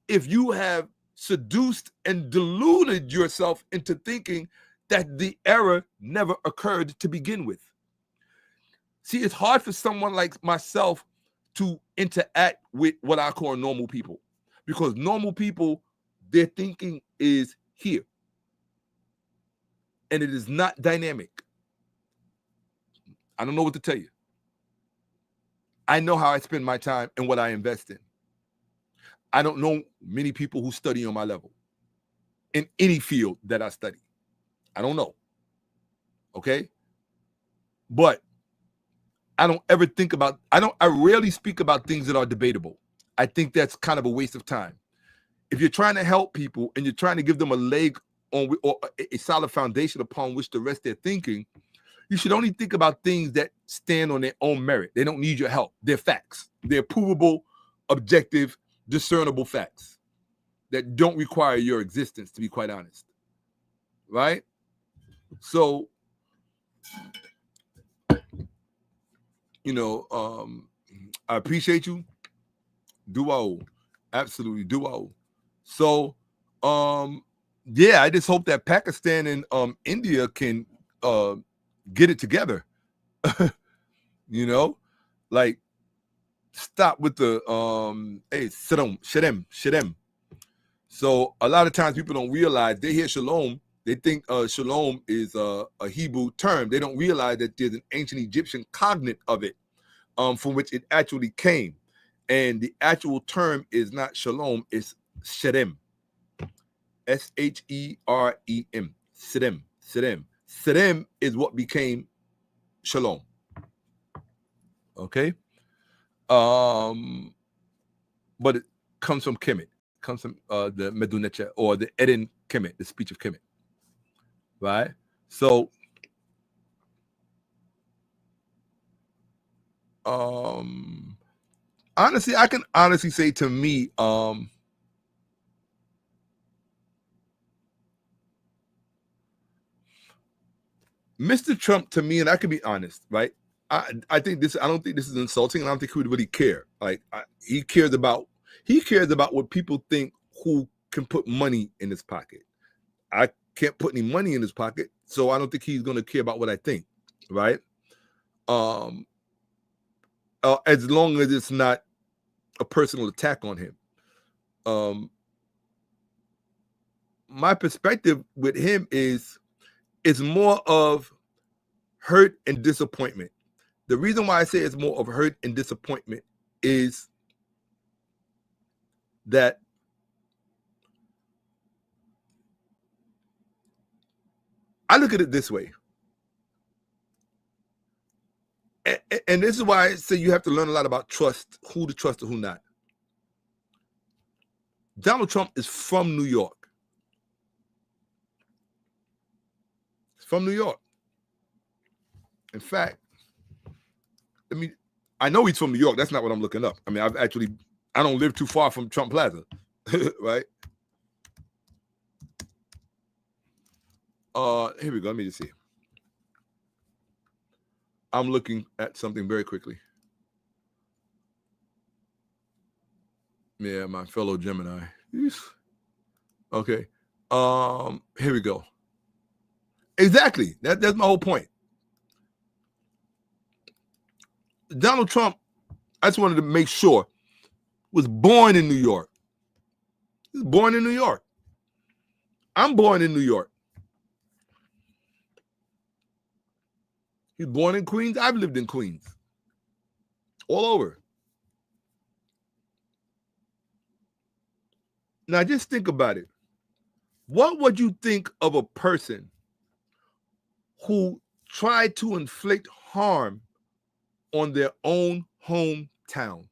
if you have seduced and deluded yourself into thinking that the error never occurred to begin with? See, it's hard for someone like myself to interact with what I call normal people, because normal people, their thinking is here, and it is not dynamic. I don't know what to tell you. I know how I spend my time and what I invest in. I don't know many people who study on my level in any field that I study. I don't know. Okay? But I rarely speak about things that are debatable. I think that's kind of a waste of time. If you're trying to help people and you're trying to give them a leg on, or a solid foundation upon which to rest their thinking, you should only think about things that stand on their own merit. They don't need your help. They're facts. They're provable, objective, discernible facts that don't require your existence, to be quite honest. Right? So, I appreciate you. Duo. Absolutely duo. So, yeah, I just hope that Pakistan and India can get it together. Like, stop with the hey, shalom. So a lot of times people don't realize, they hear shalom, they think shalom is a Hebrew term. They don't realize that there's an ancient Egyptian cognate of it, from which it actually came. And the actual term is not shalom, it's sherem. Sherem. Sherem is what became shalom. Okay? But it comes from Kemet. Comes from the Medunecha, or the Eden Kemet, the speech of Kemet. Right? So honestly, I can honestly say, to me, Mr. Trump, to me, and I can be honest, right? I think this. I don't think this is insulting, and I don't think he would really care. Like he cares about what people think who can put money in his pocket. I can't put any money in his pocket, so I don't think he's going to care about what I think, right? As long as it's not a personal attack on him. My perspective with him is more of hurt and disappointment. The reason why I say it's more of hurt and disappointment is that I look at it this way. And this is why I say you have to learn a lot about trust, who to trust and who not. Donald Trump is from New York. He's from New York. In fact, I know he's from New York. That's not what I'm looking up. I mean, I don't live too far from Trump Plaza, right? Here we go. Let me just see. I'm looking at something very quickly. Yeah, my fellow Gemini. Okay. Here we go. Exactly. That's my whole point. Donald Trump, I just wanted to make sure, was born in New York. He was born in New York. I'm born in New York. He's born in Queens. I've lived in Queens. All over. Now just think about it. What would you think of a person who tried to inflict harm on their own hometown?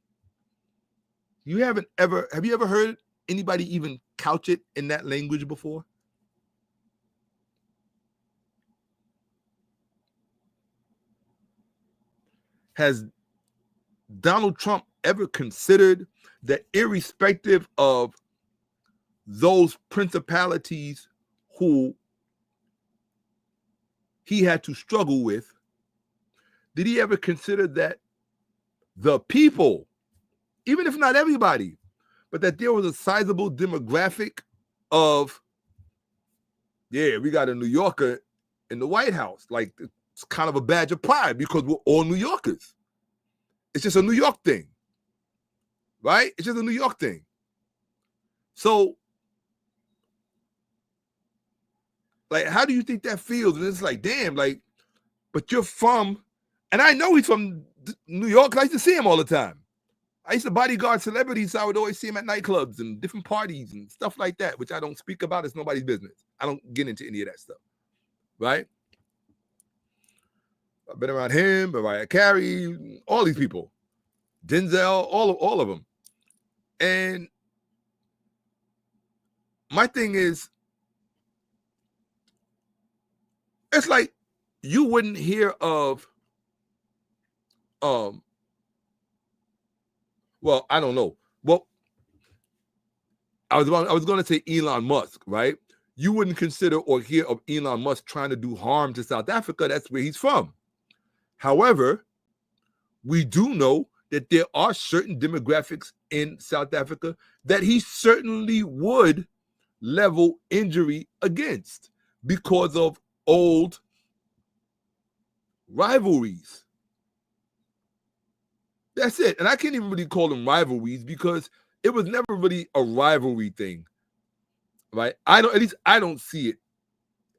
Have you ever heard anybody even couch it in that language before? Has Donald Trump ever considered that irrespective of those principalities who he had to struggle with, did he ever consider that the people, even if not everybody, but that there was a sizable demographic of, yeah, we got a New Yorker in the White House. Like, it's kind of a badge of pride because we're all New Yorkers. It's just a New York thing, right? It's just a New York thing. So, like, how do you think that feels? And it's like, damn, like, but you're from, and I know he's from New York because I used to see him all the time. I used to bodyguard celebrities, so I would always see him at nightclubs and different parties and stuff like that, which I don't speak about. It's nobody's business. I don't get into any of that stuff, right? I've been around him, Mariah Carey, all these people, Denzel, all of them. And my thing is, it's like you wouldn't hear of, well, I don't know. Well, I was going to say Elon Musk, right? You wouldn't consider or hear of Elon Musk trying to do harm to South Africa. That's where he's from. However, we do know that there are certain demographics in South Africa that he certainly would level injury against because of old rivalries. That's it. And I can't even really call them rivalries because it was never really a rivalry thing, right? I don't see it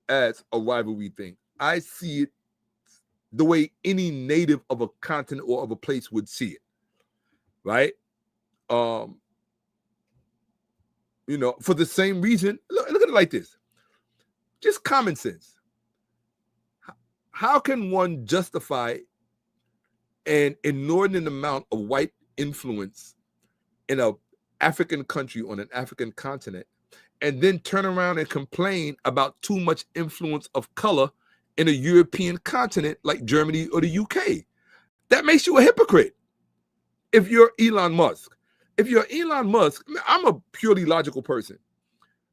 as a rivalry thing. I see it the way any native of a continent or of a place would see it, right? For the same reason, look at it like this. Just common sense. How can one justify an inordinate amount of white influence in an African country on an African continent and then turn around and complain about too much influence of color in a European continent like Germany or the UK? That makes you a hypocrite. If you're Elon Musk, I'm a purely logical person,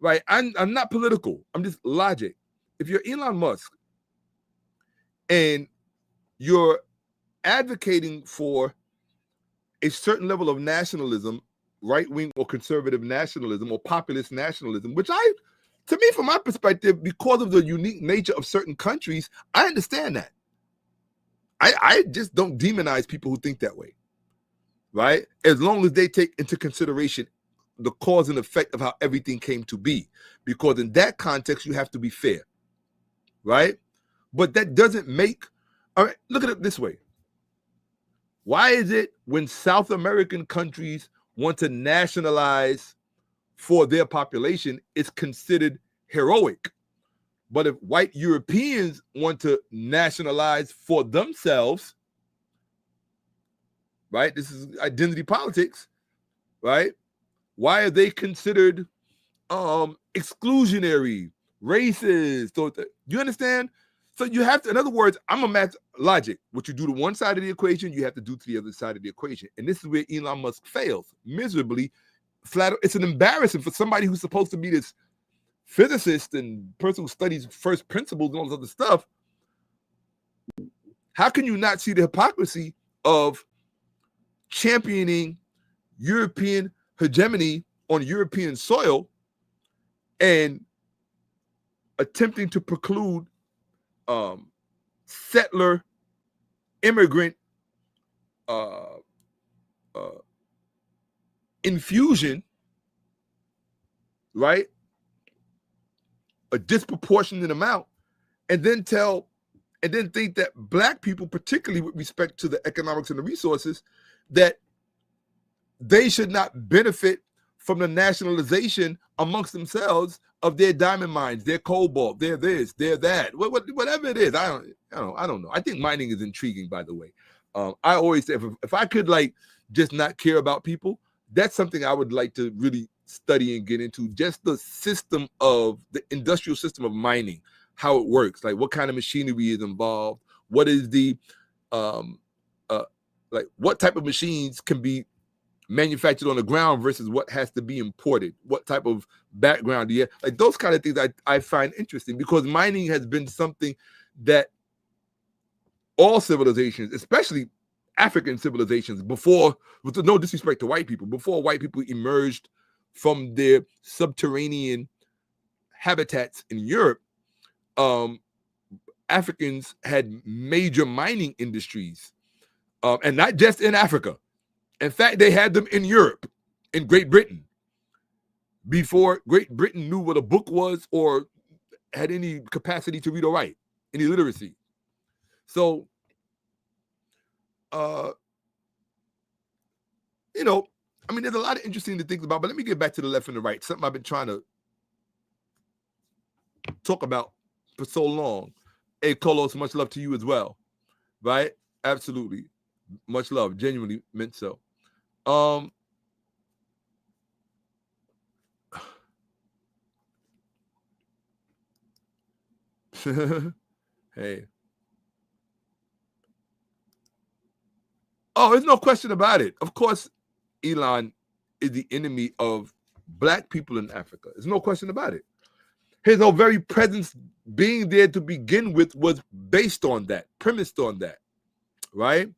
right? I'm not political. I'm just logic. If you're Elon Musk, and you're advocating for a certain level of nationalism, right-wing or conservative nationalism or populist nationalism, which to me, from my perspective, because of the unique nature of certain countries, I understand that. I just don't demonize people who think that way, right? As long as they take into consideration the cause and effect of how everything came to be, because in that context, you have to be fair, right? But that doesn't make, all right, look at it this way. Why is it when South American countries want to nationalize for their population, it's considered heroic? But if white Europeans want to nationalize for themselves, right? This is identity politics, right? Why are they considered exclusionary, racist? So you understand? So you have to, in other words, I'm a math logic. What you do to one side of the equation, you have to do to the other side of the equation. And this is where Elon Musk fails miserably. It's an embarrassment for somebody who's supposed to be this physicist and person who studies first principles and all this other stuff. How can you not see the hypocrisy of championing European hegemony on European soil and attempting to preclude settler immigrant infusion, right? A disproportionate amount, and then think that black people, particularly with respect to the economics and the resources, that they should not benefit from the nationalization amongst themselves of their diamond mines, their cobalt, their this, their that, whatever it is. I don't know. I think mining is intriguing, by the way. I always say if I could just not care about people, that's something I would like to really study and get into. Just the system of the industrial system of mining, how it works, what kind of machinery is involved, what is the what type of machines can be manufactured on the ground versus what has to be imported, what type of background do you have? Those kind of things I find interesting, because mining has been something that all civilizations, especially African civilizations, before, with no disrespect to white people, before white people emerged from their subterranean habitats in Europe, Africans had major mining industries, and not just in Africa. In fact, they had them in Europe, in Great Britain, before Great Britain knew what a book was or had any capacity to read or write, any literacy. So, there's a lot of interesting to think about, but let me get back to the left and the right, something I've been trying to talk about for so long. Hey, Kolos, much love to you as well, right? Absolutely. Much love, genuinely meant so. Hey. Oh, there's no question about it. Of course, Elon is the enemy of black people in Africa. There's no question about it. His whole very presence being there to begin with was based on that, premised on that, right?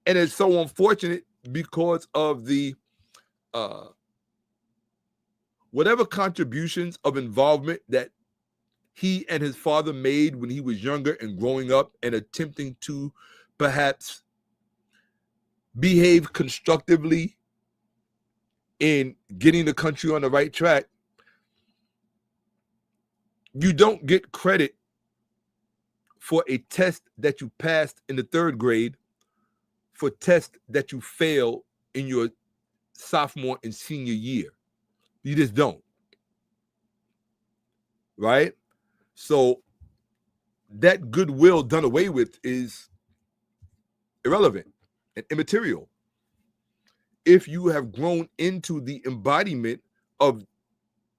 And it's so unfortunate because of the whatever contributions of involvement that he and his father made when he was younger and growing up and attempting to perhaps behave constructively in getting the country on the right track. You don't get credit for a test that you passed in the 3rd grade for tests that you fail in your sophomore and senior year. You just don't. Right? So that goodwill done away with is irrelevant and immaterial if you have grown into the embodiment of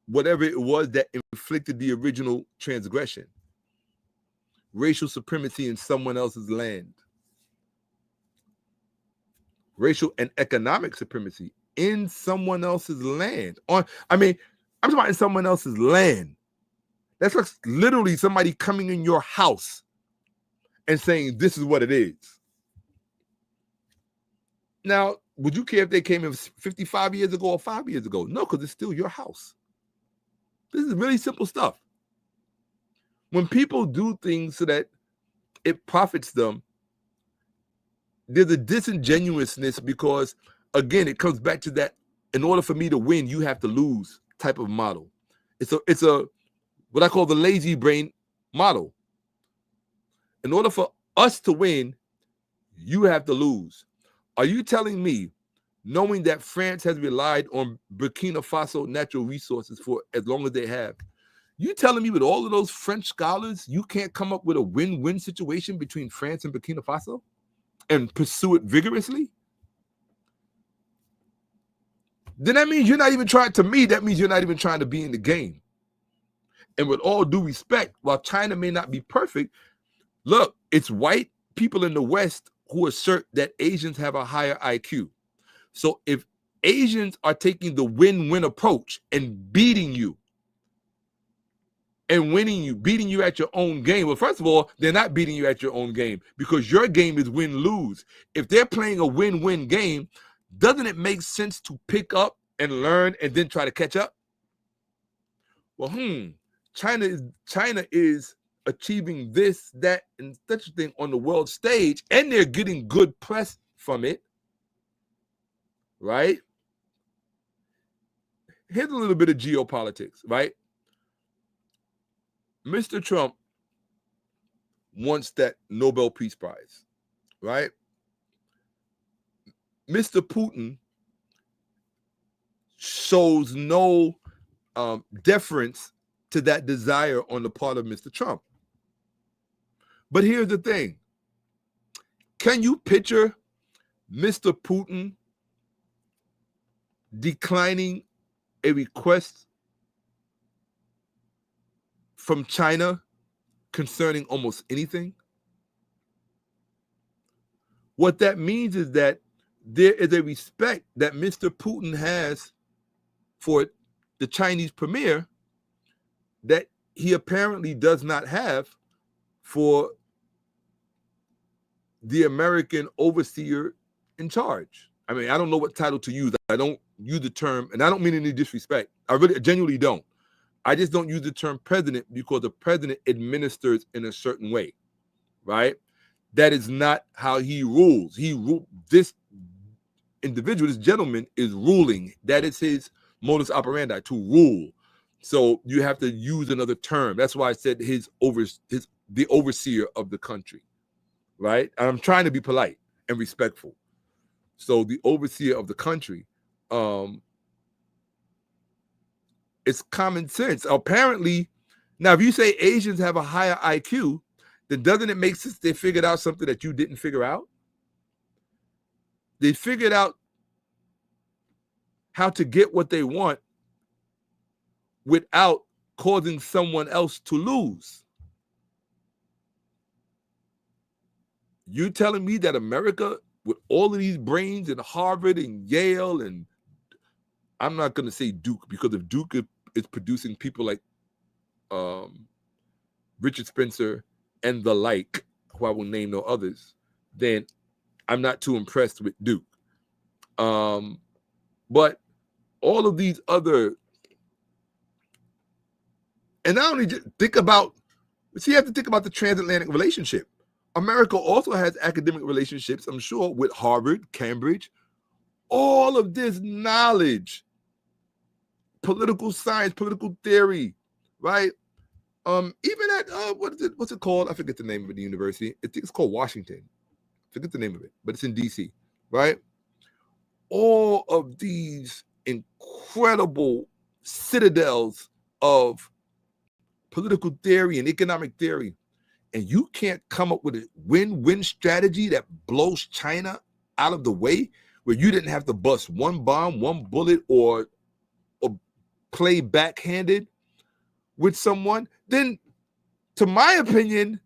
whatever it was that inflicted the original transgression. Racial supremacy in someone else's land. Racial and economic supremacy in someone else's land. I'm talking about in someone else's land. That's like literally somebody coming in your house and saying, this is what it is. Now, would you care if they came in 55 years ago or 5 years ago? No, because it's still your house. This is really simple stuff. When people do things so that it profits them, there's a disingenuousness because, again, it comes back to that in order for me to win, you have to lose type of model. It's a what I call the lazy brain model. In order for us to win, you have to lose. Are you telling me, knowing that France has relied on Burkina Faso natural resources for as long as they have, you telling me with all of those French scholars, you can't come up with a win-win situation between France and Burkina Faso and pursue it vigorously? Then that means you're not even trying, to me, that means you're not even trying to be in the game. And with all due respect, while China may not be perfect, look, it's white people in the West who assert that Asians have a higher IQ. So if Asians are taking the win-win approach and beating you and winning you, beating you at your own game, well, first of all, they're not beating you at your own game because your game is win-lose. If they're playing a win-win game, doesn't it make sense to pick up and learn and then try to catch up? Well, China is achieving this, that, and such a thing on the world stage, and they're getting good press from it, right? Here's a little bit of geopolitics, right? Mr. Trump wants that Nobel Peace Prize, right? Mr. Putin shows no deference to that desire on the part of Mr. Trump. But here's the thing. Can you picture Mr. Putin declining a request from China concerning almost anything? What that means is that there is a respect that Mr. Putin has for the Chinese premier that he apparently does not have for the American overseer in charge. I mean, I don't know what title to use. I don't use the term, and I don't mean any disrespect. I genuinely don't. I just don't use the term president because the president administers in a certain way, right? That is not how he rules. This individual, this gentleman, is ruling. That is his modus operandi, to rule. So you have to use another term. That's why I said the overseer of the country, right? And I'm trying to be polite and respectful. So the overseer of the country, it's common sense. Apparently, now if you say Asians have a higher IQ, then doesn't it make sense they figured out something that you didn't figure out? They figured out how to get what they want without causing someone else to lose. You telling me that America, with all of these brains in Harvard and Yale, and I'm not going to say Duke, because if Duke is producing people like Richard Spencer and the like, who I will name no others, then I'm not too impressed with Duke. But all of these other, and not only just think about, you have to think about the transatlantic relationship. America also has academic relationships, I'm sure, with Harvard, Cambridge. All of this knowledge, political science, political theory, right? Even at what's it called? I forget the name of the university. I think it's called Washington. I forget the name of it, but it's in DC, right? All of these incredible citadels of political theory and economic theory, and you can't come up with a win-win strategy that blows China out of the way, where you didn't have to bust one bomb, one bullet, or play backhanded with someone, then, to my opinion,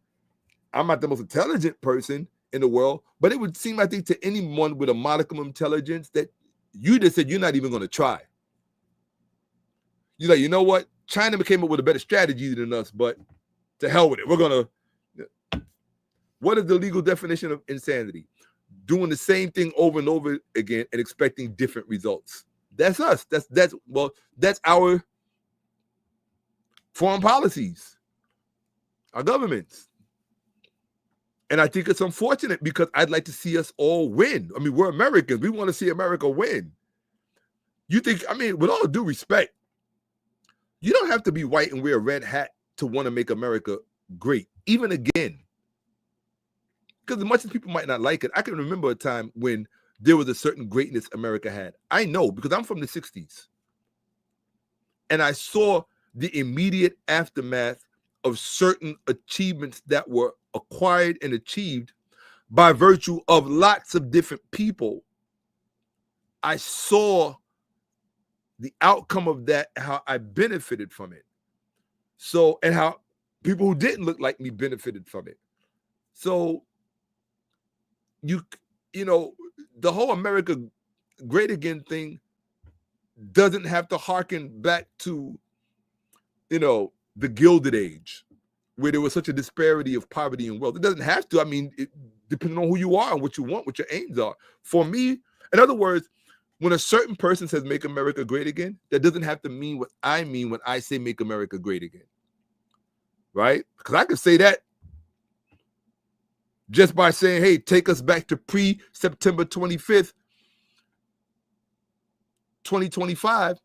I'm not the most intelligent person in the world, but it would seem, I think, to anyone with a modicum of intelligence that you just said you're not even going to try. You're like, you know what? China came up with a better strategy than us, but to hell with it. We're going to, what is the legal definition of insanity? Doing the same thing over and over again and expecting different results. That's us. That's our foreign policies, our governments. And I think it's unfortunate because I'd like to see us all win. I mean, we're Americans. We want to see America win. You think, I mean, with all due respect, you don't have to be white and wear a red hat to want to make America great, even again. Because as much as people might not like it, I can remember a time when there was a certain greatness America had. I know because I'm from the 60s. And I saw the immediate aftermath of certain achievements that were acquired and achieved by virtue of lots of different people. I saw the outcome of that, how I benefited from it. So, and how people who didn't look like me benefited from it. So, you know, the whole America Great Again thing doesn't have to harken back to, you know, the Gilded Age, where there was such a disparity of poverty and wealth. It doesn't have to. I mean, depending on who you are and what you want, what your aims are. For me, in other words, when a certain person says make America great again, that doesn't have to mean what I mean when I say make America great again. Right? Because I could say that just by saying, hey, take us back to pre-September 25th, 2025,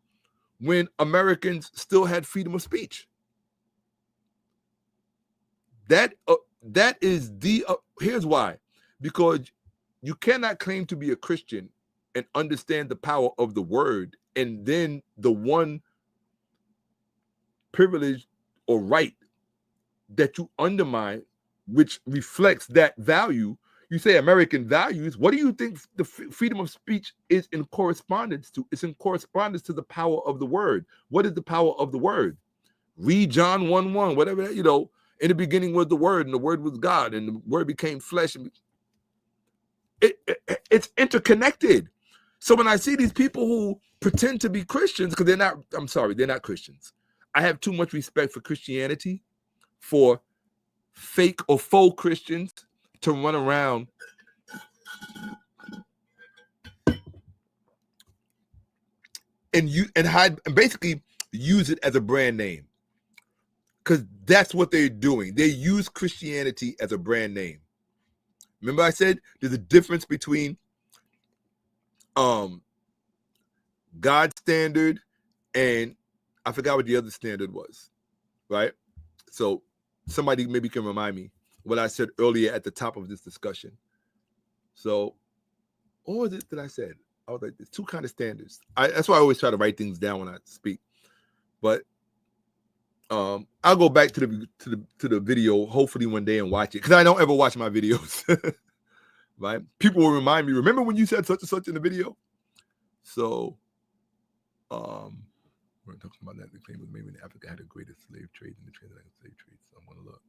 when Americans still had freedom of speech. That is the, here's why. Because you cannot claim to be a Christian and understand the power of the word, and then the one privilege or right that you undermine, which reflects that value. You say American values. What do you think the freedom of speech is in correspondence to? It's in correspondence to the power of the word. What is the power of the word? Read John 1:1, whatever, you know, in the beginning was the word, and the word was God, and the word became flesh. It's interconnected. So when I see these people who pretend to be Christians, because they're not, I'm sorry, they're not Christians. I have too much respect for Christianity, for fake or faux Christians to run around and hide and basically use it as a brand name. Because that's what they're doing. They use Christianity as a brand name. Remember I said there's a difference between God's standard and I forgot what the other standard was, right? So somebody maybe can remind me what I said earlier at the top of this discussion. So, what was it that I said? I was like, there's two kind of standards. That's why I always try to write things down when I speak. But I'll go back to the video hopefully one day and watch it, because I don't ever watch my videos. Right? People will remind me, remember when you said such and such in the video? So we're talking about that. The claim was made when Africa had the greatest slave trade in the transatlantic slave trade. So I'm gonna look.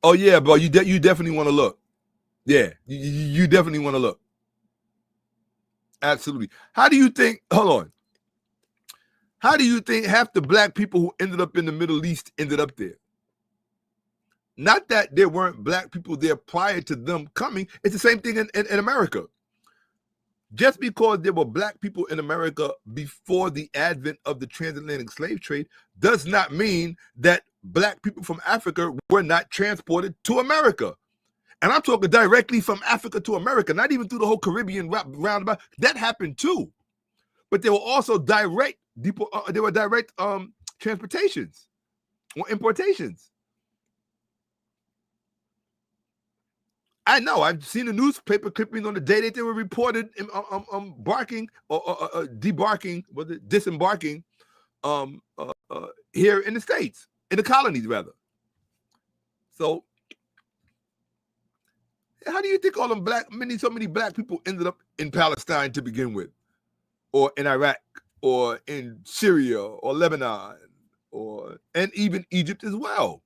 Oh yeah, bro, you definitely want to look. Yeah, you definitely want to look. Absolutely. How do you think? Hold on. How do you think half the black people who ended up in the Middle East ended up there? Not that there weren't black people there prior to them coming. It's the same thing in America. Just because there were black people in America before the advent of the transatlantic slave trade does not mean that black people from Africa were not transported to America. And I'm talking directly from Africa to America, not even through the whole Caribbean roundabout. That happened too. But there were also direct transportations or importations. I know. I've seen the newspaper clippings on the day that they were reported barking or debarking, was it disembarking here in the States, in the colonies rather. So how do you think all them so many black people ended up in Palestine to begin with, or in Iraq, or in Syria, or Lebanon, and even Egypt as well?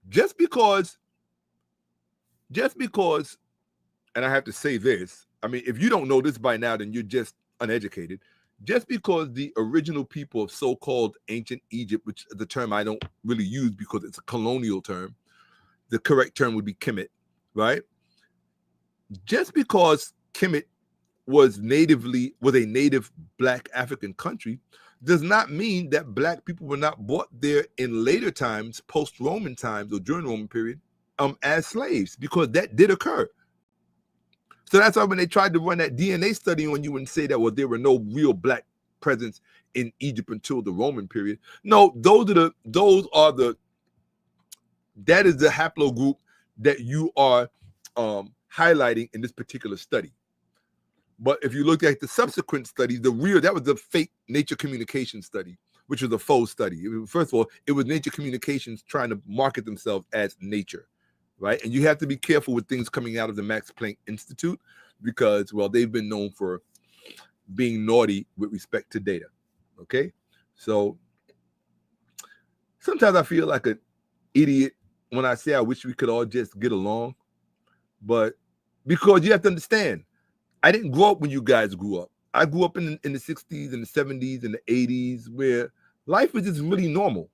Just because, and I have to say this, I mean, if you don't know this by now, then you're just uneducated. just because the original people of so-called ancient Egypt, which is the term I don't really use because it's a colonial term, the correct term would be Kemet, right? Just because Kemet was a native Black African country does not mean that Black people were not brought there in later times, post-Roman times or during the Roman period, as slaves, because that did occur. So that's why when they tried to run that DNA study on you and say that, well, there were no real Black presence in Egypt until the Roman period. No, that is the haplogroup that you are highlighting in this particular study. But if you look at the subsequent studies, that was the fake Nature Communications study, which was a faux study. First of all, it was Nature Communications trying to market themselves as Nature, right? And you have to be careful with things coming out of the Max Planck Institute because, well, they've been known for being naughty with respect to data, okay? So sometimes I feel like an idiot when I say I wish we could all just get along, but because you have to understand, I didn't grow up when you guys grew up. I grew up in the 60s and the 70s and the 80s where life was just really normal.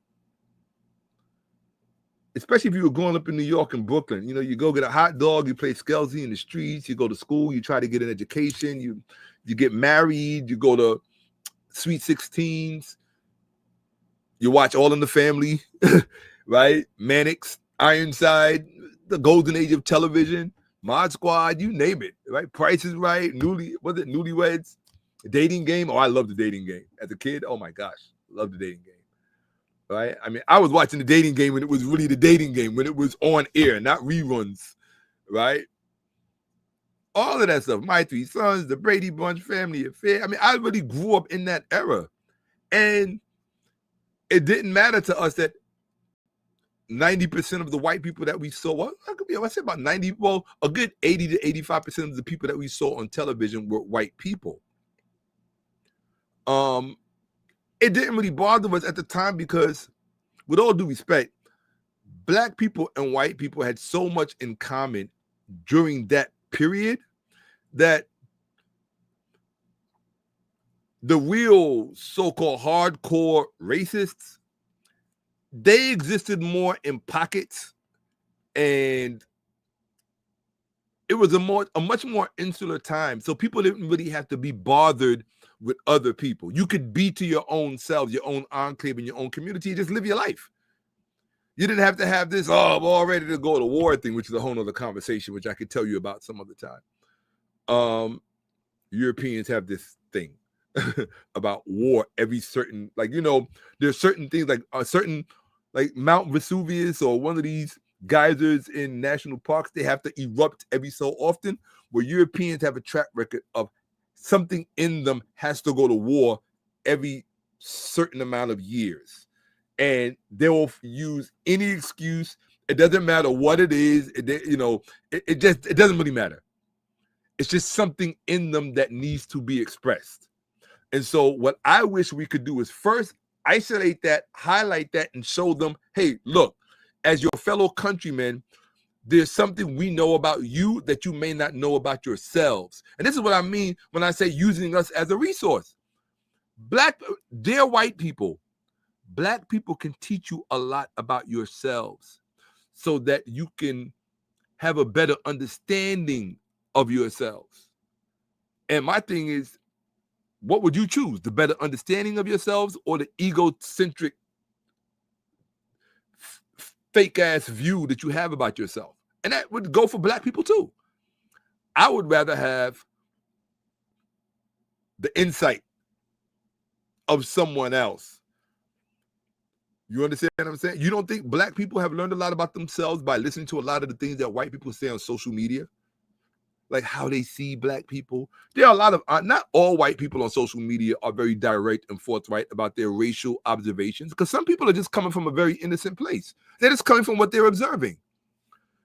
Especially if you were growing up in New York and Brooklyn. You know, you go get a hot dog, you play Skelzy in the streets, you go to school, you try to get an education, you get married, you go to Sweet 16s, you watch All in the Family, right? Mannix, Ironside, the golden age of television. Mod Squad, you name it, right? Price is Right, Newlyweds, Dating Game. Oh, I love the Dating Game. As a kid, oh my gosh, love the Dating Game, right? I mean, I was watching the Dating Game when it was really the Dating Game, when it was on air, not reruns, right? All of that stuff, My Three Sons, the Brady Bunch, Family Affair. I mean, I really grew up in that era. And it didn't matter to us that 90% of the white people that we saw, well, I say about 90, well, a good 80 to 85% of the people that we saw on television were white people. It didn't really bother us at the time because, with all due respect, Black people and white people had so much in common during that period that the real so-called hardcore racists, they existed more in pockets, and it was a much more insular time. So people didn't really have to be bothered with other people. You could be to your own selves, your own enclave, in your own community, and just live your life. You didn't have to have this, I'm all ready to go to war thing, which is a whole other conversation, which I could tell you about some other time. Europeans have this thing about war every certain, like, you know, there's certain things like like Mount Vesuvius or one of these geysers in national parks, they have to erupt every so often, where Europeans have a track record of something in them has to go to war every certain amount of years. And they will use any excuse. It doesn't matter what it is. It doesn't really matter. It's just something in them that needs to be expressed. And so what I wish we could do is first isolate that, highlight that, and show them, hey, look, as your fellow countrymen, there's something we know about you that you may not know about yourselves. And this is what I mean when I say using us as a resource. Dear white people, Black people can teach you a lot about yourselves so that you can have a better understanding of yourselves. And my thing is, what would you choose? The better understanding of yourselves or the egocentric, fake-ass view that you have about yourself? And that would go for Black people too. I would rather have the insight of someone else. You understand what I'm saying? You don't think Black people have learned a lot about themselves by listening to a lot of the things that white people say on social media? Like how they see Black people. There are a lot of, not all white people on social media are very direct and forthright about their racial observations, because some people are just coming from a very innocent place. They're just coming from what they're observing.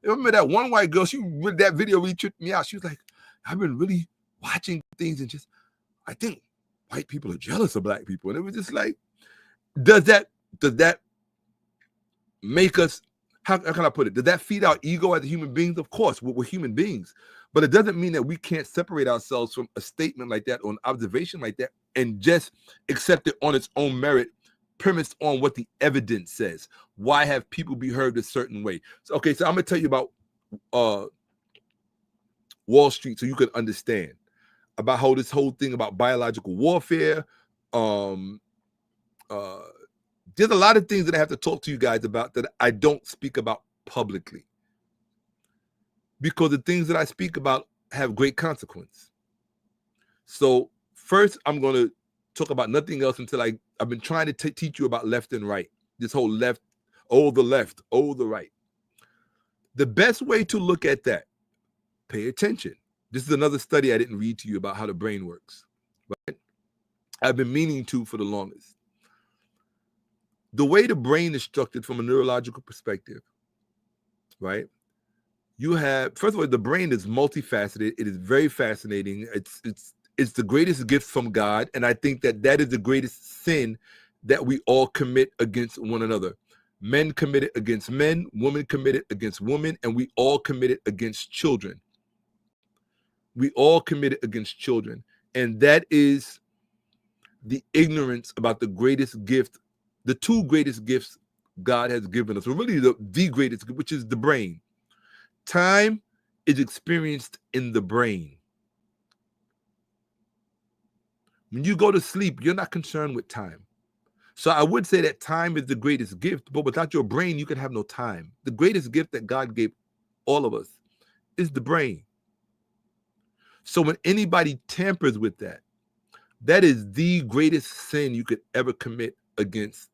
You remember that one white girl, that video really tripped me out. She was like, I've been really watching things and I think white people are jealous of Black people. And it was just like, does that make us how can I put it? Does that feed our ego as human beings? Of course, we're human beings. But it doesn't mean that we can't separate ourselves from a statement like that or an observation like that and just accept it on its own merit, premised on what the evidence says. Why have people behaved a certain way? So, okay, so I'm going to tell you about Wall Street so you can understand about how this whole thing about biological warfare, there's a lot of things that I have to talk to you guys about that I don't speak about publicly, because the things that I speak about have great consequence. So first, I'm going to talk about nothing else until I've been trying to teach you about left and right. This whole left, oh, the left, oh, the right. The best way to look at that, pay attention. This is another study I didn't read to you about how the brain works, right? I've been meaning to for the longest. The way the brain is structured from a neurological perspective, right? You have, first of all, the brain is multifaceted. It is very fascinating. It's the greatest gift from God, and I think that is the greatest sin that we all commit against one another. Men commit it against men, women commit it against women, and we all commit it against children. We all commit it against children, and that is the ignorance about the greatest gift, the two greatest gifts God has given us, or really the greatest, which is the brain. Time is experienced in the brain. When you go to sleep, you're not concerned with time. So I would say that time is the greatest gift, but without your brain, you can have no time. The greatest gift that God gave all of us is the brain. So when anybody tampers with that, that is the greatest sin you could ever commit against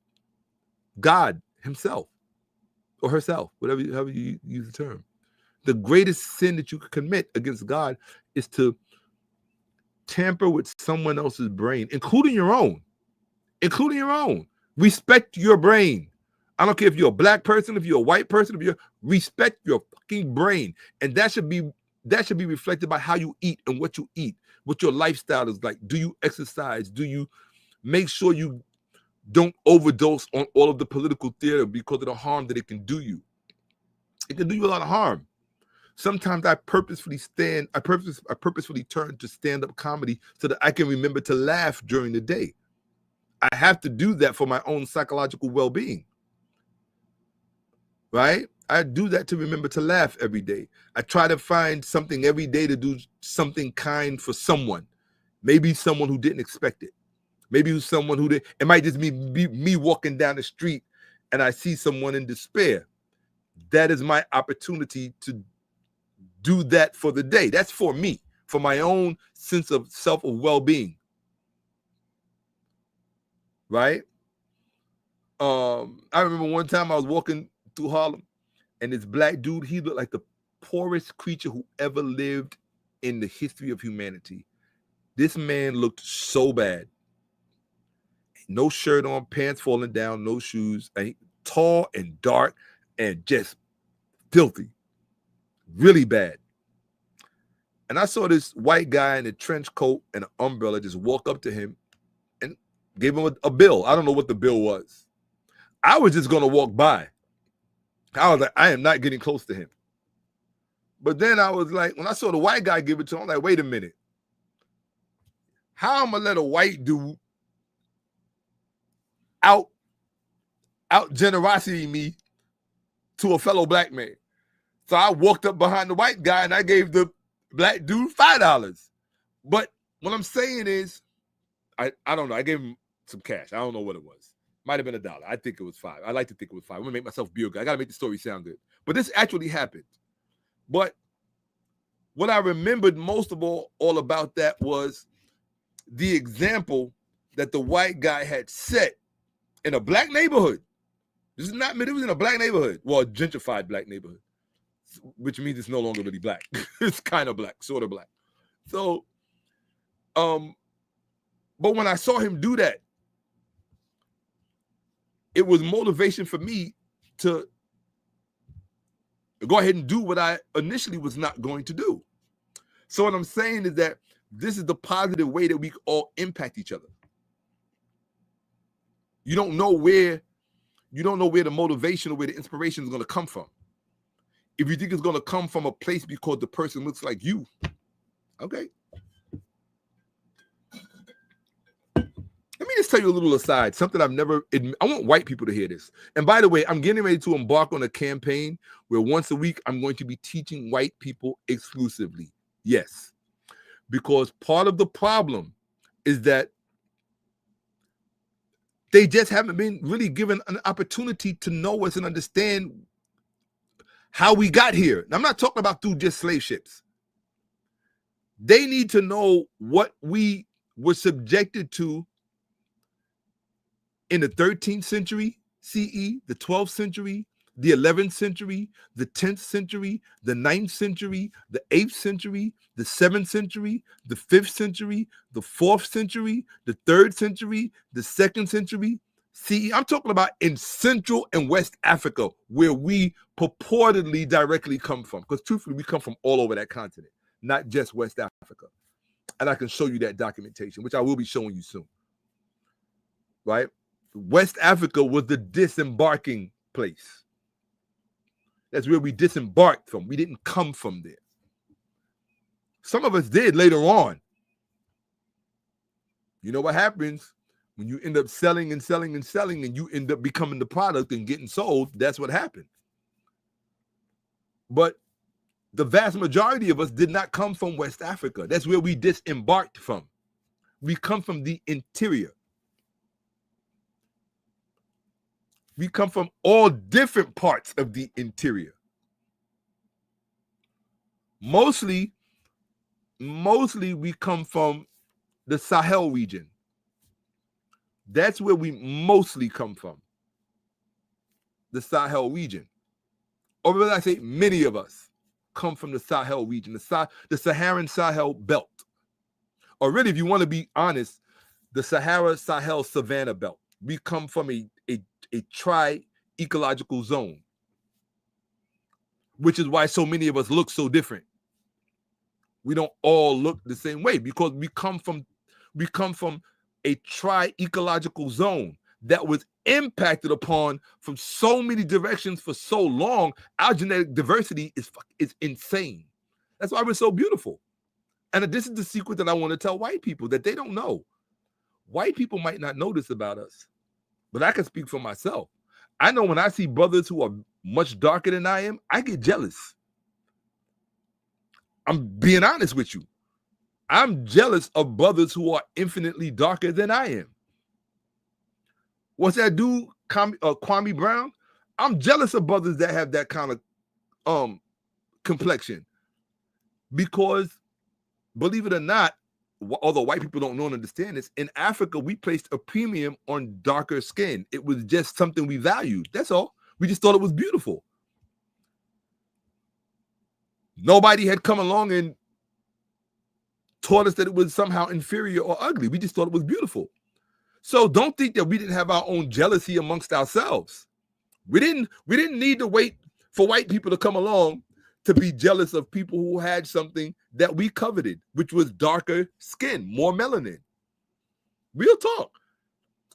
God himself or herself, however you use the term. The greatest sin that you could commit against God is to tamper with someone else's brain, including your own. Including your own. Respect your brain. I don't care if you're a black person, if you're a white person, if you're respect your fucking brain. And that should be reflected by how you eat and what you eat, what your lifestyle is like. Do you exercise? Do you make sure you don't overdose on all of the political theater because of the harm that it can do you? It can do you a lot of harm. Sometimes I purposefully turn to stand-up comedy so that I can remember to laugh during the day. I have to do that for my own psychological well-being, right? I do that to remember to laugh every day. I try to find something every day to do something kind for someone. Maybe someone who didn't expect it. Maybe someone who didn't. It might just be me walking down the street and I see someone in despair. That is my opportunity to do that for the day. That's for me, for my own sense of self of well-being. Right? I remember one time I was walking through Harlem and this black dude, he looked like the poorest creature who ever lived in the history of humanity. This man looked so bad. No shirt on, pants falling down, no shoes, tall and dark and just filthy. Really bad. And I saw this white guy in a trench coat and an umbrella just walk up to him and gave him a bill. I don't know what the bill was. I was just going to walk by. I was like, I am not getting close to him. But then I was like, when I saw the white guy give it to him, I'm like, wait a minute. How am I going to let a white dude out generosity me to a fellow black man? So I walked up behind the white guy and I gave the black dude $5. But what I'm saying is, I don't know. I gave him some cash. I don't know what it was. Might have been $1. I think it was $5. I like to think it was $5. I'm gonna make myself feel good. I gotta make the story sound good. But this actually happened. But what I remembered most of all about that was the example that the white guy had set in a black neighborhood. This is not, it was in a black neighborhood. Well, a gentrified black neighborhood, which means it's no longer really black. It's kind of black, sort of black. So, but when I saw him do that, it was motivation for me to go ahead and do what I initially was not going to do. So what I'm saying is that this is the positive way that we all impact each other. You don't know where you don't know where the motivation or where the inspiration is going to come from. If you think it's going to come from a place because the person looks like you, okay. Let me just tell you a little aside, something I've never, I want white people to hear this. And by the way, I'm getting ready to embark on a campaign where once a week, I'm going to be teaching white people exclusively. Yes. Because part of the problem is that they just haven't been really given an opportunity to know us and understand how we got here. Now, I'm not talking about through just slave ships. They need to know what we were subjected to in the 13th century CE, the 12th century, the 11th century, the 10th century, the 9th century, the 8th century, the 7th century, the 5th century, the 4th century, the 3rd century, the 2nd century CE. I'm talking about in Central and West Africa, where we purportedly directly come from. Because truthfully, we come from all over that continent, not just West Africa. And I can show you that documentation, which I will be showing you soon. Right? West Africa was the disembarking place. That's where we disembarked from. We didn't come from there. Some of us did later on. You know what happens when you end up selling and selling and selling and you end up becoming the product and getting sold? That's what happened. But the vast majority of us did not come from West Africa. That's where we disembarked from. We come from the interior. We come from all different parts of the interior. Mostly we come from the Sahel region. That's where we mostly come from. The Sahel region. Or whether I say many of us come from the Sahel region, the Saharan Sahel belt. Or really, if you want to be honest, the Sahara-Sahel Savannah belt. We come from a tri-ecological zone, which is why so many of us look so different. We don't all look the same way because we come from a tri-ecological zone that was impacted upon from so many directions for so long. Our genetic diversity is insane. That's why we're so beautiful. And this is the secret that I want to tell white people that they don't know. White people might not know this about us, but I can speak for myself. I know when I see brothers who are much darker than I am, I get jealous. I'm being honest with you. I'm jealous of brothers who are infinitely darker than I am. What's that dude, Kwame Brown? I'm jealous of brothers that have that kind of complexion. Because, believe it or not, although white people don't know and understand this, in Africa, we placed a premium on darker skin. It was just something we valued. That's all. We just thought it was beautiful. Nobody had come along and taught us that it was somehow inferior or ugly. We just thought it was beautiful. So don't think that we didn't have our own jealousy amongst ourselves. We didn't need to wait for white people to come along to be jealous of people who had something that we coveted, which was darker skin, more melanin. Real talk.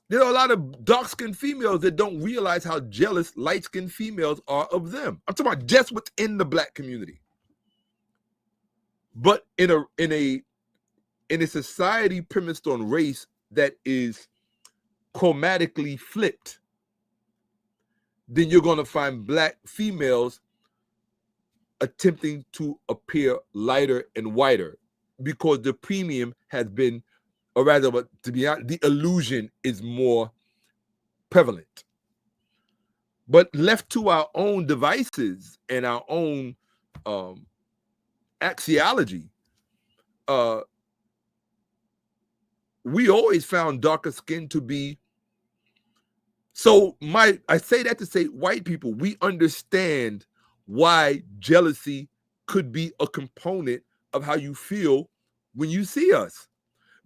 There are a lot of dark-skinned females that don't realize how jealous light-skinned females are of them. I'm talking about just within the black community. But in a society premised on race that is chromatically flipped, then you're going to find black females attempting to appear lighter and whiter because the premium has been, or rather, to be honest, the illusion is more prevalent. But left to our own devices and our own axiology, we always found darker skin to be. So I say that to say, white people, we understand why jealousy could be a component of how you feel when you see us,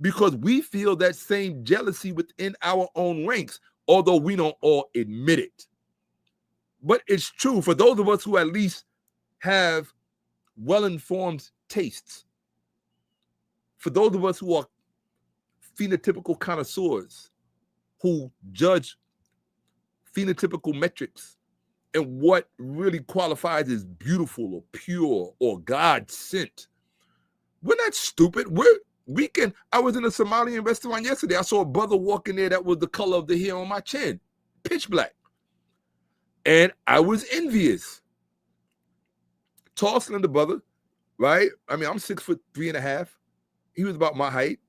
because we feel that same jealousy within our own ranks, although we don't all admit it. But it's true for those of us who at least have well-informed tastes, for those of us who are phenotypical connoisseurs, who judge phenotypical metrics and what really qualifies as beautiful or pure or God sent. We're not stupid. I was in a Somalian restaurant yesterday. I saw a brother walk in there that was the color of the hair on my chin, pitch black. And I was envious. Tall, slender brother, right? I mean, I'm 6'3.5". He was about my height,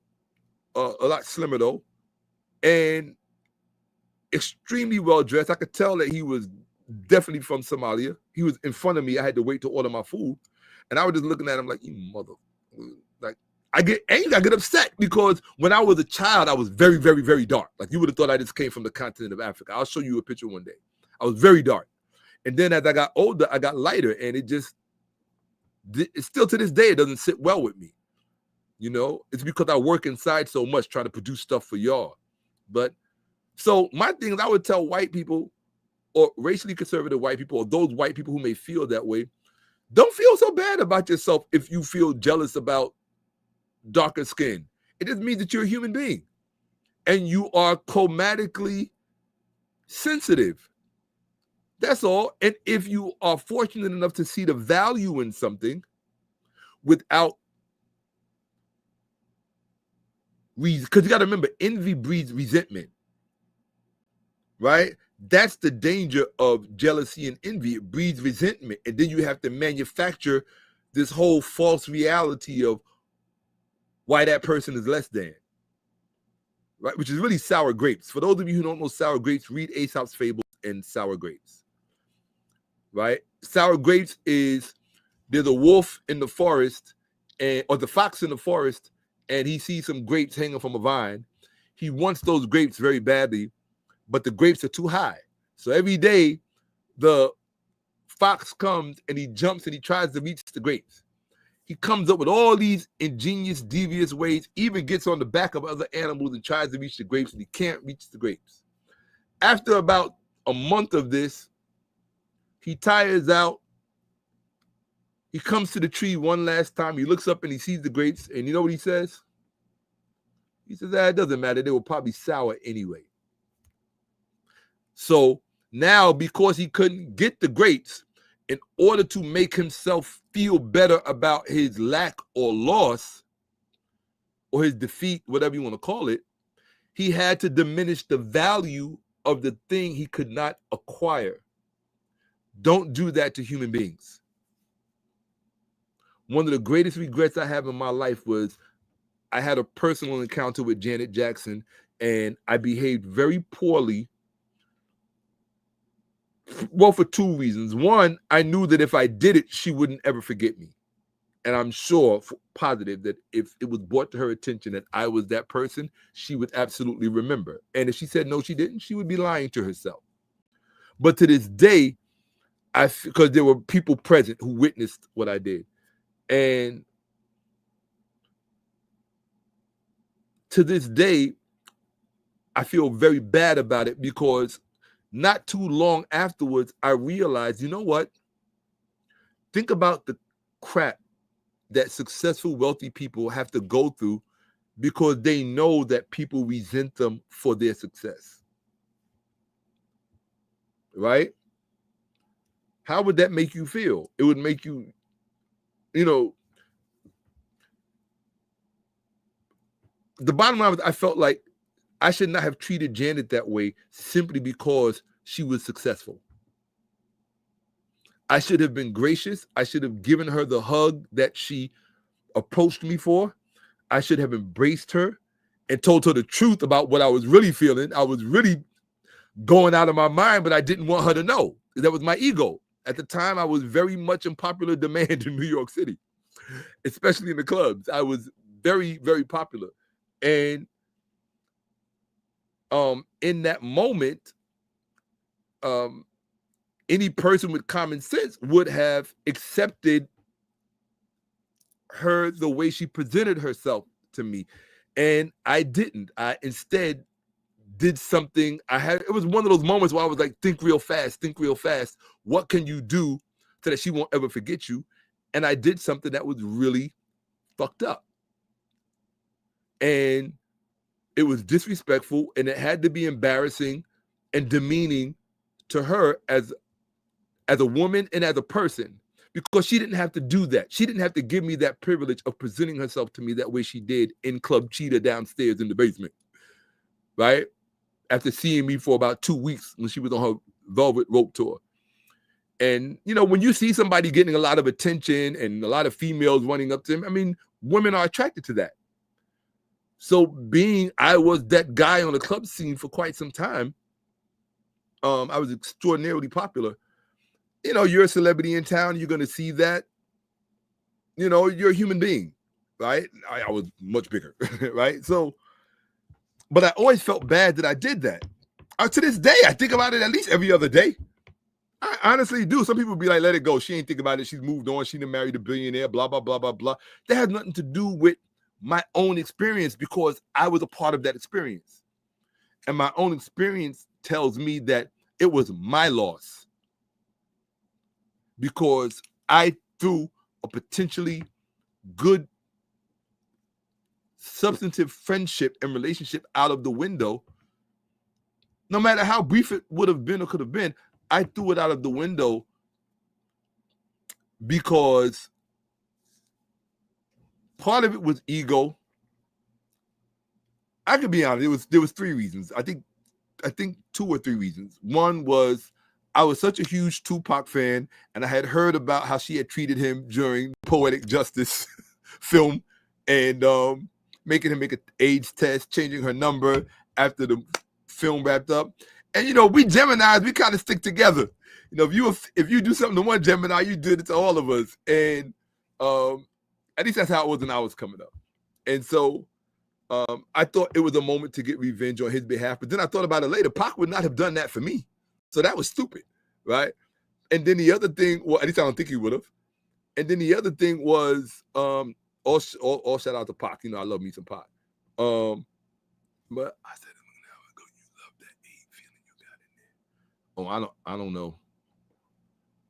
a lot slimmer though, and extremely well dressed. I could tell that he was definitely from Somalia. He was in front of me. I had to wait to order my food, and I was just looking at him like, "You mother!" Like, I get angry, I get upset because when I was a child, I was very, very, very dark. Like, you would have thought I just came from the continent of Africa. I'll show you a picture one day. I was very dark, and then as I got older, I got lighter, and it's still to this day, it doesn't sit well with me. You know, it's because I work inside so much trying to produce stuff for y'all. But so my thing is, I would tell white people or racially conservative white people or those white people who may feel that way, don't feel so bad about yourself if you feel jealous about darker skin. It just means that you're a human being and you are chromatically sensitive. That's all. And if you are fortunate enough to see the value in something without, because you got to remember, envy breeds resentment, right? That's the danger of jealousy and envy. It breeds resentment. And then you have to manufacture this whole false reality of why that person is less than, right? Which is really sour grapes. For those of you who don't know sour grapes, read Aesop's Fables and Sour Grapes, right? Sour grapes is, there's a wolf in the forest, or the fox in the forest, and he sees some grapes hanging from a vine. He wants those grapes very badly, but the grapes are too high. So every day, the fox comes and he jumps and he tries to reach the grapes. He comes up with all these ingenious, devious ways, even gets on the back of other animals and tries to reach the grapes, and he can't reach the grapes. After about a month of this, he tires out. He comes to the tree one last time. He looks up and he sees the grapes. And you know what he says? He says, it doesn't matter. They were probably sour anyway. So now, because he couldn't get the grapes, in order to make himself feel better about his lack or loss or his defeat, whatever you want to call it, he had to diminish the value of the thing he could not acquire. Don't do that to human beings. One of the greatest regrets I have in my life was I had a personal encounter with Janet Jackson, and I behaved very poorly. Well, for two reasons. One, I knew that if I did it, she wouldn't ever forget me. And I'm sure, positive, that if it was brought to her attention that I was that person, she would absolutely remember. And if she said no, she didn't, she would be lying to herself. But to this day, because there were people present who witnessed what I did. And to this day, I feel very bad about it because not too long afterwards, I realized, you know what? Think about the crap that successful, wealthy people have to go through because they know that people resent them for their success. Right? How would that make you feel? It would make you, the bottom line was I felt like I should not have treated Janet that way simply because she was successful. I should have been gracious. I should have given her the hug that she approached me for. I should have embraced her and told her the truth about what I was really feeling. I was really going out of my mind, but I didn't want her to know. That was my ego. At the time, I was very much in popular demand in New York City, especially in the clubs. I was very, very popular. And in that moment, any person with common sense would have accepted her the way she presented herself to me. And I didn't. I instead did something. It was one of those moments where I was like, think real fast. What can you do so that she won't ever forget you? And I did something that was really fucked up. And it was disrespectful, and it had to be embarrassing and demeaning to her as a woman and as a person, because she didn't have to do that. She didn't have to give me that privilege of presenting herself to me that way she did in Club Cheetah downstairs in the basement, right? After seeing me for about 2 weeks when she was on her Velvet Rope tour. And, you know, when you see somebody getting a lot of attention and a lot of females running up to him, I mean, women are attracted to that. So I was that guy on the club scene for quite some time. I was extraordinarily popular. You know, you're a celebrity in town, you're going to see that. You know, you're a human being, right? I was much bigger, right? So, but I always felt bad that I did that. To this day, I think about it at least every other day. I honestly do. Some people be like, let it go. She ain't think about it. She's moved on. She done married a billionaire, blah, blah, blah, blah, blah. That has nothing to do with my own experience, because I was a part of that experience. And my own experience tells me that it was my loss, because I threw a potentially good substantive friendship and relationship out of the window. No matter how brief it would have been or could have been, I threw it out of the window because part of it was ego. I could be honest, there was 3 reasons. I think 2 or 3 reasons. One was I was such a huge Tupac fan, and I had heard about how she had treated him during Poetic Justice film, and making him make an AIDS test, changing her number after the film wrapped up. And, you know, we Geminis, we kind of stick together. You know, if you do something to one Gemini, you did it to all of us. And at least that's how it was when I was coming up. And so I thought it was a moment to get revenge on his behalf. But then I thought about it later. Pac would not have done that for me. So that was stupid, right? And then the other thing, well, at least I don't think he would have. And then the other thing was, all shout out to Pac. You know, I love me some Pac. But I said, oh, I don't know.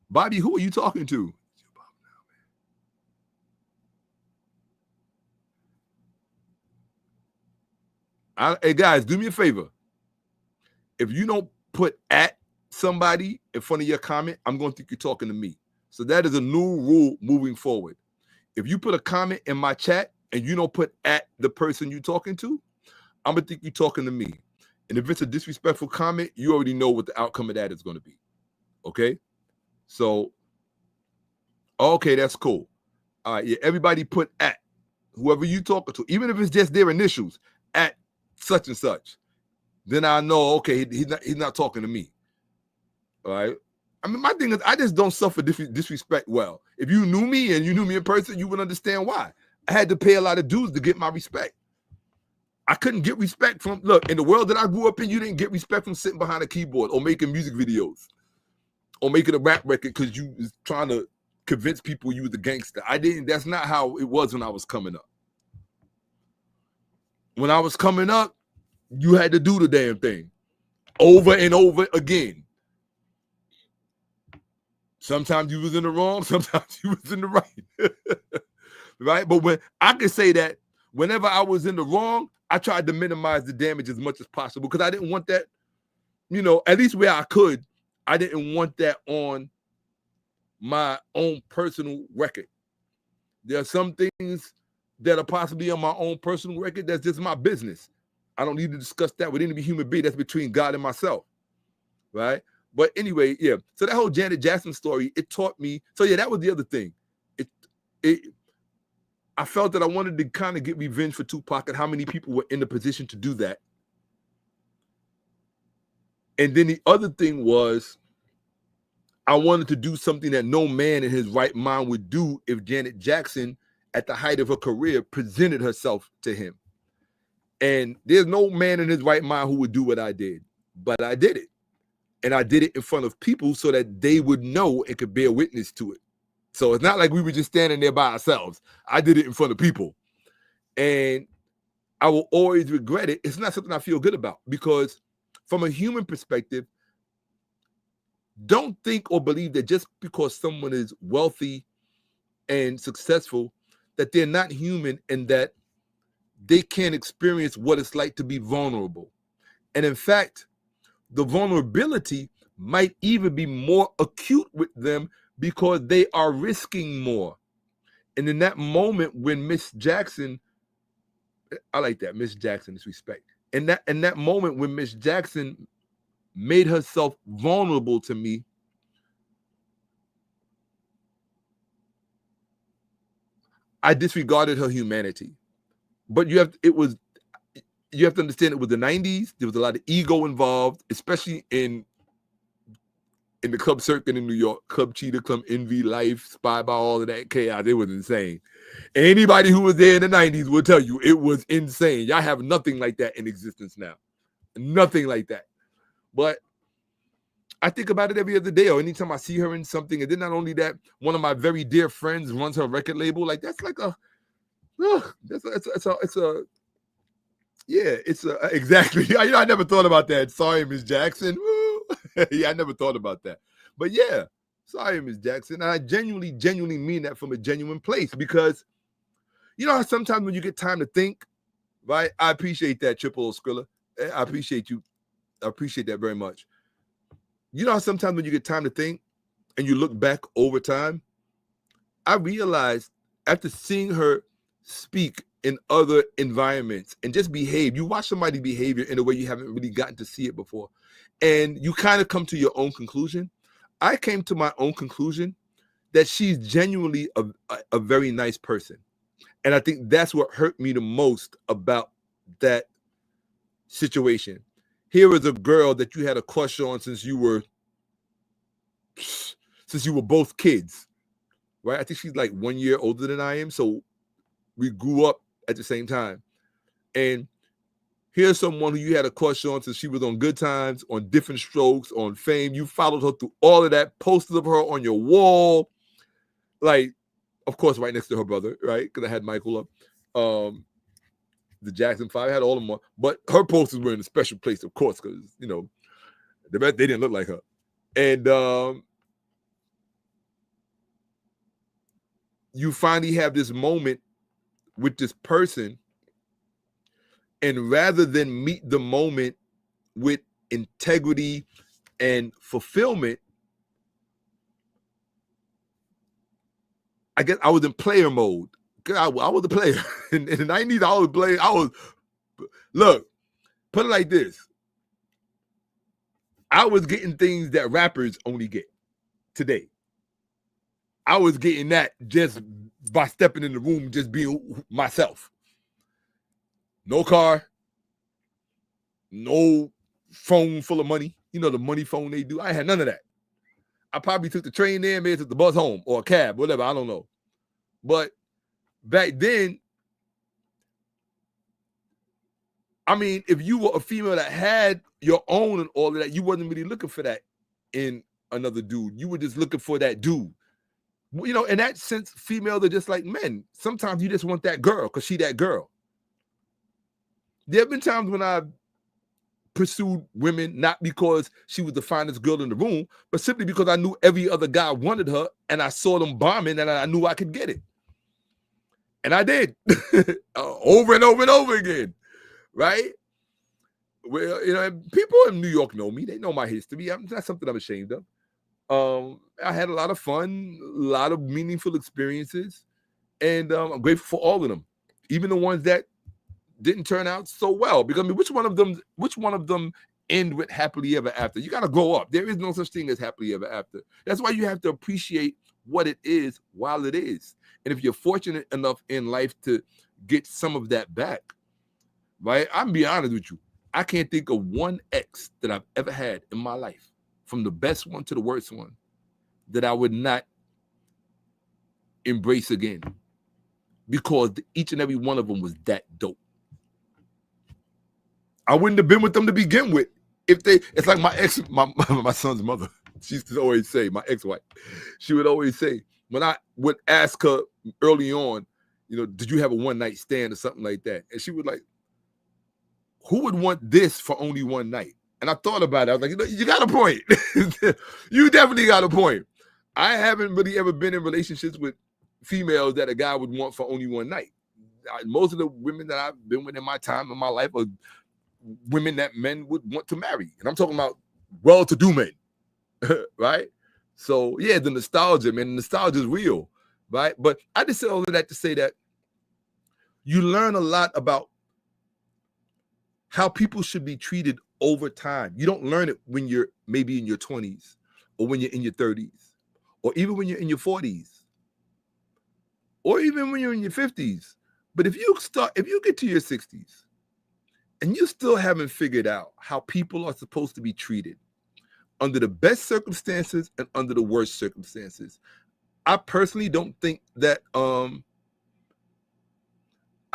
Bobby, who are you talking to? Hey, guys, do me a favor. If you don't put at somebody in front of your comment, I'm going to think you're talking to me. So that is a new rule moving forward. If you put a comment in my chat and you don't put at the person you're talking to, I'm going to think you're talking to me. And if it's a disrespectful comment, you already know what the outcome of that is going to be. Okay? So, okay, that's cool. All right, yeah, everybody put at whoever you talking to, even if it's just their initials, at such and such. Then I know, okay, he's not talking to me. All right? I mean, my thing is, I just don't suffer disrespect well. If you knew me and you knew me in person, you would understand why. I had to pay a lot of dues to get my respect. I couldn't get respect from, look, in the world that I grew up in, you didn't get respect from sitting behind a keyboard or making music videos or making a rap record because you was trying to convince people you was a gangster. That's not how it was when I was coming up. When I was coming up, you had to do the damn thing over and over again. Sometimes you was in the wrong, sometimes you was in the right. Right? But when I could say that whenever I was in the wrong, I tried to minimize the damage as much as possible because I didn't want that, you know, at least where I could, I didn't want that on my own personal record. There are some things that are possibly on my own personal record that's just my business. I don't need to discuss that with any human being. That's between God and myself, right? But anyway, yeah. So that whole Janet Jackson story, it taught me. So yeah, that was the other thing. I felt that I wanted to kind of get revenge for Tupac and how many people were in the position to do that. And then the other thing was I wanted to do something that no man in his right mind would do if Janet Jackson, at the height of her career, presented herself to him. And there's no man in his right mind who would do what I did, but I did it. And I did it in front of people so that they would know and could bear witness to it. So it's not like we were just standing there by ourselves. I did it in front of people. And I will always regret it. It's not something I feel good about because from a human perspective, don't think or believe that just because someone is wealthy and successful, that they're not human and that they can't experience what it's like to be vulnerable. And in fact, the vulnerability might even be more acute with them because they are risking more. And in that moment when Miss Jackson, I like that, Miss Jackson is respect. In that moment when Miss Jackson made herself vulnerable to me, I disregarded her humanity. But you have to understand it was the 90s. There was a lot of ego involved, especially in the club circuit in New York. Club Cheetah, Club Envy, Life, Spy by all of that chaos. It was insane. Anybody who was there in the 90s will tell you it was insane. Y'all have nothing like that in existence now. Nothing like that. But I think about it every other day, or anytime I see her in something. And then not only that, one of my very dear friends runs her record label. Like, that's like exactly. I never thought about that. Sorry, Miss Jackson. Yeah, I never thought about that. But yeah, sorry, Miss Jackson. And I genuinely mean that from a genuine place, because you know how sometimes when you get time to think, right? I appreciate that, 𝓭𝓭𝓭𝓫. I appreciate you. I appreciate that very much. You know how sometimes when you get time to think and you look back over time, I realized after seeing her speak in other environments and just behave, you watch somebody's behavior in a way you haven't really gotten to see it before, and you kind of come to your own conclusion. I came to my own conclusion that she's genuinely a very nice person. And I think that's what hurt me the most about that situation. Here is a girl that you had a crush on since you were both kids, right? I think she's like 1 year older than I am. So we grew up at the same time. And here's someone who you had a crush on since she was on Good Times, on Different Strokes, on Fame. You followed her through all of that, posters of her on your wall. Like, of course, right next to her brother, right? Because I had Michael up. The Jackson 5, I had all of them on. But her posters were in a special place, of course, because, you know, they didn't look like her. And you finally have this moment with this person, and rather than meet the moment with integrity and fulfillment, I guess I was in player mode. I was a player. In the 90s, I was playing. Look, put it like this. I was getting things that rappers only get today. I was getting that just by stepping in the room, just being myself. No car, no phone full of money. You know, the money phone they do. I had none of that. I probably took the train there, maybe took the bus home or a cab, whatever. I don't know. But back then, I mean, if you were a female that had your own and all of that, you wasn't really looking for that in another dude. You were just looking for that dude. You know, in that sense, females are just like men. Sometimes you just want that girl because she that girl. There have been times when I pursued women, not because she was the finest girl in the room, but simply because I knew every other guy wanted her, and I saw them bombing, and I knew I could get it. And I did. Over and over and over again. Right? Well, you know, people in New York know me. They know my history. That's something I'm ashamed of. I had a lot of fun, a lot of meaningful experiences, and I'm grateful for all of them, even the ones that didn't turn out so well. Because I mean, which one of them end with happily ever after? You got to grow up. There is no such thing as happily ever after. That's why you have to appreciate what it is while it is. And if you're fortunate enough in life to get some of that back, right? I'm be honest with you. I can't think of one ex that I've ever had in my life, from the best one to the worst one, that I would not embrace again, because each and every one of them was that dope. I wouldn't have been with them to begin with. It's like my ex, my son's mother. She used to always say, my ex-wife, she would always say, when I would ask her early on, you know, did you have a one-night stand or something like that? And she would like, who would want this for only one night? And I thought about it. I was like, you know, you got a point. You definitely got a point. I haven't really ever been in relationships with females that a guy would want for only one night. Most of the women that I've been with in my time in my life are women that men would want to marry. And I'm talking about well-to-do men. right? So yeah, the nostalgia, man, the nostalgia is real, right? But I just said all of that to say that you learn a lot about how people should be treated over time. You don't learn it when you're maybe in your 20s or when you're in your 30s or even when you're in your 40s or even when you're in your 50s. But if you get to your 60s and you still haven't figured out how people are supposed to be treated under the best circumstances and under the worst circumstances, I personally don't think that I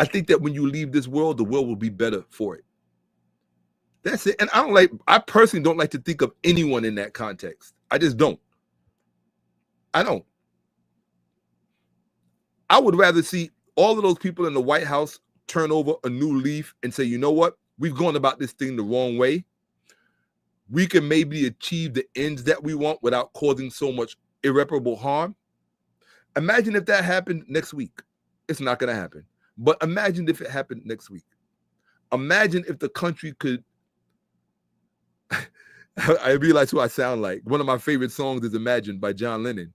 think that when you leave this world, the world will be better for it. That's it. And I personally don't like to think of anyone in that context. I just don't. I don't. I would rather see all of those people in the White House turn over a new leaf and say, you know what? We've gone about this thing the wrong way. We can maybe achieve the ends that we want without causing so much irreparable harm. Imagine if that happened next week. It's not going to happen. But imagine if it happened next week. Imagine if the country could. I realize who I sound like. One of my favorite songs is Imagine by John Lennon.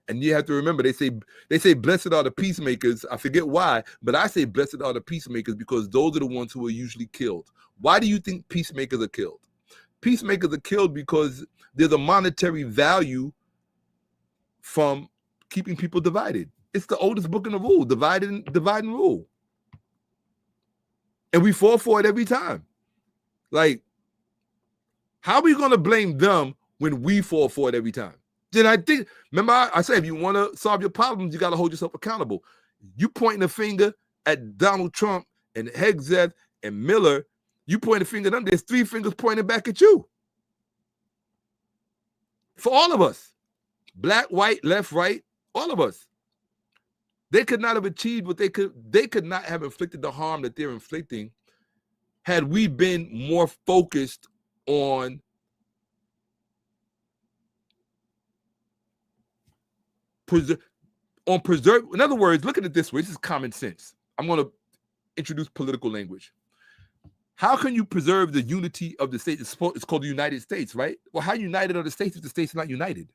And you have to remember, they say, blessed are the peacemakers. I forget why, but I say blessed are the peacemakers because those are the ones who are usually killed. Why do you think peacemakers are killed? Peacemakers are killed because there's a monetary value from keeping people divided. It's the oldest book in the rule, divide and rule. And we fall for it every time. Like, how are we going to blame them when we fall for it every time? Then I think, remember I said, if you want to solve your problems, you got to hold yourself accountable. You pointing a finger at Donald Trump and Hegseth and Miller, you point a finger at them, there's 3 fingers pointing back at you. For all of us, black, white, left, right, all of us. They could not have achieved what they could not have inflicted the harm that they're inflicting had we been more focused on preserve. In other words, look at it this way. This is common sense. I'm going to introduce political language. How can you preserve the unity of the state? It's called the United States, right? Well, how united are the states if the states are not united?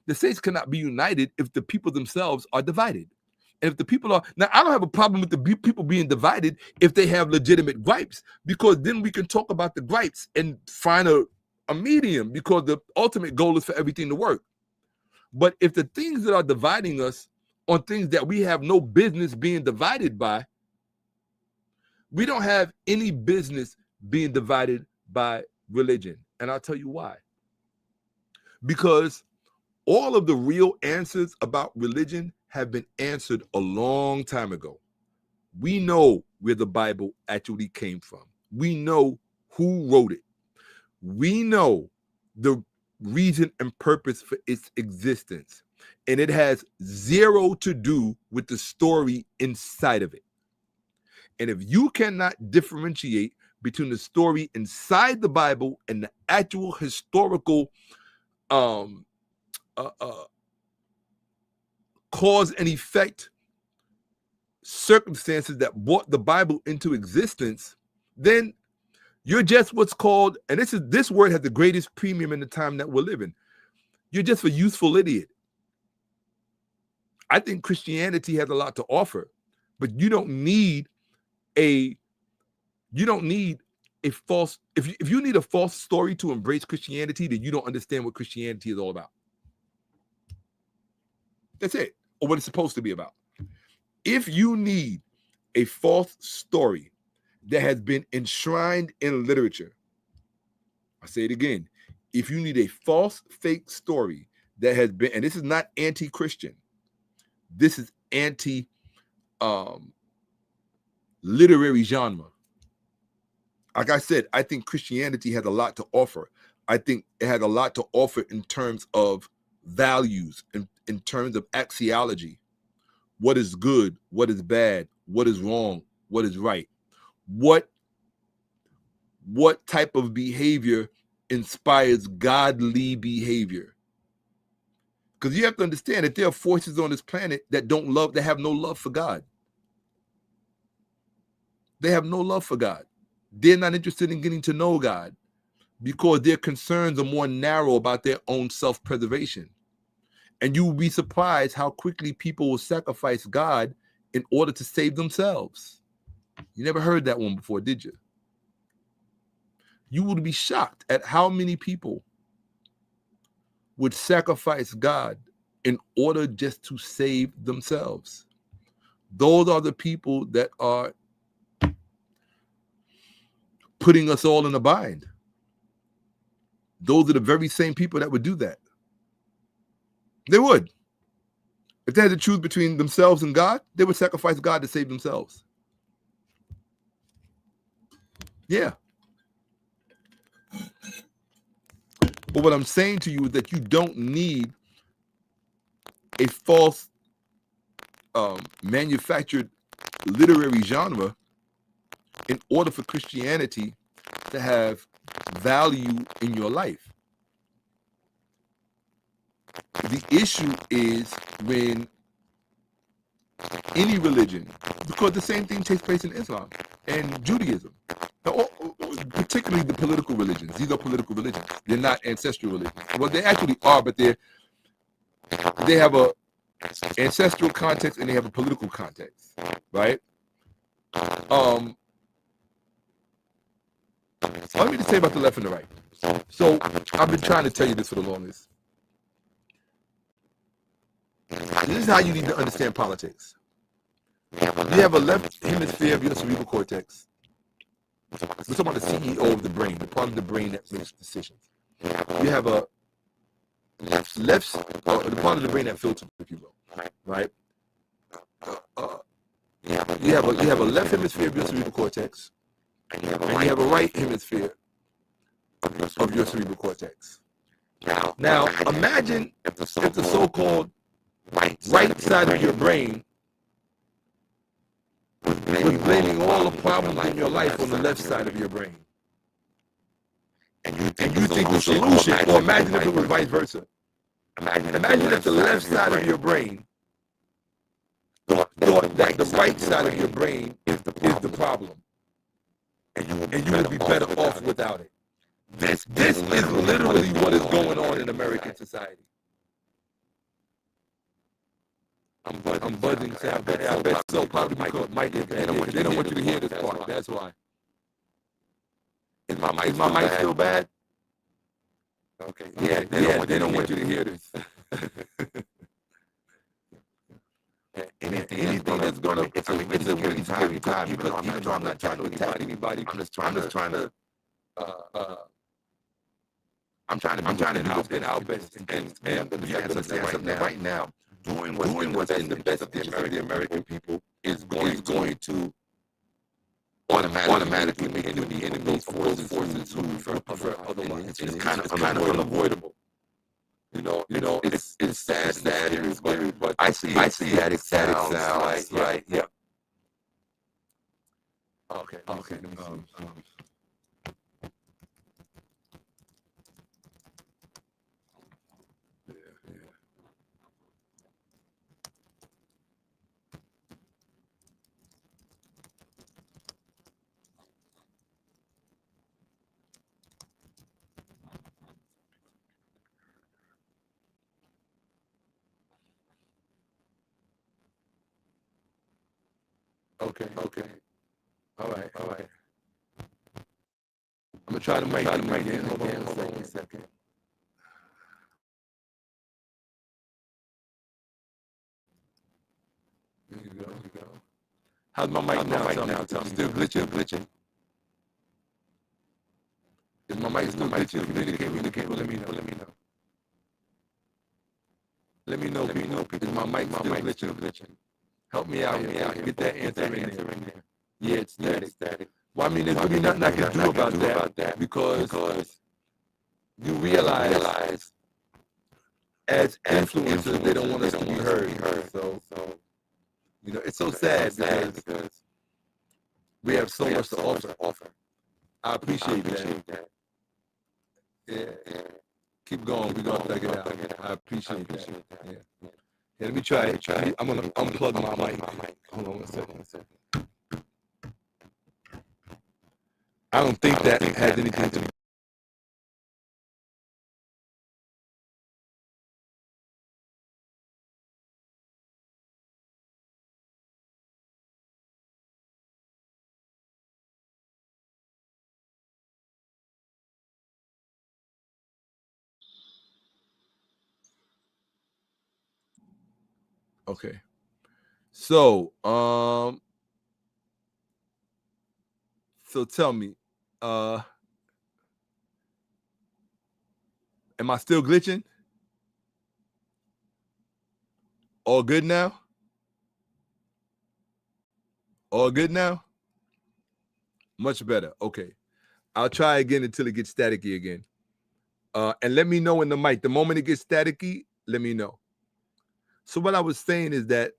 The states cannot be united if the people themselves are divided. And if the people are, now I don't have a problem with the people being divided if they have legitimate gripes, because then we can talk about the gripes and find a medium, because the ultimate goal is for everything to work. But if the things that are dividing us on things that we have no business being divided by, we don't have any business being divided by religion. And I'll tell you why. Because all of the real answers about religion have been answered a long time ago. We know where the Bible actually came from. We know who wrote it. We know the reason and purpose for its existence. And it has zero to do with the story inside of it. And if you cannot differentiate between the story inside the Bible and the actual historical cause and effect circumstances that brought the Bible into existence, then you're just what's called, and this word has the greatest premium in the time that we're living, you're just a useful idiot. I think Christianity has a lot to offer, but you don't need a false, if you need a false story to embrace Christianity, then you don't understand what Christianity is all about. That's it, or what it's supposed to be about. If you need a false story that has been enshrined in literature, I say it again, if you need a false, fake story that has been, and this is not anti-Christian, this is anti literary genre. Like I said, I think Christianity has a lot to offer. I think it has a lot to offer in terms of values, in terms of axiology. What is good? What is bad? What is wrong? What is right? What type of behavior inspires godly behavior? Because you have to understand that there are forces on this planet that have no love for God. They have no love for God. They're not interested in getting to know God. because their concerns are more narrow about their own self-preservation. And you will be surprised how quickly people will sacrifice God in order to save themselves. You never heard that one before, did you? You would be shocked at how many people would sacrifice God in order just to save themselves. Those are the people that are putting us all in a bind. Those are the very same people that would do that. They would. If they had to choose between themselves and God, they would sacrifice God to save themselves. Yeah. But what I'm saying to you is that you don't need a false manufactured literary genre in order for Christianity to have value in your life. The issue is when any religion, because the same thing takes place in Islam and Judaism, particularly the political religions. These are political religions. They're not ancestral religions. Well, they actually are, but they have a ancestral context and they have a political context, right? Let me just tell you about the left and the right. So I've been trying to tell you this for the longest. This is how you need to understand politics. You have a left hemisphere of your cerebral cortex. We're talking about the CEO of the brain, the part of the brain that makes decisions. You have a the part of the brain that filters, if you will, right? You have a left hemisphere of your cerebral cortex, and you have a right hemisphere of your cerebral cortex. Now, imagine if the so-called right side of your brain was blaming all the problems in your life on the left side of your brain. And you think the solution, or imagine if it was vice versa. Imagine if the left side of your brain thought that the right side of your brain is the problem. And you would be better off without it. This is literally what is going on in American society. I'm buzzing. I bet so. Probably because Mike is bad. They don't want you to hear this part. That's why. Is my mic still bad? Okay. Yeah, they don't want you to hear this. Anything that's gonna, it's a really time because even though I'm not trying to attack anybody, I'm just trying to do our best and you have to understand something right now. Doing what's in the best of the American people is going to automatically make you the enemy's forces who prefer otherwise. It's kind of unavoidable. You know, it's sad, it's scary, but I see that it sounds like, yeah. Okay. Let me see. Okay. All right. I'm gonna try to make it again. Hold on one second. There you go. How's my mic now? Tell me. Still glitching. Is my mic still glitching? Communicate. Let me know. Let me know. Is my mic still glitching? Help me out. Get that answer in there. Yeah, it's static. Well, I mean, there's really nothing I can do about that because you realize as influencers, they don't want us to be heard. So you know, it's so sad because we have so much to offer. I appreciate that. Yeah. Keep going. We're going to figure it out. I appreciate that. Yeah, let me try it. I'm going to unplug my mic. Hold on one second. I don't think that has anything to do Okay. So, so tell me, am I still glitching? All good now? All good now? Much better. Okay. I'll try again until it gets staticky again. And let me know in the mic. The moment it gets staticky, let me know. So what I was saying is that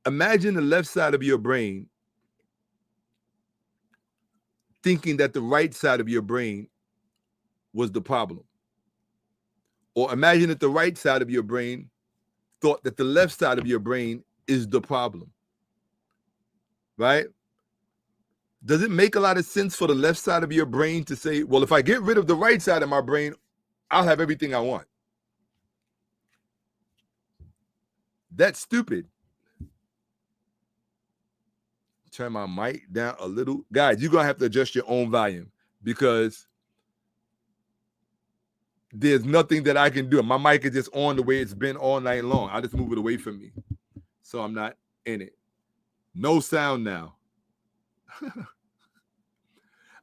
imagine the left side of your brain thinking that the right side of your brain was the problem. Or imagine that the right side of your brain thought that the left side of your brain is the problem. Right? Does it make a lot of sense for the left side of your brain to say, well, if I get rid of the right side of my brain, I'll have everything I want? That's stupid. Turn my mic down a little. Guys, you're going to have to adjust your own volume because there's nothing that I can do. My mic is just on the way it's been all night long. I'll just move it away from me so I'm not in it. No sound now.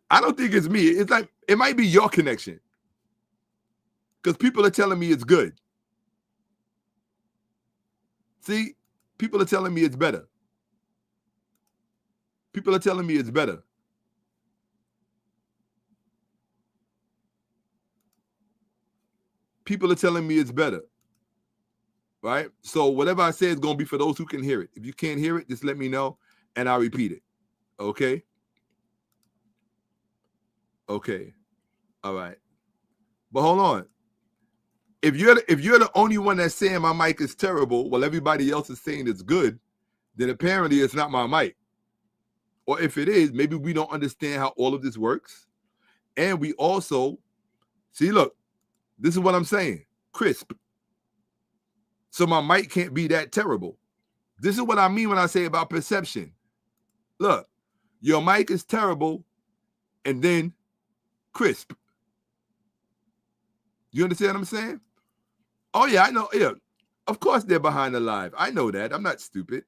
I don't think it's me. It's like, it might be your connection because people are telling me it's good. See, people are telling me it's better. People are telling me it's better. People are telling me it's better. Right? So whatever I say is going to be for those who can hear it. If you can't hear it, just let me know and I'll repeat it. Okay? Okay. All right. But hold on. If you're the only one that's saying my mic is terrible while everybody else is saying it's good, then apparently it's not my mic. Or if it is, maybe we don't understand how all of this works. And we also, see, look, this is what I'm saying. Crisp. So my mic can't be that terrible. This is what I mean when I say about perception. Look, your mic is terrible and then crisp. You understand what I'm saying? Oh, yeah, I know. Yeah, of course they're behind the live. I know that. I'm not stupid.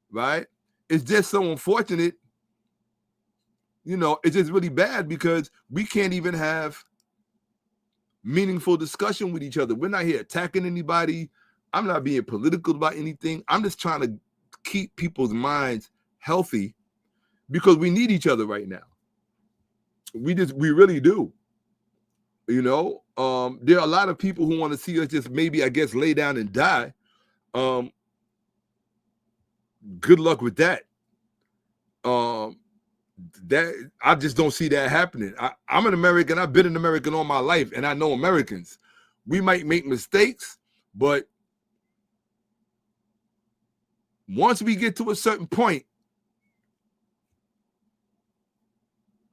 Right? It's just so unfortunate. You know, it's just really bad because we can't even have meaningful discussion with each other. We're not here attacking anybody. I'm not being political about anything. I'm just trying to keep people's minds healthy because we need each other right now. We really do. You know, there are a lot of people who want to see us just maybe, I guess, lay down and die. Good luck with that. That I just don't see that happening. I'm an American. I've been an American all my life, and I know Americans. We might make mistakes, but once we get to a certain point,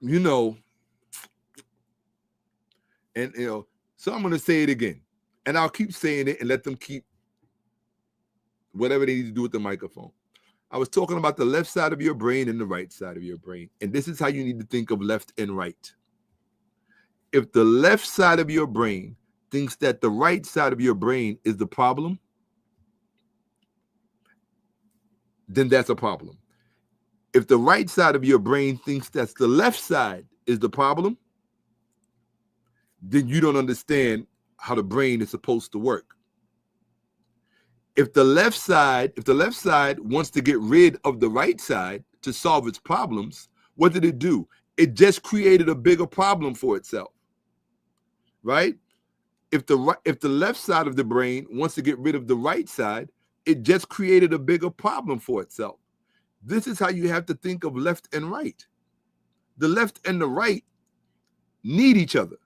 you know, and you know, so I'm going to say it again, and I'll keep saying it and let them keep whatever they need to do with the microphone. I was talking about the left side of your brain and the right side of your brain, and this is how you need to think of left and right. If the left side of your brain thinks that the right side of your brain is the problem, then that's a problem. If the right side of your brain thinks that the left side is the problem, then you don't understand how the brain is supposed to work. If the left side wants to get rid of the right side to solve its problems, what did it do? It just created a bigger problem for itself. Right? If the left side of the brain wants to get rid of the right side, it just created a bigger problem for itself. This is how you have to think of left and right. The left and the right need each other.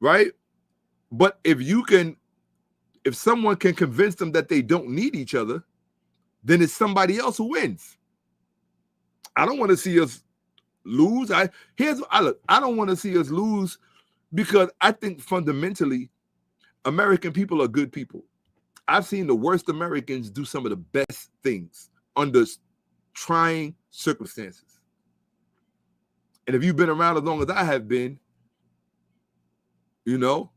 Right? But if someone can convince them that they don't need each other, then it's somebody else who wins. I don't want to see us lose. I don't want to see us lose because I think fundamentally American people are good people. I've seen the worst Americans do some of the best things under trying circumstances. And if you've been around as long as I have been, you know,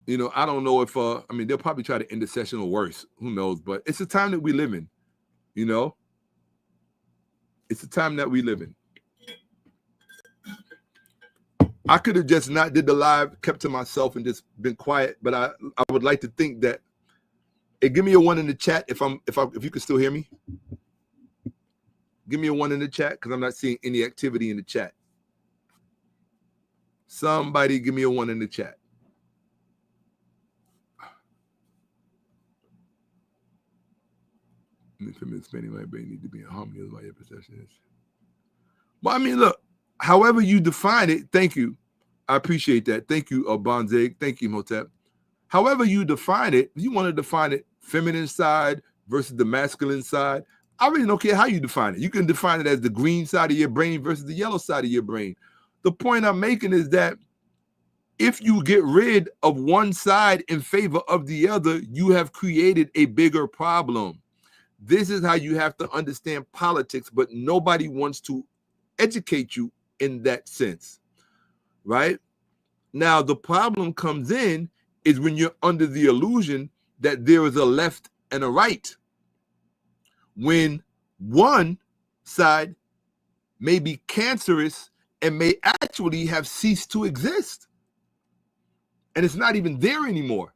You know, I don't know if I mean, they'll probably try to end the session or worse. Who knows? But it's the time that we live in. You know, it's the time that we live in. I could have just not did the live, kept to myself, and just been quiet. But I would like to think that. Hey, give me a 1 in the chat if you can still hear me. Give me a 1 in the chat because I'm not seeing any activity in the chat. Somebody give me a 1 in the chat. Spending my brain need to be in harmony with what your perception is. Well, I mean, look, however you define it, thank you. I appreciate that. Thank you, Bonzeg. Thank you, Motep. However you define it, if you want to define it feminine side versus the masculine side, I really don't care how you define it. You can define it as the green side of your brain versus the yellow side of your brain. The point I'm making is that if you get rid of one side in favor of the other, you have created a bigger problem. This is how you have to understand politics, but nobody wants to educate you in that sense, right? Now, the problem comes in is when you're under the illusion that there is a left and a right, when one side may be cancerous and may actually have ceased to exist, and it's not even there anymore.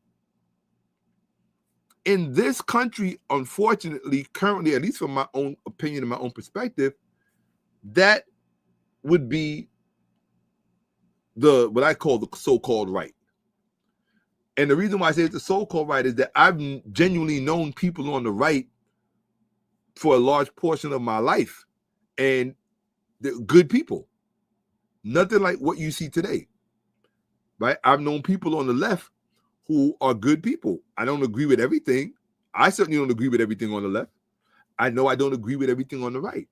In this country, unfortunately, currently, at least from my own opinion and my own perspective, that would be what I call the so-called right. And the reason why I say it's the so-called right is that I've genuinely known people on the right for a large portion of my life, and they're good people. Nothing like what you see today, right? I've known people on the left who are good people. I don't agree with everything. I certainly don't agree with everything on the left. I know I don't agree with everything on the right.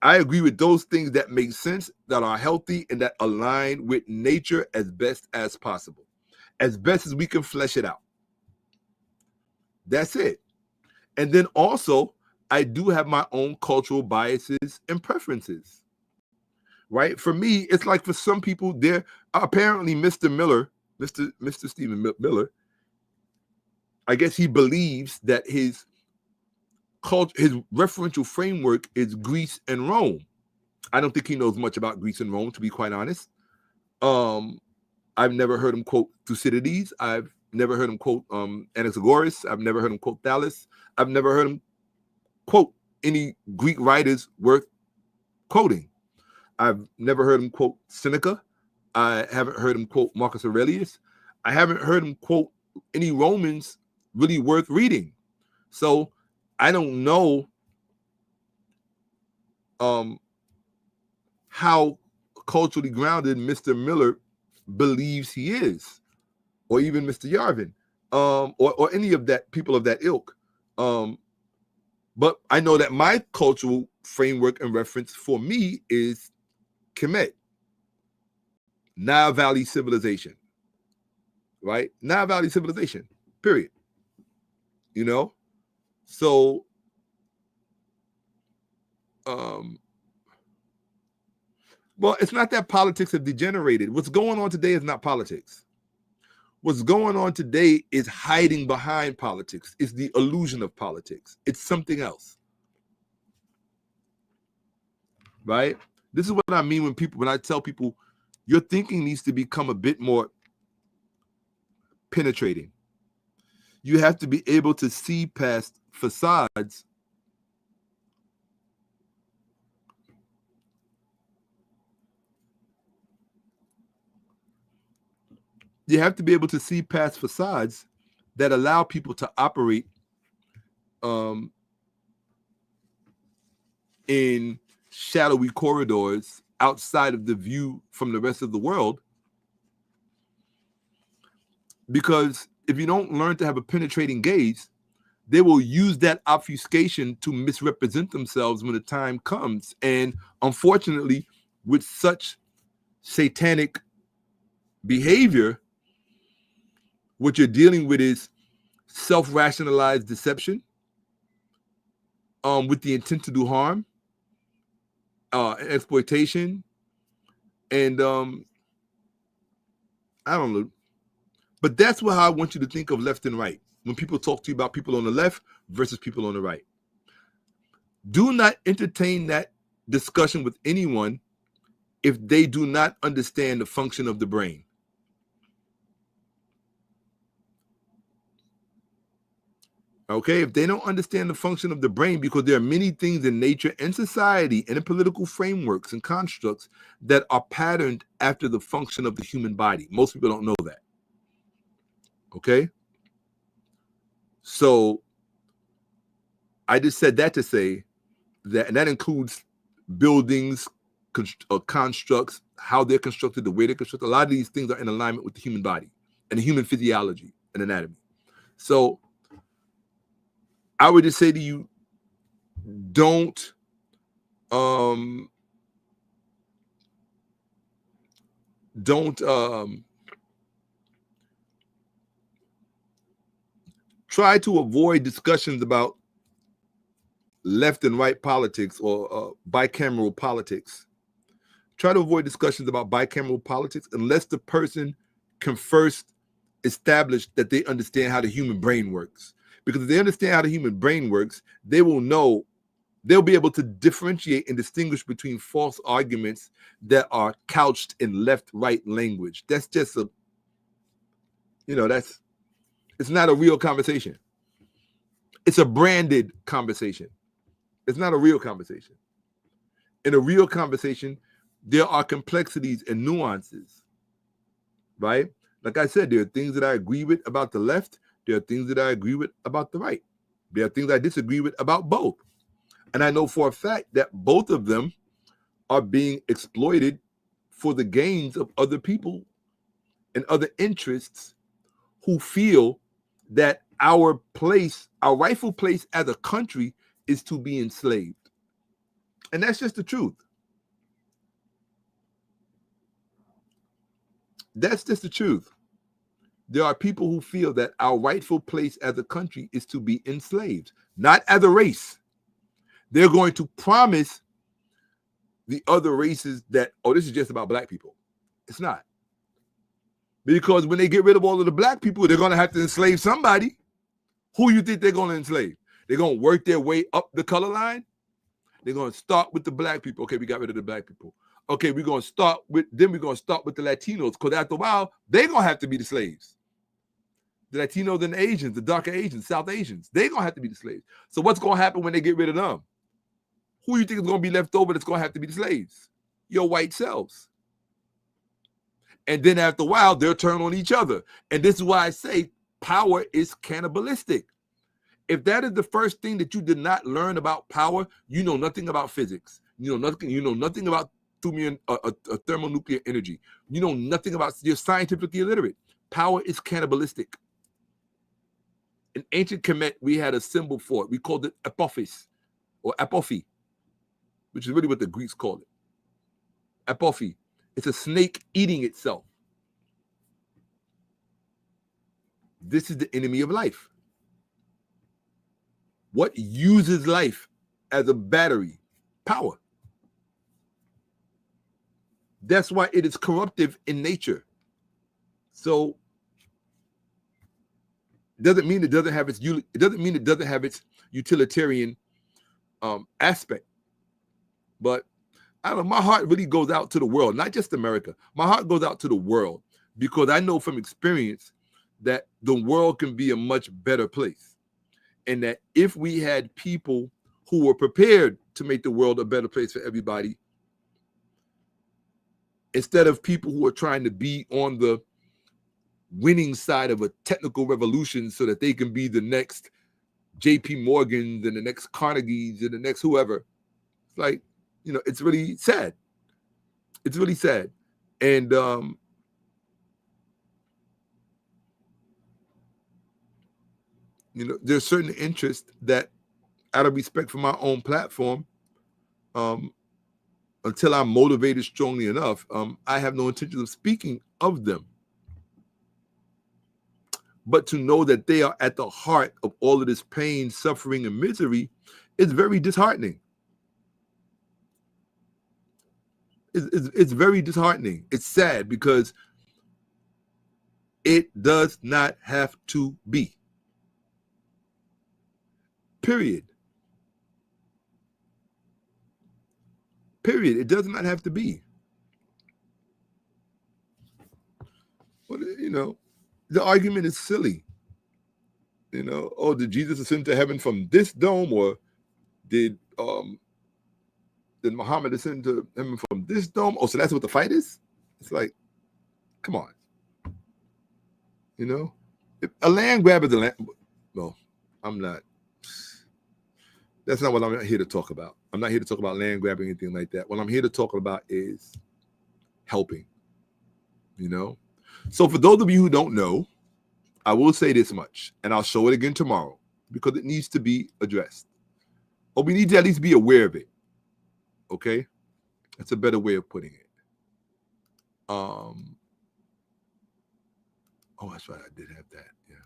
I agree with those things that make sense, that are healthy, and that align with nature as best as possible, as best as we can flesh it out. That's it. And then also, I do have my own cultural biases and preferences, right? For me, it's like for some people, there apparently Mr. Stephen Miller, I guess he believes that his referential framework is Greece and Rome. I don't think he knows much about Greece and Rome, to be quite honest. I've never heard him quote Thucydides. I've never heard him quote Anaxagoras. I've never heard him quote Thales. I've never heard him quote any Greek writers worth quoting. I've never heard him quote Seneca. I haven't heard him quote Marcus Aurelius. I haven't heard him quote any Romans really worth reading. So I don't know how culturally grounded Mr. Miller believes he is, or even Mr. Yarvin, or any of that people of that ilk. But I know that my cultural framework and reference for me is Kemet, Nile Valley civilization, right? Nile Valley civilization, period. You know? So, well, it's not that politics have degenerated. What's going on today is not politics. What's going on today is hiding behind politics. It's the illusion of politics. It's something else, right? This is what I mean when I tell people your thinking needs to become a bit more penetrating. You have to be able to see past facades that allow people to operate in shadowy corridors outside of the view from the rest of the world. Because if you don't learn to have a penetrating gaze, they will use that obfuscation to misrepresent themselves when the time comes. And unfortunately, with such satanic behavior, what you're dealing with is self-rationalized deception with the intent to do harm, exploitation, and I don't know, But that's how I want you to think of left and right. When people talk to you about people on the left versus people on the right, do not entertain that discussion with anyone if they do not understand the function of the brain. Okay, if they don't understand the function of the brain, because there are many things in nature and society and in political frameworks and constructs that are patterned after the function of the human body. Most people don't know that. Okay, so I just said that to say that, and that includes buildings, constructs, how they're constructed, the way they're constructed. A lot of these things are in alignment with the human body and the human physiology and anatomy. So I would just say to you, don't try to avoid discussions about left and right politics or bicameral politics. Try to avoid discussions about bicameral politics unless the person can first establish that they understand how the human brain works. Because if they understand how the human brain works, they will know, they'll be able to differentiate and distinguish between false arguments that are couched in left-right language. That's just a, it's not a real conversation. It's a branded conversation. It's not a real conversation. In a real conversation, there are complexities and nuances, right? Like I said, there are things that I agree with about the left. There are things that I agree with about the right. There are things I disagree with about both. And I know for a fact that both of them are being exploited for the gains of other people and other interests who feel that our place, our rightful place as a country is to be enslaved. And that's just the truth. That's just the truth. There are people who feel that our rightful place as a country is to be enslaved, not as a race. They're going to promise the other races that, oh, this is just about black people. It's not. Because when they get rid of all of the black people, they're going to have to enslave somebody. Who you think they're going to enslave? They're going to work their way up the color line? They're going to start with the black people. Okay, we got rid of the black people. Okay, we're going to start with the Latinos, because after a while, they're going to have to be the slaves. The Latinos and the Asians, the darker Asians, South Asians, they're going to have to be the slaves. So what's going to happen when they get rid of them? Who you think is going to be left over that's going to have to be the slaves? Your white selves. And then after a while, they'll turn on each other. And this is why I say power is cannibalistic. If that is the first thing that you did not learn about power, you know nothing about physics. You know nothing about thermonuclear energy. You know nothing about, you're scientifically illiterate. Power is cannibalistic. In ancient Kemet, we had a symbol for it. We called it apophis or apophy, which is really what the Greeks called it. Apophy. It's a snake eating itself. This is the enemy of life. What uses life as a battery? Power. That's why it is corruptive in nature. So it doesn't mean it doesn't have its utilitarian aspect. But I don't know, my heart really goes out to the world, not just America. My heart goes out to the world because I know from experience that the world can be a much better place. And that if we had people who were prepared to make the world a better place for everybody, instead of people who are trying to be on the winning side of a technical revolution so that they can be the next JP Morgans and the next Carnegies and the next whoever, it's like, it's really sad. It's really sad. And there's certain interests that, out of respect for my own platform, until I'm motivated strongly enough, I have no intention of speaking of them. But to know that they are at the heart of all of this pain, suffering, and misery is very disheartening. It's very disheartening. It's sad because It does not have to be. Period. Period. It does not have to be. Well, you know, the argument is silly. You know, oh, did Jesus ascend to heaven from this dome, or did Muhammad ascend to heaven from this dome? Oh, so that's what the fight is? It's like, come on. You know, if a land grab is a land. No, I'm not. That's not what I'm here to talk about. I'm not here to talk about land grabbing or anything like that. What I'm here to talk about is helping. You know, so for those of you who don't know, I will say this much, and I'll show it again tomorrow because it needs to be addressed. Or we need to at least be aware of it. Okay? That's a better way of putting it. Oh, that's right. I did have that. Yeah.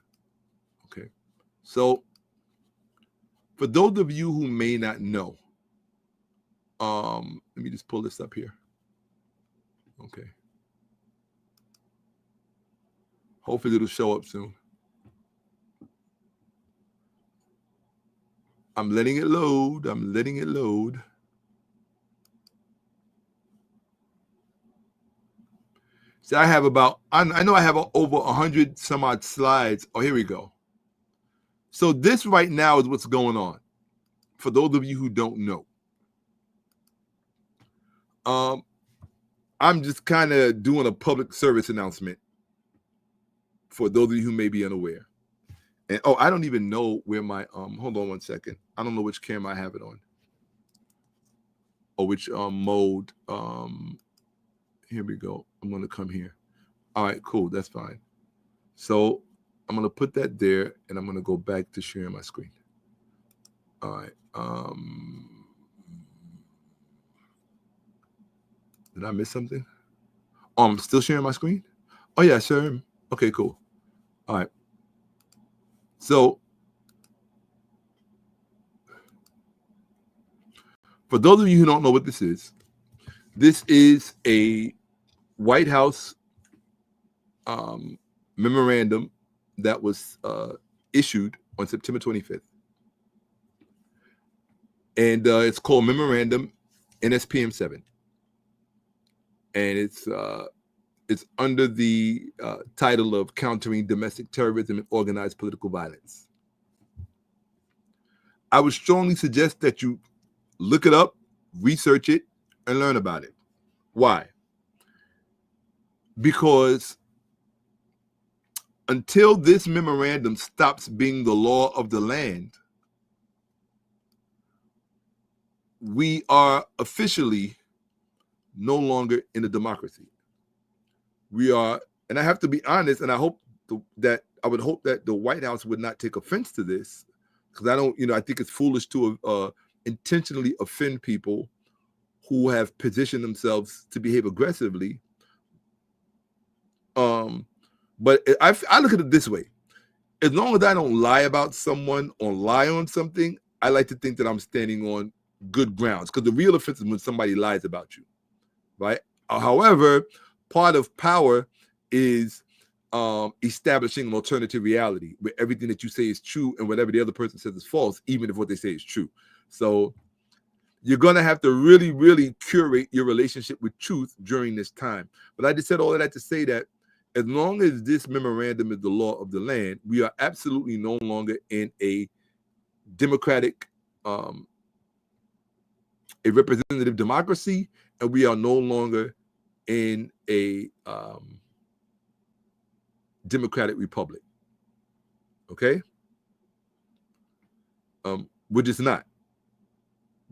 Okay. So, for those of you who may not know, let me just pull this up here. Okay. Hopefully it'll show up soon. I'm letting it load. I'm letting it load. See, I have about, I know I have over 100 some odd slides. Oh, here we go. So this right now is what's going on. For those of you who don't know. I'm just kind of doing a public service announcement for those of you who may be unaware. And oh, I don't even know where my hold on one second. I don't know which camera I have it on. Or which mode. Here we go. I'm going to come here. All right, cool. That's fine. So I'm going to put that there, and I'm going to go back to sharing my screen. All right. Did I miss something? Oh, I'm still sharing my screen? Oh, yeah, sure. Okay, cool. All right. So for those of you who don't know what this is a White House memorandum that was issued on September 25th. And it's called Memorandum NSPM 7. And it's under the title of Countering Domestic Terrorism and Organized Political Violence. I would strongly suggest that you look it up, research it, and learn about it. Why? Because until this memorandum stops being the law of the land, we are officially no longer in a democracy. We are, and I have to be honest, and I hope I would hope that the White House would not take offense to this, because I think it's foolish to intentionally offend people who have positioned themselves to behave aggressively. But I look at it this way: as long as I don't lie about someone or lie on something, I like to think that I'm standing on good grounds. Because the real offense is when somebody lies about you, right? However, part of power is establishing an alternative reality where everything that you say is true and whatever the other person says is false, even if what they say is true. So you're going to have to really, really curate your relationship with truth during this time. But I just said all of that to say that as long as this memorandum is the law of the land, we are absolutely no longer in a democratic, a representative democracy, and we are no longer in a democratic republic. Okay? We're just not.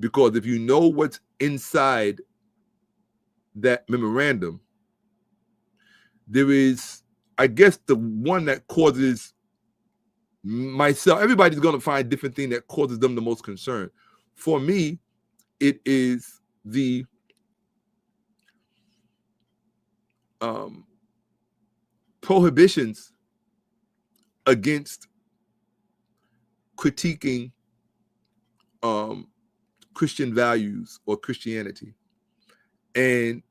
Because if you know what's inside that memorandum, there is, I guess, the one that causes myself, everybody's going to find different thing that causes them the most concern. For me, it is the prohibitions against critiquing Christian values or Christianity. And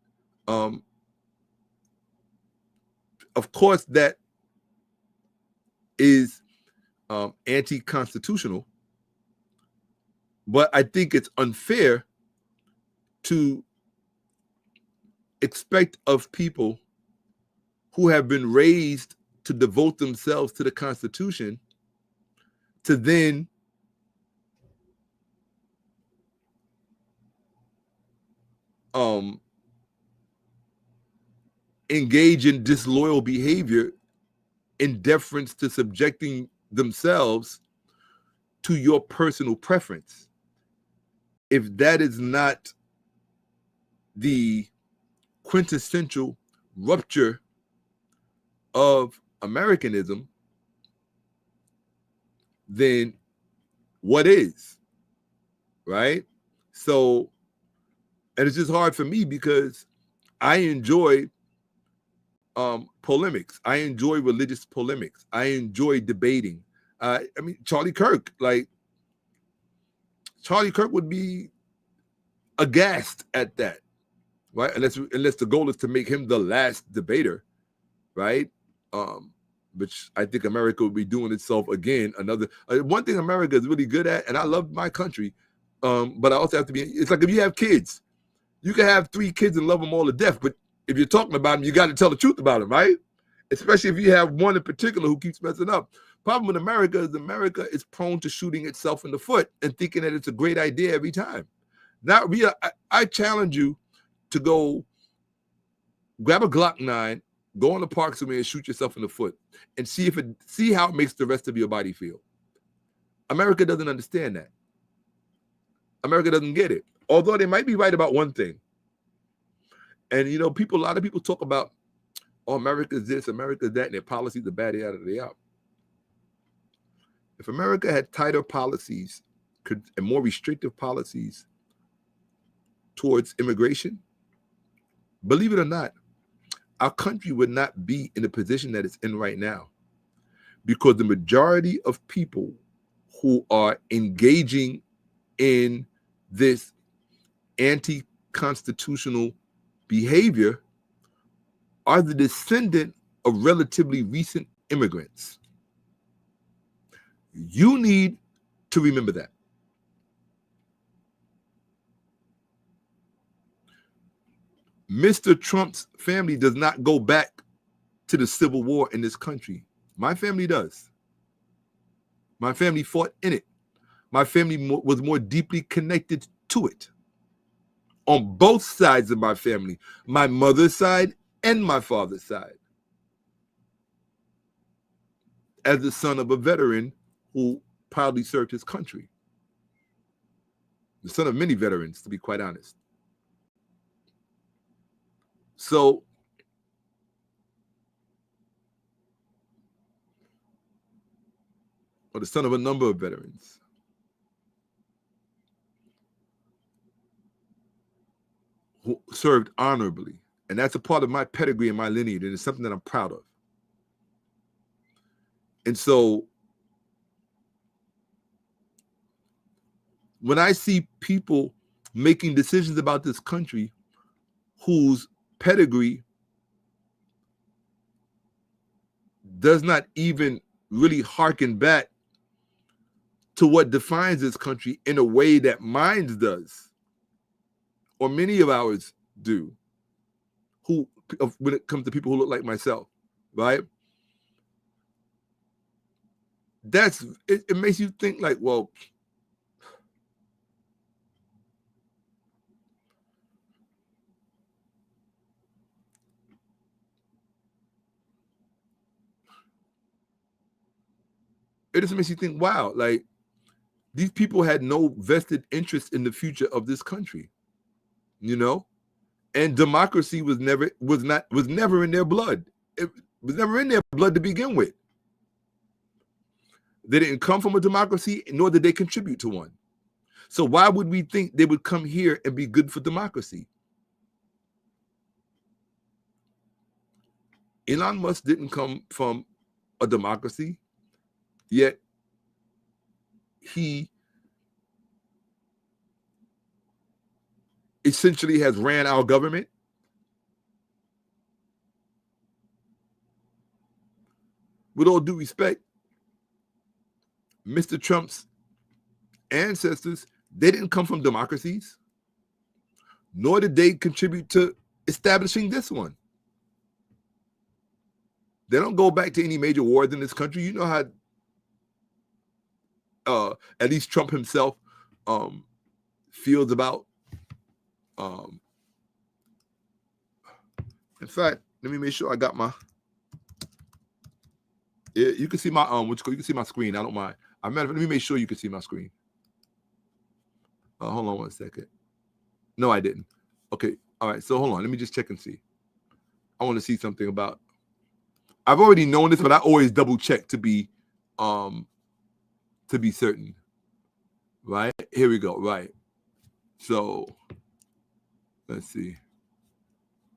of course, that is anti-constitutional, but I think it's unfair to expect of people who have been raised to devote themselves to the Constitution to then engage in disloyal behavior in deference to subjecting themselves to your personal preference. If that is not the quintessential rupture of Americanism, then what is, right? So, and it's just hard for me because I enjoy polemics. I enjoy religious polemics. I enjoy debating. I mean, Charlie Kirk would be aghast at that, right? Unless the goal is to make him the last debater, right? Which I think America would be doing itself again. Another one thing America is really good at, and I love my country, but I also have to be. It's like if you have kids, you can have 3 kids and love them all to death, but if you're talking about them, you got to tell the truth about them, right? Especially if you have one in particular who keeps messing up. Problem with America is prone to shooting itself in the foot and thinking that it's a great idea every time. Now, I challenge you to go grab a Glock 9, go in the park somewhere and shoot yourself in the foot and see how it makes the rest of your body feel. America doesn't understand that. America doesn't get it. Although they might be right about one thing. And, you know, a lot of people talk about, oh, America's this, America's that, and their policies are bad, they out. If America had tighter policies and more restrictive policies towards immigration, believe it or not, our country would not be in the position that it's in right now, because the majority of people who are engaging in this anti-constitutional behavior are the descendant of relatively recent immigrants. You need to remember that. Mr. Trump's family does not go back to the Civil War in this country. My family does. My family fought in it. My family was more deeply connected to it. On both sides of my family, my mother's side and my father's side. As the son of a veteran who proudly served his country. The son of many veterans, to be quite honest. So, or the son of a number of veterans. Who served honorably. And that's a part of my pedigree and my lineage, and it's something that I'm proud of. And so, when I see people making decisions about this country whose pedigree does not even really hearken back to what defines this country in a way that mine does, or many of ours do, when it comes to people who look like myself, right? It makes you think like, well, it just makes you think, wow, like these people had no vested interest in the future of this country, you know? And democracy was never in their blood. It was never in their blood to begin with. They didn't come from a democracy, nor did they contribute to one. So why would we think they would come here and be good for democracy? Elon Musk didn't come from a democracy, yet he essentially has ran our government. With all due respect, Mr. Trump's ancestors, they didn't come from democracies, nor did they contribute to establishing this one. They don't go back to any major wars in this country. You know how at least Trump himself feels about. In fact, let me make sure I got my. Yeah, you can see my you can see my screen. I don't mind. Let me make sure you can see my screen. Hold on one second. No, I didn't. Okay, all right. So hold on. Let me just check and see. I want to see something about. I've already known this, but I always double check to be certain. Right here we go. Right. So let's see.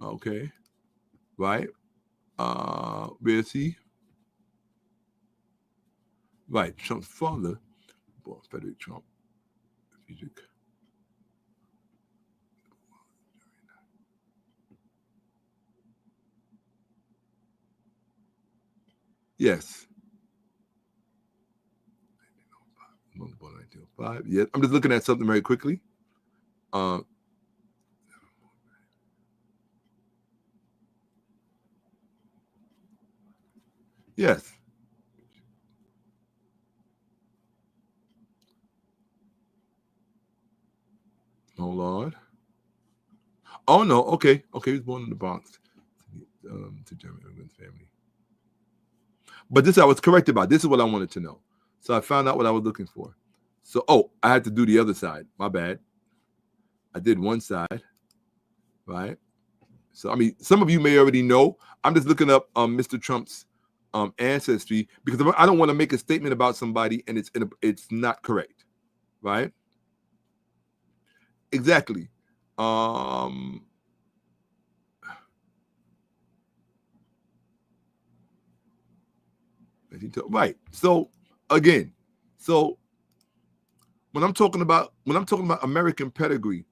Okay. Right. Where is he? Right. Trump's father, Frederick Trump. Yes. 1905. Yeah, I'm just looking at something very quickly. Yes. Hold on. Oh no. Okay. Okay. He was born in the Bronx to German immigrant family. But this I was corrected about. This is what I wanted to know. So I found out what I was looking for. So I had to do the other side. My bad. I did one side. Right. So I mean, some of you may already know. I'm just looking up Mr. Trump's ancestry because I don't want to make a statement about somebody and it's not correct. Right. Exactly. Right. So again, when I'm talking about American pedigree,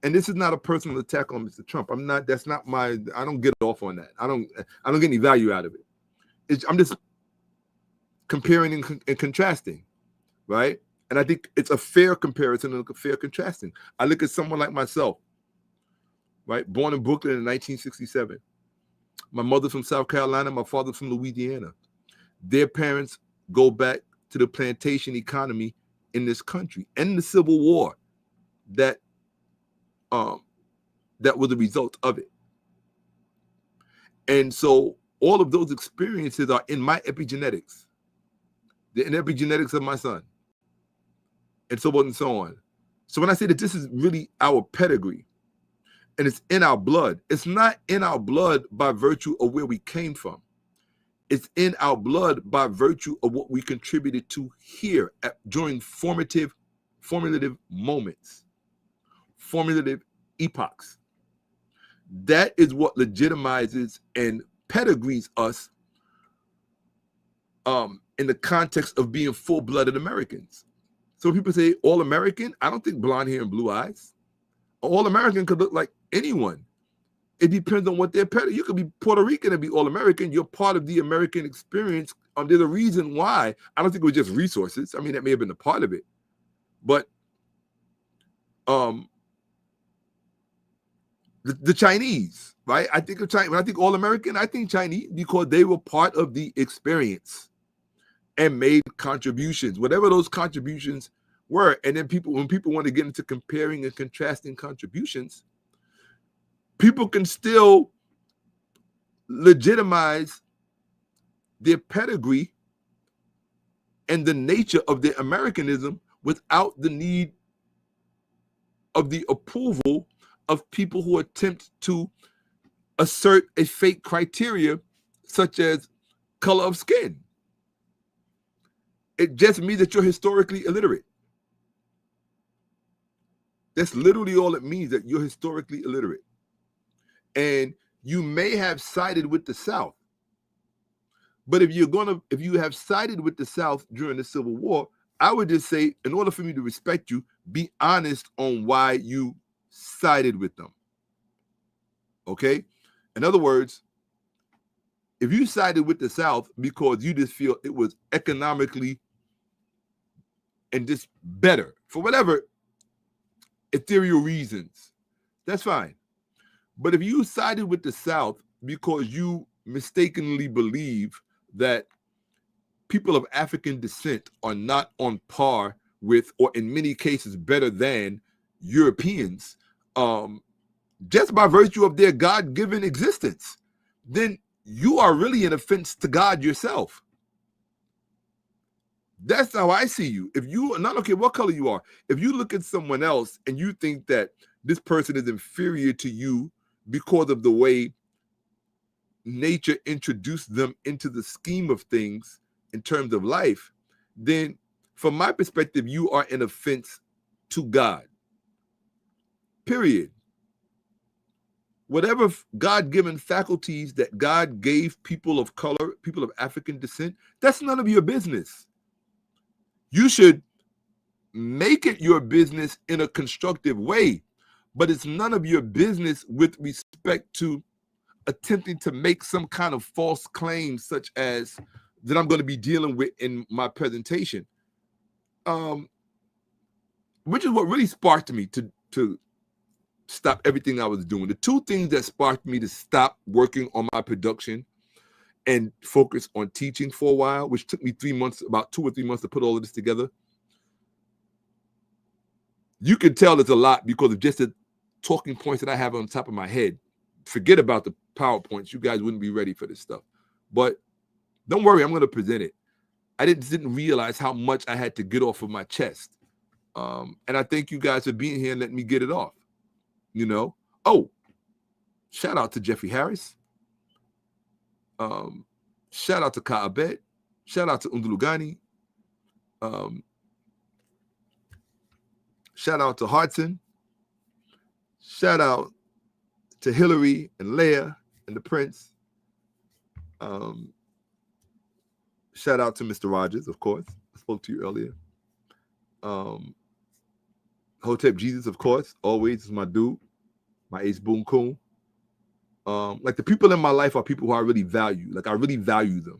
and this is not a personal attack on Mr. Trump. That's not my. I don't get off on that. I don't get any value out of it. I'm just comparing and contrasting, right? And I think it's a fair comparison and a fair contrasting. I look at someone like myself, right? Born in Brooklyn in 1967. My mother's from South Carolina. My father's from Louisiana. Their parents go back to the plantation economy in this country and the Civil War that was the result of it. And so all of those experiences are in my epigenetics. They're in the epigenetics of my son. And so on and so on. So when I say that this is really our pedigree and it's in our blood, it's not in our blood by virtue of where we came from. It's in our blood by virtue of what we contributed to here during formative moments, formative epochs. That is what legitimizes and pedigrees us in the context of being full-blooded Americans. So people say all American. I don't think blonde hair and blue eyes. All American could look like anyone. It depends on what their pedigree. You could be Puerto Rican and be all American. You're part of the American experience. There's a reason why. I don't think it was just resources. I mean, that may have been a part of it, but the Chinese, right? I think of China. When I think all American, I think Chinese because they were part of the experience and made contributions, whatever those contributions were. And then when people want to get into comparing and contrasting contributions, people can still legitimize their pedigree and the nature of their Americanism without the need of the approval of people who attempt to assert a fake criteria such as color of skin. It just means that you're historically illiterate. That's literally all it means, that you're historically illiterate. And you may have sided with the South. But if you have sided with the South during the Civil War, I would just say, in order for me to respect you, be honest on why you sided with them. Okay? In other words, if you sided with the South because you just feel it was economically and just better for whatever ethereal reasons, that's fine. But if you sided with the South because you mistakenly believe that people of African descent are not on par with, or in many cases better than, Europeans, just by virtue of their God-given existence, then you are really an offense to God yourself. That's how I see you. If you are not, okay, what color you are, if you look at someone else and you think that this person is inferior to you because of the way nature introduced them into the scheme of things in terms of life, then from my perspective, you are an offense to God. Period. Whatever God-given faculties that God gave people of color, people of African descent, that's none of your business. You should make it your business in a constructive way, but it's none of your business with respect to attempting to make some kind of false claim, such as that I'm going to be dealing with in my presentation, which is what really sparked me to stop everything I was doing. The two things that sparked me to stop working on my production and focus on teaching for a while, which took me 3 months, about 2 or 3 months to put all of this together. You can tell it's a lot because of just the talking points that I have on top of my head. Forget about the PowerPoints. You guys wouldn't be ready for this stuff. But don't worry, I'm going to present it. I didn't realize how much I had to get off of my chest. And I thank you guys for being here and letting me get it off. You know? Oh, shout out to Jeffrey Harris. Shout out to Ka'abet. Shout out to 𝓈𝔔𓄿𝓅𝓏𝓏. Shout out to Hartson. Shout out to Hillary and Leah and the Prince. Shout out to Mr. Rogers, of course. I spoke to you earlier. Hotep Jesus, of course, always is my dude, my ace boom coon. Like the people in my life are people who I really value. Like I really value them.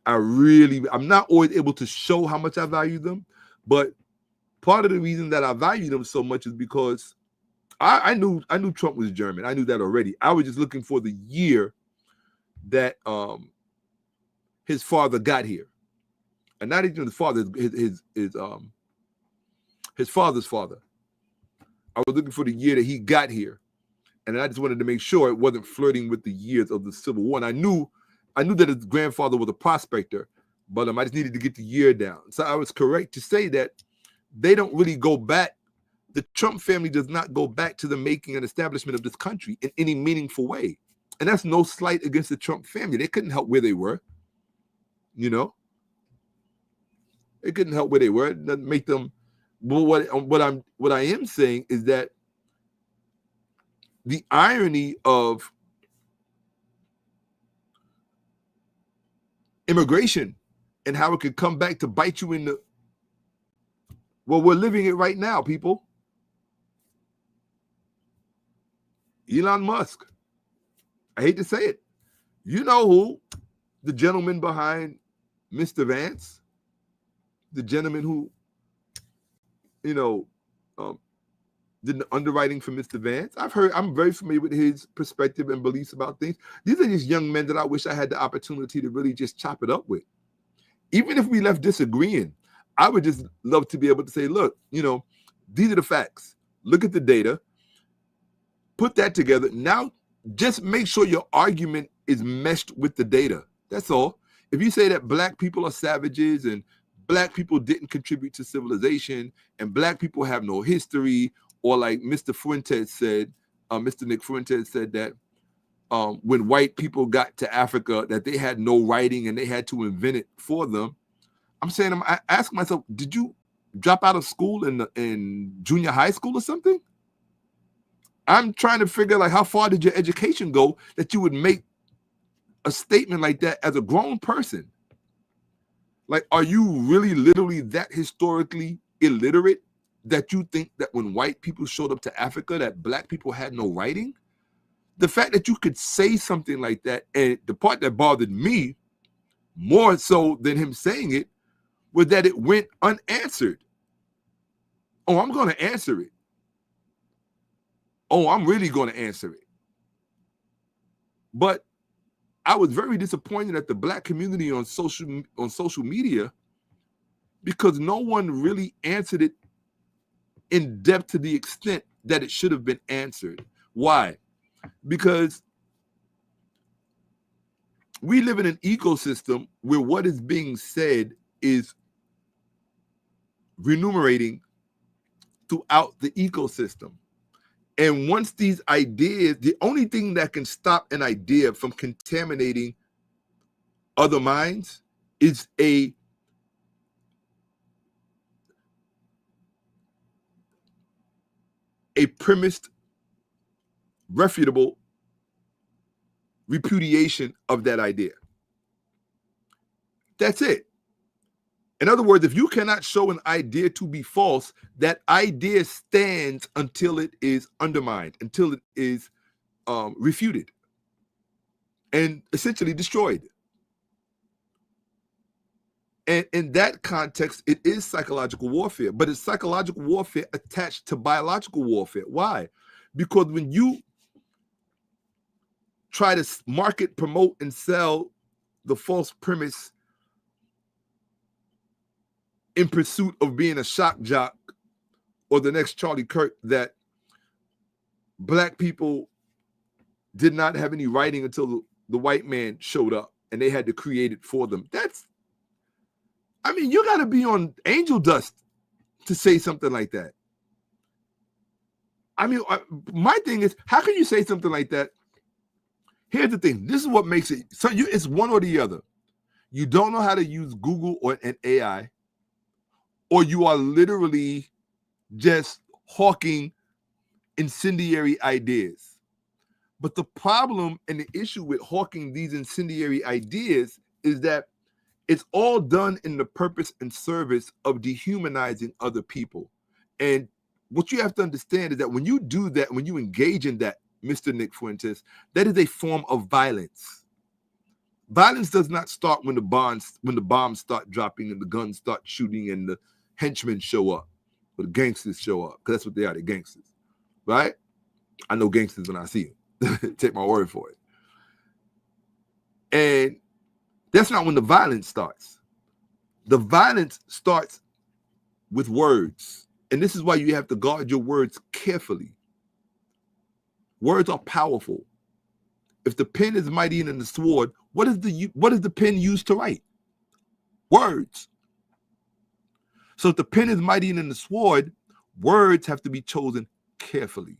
I'm not always able to show how much I value them, but part of the reason that I value them so much is because I knew Trump was German. I knew that already. I was just looking for the year that his father got here, and not even his father, his father's father. I was looking for the year that he got here, and I just wanted to make sure it wasn't flirting with the years of the Civil War. And I knew that his grandfather was a prospector, but I just needed to get the year down. So I was correct to say that they don't really go back. The Trump family does not go back to the making and establishment of this country in any meaningful way. And that's no slight against the Trump family. They couldn't help where they were. You know? They couldn't help where they were. It doesn't make them. But what I am saying is that the irony of immigration and how it could come back to bite you in the. Well, we're living it right now, people. Elon Musk. I hate to say it. You know who? The gentleman behind Mr. Vance. The gentleman who, did the underwriting for Mr. Vance. I'm very familiar with his perspective and beliefs about things. These are just young men that I wish I had the opportunity to really just chop it up with. Even if we left disagreeing, I would just love to be able to say, look, these are the facts. Look at the data. Put that together. Now, just make sure your argument is meshed with the data. That's all. If you say that black people are savages and black people didn't contribute to civilization and black people have no history, or like Mr. Fuentes said, Mr. Nick Fuentes said that when white people got to Africa, that they had no writing and they had to invent it for them. I'm saying, I ask myself, did you drop out of school in junior high school or something? I'm trying to figure like how far did your education go that you would make a statement like that as a grown person? Like, are you really literally that historically illiterate that you think that when white people showed up to Africa that black people had no writing? The fact that you could say something like that, and the part that bothered me more so than him saying it was that it went unanswered. Oh, I'm going to answer it. Oh, I'm really going to answer it. But I was very disappointed at the Black community on social media because no one really answered it in depth to the extent that it should have been answered. Why? Because we live in an ecosystem where what is being said is remunerating throughout the ecosystem. And once these ideas, the only thing that can stop an idea from contaminating other minds is a premised, refutable repudiation of that idea. That's it. In other words, if you cannot show an idea to be false, that idea stands until it is undermined, until it is refuted and essentially destroyed. And in that context, it is psychological warfare, but it's psychological warfare attached to biological warfare. Why? Because when you try to market, promote, and sell the false premise in pursuit of being a shock jock or the next Charlie Kirk that Black people did not have any writing until the white man showed up and they had to create it for them. You got to be on angel dust to say something like that. My thing is, how can you say something like that? Here's the thing. This is what makes it. So it's one or the other. You don't know how to use Google or an AI, or you are literally just hawking incendiary ideas. But the problem and the issue with hawking these incendiary ideas is that it's all done in the purpose and service of dehumanizing other people. And what you have to understand is that when you do that, when you engage in that, Mr. Nick Fuentes, that is a form of violence. Violence does not start when the bombs start dropping and the guns start shooting and the henchmen show up, or the gangsters show up, because that's what they are, they're gangsters, right? I know gangsters when I see them. Take my word for it. And that's not when the violence starts. The violence starts with words. And this is why you have to guard your words carefully. Words are powerful. If the pen is mightier than the sword, what is the pen used to write? Words. So if the pen is mightier than the sword, words have to be chosen carefully.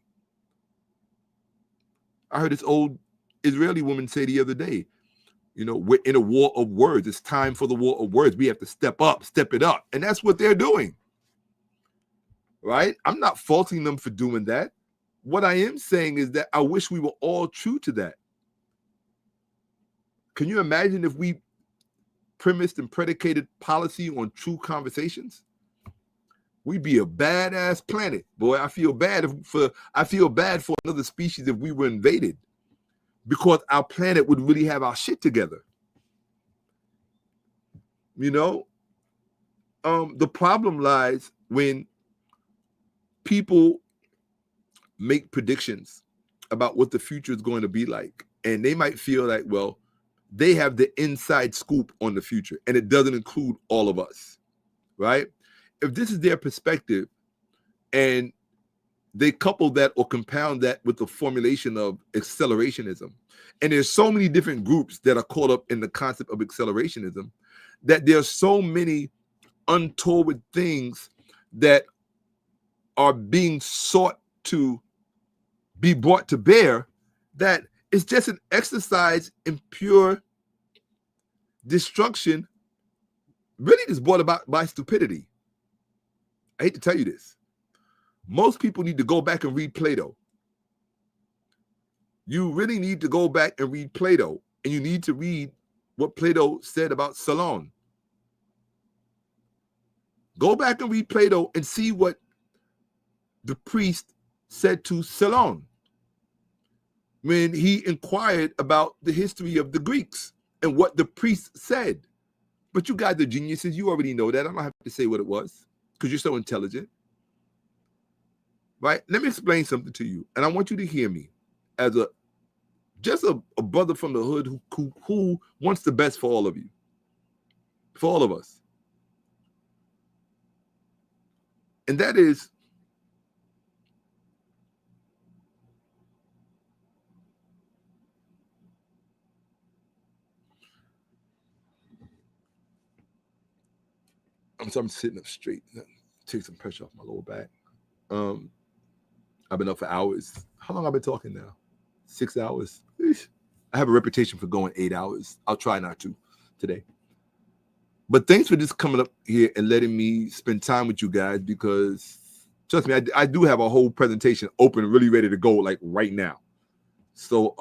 I heard this old Israeli woman say the other day, we're in a war of words. It's time for the war of words. We have to step it up. And that's what they're doing. Right? I'm not faulting them for doing that. What I am saying is that I wish we were all true to that. Can you imagine if we premised and predicated policy on true conversations? We'd be a badass planet. Boy, I feel bad for another species if we were invaded, because our planet would really have our shit together. The problem lies when people make predictions about what the future is going to be like, and they might feel like, well, they have the inside scoop on the future, and it doesn't include all of us, right? If this is their perspective and they couple that or compound that with the formulation of accelerationism, and there's so many different groups that are caught up in the concept of accelerationism, that there's so many untoward things that are being sought to be brought to bear, that it's just an exercise in pure destruction, really just brought about by stupidity. I hate to tell you this. Most people need to go back and read Plato. You really need to go back and read Plato, and you need to read what Plato said about Solon. Go back and read Plato and see what the priest said to Solon when he inquired about the history of the Greeks and what the priest said. But you guys are geniuses. You already know that. I don't have to say what it was because you're so intelligent. Right? Let me explain something to you. And I want you to hear me as a brother from the hood who wants the best for all of you. For all of us. And that is, I'm sitting up straight. Take some pressure off my lower back. I've been up for hours. How long have I been talking now? 6 hours. I have a reputation for going 8 hours. I'll try not to today. But thanks for just coming up here and letting me spend time with you guys, because trust me, I do have a whole presentation open, really ready to go, like right now. So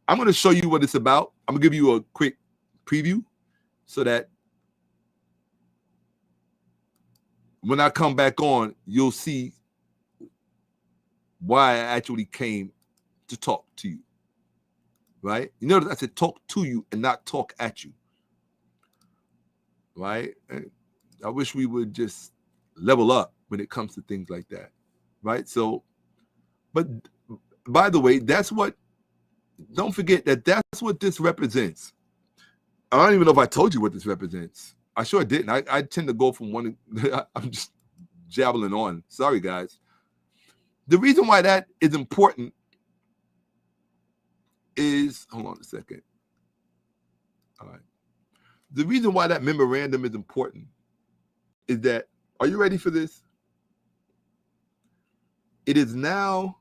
I'm going to show you what it's about. I'm going to give you a quick preview so that when I come back on, you'll see why I actually came to talk to you. Right? You notice I said talk to you and not talk at you. Right? And I wish we would just level up when it comes to things like that. Right? So, but by the way, don't forget that's what this represents. I don't even know if I told you what this represents. I sure didn't. I tend to go from one, I'm just jabbling on. Sorry, guys. The reason why that is important is, hold on a second. All right. The reason why that memorandum is important is that, are you ready for this? It is now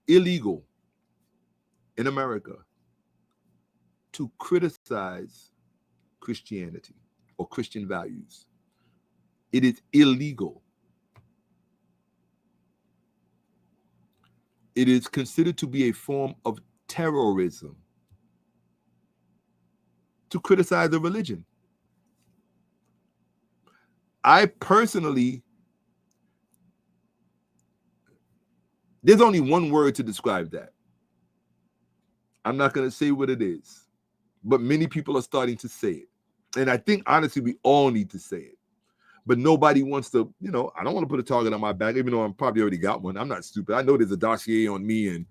illegal in America to criticize Christianity or Christian values. It is illegal. It is considered to be a form of terrorism to criticize a religion. I personally, there's only one word to describe that. I'm not going to say what it is, but many people are starting to say it. And I think, honestly, we all need to say it. But nobody wants to, I don't want to put a target on my back, even though I'm probably already got one. I'm not stupid. I know there's a dossier on me. And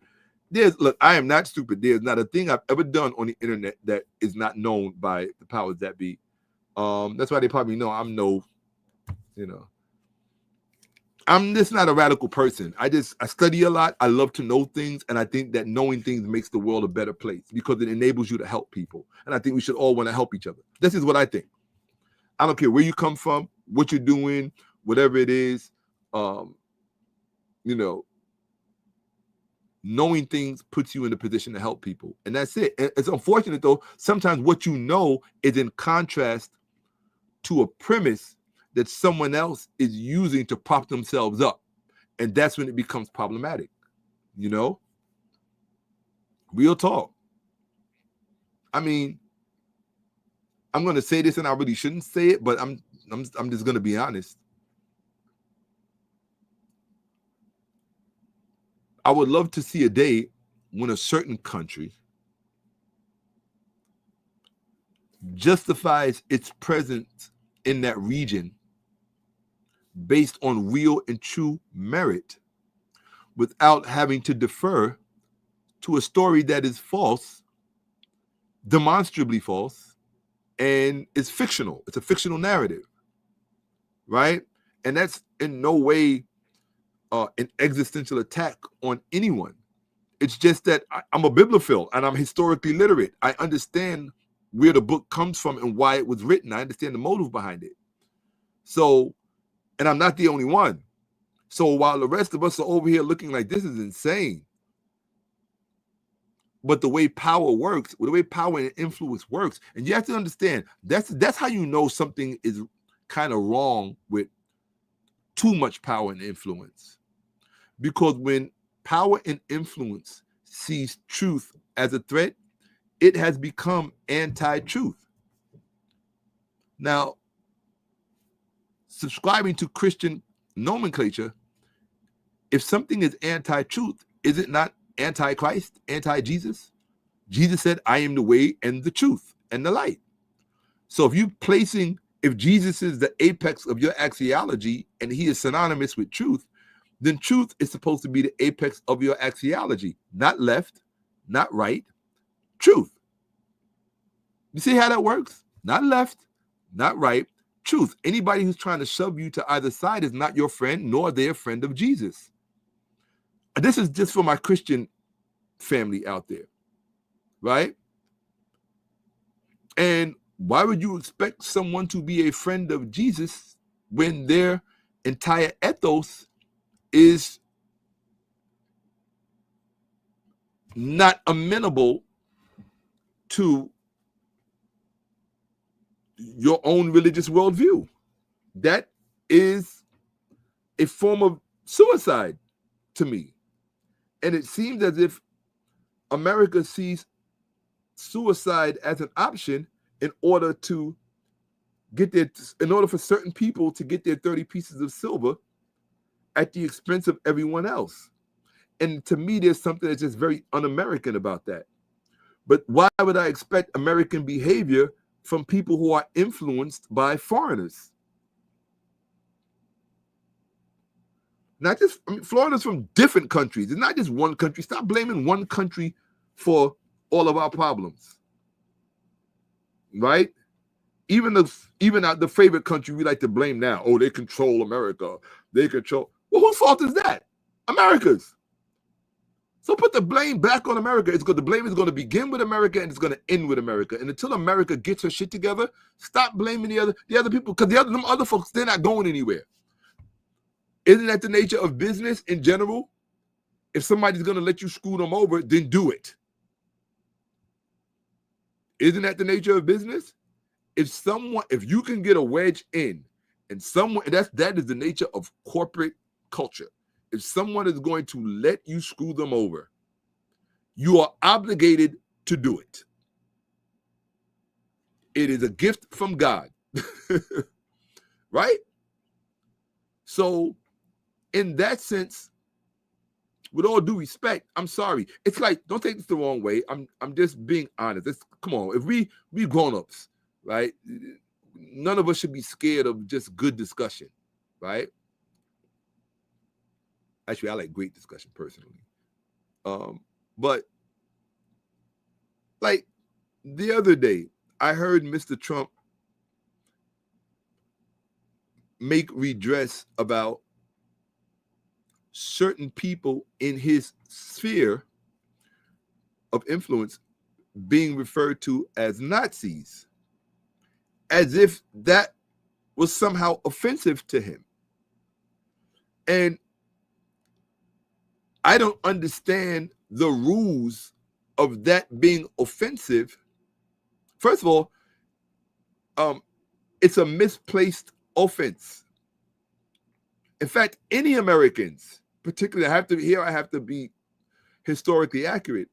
look, I am not stupid. There's not a thing I've ever done on the internet that is not known by the powers that be. That's why they probably know I'm I'm just not a radical person. I study a lot. I love to know things. And I think that knowing things makes the world a better place because it enables you to help people. And I think we should all want to help each other. This is what I think. I don't care where you come from, what you're doing, whatever it is, knowing things puts you in a position to help people. And that's it. It's unfortunate, though, sometimes what you know is in contrast to a premise that someone else is using to prop themselves up. And that's when it becomes problematic. Real talk. I mean, I'm going to say this and I really shouldn't say it, but I'm just going to be honest. I would love to see a day when a certain country justifies its presence in that region based on real and true merit without having to defer to a story that is false, demonstrably false, and is fictional. It's a fictional narrative, right? And that's in no way an existential attack on anyone. It's just that I'm a bibliophile and I'm historically literate. I understand where the book comes from and why it was written. I understand the motive behind it. So, and I'm not the only one. So while the rest of us are over here looking like this is insane, but the way power works, the way power and influence works, and you have to understand, that's how you know something is kind of wrong with too much power and influence. Because when power and influence sees truth as a threat, it has become anti-truth. Now, subscribing to Christian nomenclature, if something is anti-truth, is it not anti-Christ, anti-Jesus? Jesus said, I am the way and the truth and the light. So if Jesus is the apex of your axiology and he is synonymous with truth, then truth is supposed to be the apex of your axiology, not left, not right, truth. You see how that works? Not left, not right, truth. Anybody who's trying to shove you to either side is not your friend, nor they're a friend of Jesus. This is just for my Christian family out there, right? And why would you expect someone to be a friend of Jesus when their entire ethos is not amenable to your own religious worldview? That is a form of suicide to me. And it seems as if America sees suicide as an option in order for certain people to get their 30 pieces of silver at the expense of everyone else. And to me, there's something that's just very un-American about that. But why would I expect American behavior from people who are influenced by foreigners? Foreigners from different countries. It's not just one country. Stop blaming one country for all of our problems, right? Even the favorite country we like to blame now. Oh, they control America. They control. Well, whose fault is that? America's. So put the blame back on America. The blame is going to begin with America and it's going to end with America. And until America gets her shit together, stop blaming the other people, because them other folks, they're not going anywhere. Isn't that the nature of business in general? If somebody's going to let you screw them over, then do it. Isn't that the nature of business? If you can get a wedge in, and that is the nature of corporate culture. If someone is going to let you screw them over, you are obligated to do it. It is a gift from God, right? So, in that sense, with all due respect, I'm sorry. It's like, don't take this the wrong way. I'm just being honest. Come on, if we grown-ups, right? None of us should be scared of just good discussion, right? Actually, I like great discussion personally. But like the other day, I heard Mr. Trump make redress about certain people in his sphere of influence being referred to as Nazis, as if that was somehow offensive to him. And I don't understand the rules of that being offensive. First of all, it's a misplaced offense. In fact, any Americans, particularly, I have to be historically accurate.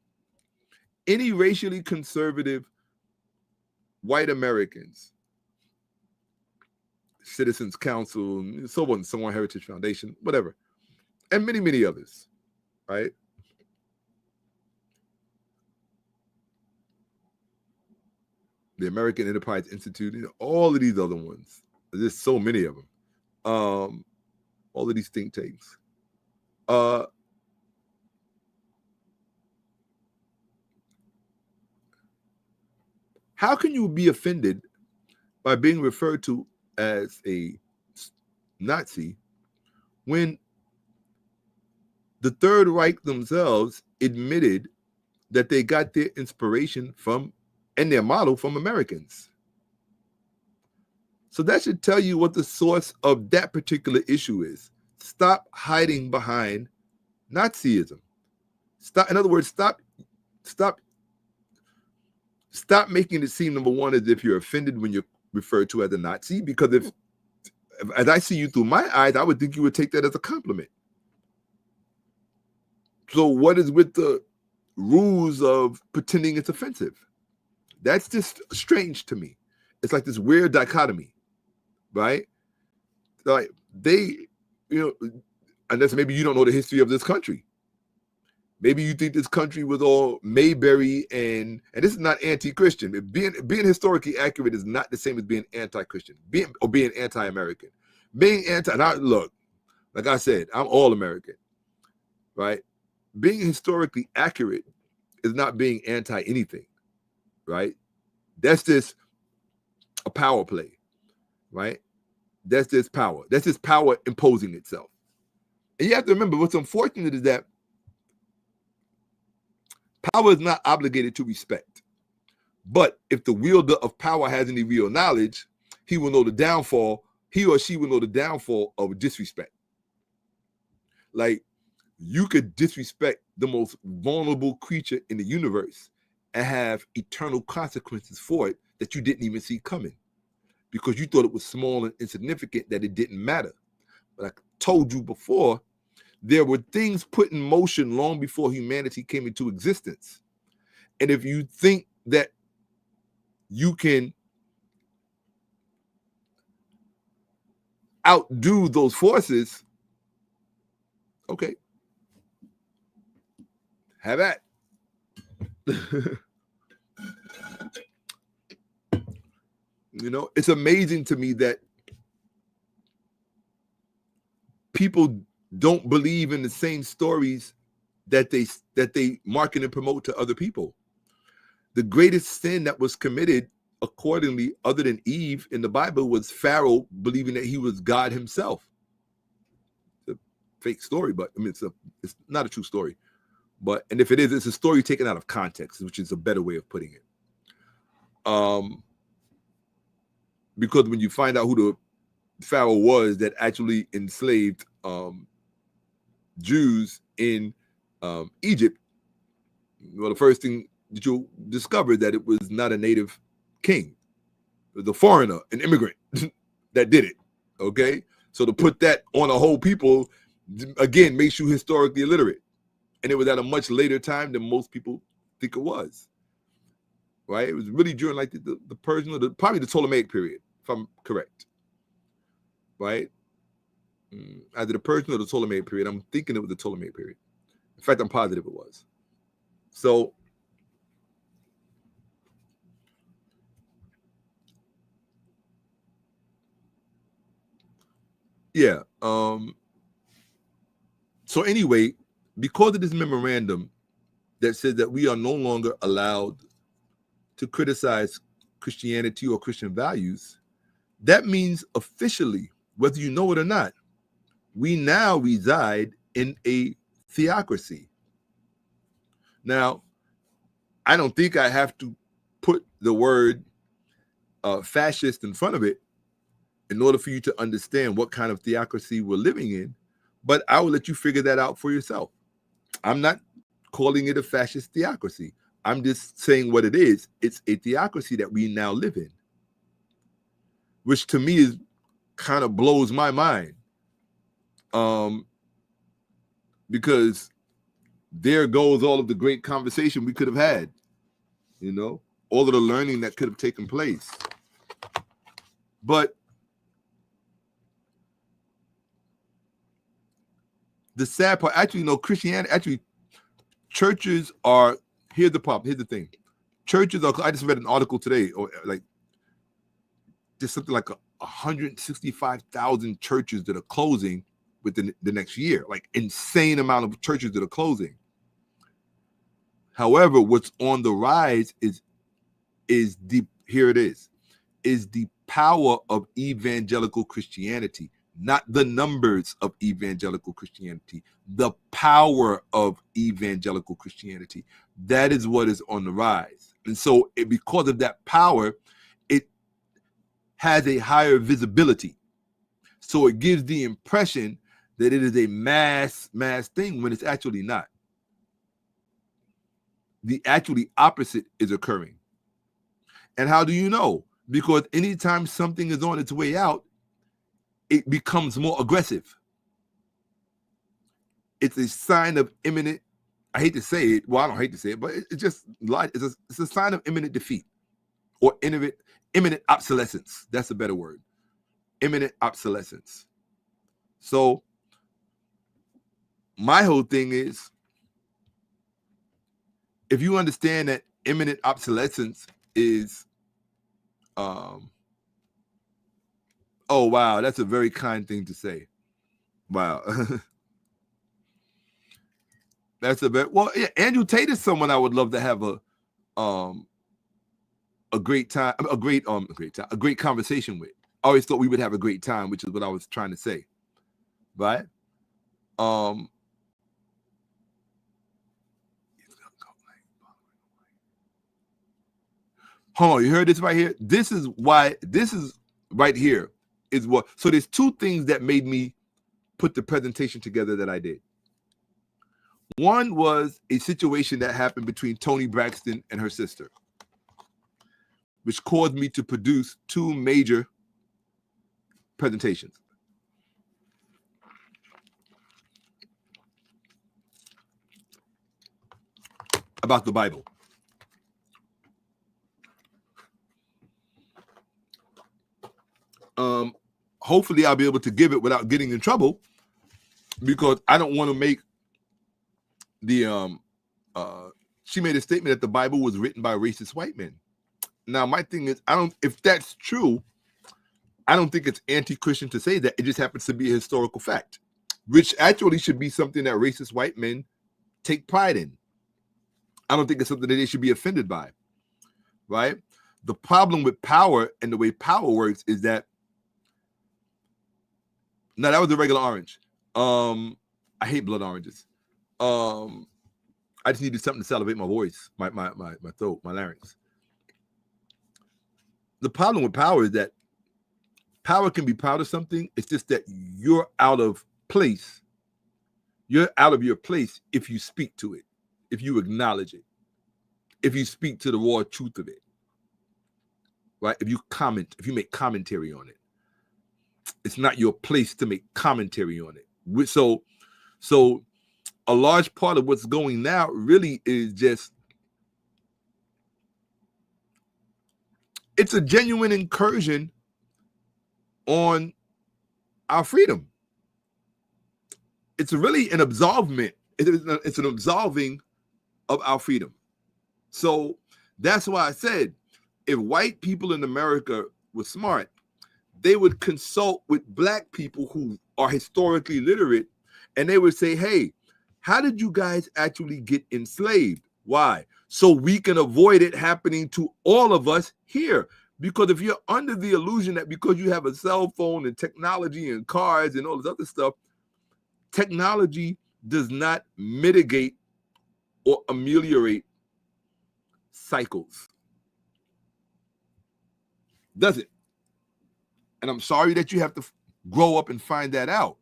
Any racially conservative white Americans, Citizens Council, so on, Heritage Foundation, whatever, and many, many others, right? The American Enterprise Institute, all of these other ones. There's so many of them. All of these think tanks. How can you be offended by being referred to as a Nazi when the Third Reich themselves admitted that they got their inspiration from and their model from Americans? So that should tell you what the source of that particular issue is. Stop hiding behind Nazism. In other words, stop making it seem, number one, as if you're offended when you're referred to as a Nazi, because if as I see you through my eyes, I would think you would take that as a compliment. So what is with the rules of pretending it's offensive? That's just strange to me. It's like this weird dichotomy, right? Like unless maybe you don't know the history of this country. Maybe you think this country was all Mayberry and this is not anti-Christian. Being historically accurate is not the same as being anti-Christian, being anti-American. Being look, like I said, I'm all American, right? Being historically accurate is not being anti-anything, right? That's just a power play, right? That's just power. That's just power imposing itself. And you have to remember, what's unfortunate is that power is not obligated to respect. But if the wielder of power has any real knowledge, he will know the downfall, he or she will know the downfall of disrespect. Like, you could disrespect the most vulnerable creature in the universe and have eternal consequences for it that you didn't even see coming because you thought it was small and insignificant, that it didn't matter. But I told you before, there were things put in motion long before humanity came into existence. And if you think that you can outdo those forces, okay, have at. You know, it's amazing to me that people don't believe in the same stories that they market and promote to other people. The greatest sin that was committed, accordingly, other than Eve in the Bible, was Pharaoh believing that he was God himself. It's a fake story, but I mean, it's not a true story. And if it is, it's a story taken out of context, which is a better way of putting it. Because when you find out who the Pharaoh was that actually enslaved Jews in Egypt, well, the first thing that you'll discover that it was not a native king. It was a foreigner, an immigrant that did it, okay? So to put that on a whole people, again, makes you historically illiterate. And it was at a much later time than most people think it was, right? It was really during like the Persian, or probably the Ptolemaic period, if I'm correct, right? Either the Persian or the Ptolemaic period. I'm thinking it was the Ptolemaic period. In fact, I'm positive it was. So yeah. So anyway, because of this memorandum that says that we are no longer allowed to criticize Christianity or Christian values, that means officially, whether you know it or not, we now reside in a theocracy. Now, I don't think I have to put the word fascist in front of it in order for you to understand what kind of theocracy we're living in, but I will let you figure that out for yourself. I'm not calling it a fascist theocracy. I'm just saying what it is. It's a theocracy that we now live in, which to me is kind of blows my mind. Because there goes all of the great conversation we could have had, you know, all of the learning that could have taken place. But the sad part, actually, Christianity, actually, churches are, here's the problem, here's the thing. Churches are, I just read an article today, or like, there's something like 165,000 churches that are closing within the next year, like insane amount of churches that are closing. However, what's on the rise is the power of evangelical Christianity, not the numbers of evangelical Christianity, the power of evangelical Christianity. That is what is on the rise. And so because of that power, it has a higher visibility. So it gives the impression that it is a mass thing when it's actually not. The actually opposite is occurring. And how do you know? Because anytime something is on its way out, it becomes more aggressive. It's a sign of imminent, I hate to say it, well, I don't hate to say it, but it's a sign of imminent defeat or imminent obsolescence. That's a better word. Imminent obsolescence. So my whole thing is, if you understand that imminent obsolescence is, oh wow, that's a very kind thing to say. Wow. That's a bit, well, yeah, Andrew Tate is someone I would love to have a great time, a great conversation with. I always thought we would have a great time, which is what I was trying to say. Right? Hold on, you heard this right here? This is right here is what, so there's two things that made me put the presentation together that I did. One was a situation that happened between Toni Braxton and her sister, which caused me to produce two major presentations. About the Bible. Hopefully I'll be able to give it without getting in trouble, because I don't want to make the she made a statement that the Bible was written by racist white men. Now my thing is, if that's true, I don't think it's anti-Christian to say that. It just happens to be a historical fact, which actually should be something that racist white men take pride in. I don't think it's something that they should be offended by, right? The problem with power and the way power works is that, now that was a regular orange. I hate blood oranges. I just needed something to salivate my voice, my throat, my larynx. The problem with power is that power can be proud of something. It's just that you're out of place. You're out of your place if you speak to it, if you acknowledge it, if you speak to the raw truth of it, right? If you comment, if you make commentary on it, it's not your place to make commentary on it. So a large part of what's going now really is just, it's a genuine incursion on our freedom. It's really an absolvement. It's an absolving of our freedom. So that's why I said, if white people in America were smart, they would consult with black people who are historically literate, and they would say, hey, how did you guys actually get enslaved? Why? So we can avoid it happening to all of us here. Because if you're under the illusion that because you have a cell phone and technology and cars and all this other stuff, technology does not mitigate or ameliorate cycles. Does it? And I'm sorry that you have to grow up and find that out.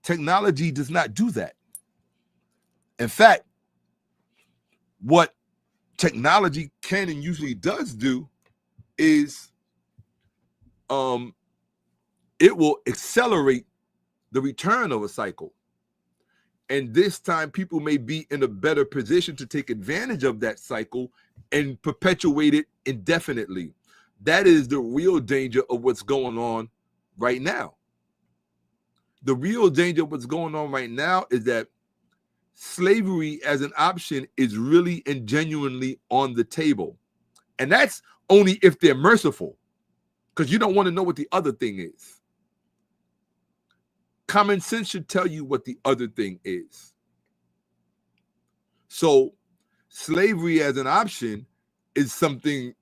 Technology does not do that. In fact, what technology can and usually does do is it will accelerate the return of a cycle. And this time people may be in a better position to take advantage of that cycle and perpetuate it indefinitely. That is the real danger of what's going on right now. The real danger of what's going on right now is that slavery as an option is really and genuinely on the table. And that's only if they're merciful, because you don't want to know what the other thing is. Common sense should tell you what the other thing is. So slavery as an option is something,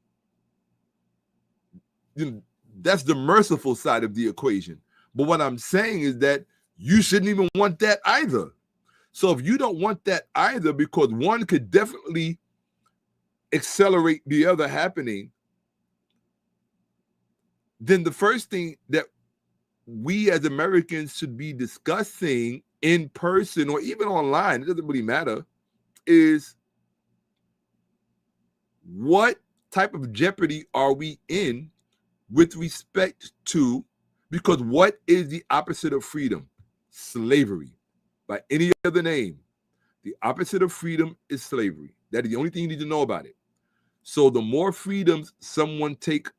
that's the merciful side of the equation. But what I'm saying is that you shouldn't even want that either. So if you don't want that either, because one could definitely accelerate the other happening, then the first thing that we as Americans should be discussing in person or even online, it doesn't really matter, is what type of jeopardy are we in with respect to, because what is the opposite of freedom? Slavery. By any other name, the opposite of freedom is slavery. That is the only thing you need to know about it. So the more freedoms someone takes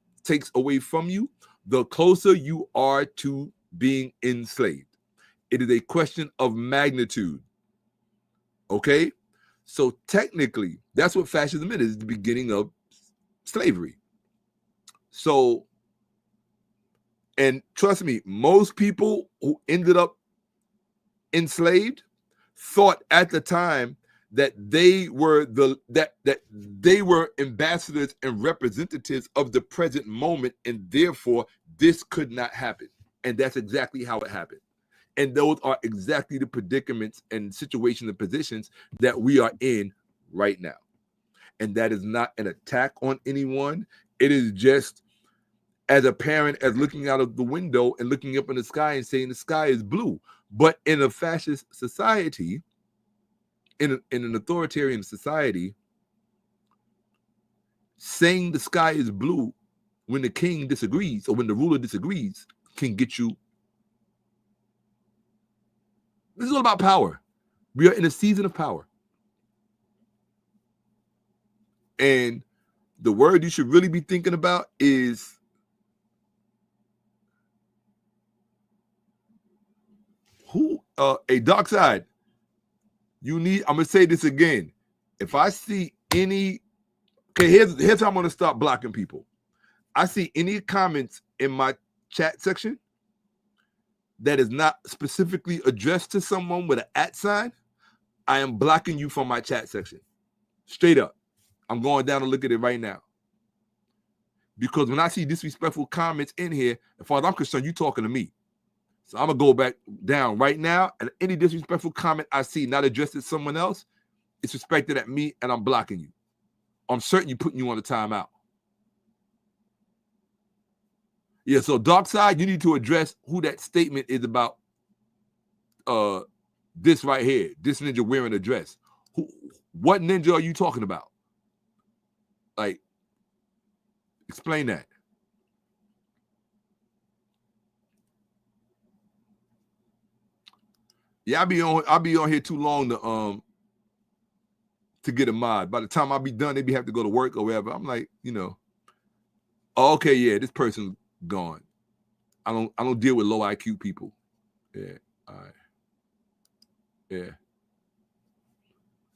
away from you, the closer you are to being enslaved. It is a question of magnitude. Okay? So technically, that's what fascism is, the beginning of slavery. So, and trust me, most people who ended up enslaved thought at the time that they were that they were ambassadors and representatives of the present moment, and therefore this could not happen. And that's exactly how it happened. And those are exactly the predicaments and situations and positions that we are in right now. And that is not an attack on anyone. It is just as a parent as looking out of the window and looking up in the sky and saying the sky is blue. But in a fascist society, in an authoritarian society, saying the sky is blue when the king disagrees or when the ruler disagrees can get you. This is all about power. We are in a season of power. And the word you should really be thinking about is who, a dark side. You need, I'm going to say this again. If I see any, okay, here's how I'm going to start blocking people. I see any comments in my chat section that is not specifically addressed to someone with an @ sign, I am blocking you from my chat section. Straight up. I'm going down to look at it right now. Because when I see disrespectful comments in here, as far as I'm concerned, you talking to me. So I'm going to go back down right now, and any disrespectful comment I see not addressed to someone else, it's respected at me, and I'm blocking you. I'm certain you're putting you on a timeout. Yeah, so dark side, you need to address who that statement is about. This right here, this ninja wearing a dress. What ninja are you talking about? Like, explain that. Yeah, I'll be on here too long to get a mod. By the time I'll be done, they have to go to work or whatever. I'm like, oh, okay, yeah, this person's gone. I don't deal with low IQ people. Yeah, all right. Yeah.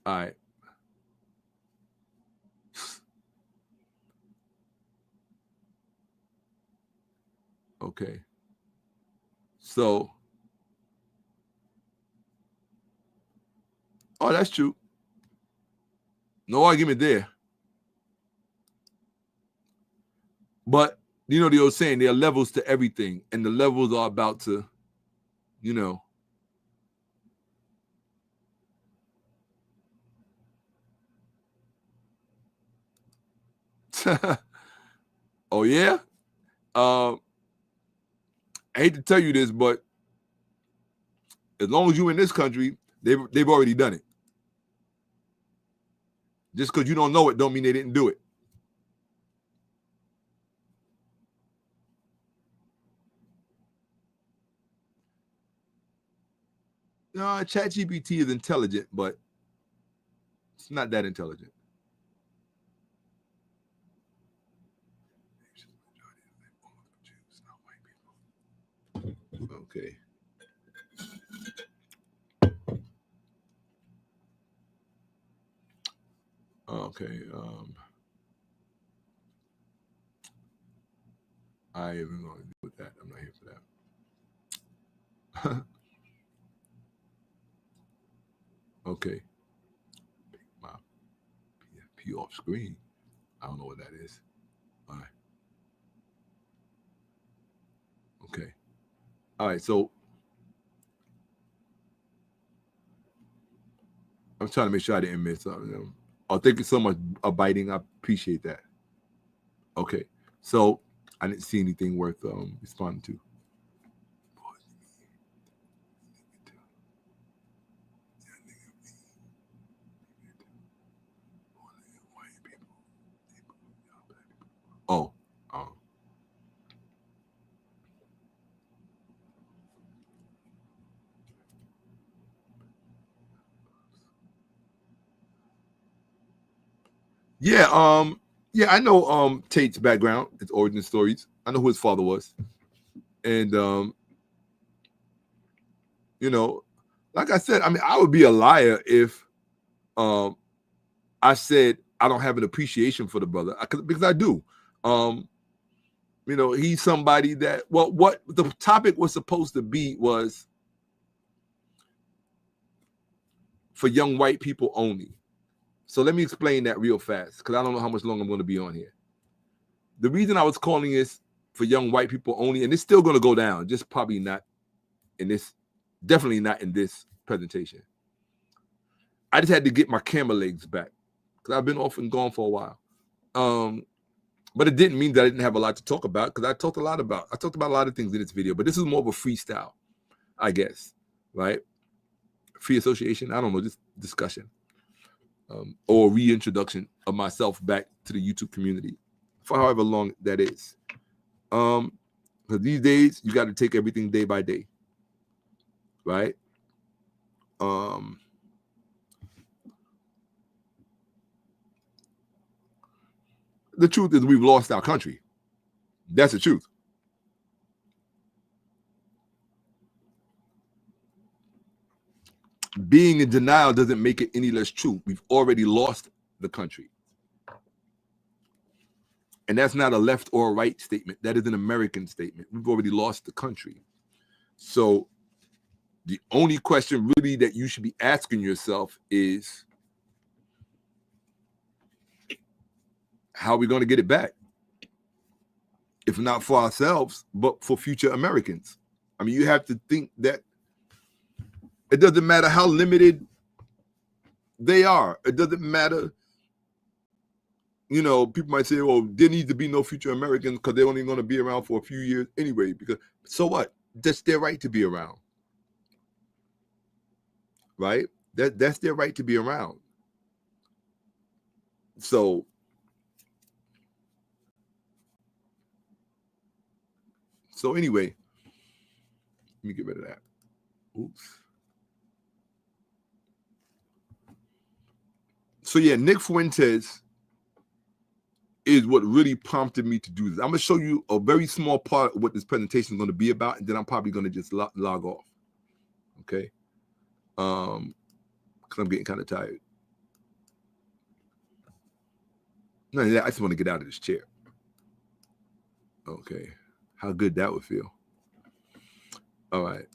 All right. Okay. So, oh, that's true. No argument there. But, the old saying, there are levels to everything, and the levels are about to, Oh, yeah? I hate to tell you this, but as long as you're in this country, they've already done it. Just because you don't know it don't mean they didn't do it. No, ChatGPT is intelligent, but it's not that intelligent. Okay. Okay. I ain't even going to deal with that. I'm not here for that. Okay. My PFP off screen. I don't know what that is. All right. Okay. All right. So I'm trying to make sure I didn't miss something. Oh, thank you so much, Biting. I appreciate that. Okay. So I didn't see anything worth responding to. Oh. Yeah, yeah, I know Tate's background, his origin stories. I know who his father was. And like I said, I mean, I would be a liar if I said I don't have an appreciation for the brother because I do. You know, he's somebody that, well, what the topic was supposed to be was for young white people only. So let me explain that real fast because I don't know how much longer I'm going to be on here. The reason I was calling this for young white people only, and it's still going to go down, just probably not in this, definitely not in this presentation. I just had to get my camera legs back because I've been off and gone for a while. But it didn't mean that I didn't have a lot to talk about because I talked about a lot of things in this video, but this is more of a freestyle, I guess, right? Free association, I don't know, just discussion or reintroduction of myself back to the YouTube community for however long that is. Because these days, you got to take everything day by day, right? The truth is we've lost our country. That's the truth. Being in denial doesn't make it any less true. We've already lost the country. And that's not a left or a right statement. That is an American statement. We've already lost the country. So the only question really that you should be asking yourself is, how are we going to get it back? If not for ourselves, but for future Americans. I mean, you have to think that it doesn't matter how limited they are. It doesn't matter. You know, people might say, well, there needs to be no future Americans because they're only going to be around for a few years anyway. Because so what? That's their right to be around. Right? That's their right to be around. So anyway, let me get rid of that. Oops. So yeah, Nick Fuentes is what really prompted me to do this. I'm going to show you a very small part of what this presentation is going to be about, and then I'm probably going to just log off. Okay? Because I'm getting kind of tired. No, I just want to get out of this chair. Okay. How good that would feel. All right.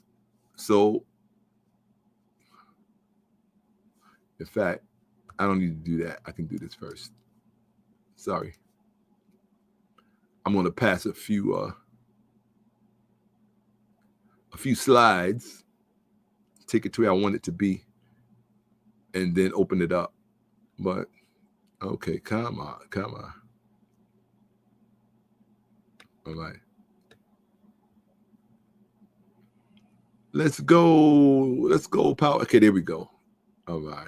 So, in fact, I don't need to do that. I can do this first. Sorry. I'm going to pass a few slides, take it to where I want it to be, and then open it up. But, okay, come on. All right. Let's go, power. Okay, there we go. All right.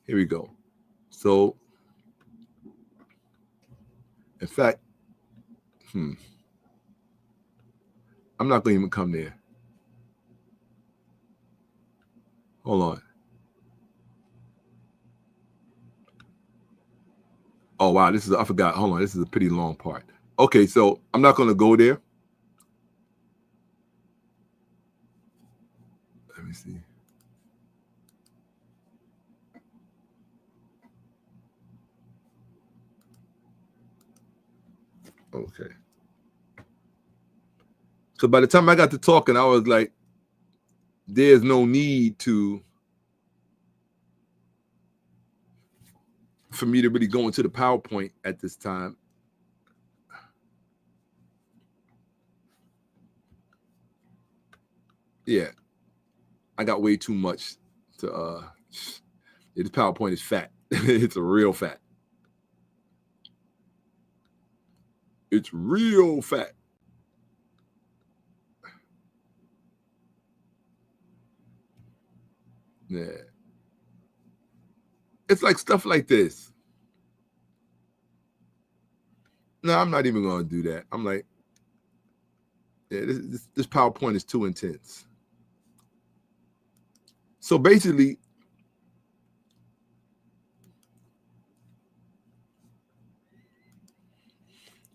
Here we go. So, in fact, I'm not going to even come there. Hold on. Oh, wow. I forgot. Hold on. This is a pretty long part. Okay, so I'm not going to go there. Let me see. Okay. So by the time I got to talking, I was like, there's no need for me to really go into the PowerPoint at this time. Yeah. I got way too much to this PowerPoint is fat. It's a real fat. It's real fat. Yeah. It's like stuff like this. No, I'm not even going to do that. I'm like, yeah, this PowerPoint is too intense. So basically,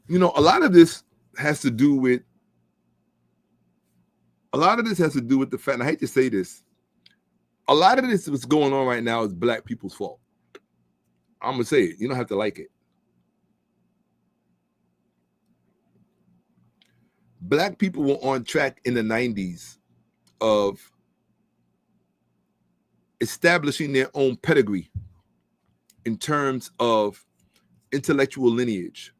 you know, a lot of this has to do with the fact, and I hate to say this, A lot of this that's going on right now is black people's fault. I'm going to say it. You don't have to like it. Black people were on track in the 90s of establishing their own pedigree in terms of intellectual lineage.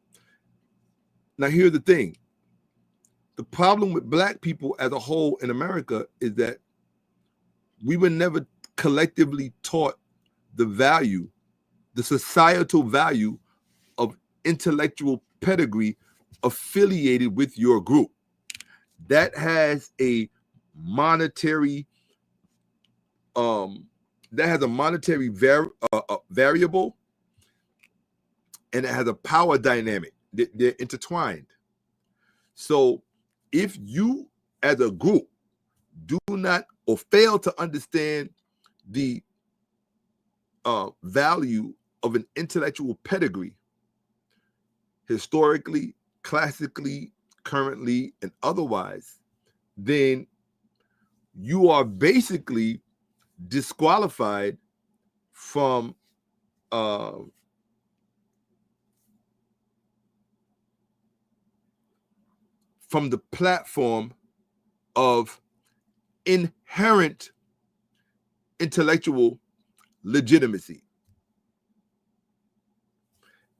Now, here's the thing. The problem with black people as a whole in America is that we were never collectively taught the value, the societal value of intellectual pedigree affiliated with your group. That has a monetary variable, and it has a power dynamic. They're intertwined. So if you as a group do not or fail to understand the value of an intellectual pedigree, historically, classically, currently, and otherwise, then you are basically disqualified from the platform of inherent intellectual legitimacy.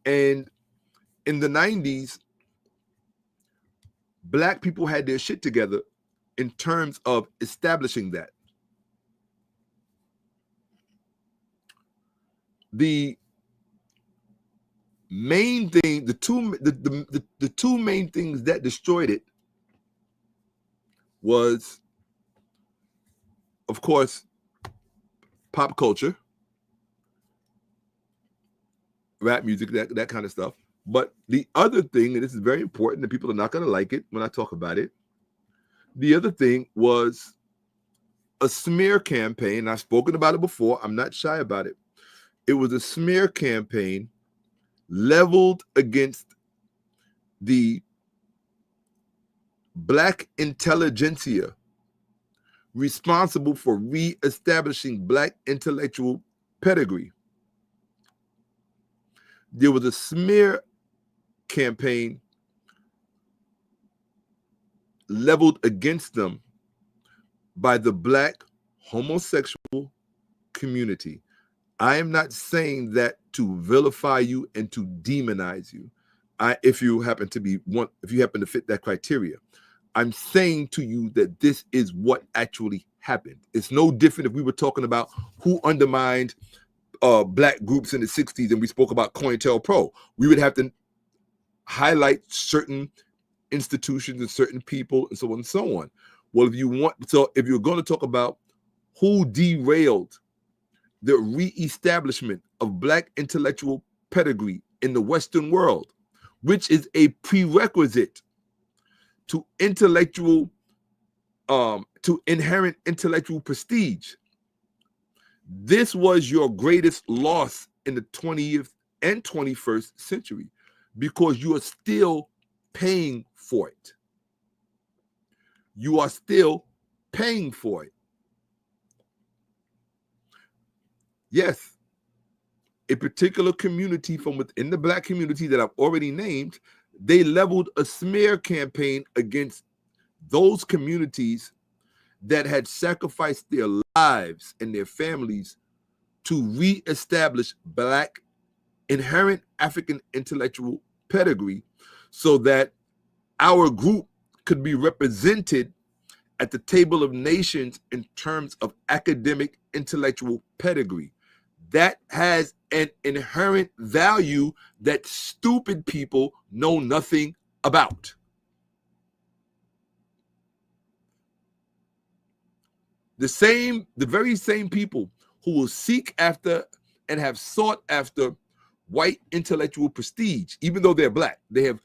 And in the 90s, black people had their shit together in terms of establishing that. The main thing, the two main things that destroyed it was, of course, pop culture, rap music, that kind of stuff. But the other thing, and this is very important, and people are not going to like it when I talk about it, the other thing was a smear campaign. I've spoken about it before. I'm not shy about it. It was a smear campaign leveled against the black intelligentsia responsible for reestablishing black intellectual pedigree. There was a smear campaign leveled against them by the black homosexual community. I am not saying that to vilify you and to demonize you. If you happen to fit that criteria, I'm saying to you that this is what actually happened. It's no different if we were talking about who undermined black groups in the 60s and we spoke about COINTELPRO. We would have to highlight certain institutions and certain people and so on and so on. Well, if you're going to talk about who derailed the reestablishment of black intellectual pedigree in the Western world, which is a prerequisite to inherent intellectual prestige. This was your greatest loss in the 20th and 21st century because you are still paying for it. You are still paying for it. Yes, a particular community from within the black community that I've already named, they leveled a smear campaign against those communities that had sacrificed their lives and their families to reestablish black inherent African intellectual pedigree so that our group could be represented at the table of nations in terms of academic intellectual pedigree. That has an inherent value that stupid people know nothing about. The very same people who will seek after and have sought after white intellectual prestige, even though they're black, they have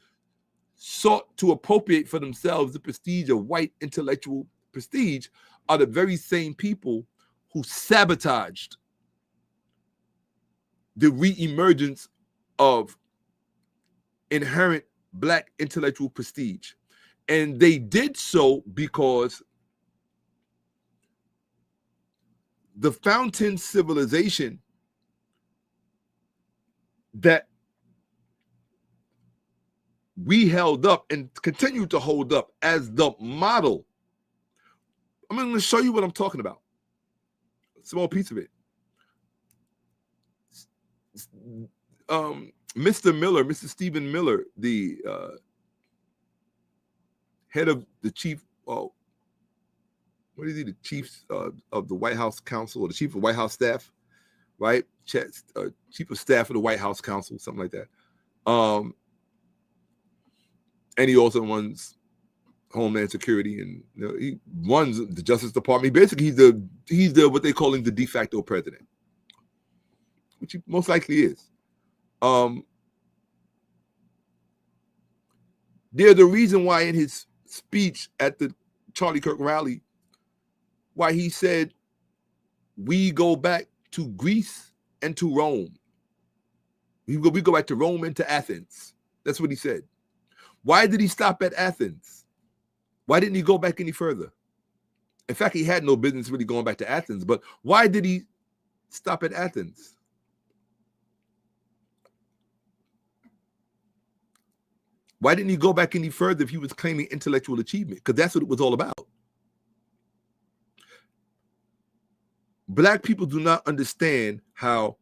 sought to appropriate for themselves the prestige of white intellectual prestige, are the very same people who sabotaged the reemergence of inherent black intellectual prestige. And they did so because the fountain civilization that we held up and continue to hold up as the model. I'm going to show you what I'm talking about. A small piece of it. Mr. Stephen Miller, the head of the chief, what is he? The chief of the White House Council, or the chief of White House staff, right? Chief of staff of the White House Council, something like that. And he also runs Homeland Security, and he runs the Justice Department. Basically, he's the what they call him the de facto president, which he most likely is. There's a reason why in his speech at the Charlie Kirk rally, why he said, we go back to Greece and to Rome. We go back to Rome and to Athens. That's what he said. Why did he stop at Athens? Why didn't he go back any further? In fact, he had no business really going back to Athens, but why did he stop at Athens? Why didn't he go back any further if he was claiming intellectual achievement? Because that's what it was all about. Black people do not understand how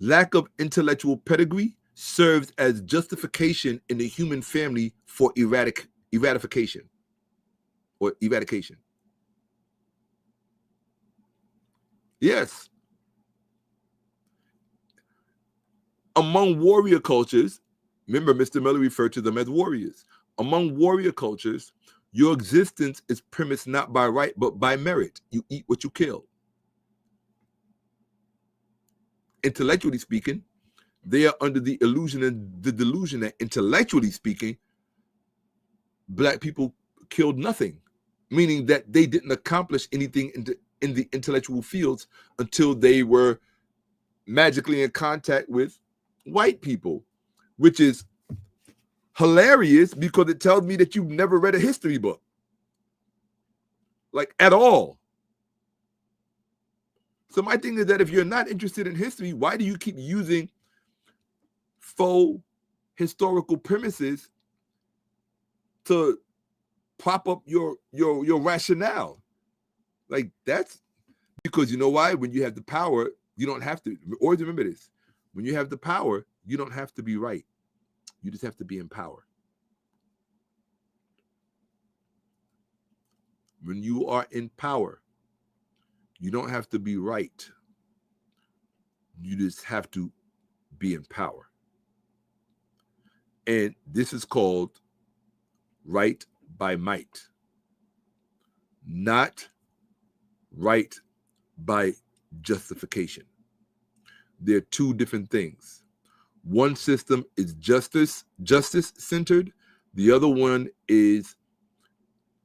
lack of intellectual pedigree serves as justification in the human family for eradication. Yes. Among warrior cultures, remember Mr. Miller referred to them as warriors. Among warrior cultures, your existence is premised not by right, but by merit. You eat what you kill. Intellectually speaking, they are under the illusion and the delusion that intellectually speaking, Black people killed nothing, meaning that they didn't accomplish anything in the intellectual fields until they were magically in contact with white people, which is hilarious because it tells me that you've never read a history book, like at all. So my thing is that if you're not interested in history, why do you keep using faux historical premises to prop up your rationale? Like, that's because, you know why? When you have the power, you don't have to. Always remember this. When you have the power, you don't have to be right. You just have to be in power. When you are in power, you don't have to be right. You just have to be in power. And this is called right by might, not right by justification. They're two different things. One system is justice centered. The other one is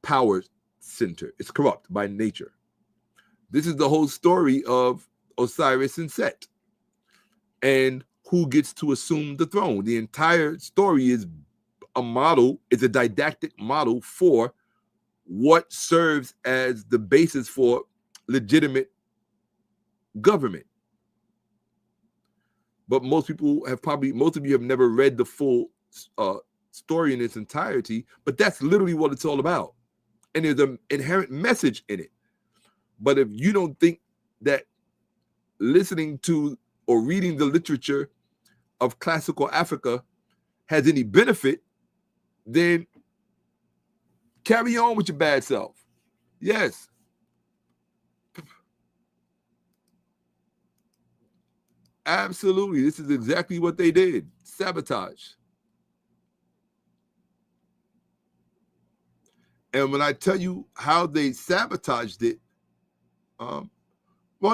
power centered. It's corrupt by nature. This is the whole story of Osiris and Set and who gets to assume the throne. The entire story is a model, it's a didactic model for what serves as the basis for legitimate government. But most of you have never read the full story in its entirety, but that's literally what it's all about. And there's an inherent message in it. But if you don't think that listening to or reading the literature of classical Africa has any benefit, then carry on with your bad self. Yes. Absolutely. This is exactly what they did. Sabotage. And when I tell you how they sabotaged it, well,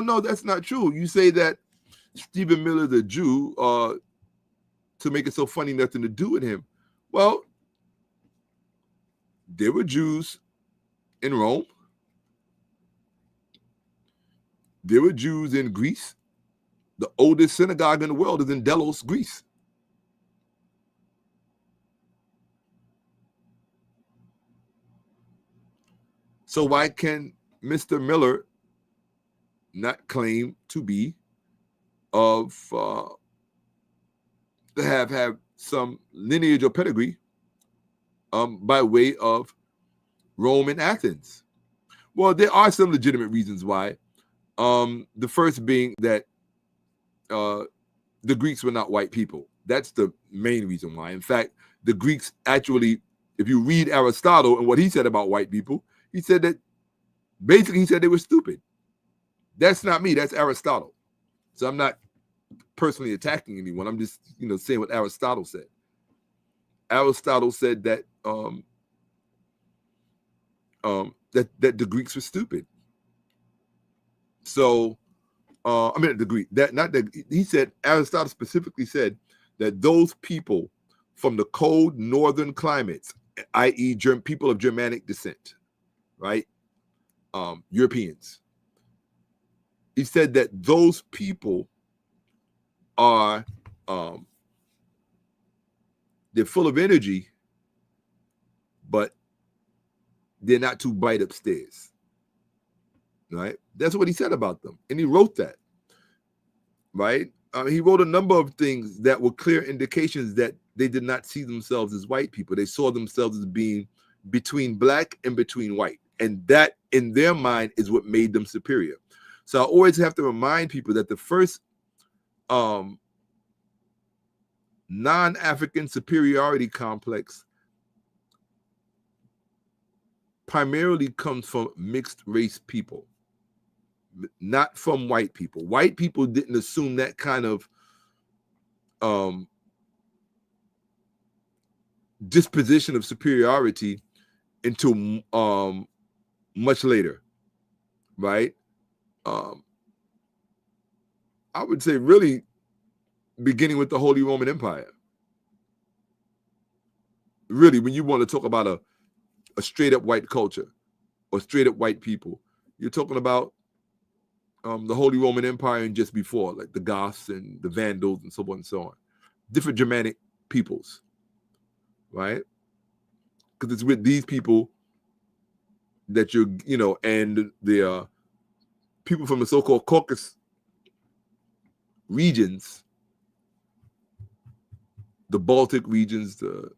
no, that's not true. You say that Stephen Miller, the Jew, to make it so funny, nothing to do with him. Well, there were Jews in Rome. There were Jews in Greece. The oldest synagogue in the world is in Delos, Greece. So why can Mr. Miller not claim to be of to have some lineage or pedigree by way of Rome and Athens. Well, there are some legitimate reasons why. The first being that the Greeks were not white people. That's the main reason why. In fact, the Greeks actually, if you read Aristotle and what he said about white people, he said that basically he said they were stupid. That's not me. That's Aristotle. So I'm not personally attacking anyone. I'm just, saying what Aristotle said. Aristotle said that that the Greeks were stupid. So, the Greek, he said, Aristotle specifically said that those people from the cold northern climates, i.e. people of Germanic descent, right? Europeans. He said that those people are, they're full of energy, but they're not too bright upstairs. Right? That's what he said about them. And he wrote that. Right? He wrote a number of things that were clear indications that they did not see themselves as white people. They saw themselves as being between black and between white. And that, in their mind, is what made them superior. So I always have to remind people that the first non-African superiority complex primarily comes from mixed race people, not from white people. White people didn't assume that kind of disposition of superiority until much later, right? I would say really beginning with the Holy Roman Empire. Really, when you want to talk about a straight up white culture or straight up white people, you're talking about the Holy Roman Empire and just before, like the Goths and the Vandals and so on and so on. Different Germanic peoples, right? Because it's with these people that and the people from the so-called Caucasus regions, the Baltic regions, the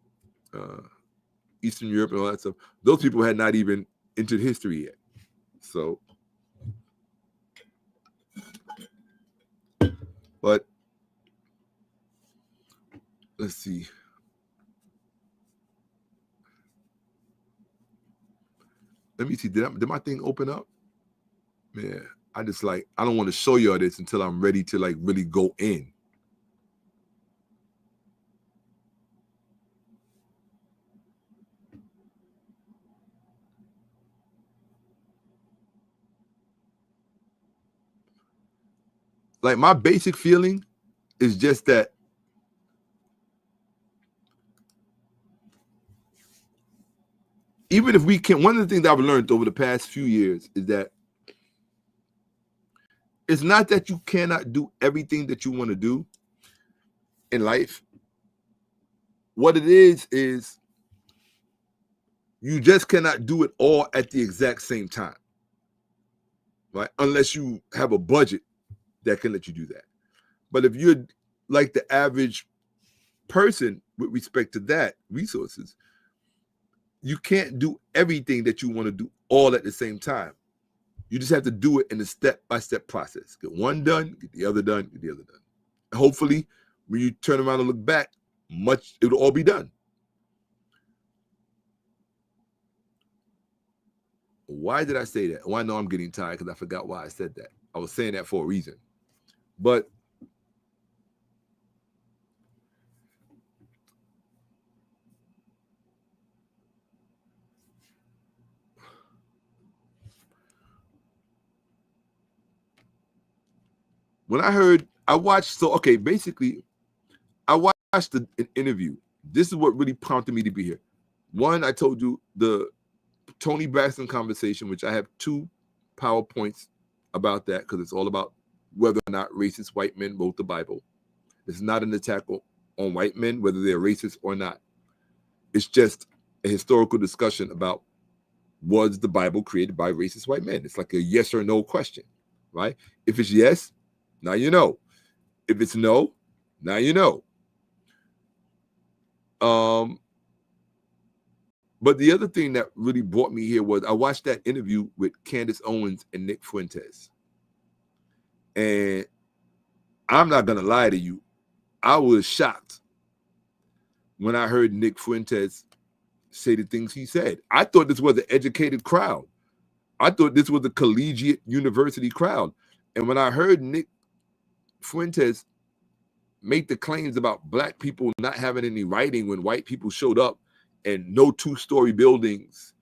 Eastern Europe and all that stuff, those people had not even entered history yet. So, but let's see. Let me see. Did my thing open up? Yeah. I don't want to show you all this until I'm ready to really go in. Like my basic feeling is just that even if we can, one of the things I've learned over the past few years is that it's not that you cannot do everything that you want to do in life. What it is you just cannot do it all at the exact same time, right? Unless you have a budget that can let you do that. But if you're like the average person with respect to that resources, you can't do everything that you want to do all at the same time. You just have to do it in a step-by-step process. Get one done, get the other done, get the other done. Hopefully, when you turn around and look back, it'll all be done. Why did I say that? Well, I know I'm getting tired because I forgot why I said that. I was saying that for a reason. But when I watched an interview. This is what really prompted me to be here. One, I told you the Tony Braxton conversation, which I have 2 PowerPoints about that because it's all about whether or not racist white men wrote the Bible. It's not an attack on white men, whether they're racist or not. It's just a historical discussion about, was the Bible created by racist white men? It's like a yes or no question, right? If it's yes, now you know. If it's no, now you know. But the other thing that really brought me here was I watched that interview with Candace Owens and Nick Fuentes. And I'm not going to lie to you. I was shocked when I heard Nick Fuentes say the things he said. I thought this was an educated crowd. I thought this was a collegiate university crowd. And when I heard Nick Fuentes make the claims about black people not having any writing when white people showed up and no two-story buildings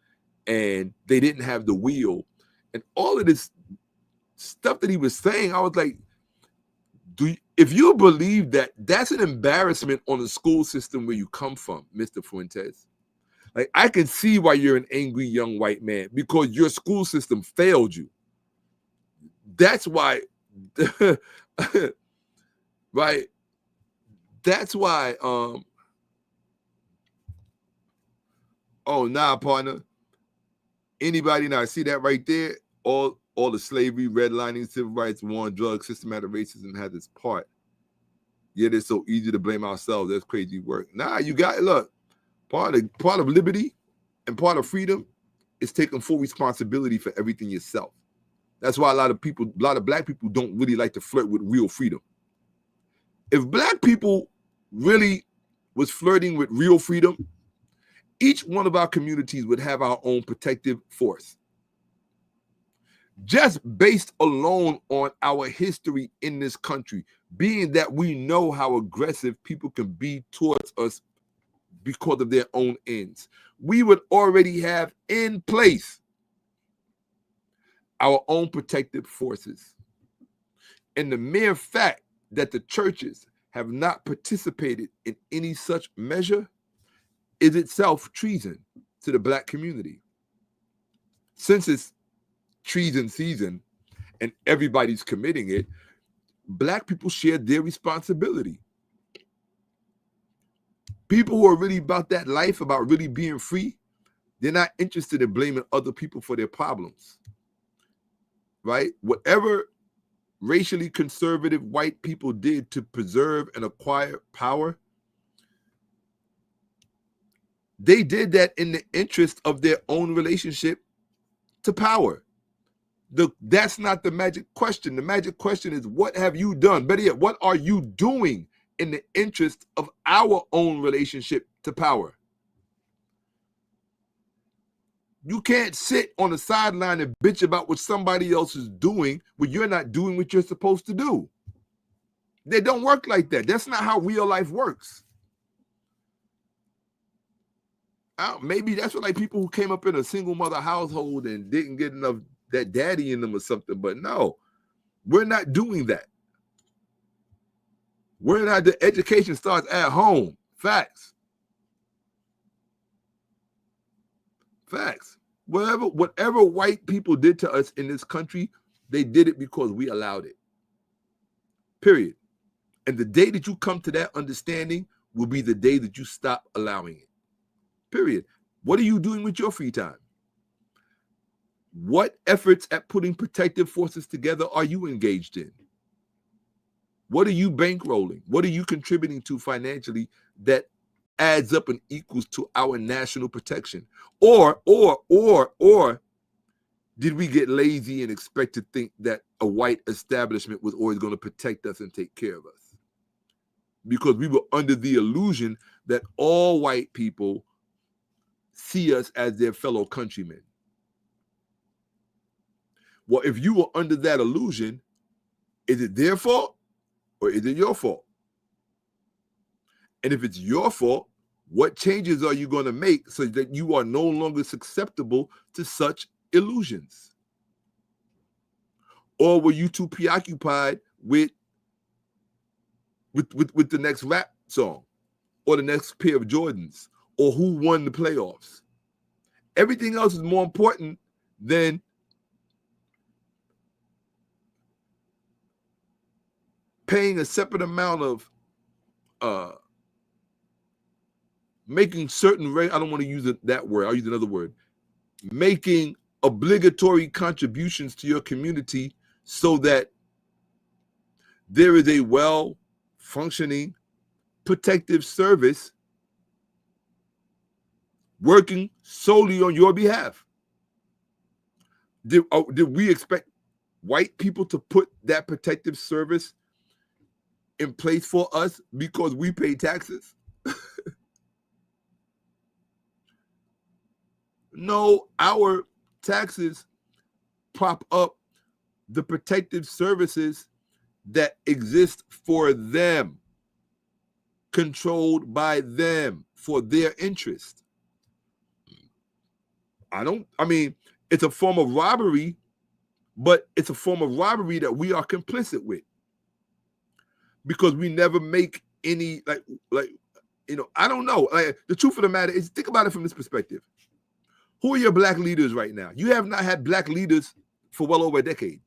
and they didn't have the wheel and all of this stuff that he was saying, I was like, if you believe that, that's an embarrassment on the school system where you come from, Mr. Fuentes. Like, I can see why you're an angry young white man, because your school system failed you. That's why, right? That's why, oh, nah, partner. Anybody now see that right there? All the slavery, redlining, civil rights, war on drugs, systematic racism has its part. Yet it's so easy to blame ourselves. That's crazy work. Nah, you got, look, part of liberty and part of freedom is taking full responsibility for everything yourself. That's why a lot of black people don't really like to flirt with real freedom. If black people really was flirting with real freedom, each one of our communities would have our own protective force. Just based alone on our history in this country, being that we know how aggressive people can be towards us because of their own ends, we would already have in place our own protective forces. And the mere fact that the churches have not participated in any such measure is itself treason to the black community. Since it's treason season and everybody's committing it, black people share their responsibility. People who are really about that life, about really being free, they're not interested in blaming other people for their problems, right? Whatever racially conservative white people did to preserve and acquire power, they did that in the interest of their own relationship to power. That's not the magic question. The magic question is, what have you done? Better yet, what are you doing in the interest of our own relationship to power? You can't sit on the sideline and bitch about what somebody else is doing when you're not doing what you're supposed to do. They don't work like that. That's not how real life works. Maybe that's what, like, people who came up in a single mother household and didn't get enough that daddy in them or something. But no, we're not doing that. We're not. The education starts at home. Facts. Facts. Whatever white people did to us in this country, they did it because we allowed it. Period. And the day that you come to that understanding will be the day that you stop allowing it. Period. What are you doing with your free time? What efforts at putting protective forces together are you engaged in? What are you bankrolling? What are you contributing to financially that adds up and equals to our national protection? Or did we get lazy and expect to think that a white establishment was always going to protect us and take care of us? Because we were under the illusion that all white people see us as their fellow countrymen. Well, if you were under that illusion, is it their fault or is it your fault? And if it's your fault, what changes are you going to make so that you are no longer susceptible to such illusions? Or were you too preoccupied with the next rap song or the next pair of Jordans or who won the playoffs? Everything else is more important than paying a separate amount of making certain, I don't want to use that word, I'll use another word, making obligatory contributions to your community so that there is a well-functioning protective service working solely on your behalf. Did we expect white people to put that protective service in place for us because we pay taxes? No, our taxes prop up the protective services that exist for them, controlled by them for their interest. I mean, it's a form of robbery, but it's a form of robbery that we are complicit with because we never make any, like, I don't know. Like, the truth of the matter is, think about it from this perspective. Who are your black leaders right now? You have not had black leaders for well over a decade.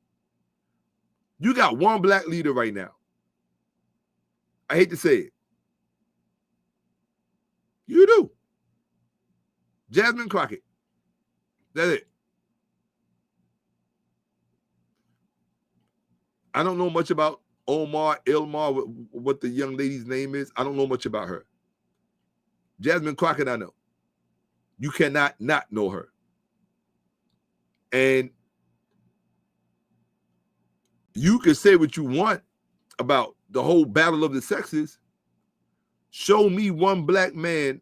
You got one black leader right now. I hate to say it. You do. Jasmine Crockett. That's it. I don't know much about 𝓈𝓔𓄿𓅓𓏭𓀢𓀁, what the young lady's name is. I don't know much about her. Jasmine Crockett, I know. You cannot not know her. And you can say what you want about the whole battle of the sexes. Show me one black man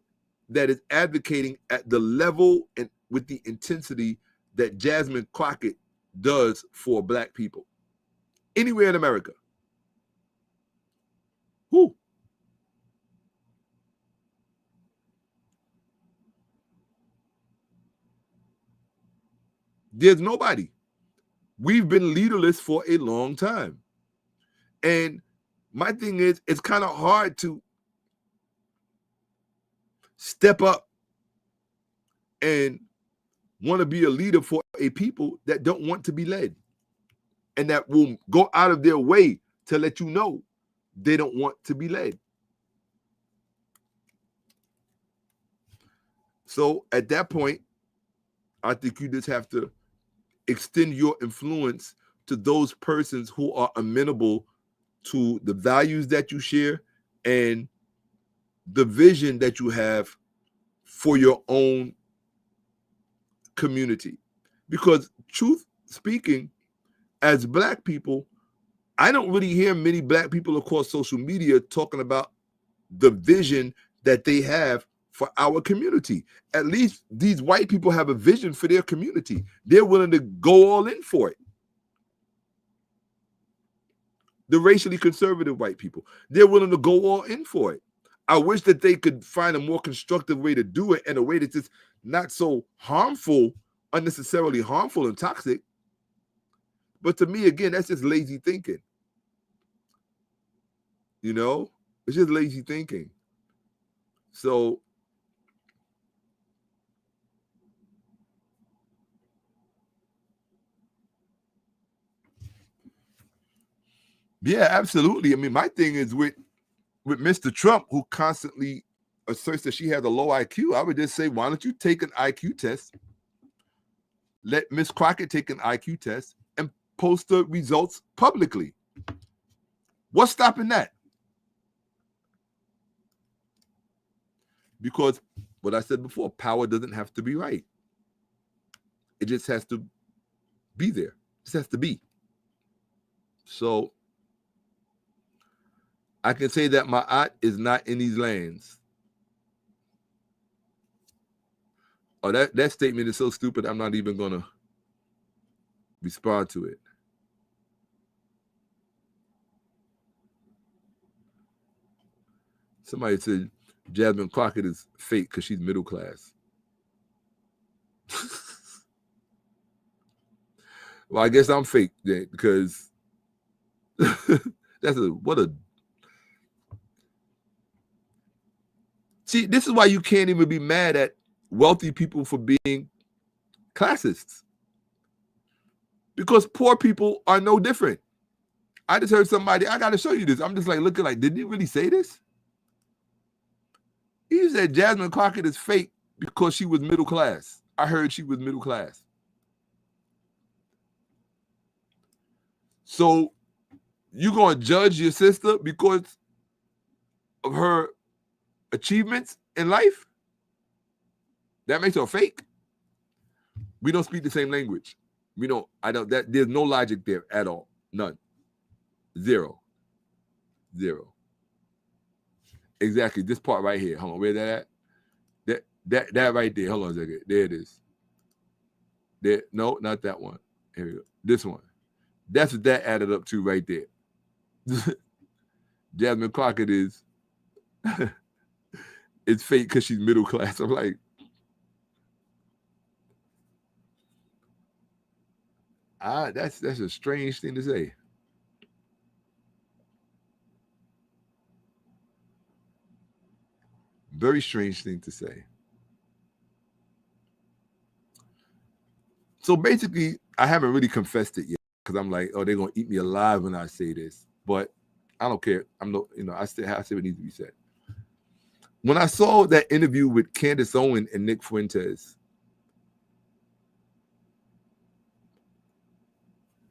that is advocating at the level and with the intensity that Jasmine Crockett does for black people anywhere in America. Who? There's nobody. We've been leaderless for a long time. And my thing is, it's kind of hard to step up and want to be a leader for a people that don't want to be led and that will go out of their way to let you know they don't want to be led. So at that point, I think you just have to extend your influence to those persons who are amenable to the values that you share and the vision that you have for your own community. Because truth speaking, as black people, I don't really hear many black people across social media talking about the vision that they have for our community. At least these white people have a vision for their community. They're willing to go all in for it. The racially conservative white people, they're willing to go all in for it. I wish that they could find a more constructive way to do it in a way that's just not so harmful, unnecessarily harmful and toxic. But to me, again, that's just lazy thinking. You know, it's just lazy thinking. So yeah, absolutely. I mean, my thing is with Mr. Trump, who constantly asserts that she has a low IQ, I would just say, why don't you take an IQ test? Let Miss Crockett take an IQ test and post the results publicly. What's stopping that? Because what I said before, power doesn't have to be right. It just has to be there. It just has to be. So I can say that my aunt is not in these lands. Oh, that statement is so stupid, I'm not even going to respond to it. Somebody said Jasmine Crockett is fake because she's middle class. Well, I guess I'm fake then, because see, this is why you can't even be mad at wealthy people for being classists, because poor people are no different. I just heard somebody, I got to show you this. I'm just like looking like, did he really say this? He said Jasmine Crockett is fake because she was middle class. I heard she was middle class. So you gonna judge your sister because of her achievements in life? That makes her fake. We don't speak the same language. We don't. I don't. That there's no logic there at all. None. Zero. Exactly. This part right here. Hold on. Where's that at? That right there. Hold on a second. There it is. There. No, not that one. Here we go. This one. That's what that added up to right there. Jasmine Crockett is it's fake because she's middle class. I'm like, that's a strange thing to say. Very strange thing to say. So basically, I haven't really confessed it yet because I'm like, oh, they're gonna eat me alive when I say this. But I don't care. I say what needs to be said. When I saw that interview with Candace Owen and Nick Fuentes,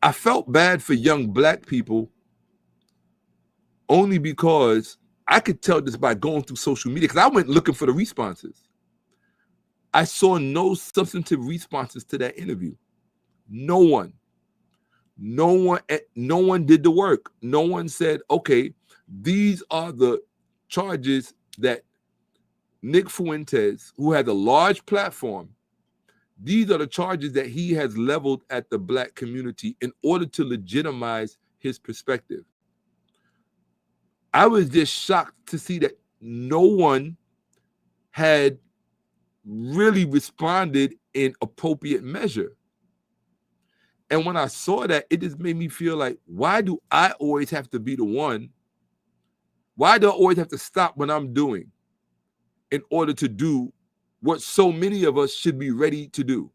I felt bad for young Black people only because I could tell this by going through social media, because I went looking for the responses. I saw no substantive responses to that interview. No one did the work. No one said, okay, these are the charges that Nick Fuentes, who has a large platform, these are the charges that he has leveled at the Black community in order to legitimize his perspective. I was just shocked to see that no one had really responded in appropriate measure. And when I saw that, it just made me feel like, why do I always have to be the one? Why do I always have to stop what I'm doing in order to do what so many of us should be ready to do?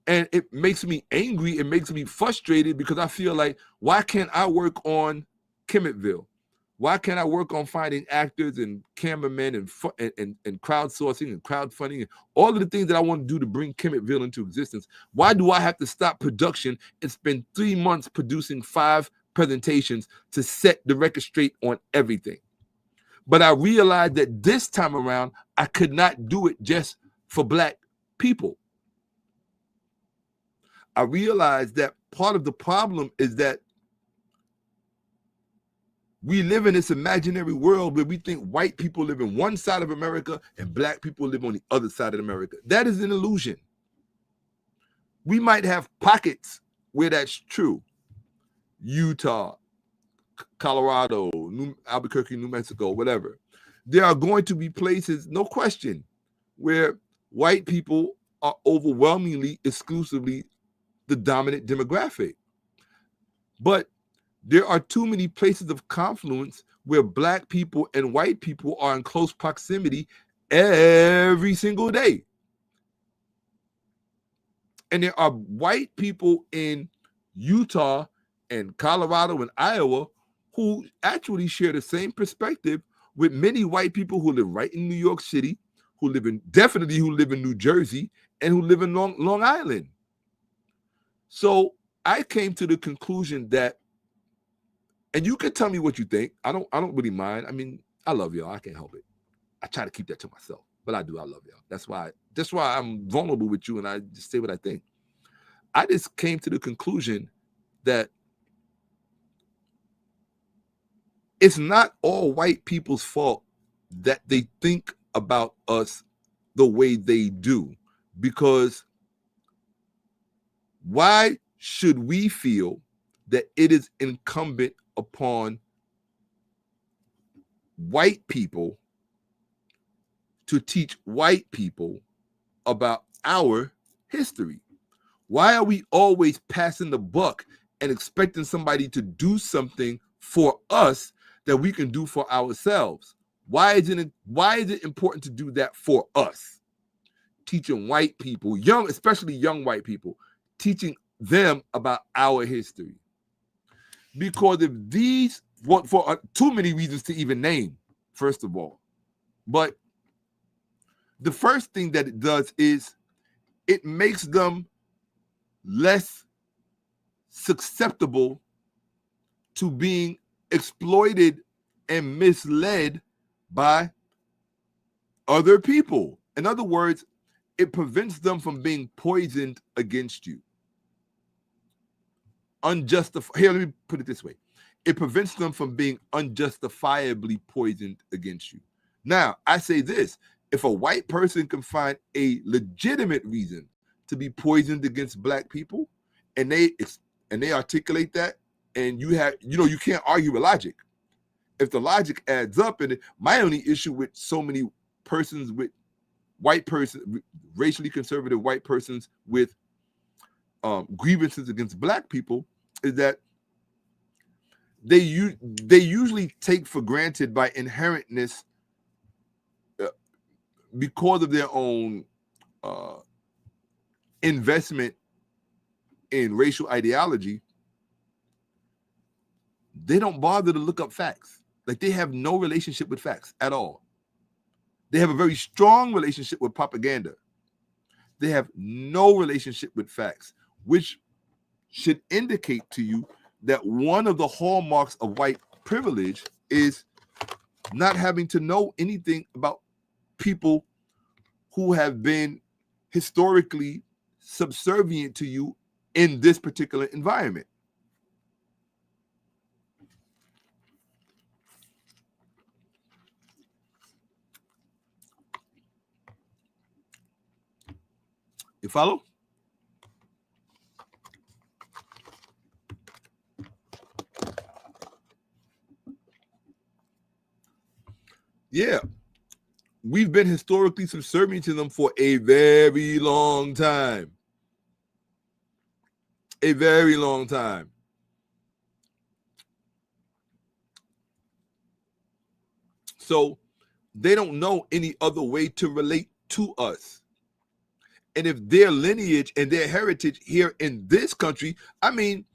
And it makes me angry. It makes me frustrated because I feel like, why can't I work on Kemetville? Why can't I work on finding actors and cameramen and crowdsourcing and crowdfunding and all of the things that I want to do to bring Kemetville into existence? Why do I have to stop production and spend 3 months producing 5 presentations to set the record straight on everything? But I realized that this time around, I could not do it just for Black people. I realized that part of the problem is that we live in this imaginary world where we think white people live in one side of America and Black people live on the other side of America. That is an illusion. We might have pockets where that's true. Utah, Colorado, Albuquerque, New Mexico, whatever. There are going to be places, no question, where white people are overwhelmingly, exclusively the dominant demographic. But there are too many places of confluence where Black people and white people are in close proximity every single day. And there are white people in Utah and Colorado and Iowa who actually share the same perspective with many white people who live right in New York City, who live in New Jersey, and who live in Long Island. So I came to the conclusion that, and you can tell me what you think. I don't really mind. I mean, I love y'all. I can't help it. I try to keep that to myself, but I do. I love y'all. That's why I'm vulnerable with you and I just say what I think. I just came to the conclusion that it's not all white people's fault that they think about us the way they do, because why should we feel that it is incumbent upon white people to teach white people about our history? Why are we always passing the buck and expecting somebody to do something for us that we can do for ourselves? Why is it important to do that for us? Teaching white people, especially young white people, teaching them about our history. Because if these, for too many reasons to even name, first of all. But the first thing that it does is it makes them less susceptible to being exploited and misled by other people. In other words, it prevents them from being poisoned against you. Here, let me put it this way. It prevents them from being unjustifiably poisoned against you. Now, I say this, if a white person can find a legitimate reason to be poisoned against black people, and they articulate that, and you can't argue with logic. If the logic adds up, and my only issue with so many persons with racially conservative white persons with grievances against black people is that they usually take for granted by inherentness, because of their own investment in racial ideology, they don't bother to look up facts. Like, they have no relationship with facts at all. They have a very strong relationship with propaganda. They have no relationship with facts, which should indicate to you that one of the hallmarks of white privilege is not having to know anything about people who have been historically subservient to you in this particular environment. You follow? Yeah. We've been historically subservient to them for a very long time. A very long time. So they don't know any other way to relate to us. And if their lineage and their heritage here in this country, I mean,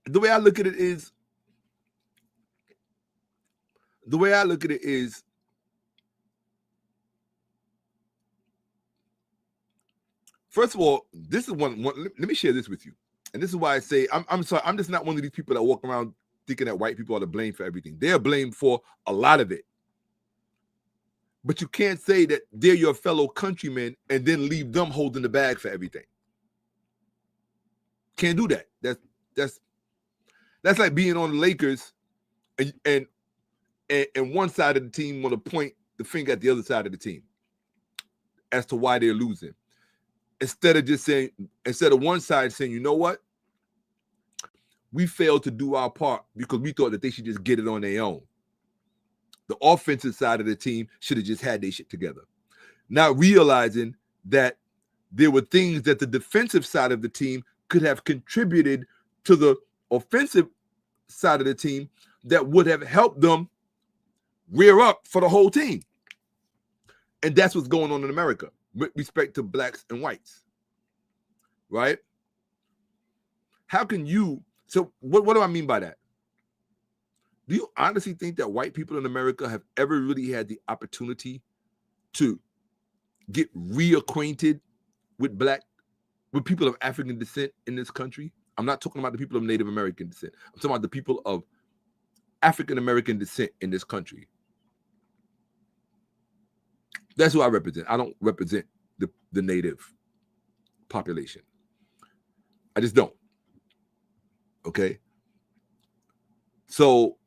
the way I look at it is, first of all, this is one. Let me share this with you. And this is why I say, I'm sorry, I'm just not one of these people that walk around thinking that white people are to blame for everything. They're blamed for a lot of it. But you can't say that they're your fellow countrymen and then leave them holding the bag for everything. Can't do that. That's like being on the Lakers and one side of the team want to point the finger at the other side of the team as to why they're losing. Instead of one side saying, you know what? We failed to do our part because we thought that they should just get it on their own. The offensive side of the team should have just had their shit together. Not realizing that there were things that the defensive side of the team could have contributed to the offensive side of the team that would have helped them rear up for the whole team. And that's what's going on in America with respect to blacks and whites, right? How can you, so what do I mean by that? Do you honestly think that white people in America have ever really had the opportunity to get reacquainted with people of African descent in this country? I'm not talking about the people of Native American descent. I'm talking about the people of African American descent in this country. That's who I represent. I don't represent the Native population. I just don't. Okay? So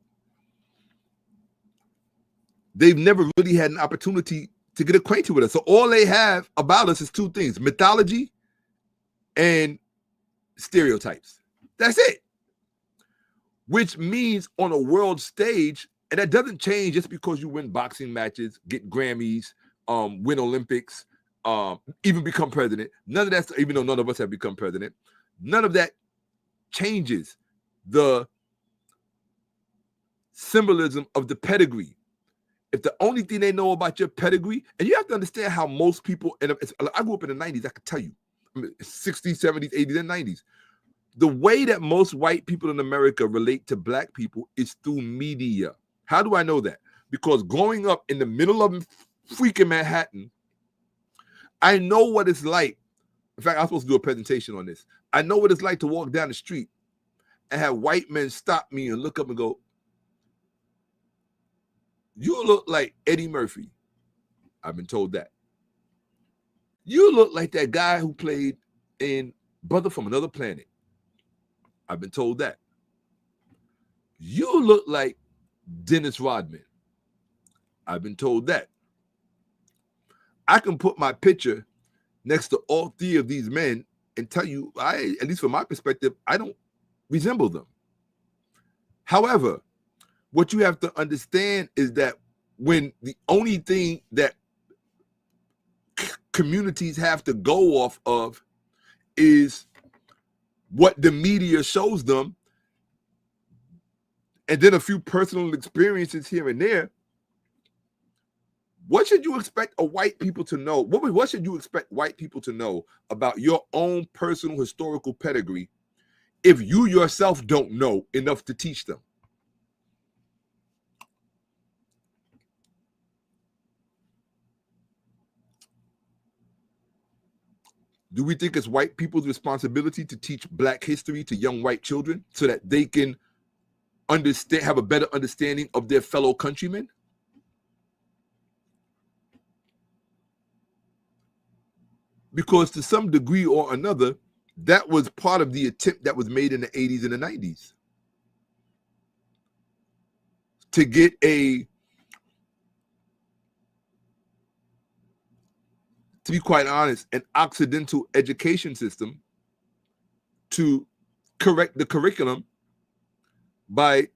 they've never really had an opportunity to get acquainted with us. So all they have about us is two things: mythology and stereotypes. That's it. Which means on a world stage, and that doesn't change just because you win boxing matches, get Grammys, win Olympics, even become president. None of that, even though none of us have become president, none of that changes the symbolism of the pedigree. If the only thing they know about your pedigree, and you have to understand how most people, and I grew up in the 90s, I can tell you, 60s, 70s, 80s, and 90s. The way that most white people in America relate to black people is through media. How do I know that? Because growing up in the middle of freaking Manhattan, I know what it's like. In fact, I'm supposed to do a presentation on this. I know what it's like to walk down the street and have white men stop me and look up and go, "You look like Eddie Murphy." I've been told that. "You look like that guy who played in Brother from Another Planet." I've been told that. "You look like Dennis Rodman." I've been told that. I can put my picture next to all three of these men and tell you, at least from my perspective, I don't resemble them. However, what you have to understand is that when the only thing that communities have to go off of is what the media shows them, and then a few personal experiences here and there, what should you expect white people to know? What should you expect white people to know about your own personal historical pedigree if you yourself don't know enough to teach them? Do we think it's white people's responsibility to teach Black history to young white children so that they can have a better understanding of their fellow countrymen? Because to some degree or another, that was part of the attempt that was made in the 80s and the 90s to get to be quite honest, an Occidental education system to correct the curriculum by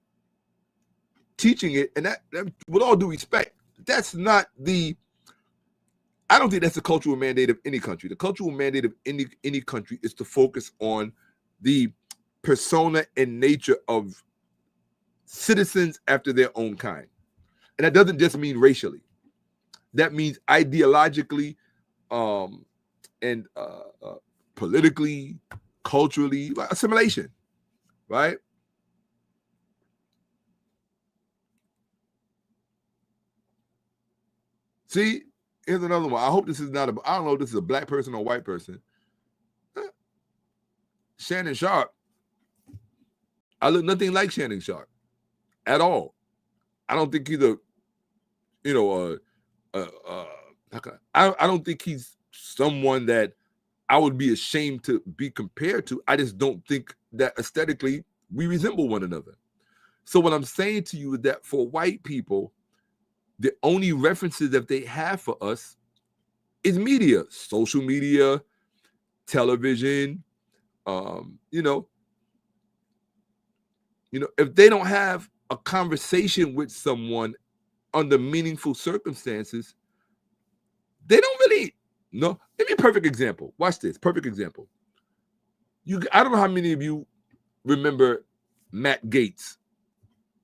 teaching it. And that with all due respect, that's not I don't think that's the cultural mandate of any country. The cultural mandate of any country is to focus on the persona and nature of citizens after their own kind. And that doesn't just mean racially. That means ideologically, and politically, culturally, like assimilation, right? See, here's another one. I hope this is not I don't know if this is a Black person or a white person. Shannon Sharp. I look nothing like Shannon Sharp at all. I don't think he's I don't think he's someone that I would be ashamed to be compared to. I just don't think that aesthetically we resemble one another. So what I'm saying to you is that for white people, the only references that they have for us is media, social media, television. If they don't have a conversation with someone under meaningful circumstances, they don't really know. Give me a perfect example. Watch this. Perfect example. I don't know how many of you remember Matt Gaetz,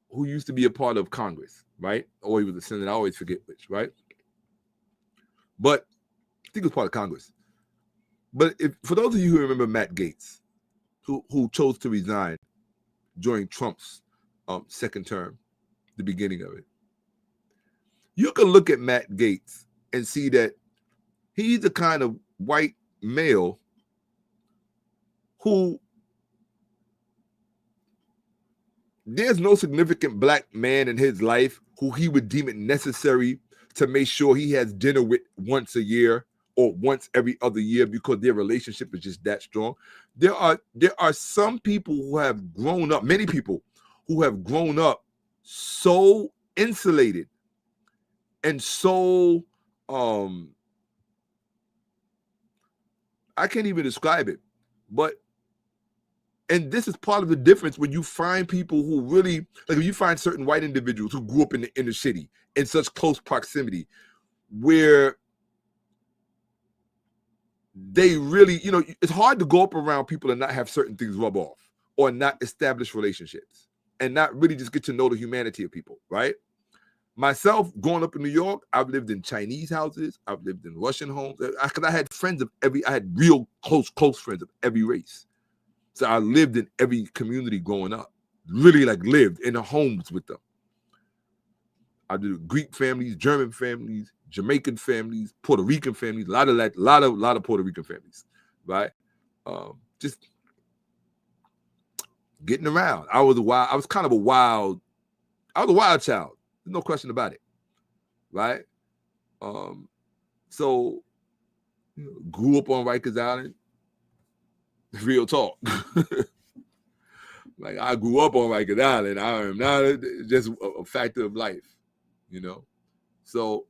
who used to be a part of Congress, right? Or he was a senator. I always forget which, right? But I think it was part of Congress. But for those of you who remember Matt Gaetz, who chose to resign during Trump's second term, the beginning of it, you can look at Matt Gaetz and see that he's the kind of white male who there's no significant Black man in his life who he would deem it necessary to make sure he has dinner with once a year or once every other year because their relationship is just that strong. There are some people who have grown up, many people who have grown up so insulated and so I can't even describe it, and this is part of the difference when you find people who really, like, when you find certain white individuals who grew up in the inner city in such close proximity, where they really, it's hard to go up around people and not have certain things rub off or not establish relationships and not really just get to know the humanity of people, right? Myself, growing up in New York, I've lived in Chinese houses. I've lived in Russian homes. Because I had friends of I had real close friends of every race. So I lived in every community growing up, really lived in the homes with them. I did Greek families, German families, Jamaican families, Puerto Rican families, a lot of Puerto Rican families, right? Just getting around. I was a wild child. There's no question about it, right? So grew up on Rikers Island. Real talk. Like, I grew up on Rikers Island. I am not just a factor of life, you know? So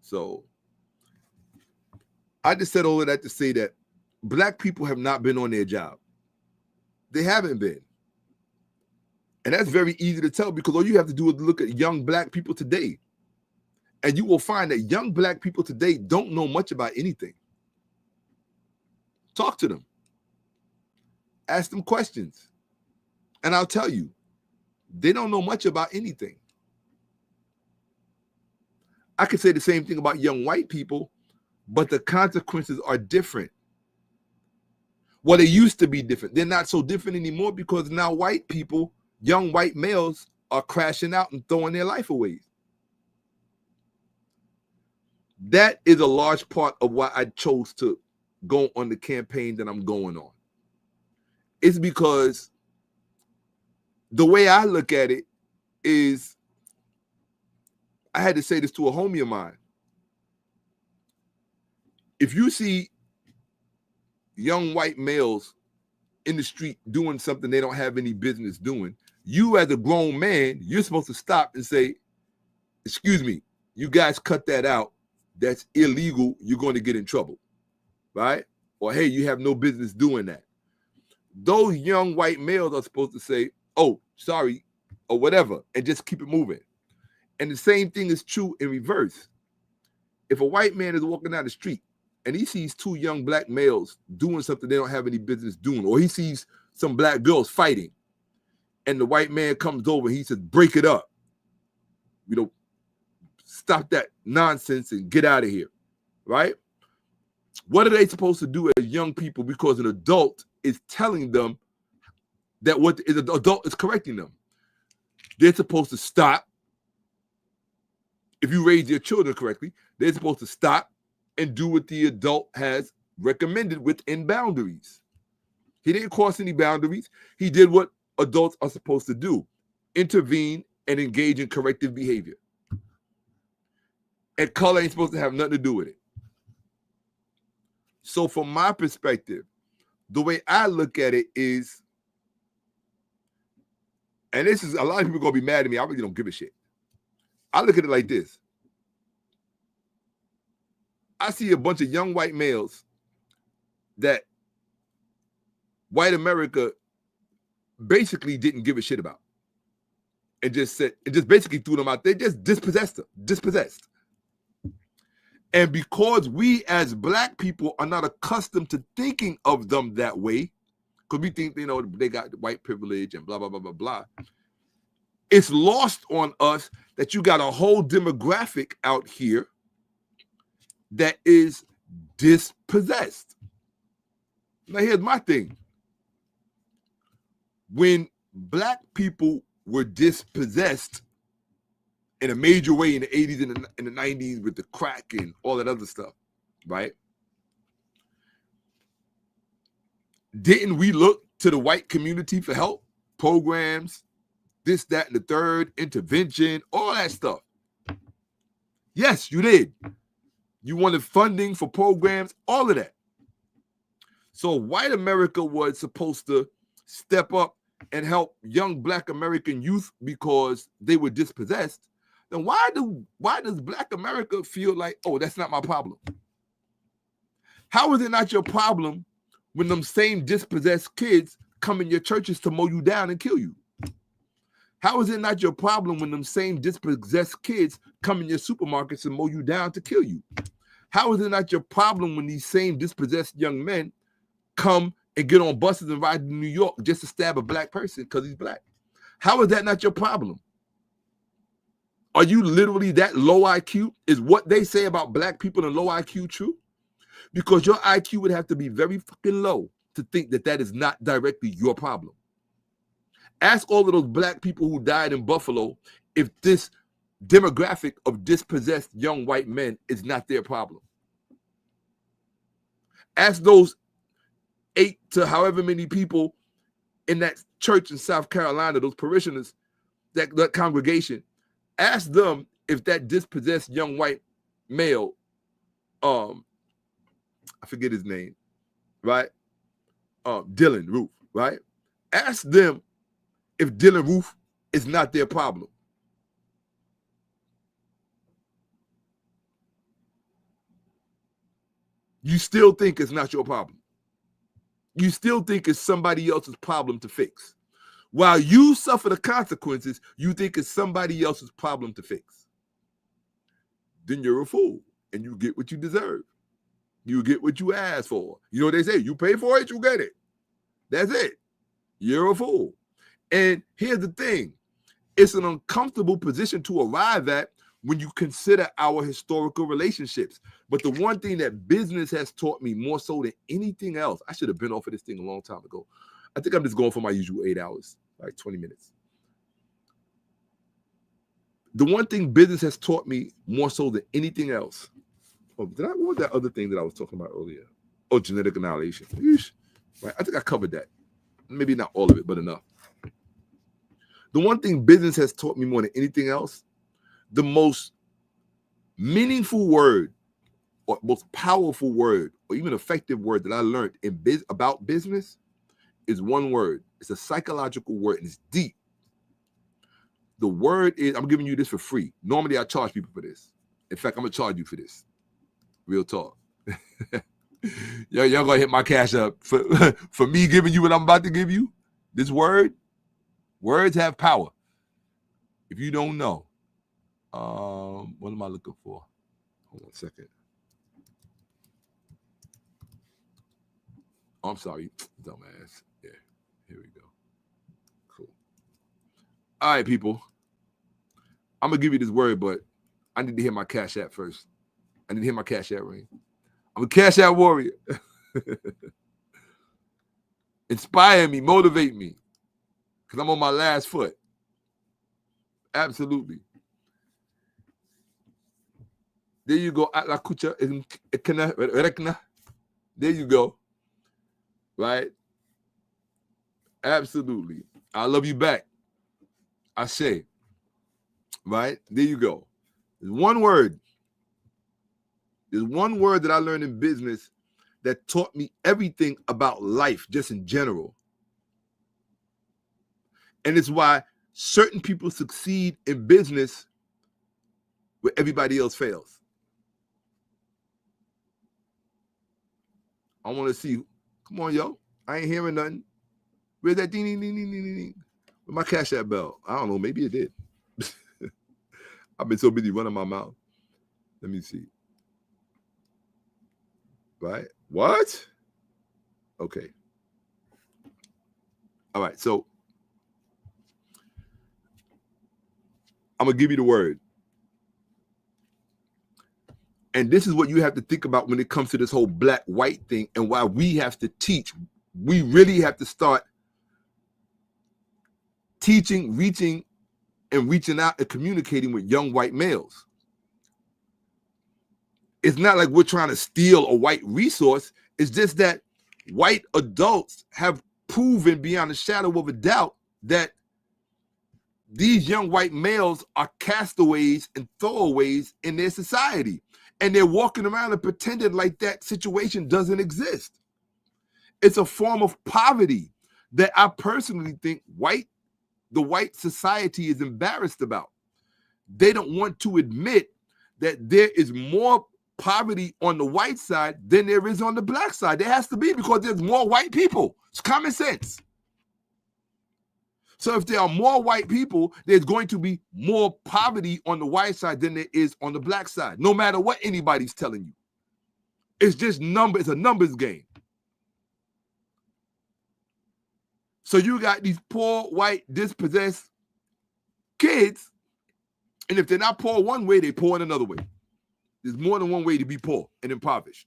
So I just said all of that to say that black people have not been on their job. They haven't been. And that's very easy to tell, because all you have to do is look at young black people today. And you will find that young black people today don't know much about anything. Talk to them. Ask them questions. And I'll tell you, they don't know much about anything. I could say the same thing about young white people, but the consequences are different. Well, they used to be different. They're not so different anymore, because now white people, young white males, are crashing out and throwing their life away. That is a large part of why I chose to go on the campaign that I'm going on. It's because the way I look at it is, I had to say this to a homie of mine. If you see young white males in the street doing something they don't have any business doing, you as a grown man, you're supposed to stop and say, excuse me, you guys cut that out. That's illegal. You're going to get in trouble, right? Or, hey, you have no business doing that. Those young white males are supposed to say, oh, sorry, or whatever, and just keep it moving. And the same thing is true in reverse. If a white man is walking down the street and he sees two young black males doing something they don't have any business doing, or he sees some black girls fighting, and the white man comes over and he says, break it up. You know, stop that nonsense and get out of here, right? What are they supposed to do as young people, because an adult is telling them that what the adult is correcting them? They're supposed to stop. If you raise your children correctly, they're supposed to stop and do what the adult has recommended within boundaries. He didn't cross any boundaries. He did what adults are supposed to do: intervene and engage in corrective behavior. And color ain't supposed to have nothing to do with it. So from my perspective, the way I look at it is, and this is, a lot of people are going to be mad at me. I really don't give a shit. I look at it like this. I see a bunch of young white males that white America basically didn't give a shit about, and just said, and just basically threw them out. They just dispossessed. And because we as black people are not accustomed to thinking of them that way, because we think, you know, they got white privilege and blah, blah, blah, blah, blah, it's lost on us that you got a whole demographic out here that is dispossessed. Now, here's my thing. When black people were dispossessed in a major way in the 80s and in the 90s with the crack and all that other stuff, right? Didn't we look to the white community for help? Programs, this, that, and the third, intervention, all that stuff. Yes, you did. You wanted funding for programs, all of that. So white America was supposed to step up and help young black American youth because they were dispossessed. Then why does black America feel like, oh, that's not my problem? How is it not your problem when them same dispossessed kids come in your churches to mow you down and kill you? How is it not your problem when them same dispossessed kids come in your supermarkets and mow you down to kill you? How is it not your problem when these same dispossessed young men come and get on buses and ride to New York just to stab a black person because he's black? How is that not your problem? Are you literally that low IQ? Is what they say about black people and low IQ true? Because your IQ would have to be very fucking low to think that that is not directly your problem. Ask all of those black people who died in Buffalo if this demographic of dispossessed young white men is not their problem. Ask those 8 to however many people in that church in South Carolina, those parishioners, that congregation, ask them if that dispossessed young white male, I forget his name, right? Dylan Roof, right? Ask them if Dylan Roof is not their problem. You still think it's not your problem. You still think it's somebody else's problem to fix. While you suffer the consequences, you think it's somebody else's problem to fix. Then you're a fool, and you get what you deserve. You get what you ask for. You know what they say? You pay for it, you get it. That's it. You're a fool. And here's the thing. It's an uncomfortable position to arrive at when you consider our historical relationships. But the one thing that business has taught me more so than anything else, I should have been off of this thing a long time ago. I think I'm just going for my usual 8 hours, like 20 minutes. The one thing business has taught me more so than anything else. Oh, what was that other thing that I was talking about earlier? Oh, genetic annihilation. Right? I think I covered that. Maybe not all of it, but enough. The one thing business has taught me more than anything else, the most meaningful word or most powerful word or even effective word that I learned about business is one word. It's a psychological word and it's deep. The word is, I'm giving you this for free. Normally I charge people for this. In fact, I'm going to charge you for this. Real talk. Y'all gonna hit my cash up for me giving you what I'm about to give you. This word, words have power. If you don't know, what am I looking for? Hold on a second. Oh, I'm sorry, dumbass. Yeah, here we go. Cool. All right, people. I'm gonna give you this word, but I need to hear my cash app first. I need to hear my cash app ring. I'm a cash app warrior. Inspire me, motivate me, because I'm on my last foot. Absolutely. There you go. There you go. Right? Absolutely. I love you back. I say. Right? There you go. There's one word. There's one word that I learned in business that taught me everything about life, just in general. And it's why certain people succeed in business where everybody else fails. I want to see. Come on, yo. I ain't hearing nothing. Where's that ding, ding, ding, ding, ding, ding? Where's my cash app bell? I don't know. Maybe it did. I've been so busy running my mouth. Let me see. Right? What? Okay. All right. So I'm going to give you the word. And this is what you have to think about when it comes to this whole black-white thing and why we have to teach. We really have to start teaching, reaching out and communicating with young white males. It's not like we're trying to steal a white resource. It's just that white adults have proven beyond a shadow of a doubt that these young white males are castaways and throwaways in their society. And they're walking around and pretending like that situation doesn't exist. It's a form of poverty that I personally think the white society is embarrassed about. They don't want to admit that there is more poverty on the white side than there is on the black side. There has to be, because there's more white people. It's common sense. So if there are more white people, there's going to be more poverty on the white side than there is on the black side, no matter what anybody's telling you. It's just numbers. It's a numbers game. So you got these poor, white, dispossessed kids, and if they're not poor one way, they're poor in another way. There's more than one way to be poor and impoverished.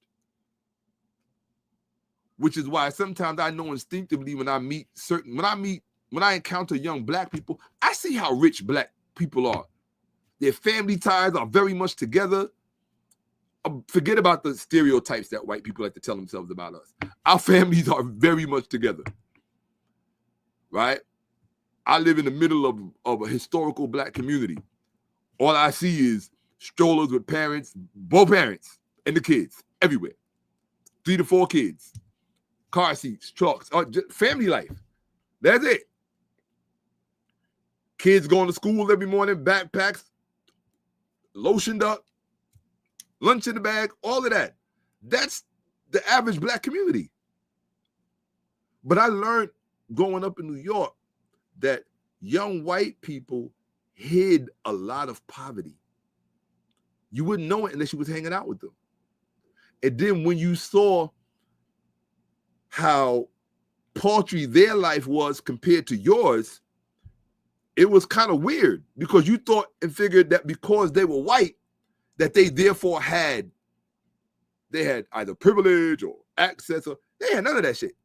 which is why sometimes I know instinctively when I encounter young black people, I see how rich black people are. Their family ties are very much together. Forget about the stereotypes that white people like to tell themselves about us. Our families are very much together, right? I live in the middle of a historical black community. All I see is strollers with parents, both parents, and the kids everywhere. 3 to 4 kids, car seats, trucks, family life. That's it. Kids going to school every morning, backpacks, lotioned up, lunch in the bag, all of that. That's the average black community. But I learned growing up in New York that young white people hid a lot of poverty. You wouldn't know it unless you was hanging out with them. And then when you saw how paltry their life was compared to yours, it was kind of weird because you thought and figured that because they were white, that they therefore had either privilege or access, or they had none of that shit.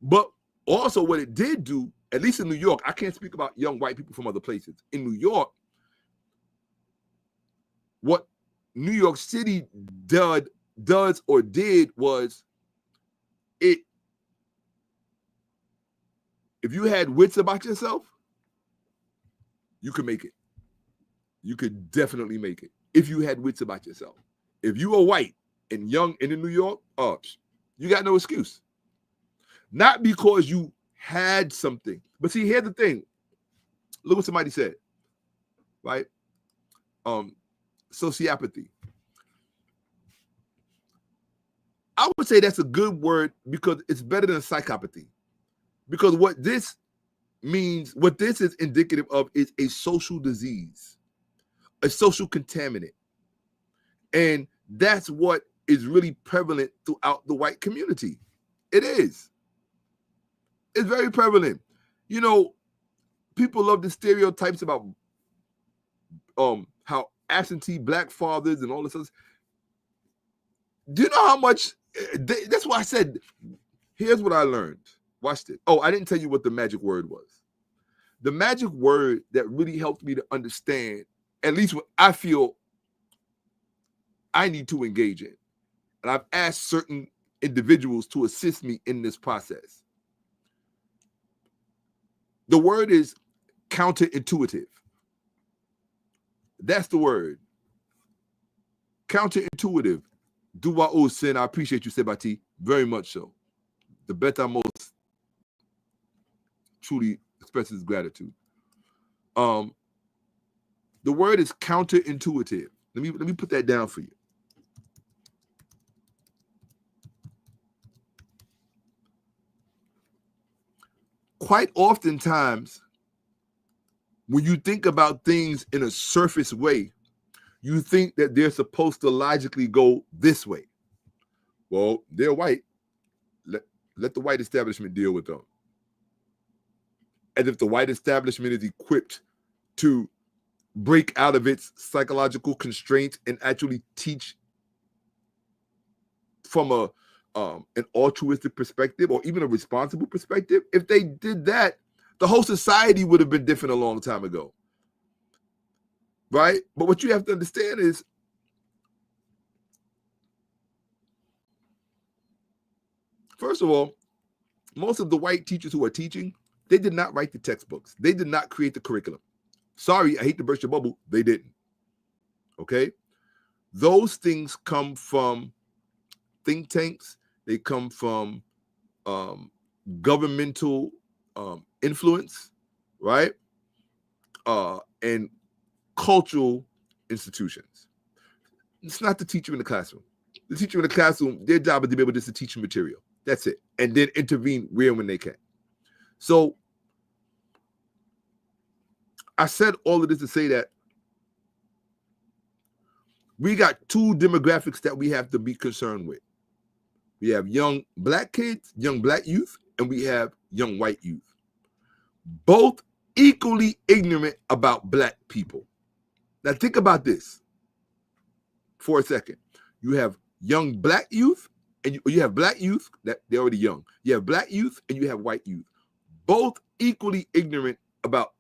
But also what it did do, at least in New York, I can't speak about young white people from other places. In New York, what New York City does or did was it, if you had wits about yourself, you could make it. You could definitely make it if you had wits about yourself. If you were white and young and in New York, you got no excuse. Not because you had something. But see, here's the thing. Look what somebody said, right? Sociopathy. I would say that's a good word because it's better than psychopathy. Because what this means, what this is indicative of is a social disease, a social contaminant. And that's what is really prevalent throughout the white community. It is. It's very prevalent. You know, people love the stereotypes about how absentee black fathers and all this other. Do you know how much? That's why I said, here's what I learned. Watch this. Oh, I didn't tell you what the magic word was. The magic word that really helped me to understand, at least what I feel I need to engage in. And I've asked certain individuals to assist me in this process. The word is counterintuitive. That's the word. Counterintuitive. 𝓈�𓔥𓏿𓀁𓏫. I appreciate you, Sebati, very much so. The 𝓈�𝓥𝓏𝓏𝓫 truly expresses gratitude. The word is counterintuitive. Let me put that down for you. Quite oftentimes, when you think about things in a surface way, you think that they're supposed to logically go this way. Well, they're white. Let the white establishment deal with them. As if the white establishment is equipped to break out of its psychological constraints and actually teach from an altruistic perspective or even a responsible perspective. If they did that, the whole society would have been different a long time ago. Right? But what you have to understand is first of all, most of the white teachers who are teaching, they did not write the textbooks. They did not create the curriculum. Sorry, I hate to burst your bubble. They didn't. Okay? Those things come from think tanks. They come from governmental influence, right? And cultural institutions. It's not the teacher in the classroom. The teacher in the classroom, their job is to be able just to teach material. That's it. And then intervene where and when they can. So I said all of this to say that we got two demographics that we have to be concerned with. We have young black kids, young black youth, and we have young white youth. Both equally ignorant about black people. Now think about this for a second. You have young black youth, and you have black youth, that they're already young. You have black youth and you have white youth, both equally ignorant about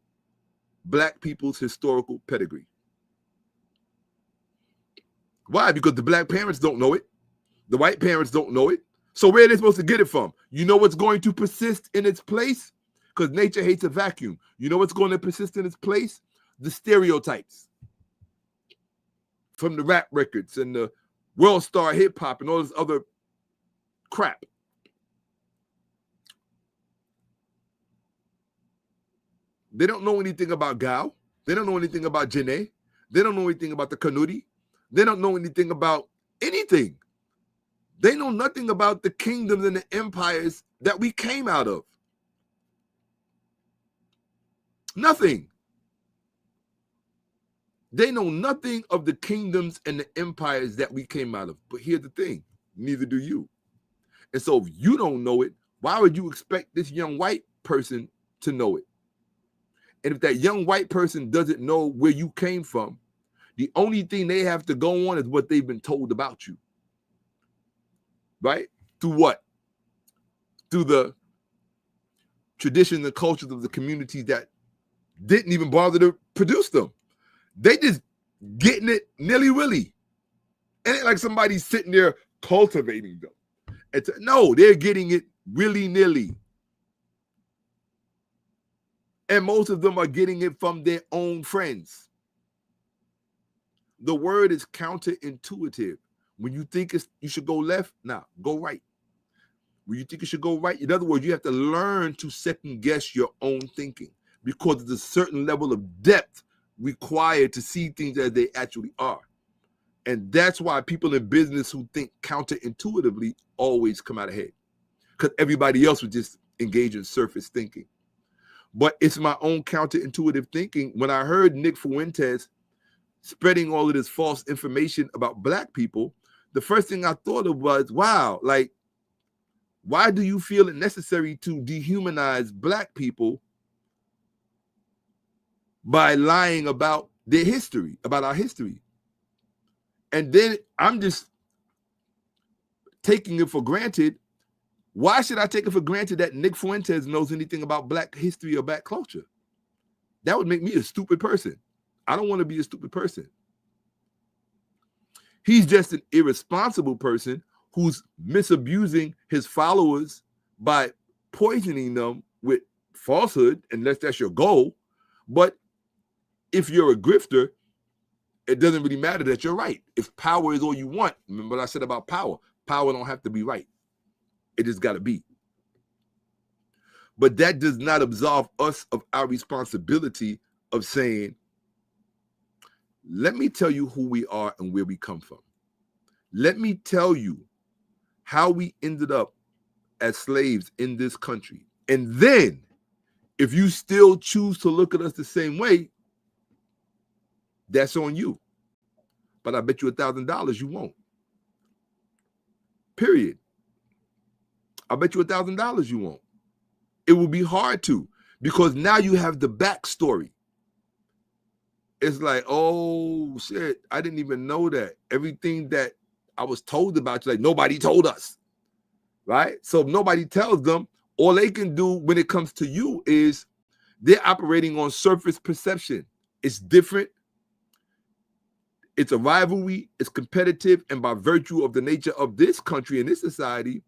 black people's historical pedigree. Why? Because the black parents don't know it. The white parents don't know it. So where are they supposed to get it from? You know what's going to persist in its place? Because nature hates a vacuum. You know what's going to persist in its place? The stereotypes from the rap records and the world star hip hop and all this other crap. They don't know anything about Gal. They don't know anything about Janae. They don't know anything about the Kanuri. They don't know anything about anything. They know nothing about the kingdoms and the empires that we came out of. Nothing. They know nothing of the kingdoms and the empires that we came out of. But here's the thing, neither do you. And so if you don't know it, why would you expect this young white person to know it? And if that young white person doesn't know where you came from, the only thing they have to go on is what they've been told about you. Right? Through what? Through the traditions and cultures of the communities that didn't even bother to produce them. They just getting it nilly-willy. And it's like somebody's sitting there cultivating them. No, they're getting it willy-nilly. And most of them are getting it from their own friends. The word is counterintuitive. When you think you should go left, go right. When you think you should go right, in other words, you have to learn to second guess your own thinking because there's a certain level of depth required to see things as they actually are. And that's why people in business who think counterintuitively always come out ahead, because everybody else would just engage in surface thinking. But it's my own counterintuitive thinking. When I heard 𝓈𝓔𓄿𓅓𓏭𓀢𓀁 spreading all of this false information about black people, the first thing I thought of was, wow, like, why do you feel it necessary to dehumanize black people by lying about their history, about our history? And then I'm just taking it for granted. Why should I take it for granted that 𝓈𝓔𝓄𝅁𝓏 knows anything about black history or black culture? That would make me a stupid person. I don't want to be a stupid person. He's just an irresponsible person who's misabusing his followers by poisoning them with falsehood, unless that's your goal. But if you're a grifter, it doesn't really matter that you're right. If power is all you want, remember what I said about power. Power don't have to be right. It just got to be. But that does not absolve us of our responsibility of saying, let me tell you who we are and where we come from. Let me tell you how we ended up as slaves in this country. And then, if you still choose to look at us the same way, that's on you. But I bet you $1,000 you won't. Period. I bet you $1,000 you won't. It will be hard to, because now you have the backstory. It's like, oh shit, I didn't even know that. Everything that I was told about you, like nobody told us, right? So if nobody tells them, all they can do when it comes to you is they're operating on surface perception. It's different. It's a rivalry. It's competitive. And by virtue of the nature of this country and this society,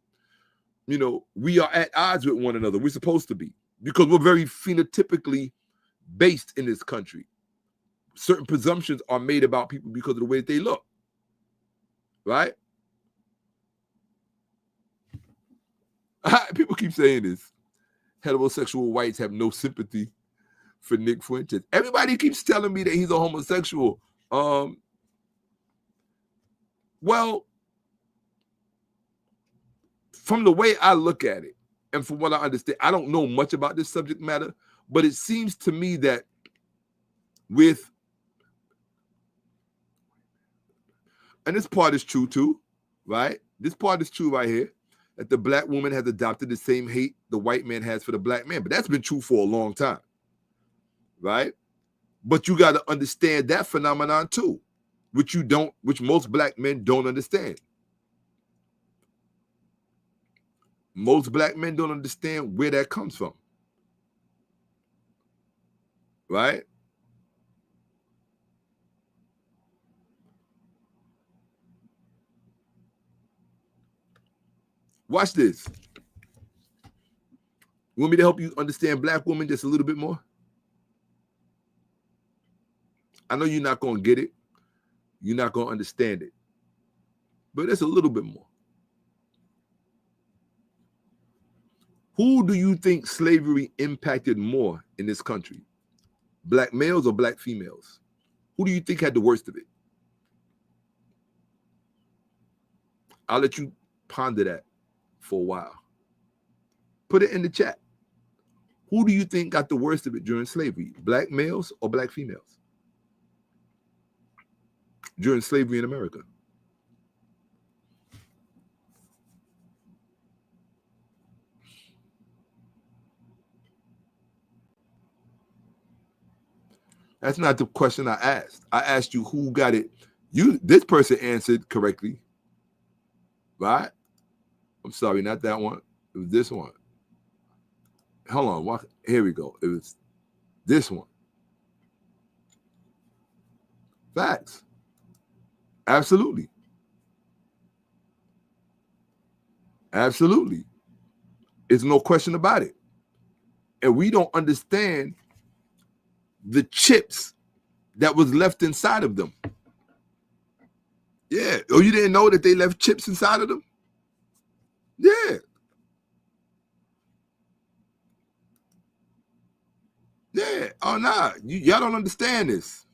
you know, we are at odds with one another. We're supposed to be, because we're very phenotypically based in this country. Certain presumptions are made about people because of the way that they look, right? People keep saying this. Heterosexual whites have no sympathy for 𝓈𝓔𝓄𝅁🏏. Everybody keeps telling me that he's a homosexual. Well, from the way I look at it, and from what I understand, I don't know much about this subject matter, but it seems to me that with, and this part is true too, right? This part is true right here, that the black woman has adopted the same hate the white man has for the black man. But that's been true for a long time, right? But you got to understand that phenomenon too, which most black men don't understand. Most black men don't understand where that comes from. Right? Watch this. You want me to help you understand black women just a little bit more? I know you're not going to get it. You're not going to understand it. But it's a little bit more. Who do you think slavery impacted more in this country? Black males or black females? Who do you think had the worst of it? I'll let you ponder that for a while. Put it in the chat. Who do you think got the worst of it during slavery? Black males or black females? During slavery in America. That's not the question I asked. I asked you who got it. This person answered correctly. Right? I'm sorry, not that one. It was this one. Hold on. Here we go. It was this one. Facts. Absolutely. Absolutely. There's no question about it. And we don't understand the chips that was left inside of them. Yeah. Oh, you didn't know that they left chips inside of them? Yeah. Yeah. Oh, nah. Y'all don't understand this.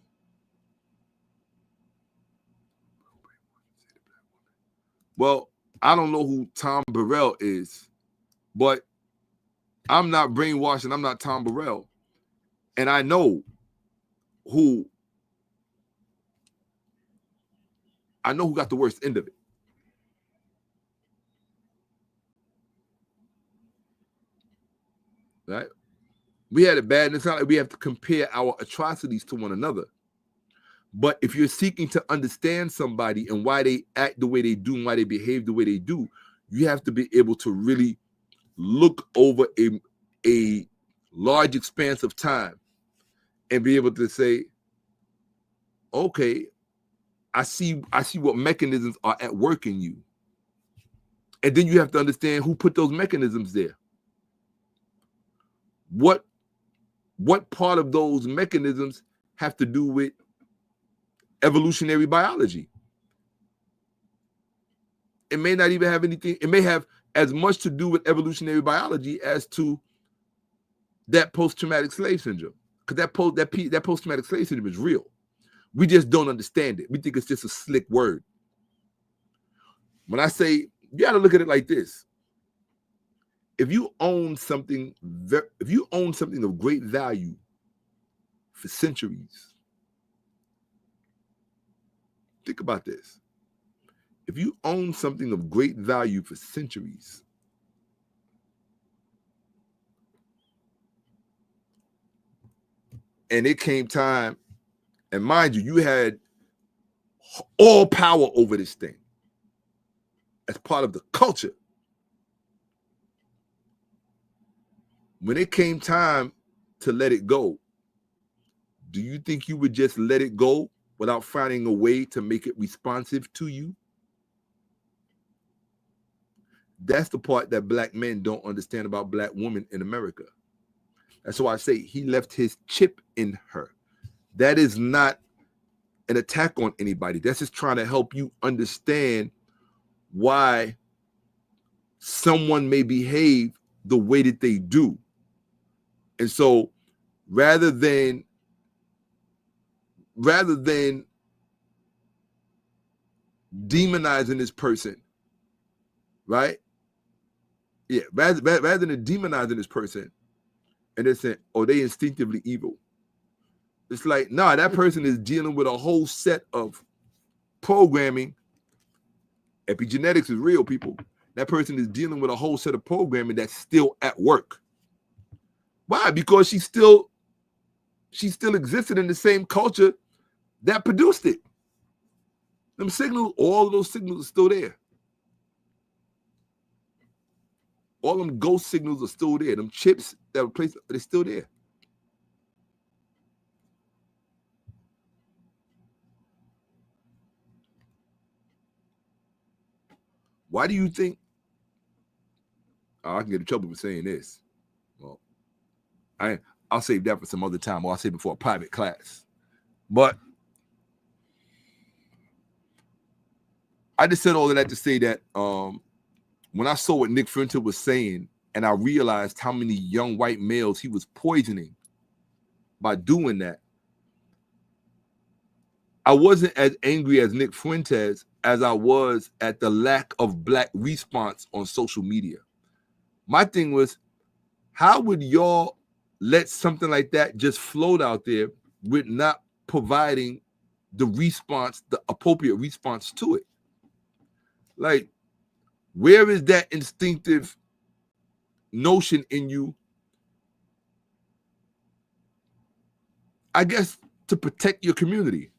Well, I don't know who Tom Burrell is, but I'm not brainwashed and I'm not Tom Burrell. And I know who got the worst end of it. Right? We had it bad, and it's not like we have to compare our atrocities to one another. But if you're seeking to understand somebody and why they act the way they do and why they behave the way they do, you have to be able to really look over a large expanse of time and be able to say, okay, I see what mechanisms are at work in you. And then you have to understand who put those mechanisms there. What part of those mechanisms have to do with evolutionary biology? It may not even have anything. It may have as much to do with evolutionary biology as to that post-traumatic slave syndrome. Because that post-traumatic slave syndrome is real. We just don't understand it. We think it's just a slick word. When I say, you got to look at it like this. If you own something of great value for centuries, think about this. If you own something of great value for centuries, and it came time, and mind you, you had all power over this thing as part of the culture. When it came time to let it go, do you think you would just let it go without finding a way to make it responsive to you? That's the part that black men don't understand about black women in America. That's why I say he left his chip in her. That is not an attack on anybody. That's just trying to help you understand why someone may behave the way that they do. And so rather than demonizing this person, right? Yeah, rather than demonizing this person and then saying, oh, they instinctively evil. It's like, nah, that person is dealing with a whole set of programming. Epigenetics is real, people. That person is dealing with a whole set of programming that's still at work. Why? Because she still existed in the same culture that produced it. Them signals, all of those signals are still there. All them ghost signals are still there. Them chips that were placed, they're still there. Why do you think? I can get in trouble for saying this. Well, I'll save that for some other time, or I'll save it for a private class. But I just said all of that to say that when I saw what 𝓈𓔔������𓀢𓀁 was saying, and I realized how many young white males he was poisoning by doing that, I wasn't as angry as 𝓈🔥📿 as I was at the lack of black response on social media. My thing was, how would y'all let something like that just float out there with not providing the response, the appropriate response to it? Like, where is that instinctive notion in you? I guess to protect your community.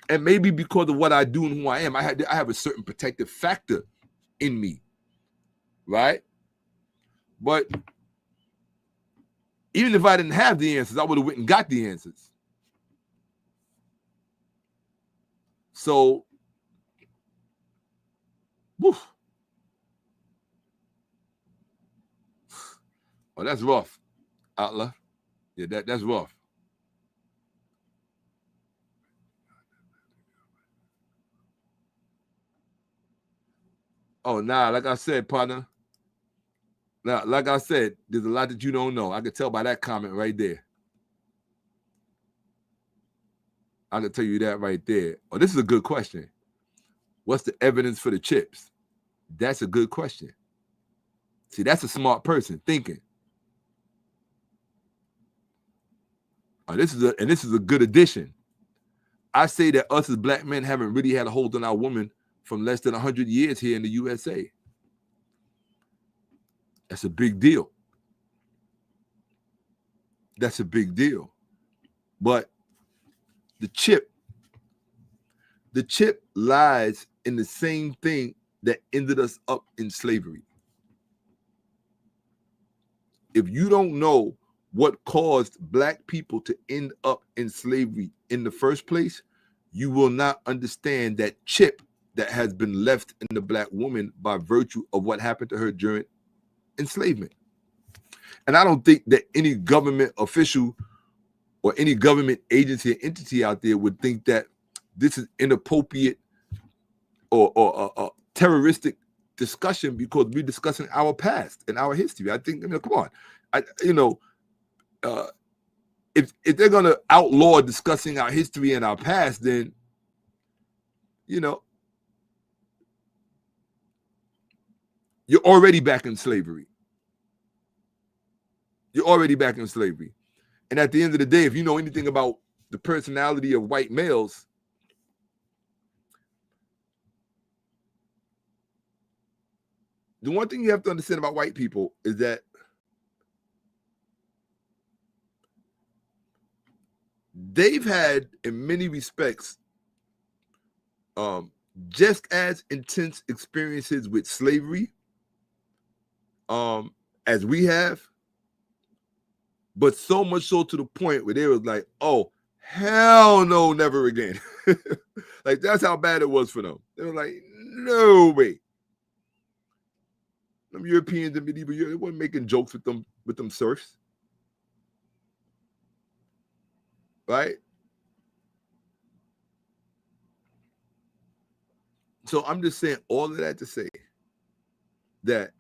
And maybe because of what I do and who I am, I have a certain protective factor in me, right? But even if I didn't have the answers, I would have went and got the answers. So, woof. Oh, that's rough, Atla. Yeah, that's rough. Oh, nah, like I said, partner. Now, like I said, there's a lot that you don't know. I can tell by that comment right there. I can tell you that right there. Oh, this is a good question. What's the evidence for the chips? That's a good question. See, that's a smart person thinking. This is a good addition. I say that us as black men haven't really had a hold on our woman from less than 100 years here in the USA. That's a big deal. That's a big deal. But the chip lies in the same thing that ended us up in slavery. If you don't know what caused black people to end up in slavery in the first place, you will not understand that chip that has been left in the black woman by virtue of what happened to her during enslavement. And I don't think that any government official or any government agency or entity out there would think that this is inappropriate or terroristic discussion because we're discussing our past and our history. I think, come on. If they're going to outlaw discussing our history and our past, then, you're already back in slavery. You're already back in slavery. And at the end of the day, if you know anything about the personality of white males, the one thing you have to understand about white people is that they've had, in many respects, just as intense experiences with slavery as we have, but so much so to the point where they was like, oh, hell no, never again. Like, that's how bad it was for them. They were like, no way. Them Europeans in medieval Europe, they weren't making jokes with them serfs. Right? So I'm just saying all of that to say that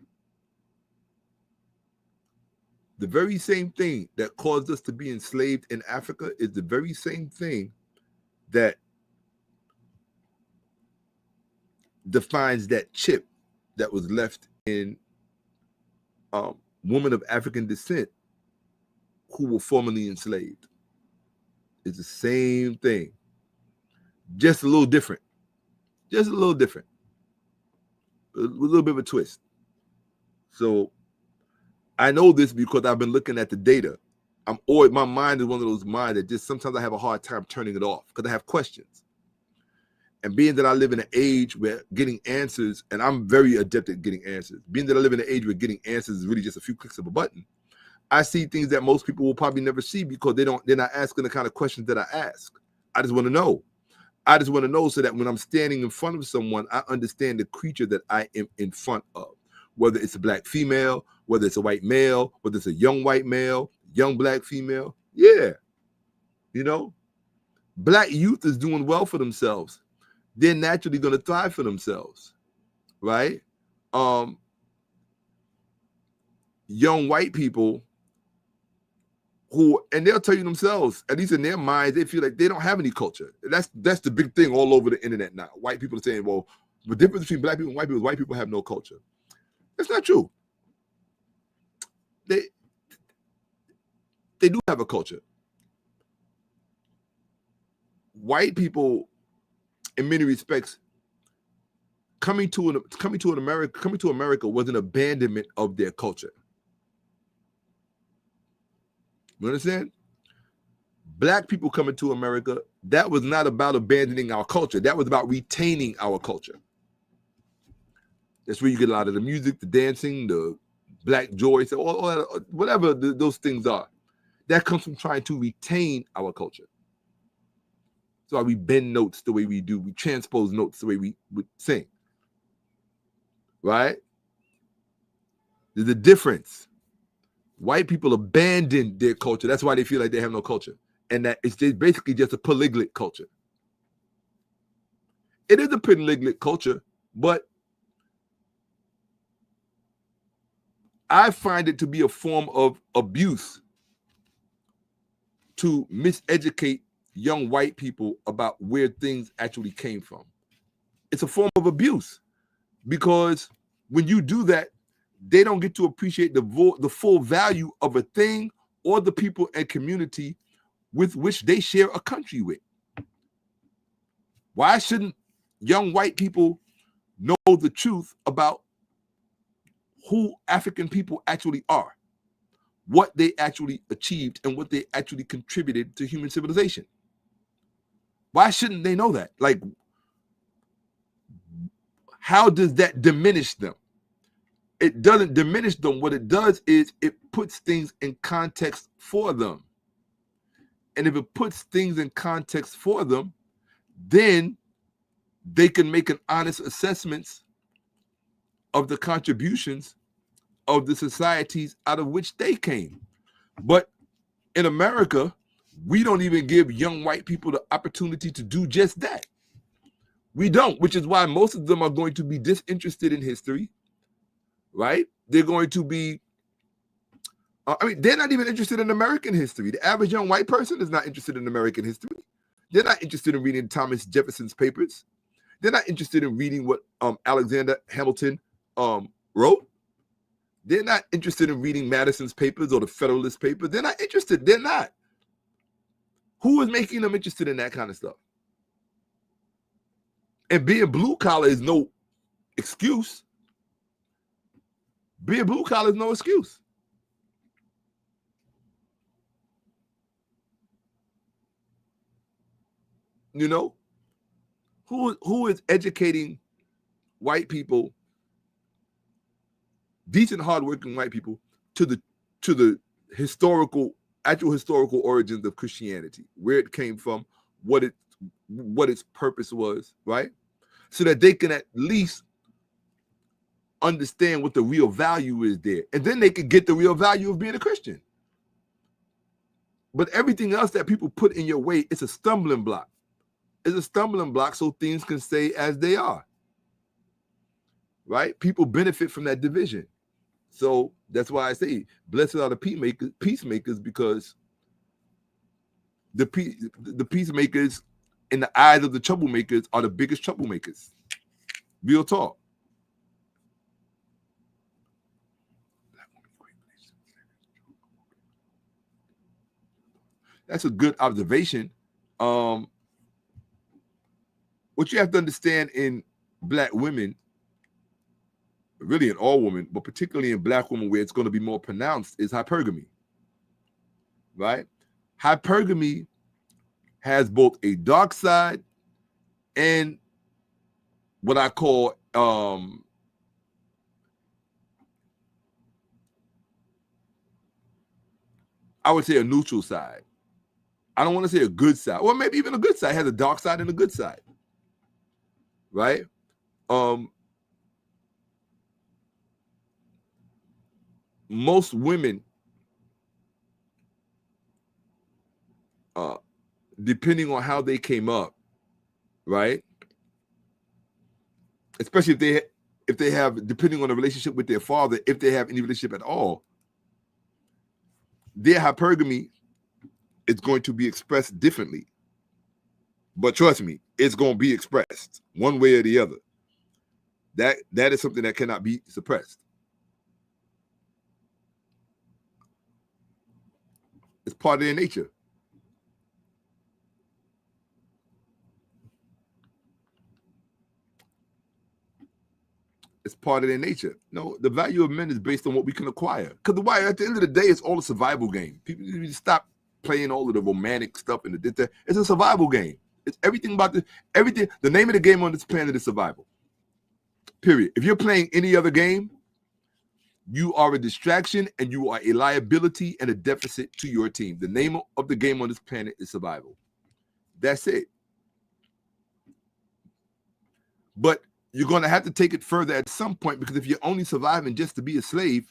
the very same thing that caused us to be enslaved in Africa is the very same thing that defines that chip that was left in women of African descent who were formerly enslaved. It's the same thing, just a little different. Just a little different. A little bit of a twist. So I know this because I've been looking at the data. My mind is one of those minds that just sometimes I have a hard time turning it off because I have questions. And being that I live in an age where getting answers, and I'm very adept at getting answers, being that I live in an age where getting answers is really just a few clicks of a button, I see things that most people will probably never see because they're not asking the kind of questions that I ask. I just want to know. I just want to know so that when I'm standing in front of someone, I understand the creature that I am in front of, whether it's a black female, whether it's a white male, whether it's a young white male, young black female. Yeah. You know, black youth is doing well for themselves. They're naturally going to thrive for themselves, right? Young white people who, and they'll tell you themselves, at least in their minds, they feel like they don't have any culture. That's the big thing all over the internet now. White people are saying, well, the difference between black people and white people have no culture. That's not true. They do have a culture. White people, in many respects, coming to America was an abandonment of their culture. You understand? Black people coming to America, that was not about abandoning our culture. That was about retaining our culture. That's where you get a lot of the music, the dancing, the black joy, all whatever those things are. That comes from trying to retain our culture. That's why we bend notes the way we do. We transpose notes the way we would sing. Right? There's a difference. White people abandoned their culture. That's why they feel like they have no culture. And that it's basically just a polyglot culture. It is a polyglot culture, but I find it to be a form of abuse to miseducate young white people about where things actually came from. It's a form of abuse because when you do that, they don't get to appreciate the full value of a thing or the people and community with which they share a country with. Why shouldn't young white people know the truth about who African people actually are, what they actually achieved, and what they actually contributed to human civilization? Why shouldn't they know that? Like, how does that diminish them? It doesn't diminish them. What it does is it puts things in context for them. And if it puts things in context for them, then they can make an honest assessment of the contributions of the societies out of which they came. But in America, we don't even give young white people the opportunity to do just that. We don't, which is why most of them are going to be disinterested in history, right? They're going to be, they're not even interested in American history. The average young white person is not interested in American history. They're not interested in reading Thomas Jefferson's papers. They're not interested in reading what Alexander Hamilton wrote. They're not interested in reading Madison's papers or the Federalist papers. They're not interested. They're not. Who is making them interested in that kind of stuff? And being blue collar is no excuse. Being blue collar is no excuse. You know, who is educating white people, decent, hardworking white people, to the actual historical origins of Christianity, where it came from, what its purpose was, right? So that they can at least understand what the real value is there. And then they can get the real value of being a Christian. But everything else that people put in your way, it's a stumbling block. It's a stumbling block so things can stay as they are. Right? People benefit from that division. So that's why I say, blessed are the peacemakers, because the peacemakers in the eyes of the troublemakers are the biggest troublemakers. Real talk. That's a good observation. What you have to understand in black women, really in all women, but particularly in black women where it's going to be more pronounced, is hypergamy, right? Hypergamy has both a dark side and what I call I would say a neutral side. I don't want to say a good side. Well, maybe even a good side. It has a dark side and a good side. Right? Most women, depending on how they came up, right? Especially if they have, depending on the relationship with their father, if they have any relationship at all, their hypergamy is going to be expressed differently. But trust me, it's going to be expressed one way or the other. That is something that cannot be suppressed. It's part of their nature. It's part of their nature. No, the value of men is based on what we can acquire. Because at the end of the day, it's all a survival game. People need to stop playing all of the romantic stuff and the. It's a survival game. It's everything about everything. The name of the game on this planet is survival. Period. If you're playing any other game, you are a distraction and you are a liability and a deficit to your team. The name of the game on this planet is survival. That's it. But you're going to have to take it further at some point, because if you're only surviving just to be a slave,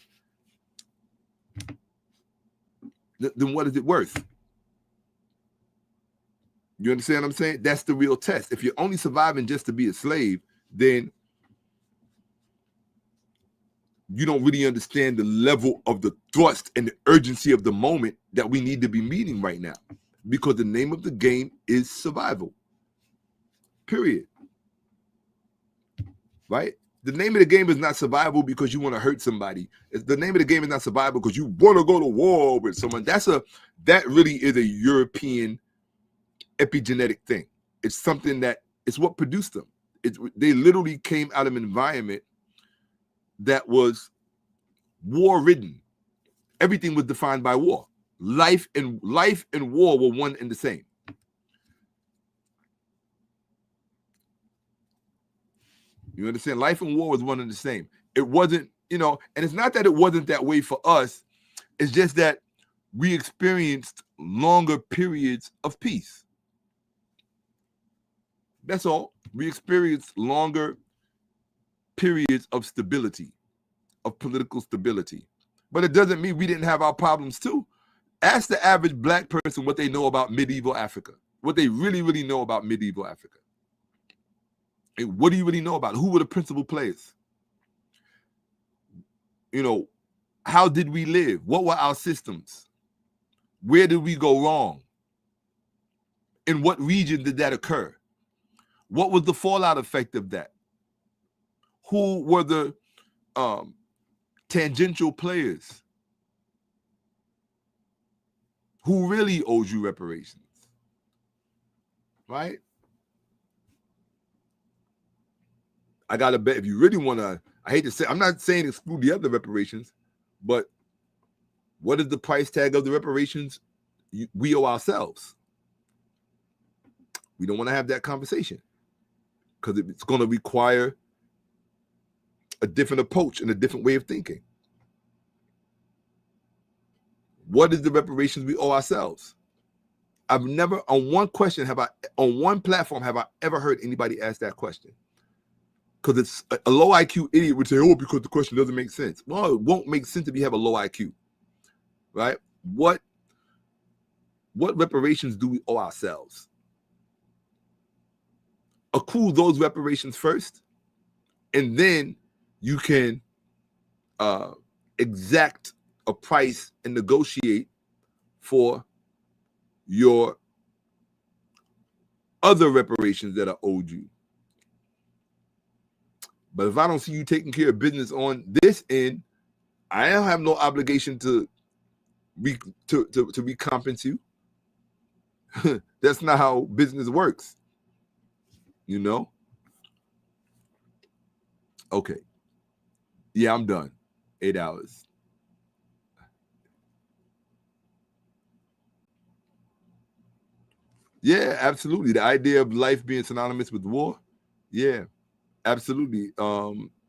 then what is it worth? You understand what I'm saying? That's the real test. If you're only surviving just to be a slave, then you don't really understand the level of the thrust and the urgency of the moment that we need to be meeting right now, because the name of the game is survival. Period. Right? The name of the game is not survival because you want to hurt somebody. The name of the game is not survival because you want to go to war with someone. That really is a European epigenetic thing. It's something that it's what produced them. They literally came out of an environment that was war-ridden. Everything was defined by war. Life and war were one and the same. You understand? Life and war was one and the same. It wasn't, and it's not that it wasn't that way for us. It's just that we experienced longer periods of peace. That's all. We experienced longer periods of stability, of political stability. But it doesn't mean we didn't have our problems too. Ask the average black person what they know about medieval Africa, what they really, really know about medieval Africa. And what do you really know about it? Who were the principal players? How did we live? What were our systems? Where did we go wrong? In what region did that occur? What was the fallout effect of that? Who were the tangential players? Who really owes you reparations? Right? I gotta bet if you really want to, I hate to say, I'm not saying exclude the other reparations, but what is the price tag of the reparations we owe ourselves? We don't want to have that conversation because it's going to require a different approach and a different way of thinking. What is the reparations we owe ourselves? I've never, on one platform, have I ever heard anybody ask that question? Because it's a low IQ idiot would say, oh, because the question doesn't make sense. Well, it won't make sense if you have a low IQ, right? What reparations do we owe ourselves? Accrue those reparations first, and then you can exact a price and negotiate for your other reparations that are owed you. But if I don't see you taking care of business on this end, I don't have no obligation to recompense you. That's not how business works. Okay. Yeah, I'm done. 8 hours. Yeah, absolutely. The idea of life being synonymous with war. Yeah, absolutely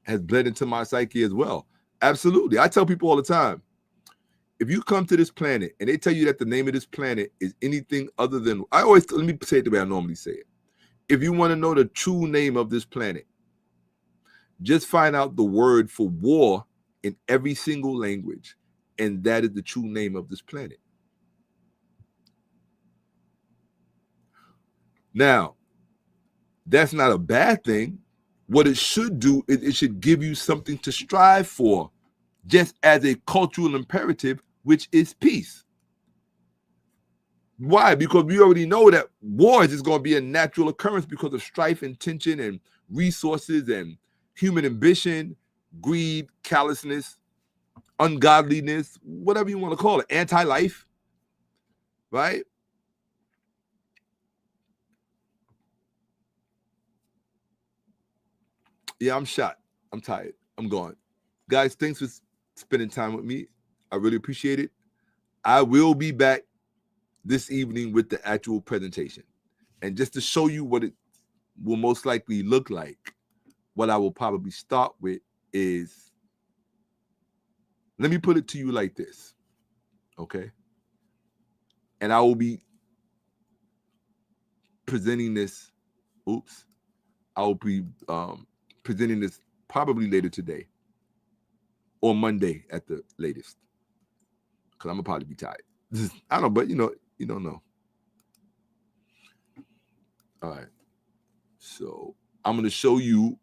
has bled into my psyche as well. Absolutely. I tell people all the time, if you come to this planet and they tell you that the name of this planet is anything other than, let me say it the way I normally say it. If you want to know the true name of this planet, just find out the word for war in every single language, and that is the true name of this planet. Now, that's not a bad thing. What it should do is it should give you something to strive for, just as a cultural imperative, which is peace. Why? Because we already know that war is just going to be a natural occurrence because of strife and tension and resources and human ambition, greed, callousness, ungodliness, whatever you want to call it, anti-life, right? Yeah, I'm shot. I'm tired. I'm gone. Guys, thanks for spending time with me. I really appreciate it. I will be back this evening with the actual presentation. And just to show you what it will most likely look like, what I will probably start with is, let me put it to you like this, okay? And I will be presenting this, I will be presenting this probably later today or Monday at the latest, because I'm gonna probably be tired. I don't know, but you don't know. All right, so I'm gonna show you.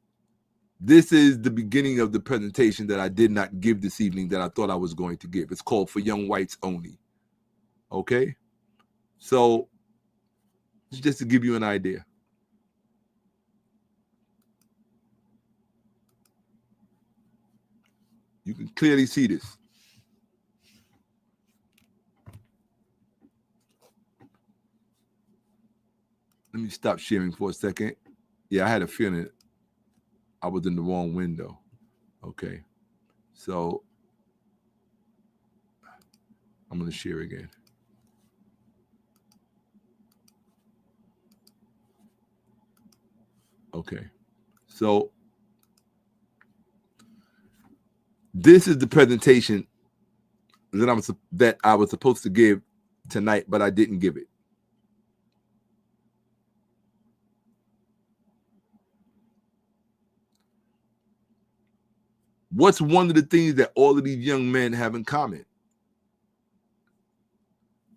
This is the beginning of the presentation that I did not give this evening that I thought I was going to give. It's called For Young Whites Only. Okay, so just to give you an idea. You can clearly see this. Let me stop sharing for a second. Yeah, I had a feeling I was in the wrong window. Okay, so I'm going to share again. Okay, so this is the presentation that I was supposed to give tonight, but I didn't give it. What's one of the things that all of these young men have in common?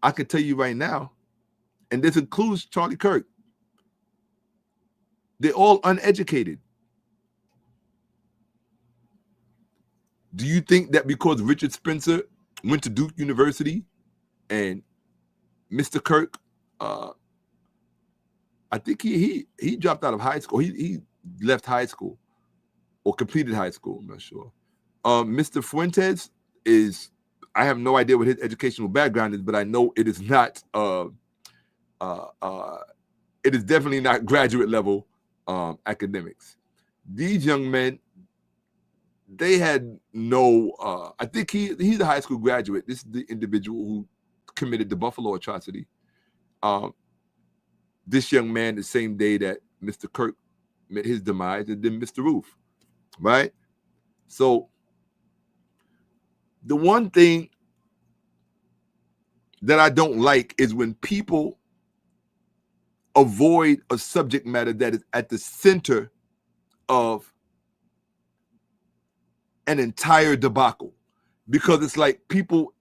I can tell you right now, and this includes Charlie Kirk. They're all uneducated. Do you think that because Richard Spencer went to Duke University and Mr. Kirk, I think he dropped out of high school. He left high school or completed high school. I'm not sure. Mr. Fuentes is, I have no idea what his educational background is, but I know it is not. It is definitely not graduate level academics. These young men, they had no. I think he's a high school graduate. This is the individual who committed the Buffalo atrocity. This young man, the same day that Mr. Kirk met his demise, and then Mr. Roof, right? So the one thing that I don't like is when people avoid a subject matter that is at the center of an entire debacle, because it's like people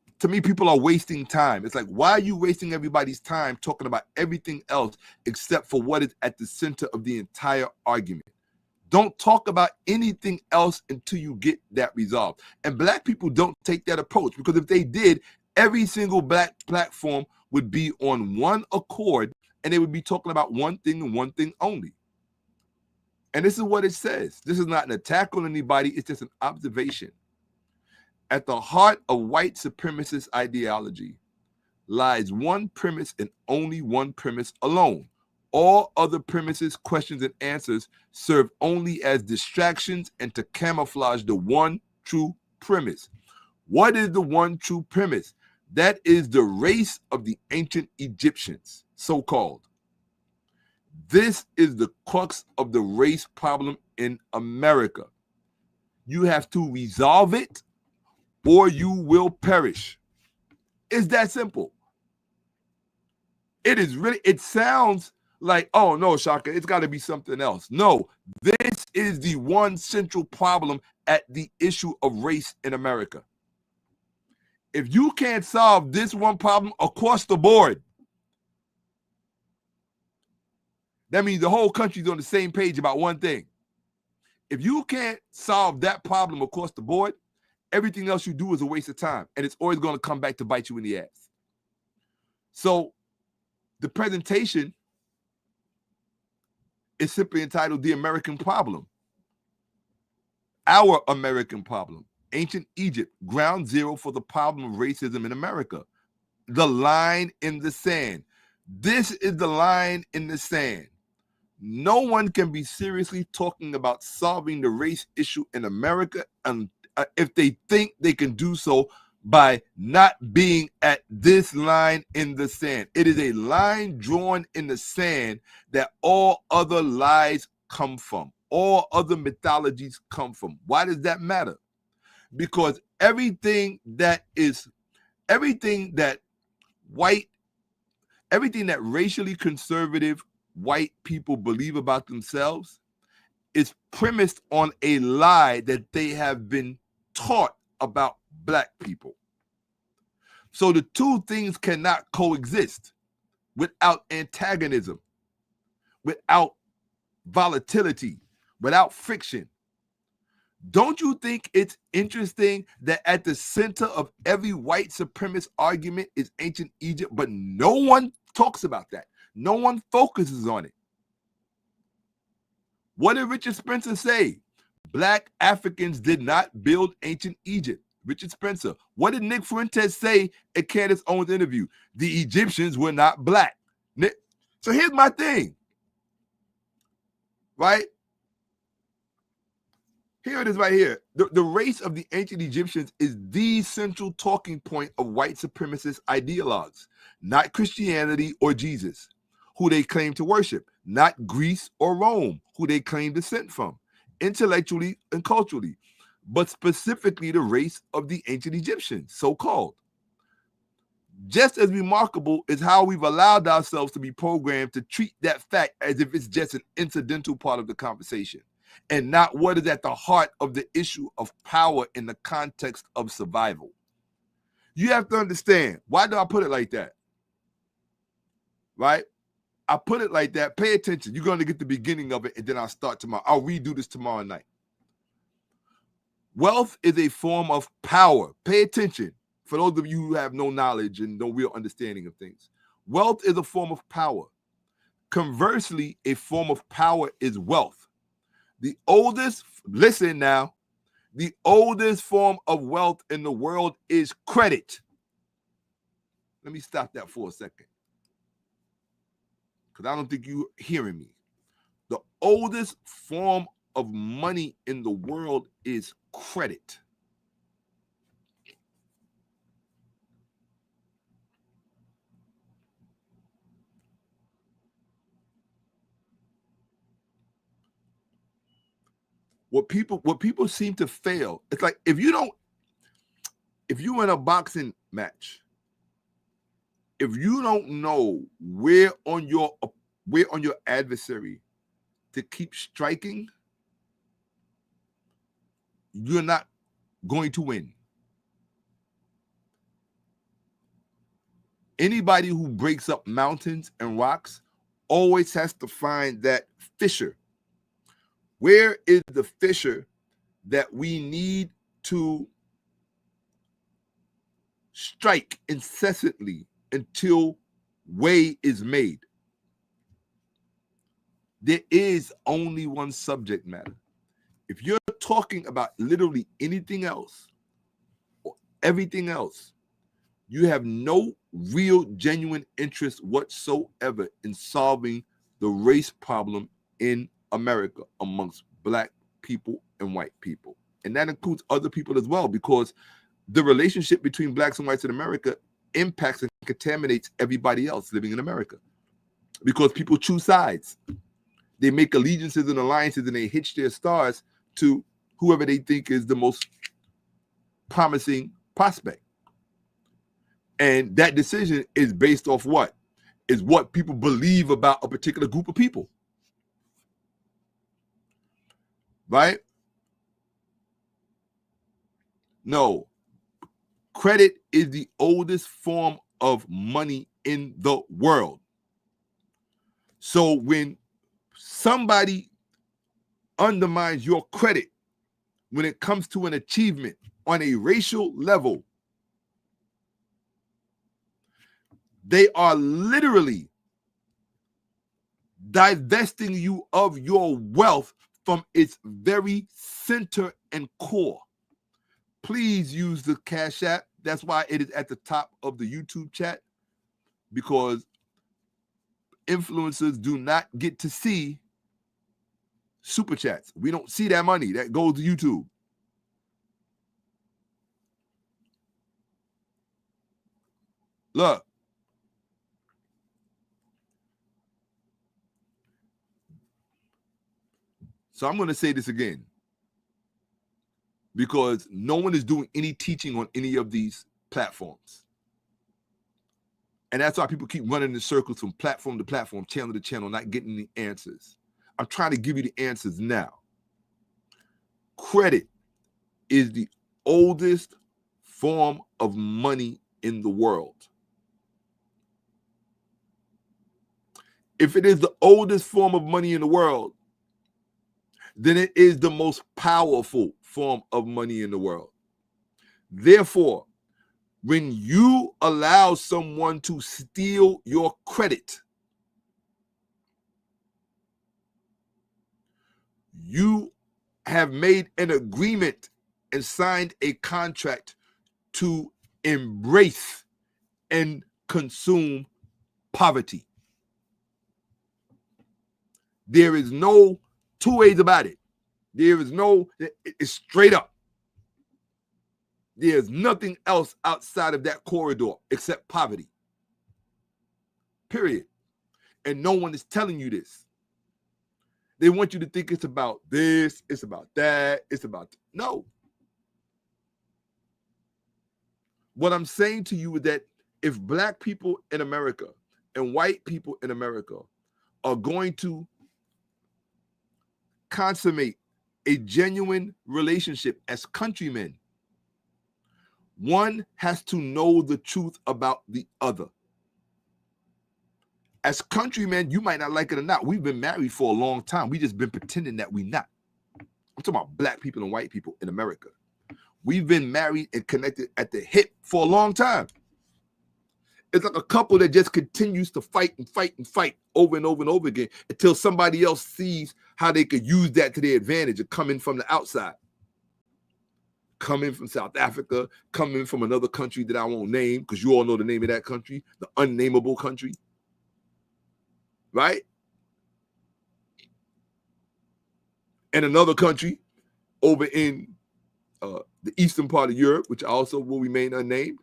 are wasting time. It's like, why are you wasting everybody's time talking about everything else except for what is at the center of the entire argument? Don't talk about anything else until you get that resolved. And Black people don't take that approach, because if they did, every single Black platform would be on one accord, and they would be talking about one thing and one thing only. And this is what it says. This is not an attack on anybody. It's just an observation. At the heart of white supremacist ideology lies one premise and only one premise alone. All other premises, questions, and answers serve only as distractions and to camouflage the one true premise. What is the one true premise? That is the race of the ancient Egyptians, so-called. This is the crux of the race problem in America. You have to resolve it or you will perish. It's that simple. It is really, it sounds like, oh no, Shaka, it's got to be something else. No, this is the one central problem at the issue of race in America. If you can't solve this one problem across the board, that means the whole country's on the same page about one thing. If you can't solve that problem across the board, everything else you do is a waste of time, and it's always going to come back to bite you in the ass. So the presentation is simply entitled The American Problem. Our American Problem. Ancient Egypt, ground zero for the problem of racism in America. The line in the sand. This is the line in the sand. No one can be seriously talking about solving the race issue in America if they think they can do so by not being at this line in the sand. It is a line drawn in the sand that all other lies come from. All other mythologies come from. Why does that matter? Because everything that racially conservative white people believe about themselves is premised on a lie that they have been taught about black people. So the two things cannot coexist without antagonism, without volatility, without friction. Don't you think it's interesting that at the center of every white supremacist argument is ancient Egypt, but no one talks about that? No one focuses on it. What did Richard Spencer say? Black Africans did not build ancient Egypt. Richard Spencer. What did Nick Fuentes say at Candace Owens' interview? The Egyptians were not black. So here's my thing, right? Here it is right here. The race of the ancient Egyptians is the central talking point of white supremacist ideologues, not Christianity or Jesus, who they claim to worship, not Greece or Rome, who they claim descent from, intellectually and culturally, but specifically the race of the ancient Egyptians, so-called. Just as remarkable is how we've allowed ourselves to be programmed to treat that fact as if it's just an incidental part of the conversation and not what is at the heart of the issue of power in the context of survival. You have to understand, why do I put it like that? Right? I put it like that. Pay attention. You're going to get the beginning of it, and then I'll start tomorrow. I'll redo this tomorrow night. Wealth is a form of power. Pay attention. For those of you who have no knowledge and no real understanding of things, wealth is a form of power. Conversely, a form of power is wealth. The oldest, listen now, the oldest form of wealth in the world is credit. Let me stop that for a second, because I don't think you're hearing me. The oldest form of money in the world is credit. What people seem to fail, it's like if you in a boxing match, if you don't know where on your adversary to keep striking, you're not going to win. Anybody who breaks up mountains and rocks always has to find that fissure. Where is the fissure that we need to strike incessantly until way is made? There is only one subject matter. If you're talking about literally anything else or everything else, you have no real genuine interest whatsoever in solving the race problem in America amongst black people and white people. And that includes other people as well, because the relationship between blacks and whites in America impacts and contaminates everybody else living in America. because people choose sides. They make allegiances and alliances, and they hitch their stars to whoever they think is the most promising prospect. And that decision is based off what? Is what people believe about a particular group of people. Right? No. Credit is the oldest form of money in the world. So when somebody undermines your credit when it comes to an achievement on a racial level, they are literally divesting you of your wealth from its very center and core. Please use the Cash App. That's why it is at the top of the YouTube chat, because influencers do not get to see super chats. We don't see that money that goes to YouTube. Look. So I'm going to say this again, because no one is doing any teaching on any of these platforms. And that's why people keep running in circles from platform to platform, channel to channel, not getting the answers. I'm trying to give you the answers now. Credit is the oldest form of money in the world. If it is the oldest form of money in the world, then it is the most powerful form of money in the world. Therefore, when you allow someone to steal your credit, you have made an agreement and signed a contract to embrace and consume poverty. There is no two ways about it. There is no, it's straight up. There's nothing else outside of that corridor except poverty. Period. And no one is telling you this. They want you to think it's about this, it's about that, it's about no. What I'm saying to you is that if black people in America and white people in America are going to consummate a genuine relationship as countrymen, one has to know the truth about the other. As countrymen, you might not like it or not. We've been married for a long time. We just been pretending that we're not. I'm talking about black people and white people in America. We've been married and connected at the hip for a long time. It's like a couple that just continues to fight and fight and fight over and over and over again until somebody else sees how they could use that to their advantage of coming from the outside. Coming from South Africa, coming from another country that I won't name, because you all know the name of that country, the unnameable country. Right? And another country over in the eastern part of Europe, which also will remain unnamed.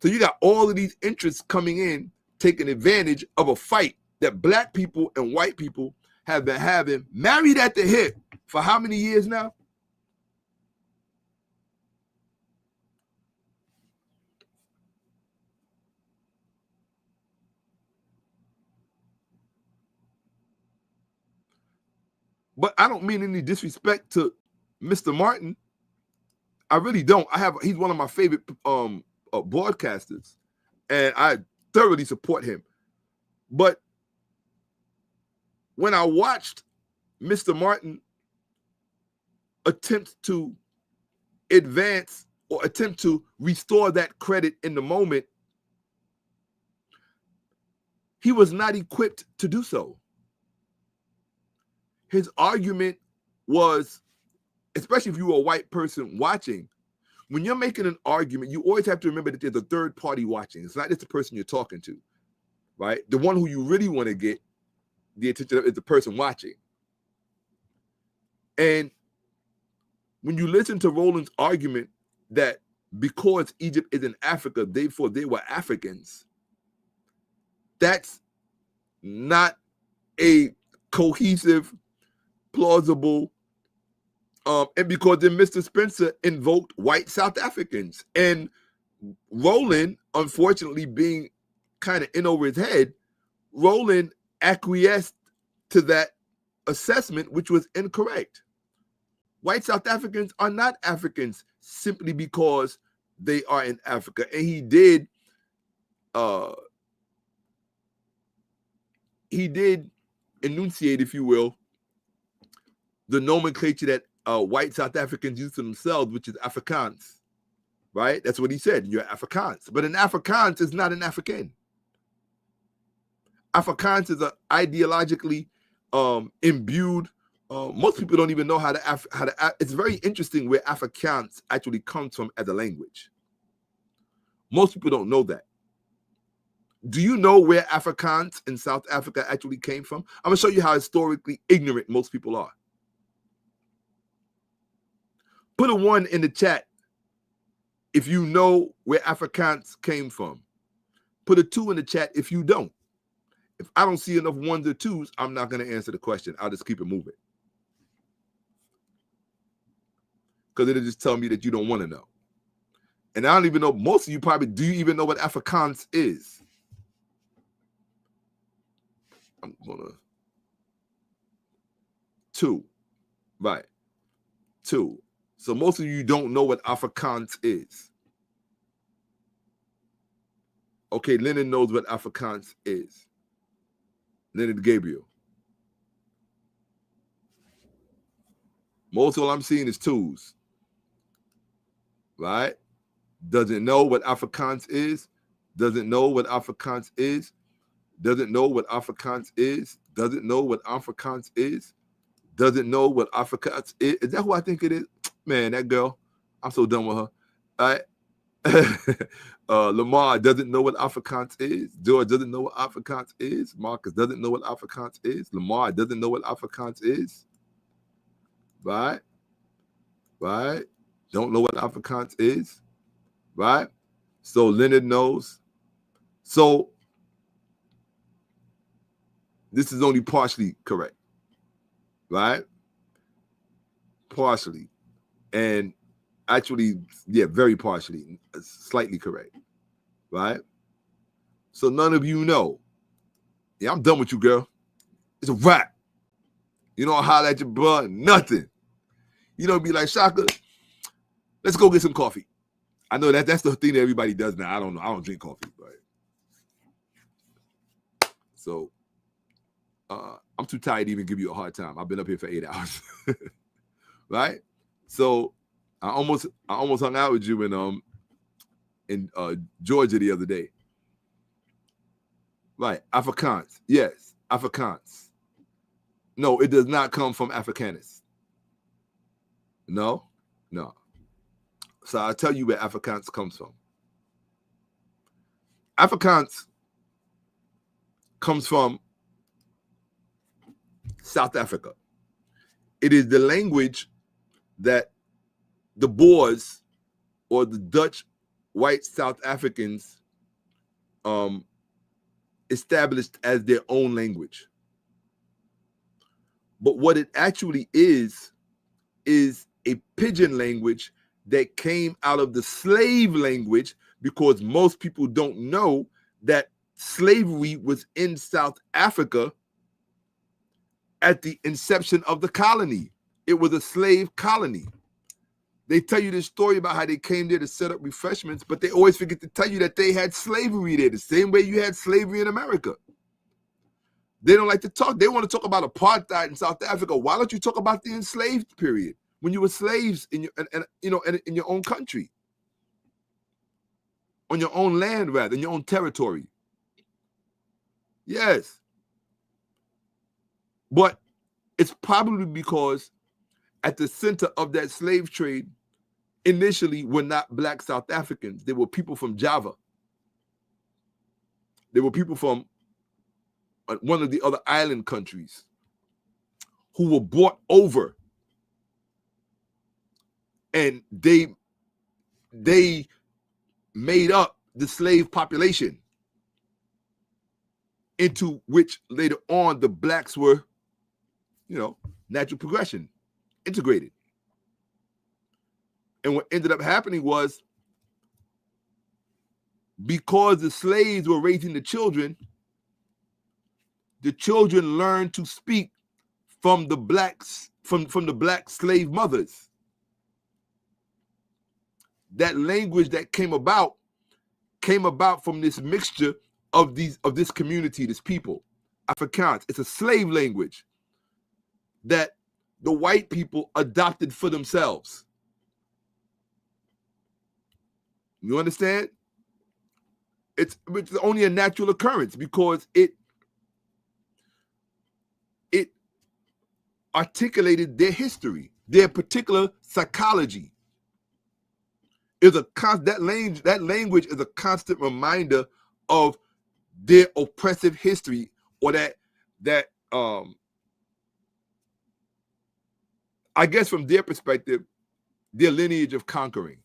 So you got all of these interests coming in, taking advantage of a fight that black people and white people have been having, married at the hip, for how many years now? But I don't mean any disrespect to Mr. Martin. I really don't. He's one of my favorite broadcasters, and I thoroughly support him. But when I watched Mr. Martin attempt to advance or attempt to restore that credit in the moment, he was not equipped to do so. His argument was, especially if you were a white person watching, when you're making an argument, you always have to remember that there's a third party watching. It's not just the person you're talking to, right? The one who you really want to get the attention of is the person watching. And when you listen to Roland's argument that because Egypt is in Africa, therefore they were Africans, that's not a cohesive, plausible, and because then Mr. Spencer invoked white South Africans. And Roland, unfortunately, being kind of in over his head, Roland acquiesced to that assessment, which was incorrect. White South Africans are not Africans simply because they are in Africa. And he did enunciate, if you will, the nomenclature that white South Africans use to themselves, which is Afrikaans, right? That's what he said. You're Afrikaans. But an Afrikaans is not an African. Afrikaans is an ideologically imbued. Most people don't even know how to. It's very interesting where Afrikaans actually comes from as a language. Most people don't know that. Do you know where Afrikaans in South Africa actually came from? I'm going to show you how historically ignorant most people are. Put a 1 in the chat if you know where Afrikaans came from. Put a 2 in the chat if you don't. If I don't see enough 1s or 2s, I'm not going to answer the question. I'll just keep it moving. Because it'll just tell me that you don't want to know. And I don't even know, most of you probably, do you even know what Afrikaans is? I'm going to 2. Right. 2. So most of you don't know what Afrikaans is. Okay, Lennon knows what Afrikaans is. Leonard Gabriel. Most of all I'm seeing is 2s. Right? Doesn't know what Afrikaans is. Doesn't know what Afrikaans is. Doesn't know what Afrikaans is. Doesn't know what Afrikaans is. Doesn't know what Afrikaans is. Is that who I think it is? Man, that girl. I'm so done with her. All right. Lamar doesn't know what Afrikaans is. George doesn't know what Afrikaans is. Marcus doesn't know what Afrikaans is. Lamar doesn't know what Afrikaans is. Right? Right? Don't know what Afrikaans is. Right? So Leonard knows. So this is only partially correct. Right? Partially. And actually, yeah, very partially, slightly correct. Right? So none of you know. Yeah, I'm done with you, girl. It's a wrap. You don't holler at your bro, nothing. You don't be like, Shaka, let's go get some coffee. I know that's the thing that everybody does now. I don't know. I don't drink coffee. Right? So I'm too tired to even give you a hard time. I've been up here for 8 hours. Right? So I almost hung out with you in Georgia the other day. Right, Afrikaans. Yes, Afrikaans. No, it does not come from Afrikanus. No. So I'll tell you where Afrikaans comes from. Afrikaans comes from South Africa. It is the language that the Boers or the Dutch white South Africans established as their own language. But what it actually is a pidgin language that came out of the slave language, because most people don't know that slavery was in South Africa at the inception of the colony. It was a slave colony. They tell you this story about how they came there to set up refreshments, but they always forget to tell you that they had slavery there, the same way you had slavery in America. They don't like to talk. They want to talk about apartheid in South Africa. Why don't you talk about the enslaved period when you were slaves in your own country, on your own land, rather, in your own territory? Yes, but it's probably because at the center of that slave trade initially were not black South Africans. They were people from Java. They were people from one of the other island countries who were brought over, and they made up the slave population. into which later on the blacks were, natural progression, integrated. And what ended up happening was, because the slaves were raising the children learned to speak from the blacks, from the black slave mothers. That language that came about from this mixture of this community, this people, Afrikaans. It's a slave language that the white people adopted for themselves. You understand? It's only a natural occurrence because it articulated their history, their particular psychology. That language is a constant reminder of their oppressive history, or that I guess from their perspective, their lineage of conquering.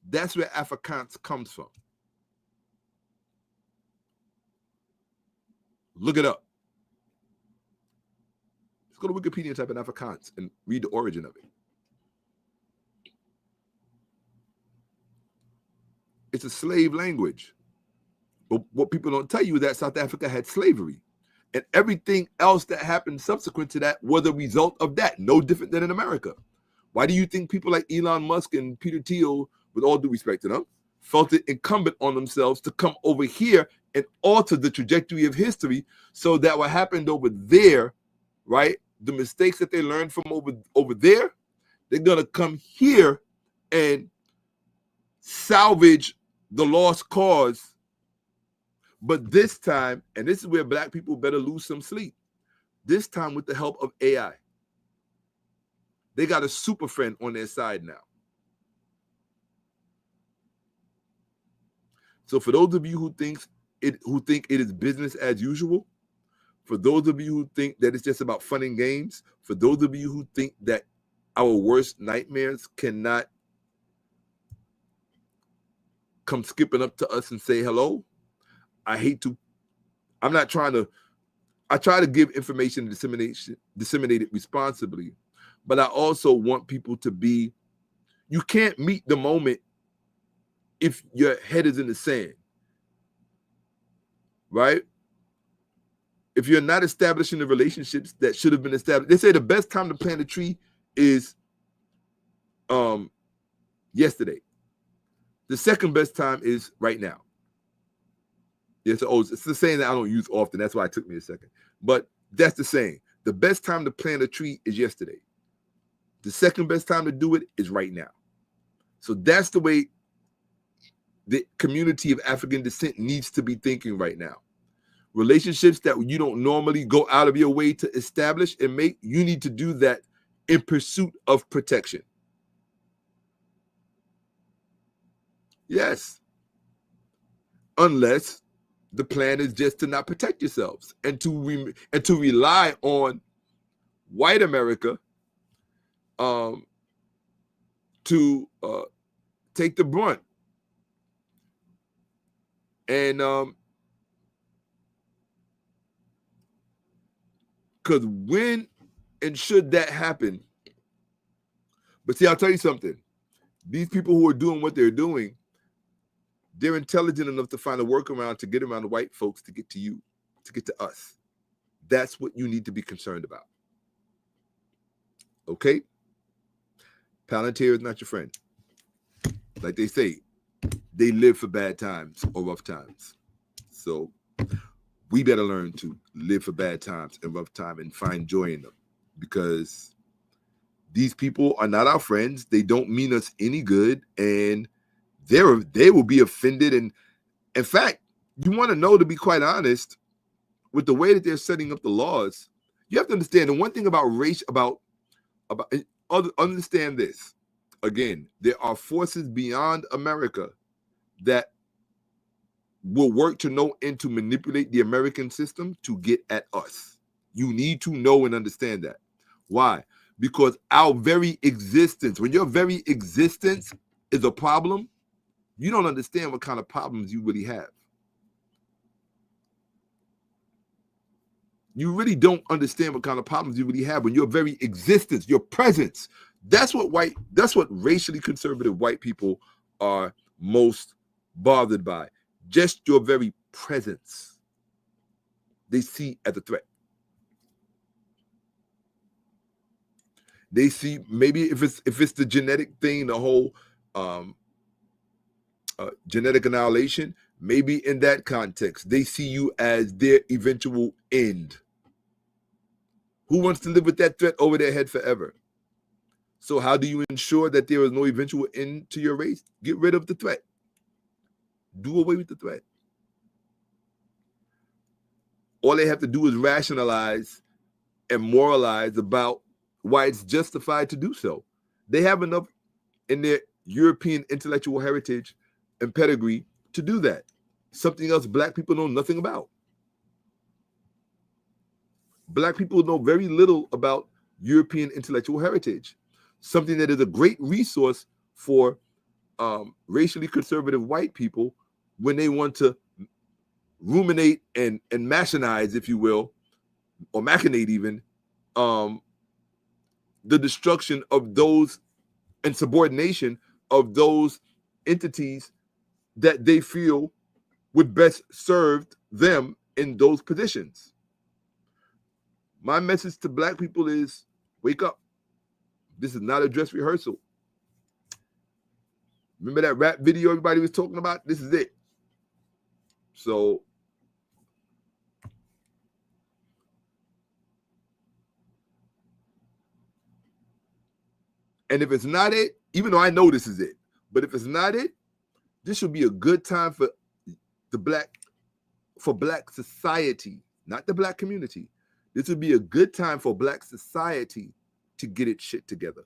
That's where Afrikaans comes from. Look it up. Let's go to Wikipedia and type in Afrikaans and read the origin of it. It's a slave language. But what people don't tell you is that South Africa had slavery. And everything else that happened subsequent to that was a result of that, no different than in America. Why do you think people like Elon Musk and Peter Thiel, with all due respect to them, felt it incumbent on themselves to come over here and alter the trajectory of history so that what happened over there, right, the mistakes that they learned from over there, they're going to come here and salvage the lost cause. But this time, and this is where black people better lose some sleep, this time with the help of AI. They got a super friend on their side now. So for those of you who think it is business as usual, for those of you who think that it's just about fun and games, for those of you who think that our worst nightmares cannot come skipping up to us and say hello, I try to give information and disseminate it responsibly, but I also want people to be, you can't meet the moment if your head is in the sand, right? If you're not establishing the relationships that should have been established. They say the best time to plant a tree is yesterday. The second best time is right now. Yes, it's the saying that I don't use often. That's why it took me a second. But that's the saying. The best time to plant a tree is yesterday. The second best time to do it is right now. So that's the way the community of African descent needs to be thinking right now. Relationships that you don't normally go out of your way to establish and make, you need to do that in pursuit of protection. Yes. Unless the plan is just to not protect yourselves and to rely on white America to take the brunt. And because when and should that happen, but see, I'll tell you something. These people who are doing what they're doing, they're intelligent enough to find a workaround to get around the white folks to get to you, to get to us. That's what you need to be concerned about. Okay? Palantir is not your friend. Like they say, they live for bad times or rough times. So we better learn to live for bad times and rough time and find joy in them, because these people are not our friends. They don't mean us any good, and they will be offended. And in fact, you want to know, to be quite honest, with the way that they're setting up the laws, you have to understand the one thing about race, understand this. Again, there are forces beyond America that will work to no end to manipulate the American system to get at us. You need to know and understand that. Why? Because our very existence, when your very existence is a problem, you don't understand what kind of problems you really have. You really don't understand what kind of problems you really have when your very existence, your presence. That's what racially conservative white people are most bothered by. Just your very presence. They see as a threat. They see, maybe if it's the genetic thing, the whole genetic annihilation, maybe in that context, they see you as their eventual end. Who wants to live with that threat over their head forever? So how do you ensure that there is no eventual end to your race? Get rid of the threat. Do away with the threat. All they have to do is rationalize and moralize about why it's justified to do so. They have enough in their European intellectual heritage and pedigree to do that. Something else black people know nothing about. Black people know very little about European intellectual heritage, something that is a great resource for racially conservative white people when they want to ruminate and machinize, if you will, or machinate even, the destruction of those and subordination of those entities that they feel would best serve them in those positions. My message to black people is, wake up. This is not a dress rehearsal. Remember that rap video everybody was talking about? This is it. So and if it's not it, even though I know this is it, but if it's not it, this should be a good time for black society, not the black community. This would be a good time for black society to get its shit together.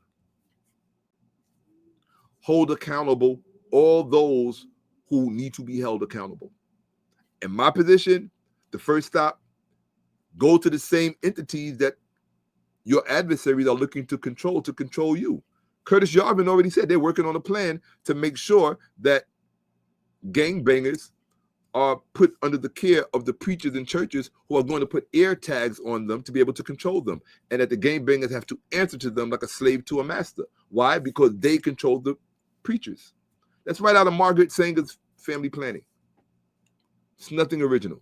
Hold accountable all those who need to be held accountable. In my position, the first stop, go to the same entities that your adversaries are looking to control you. Curtis Yarvin already said they're working on a plan to make sure that gangbangers are put under the care of the preachers and churches who are going to put ear tags on them to be able to control them, and that the gangbangers have to answer to them like a slave to a master. Why? Because they control the preachers. That's right out of Margaret Sanger's Family Planning. It's nothing original.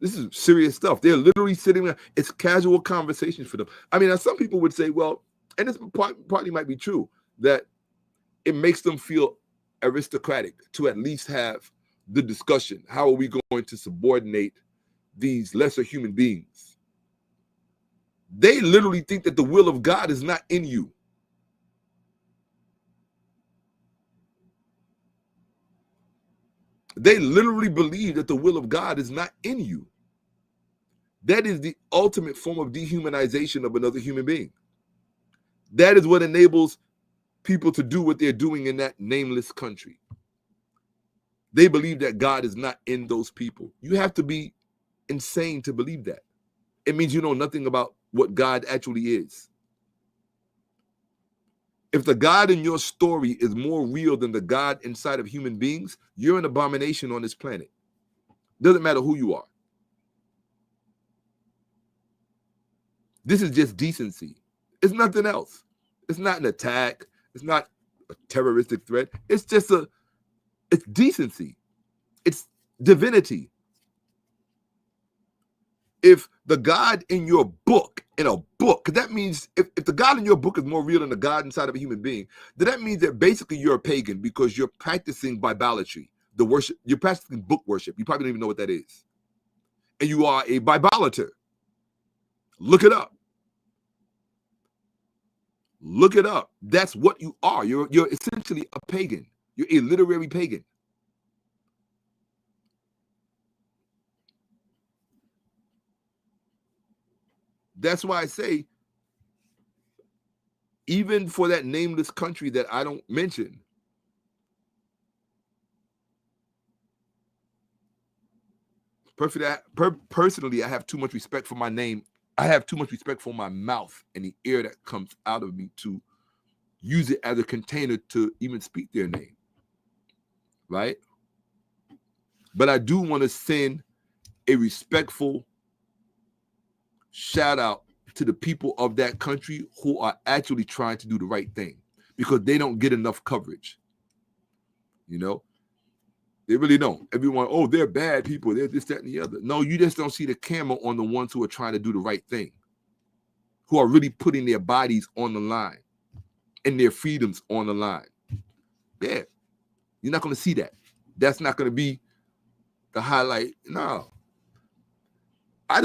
This is serious stuff. They're literally sitting there. It's casual conversations for them. I mean, some people would say, well, and this partly might be true, that it makes them feel aristocratic to at least have the discussion. How are we going to subordinate these lesser human beings? They literally think that the will of God is not in you. They literally believe that the will of God is not in you. That is the ultimate form of dehumanization of another human being. That is what enables people to do what they're doing in that nameless country. They believe that God is not in those people. You have to be insane to believe that. It means you know nothing about what God actually is. If the God in your story is more real than the God inside of human beings, you're an abomination on this planet. Doesn't matter who you are. This is just decency. It's nothing else. It's not an attack. It's not a terroristic threat. It's just it's decency. It's divinity. If the God in your book, because that means if the God in your book is more real than the God inside of a human being, then that means that basically you're a pagan because you're practicing Bibolatry, the worship. You're practicing book worship. You probably don't even know what that is. And you are a Bibolater. Look it up. Look it up. That's what you are. You're essentially a pagan. You're a literary pagan. That's why I say, even for that nameless country that I don't mention, personally, I have too much respect for my name. I have too much respect for my mouth and the air that comes out of me to use it as a container to even speak their name. Right? But I do want to send a respectful shout out to the people of that country who are actually trying to do the right thing, because they don't get enough coverage. You know, they really don't. Everyone, oh, they're bad people. They're this, that, and the other. No, you just don't see the camera on the ones who are trying to do the right thing, who are really putting their bodies on the line and their freedoms on the line. Yeah, you're not going to see that. That's not going to be the highlight. No. I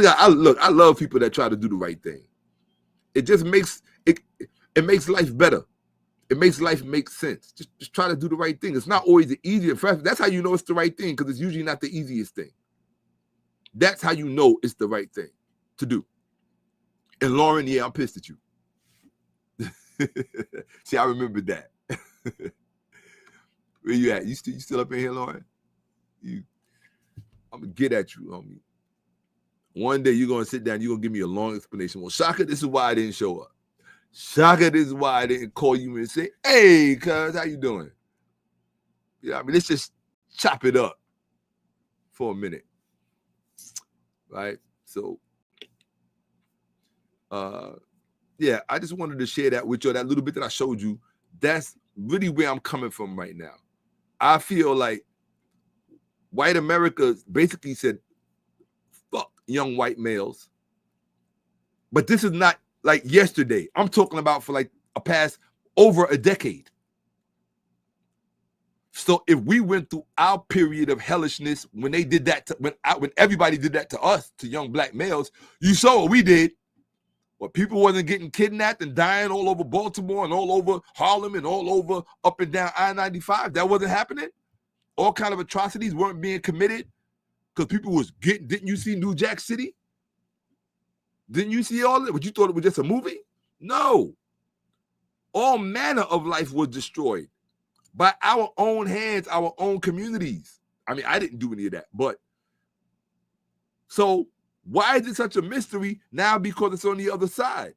love people that try to do the right thing. It just makes it makes life better. It makes life make sense. Just try to do the right thing. It's not always the easiest. That's how you know it's the right thing, because it's usually not the easiest thing. That's how you know it's the right thing to do. And Lauren, yeah, I'm pissed at you. See, I remember that. Where you at? You still up in here, Lauren? I'm gonna get at you, homie. One day you're gonna sit down, you're gonna give me a long explanation. Well, Shaka, this is why I didn't show up. Shaka, this is why I didn't call you and say, hey, cuz, how you doing? Yeah, I mean, let's just chop it up for a minute. Right? So yeah, I just wanted to share that with you, that little bit that I showed you. That's really where I'm coming from right now. I feel like white America basically said, fuck young white males. But this is not like yesterday. I'm talking about for like a past over a decade. So if we went through our period of hellishness when they did that, when everybody did that to us, to young black males, you saw what we did. Well, people wasn't getting kidnapped and dying all over Baltimore and all over Harlem and all over up and down I-95. That wasn't happening. All kind of atrocities weren't being committed because people was getting. Didn't you see New Jack City? Didn't you see all that? But you thought it was just a movie? No. All manner of life was destroyed by our own hands, our own communities. I mean, I didn't do any of that, but so why is it such a mystery now? Because it's on the other side.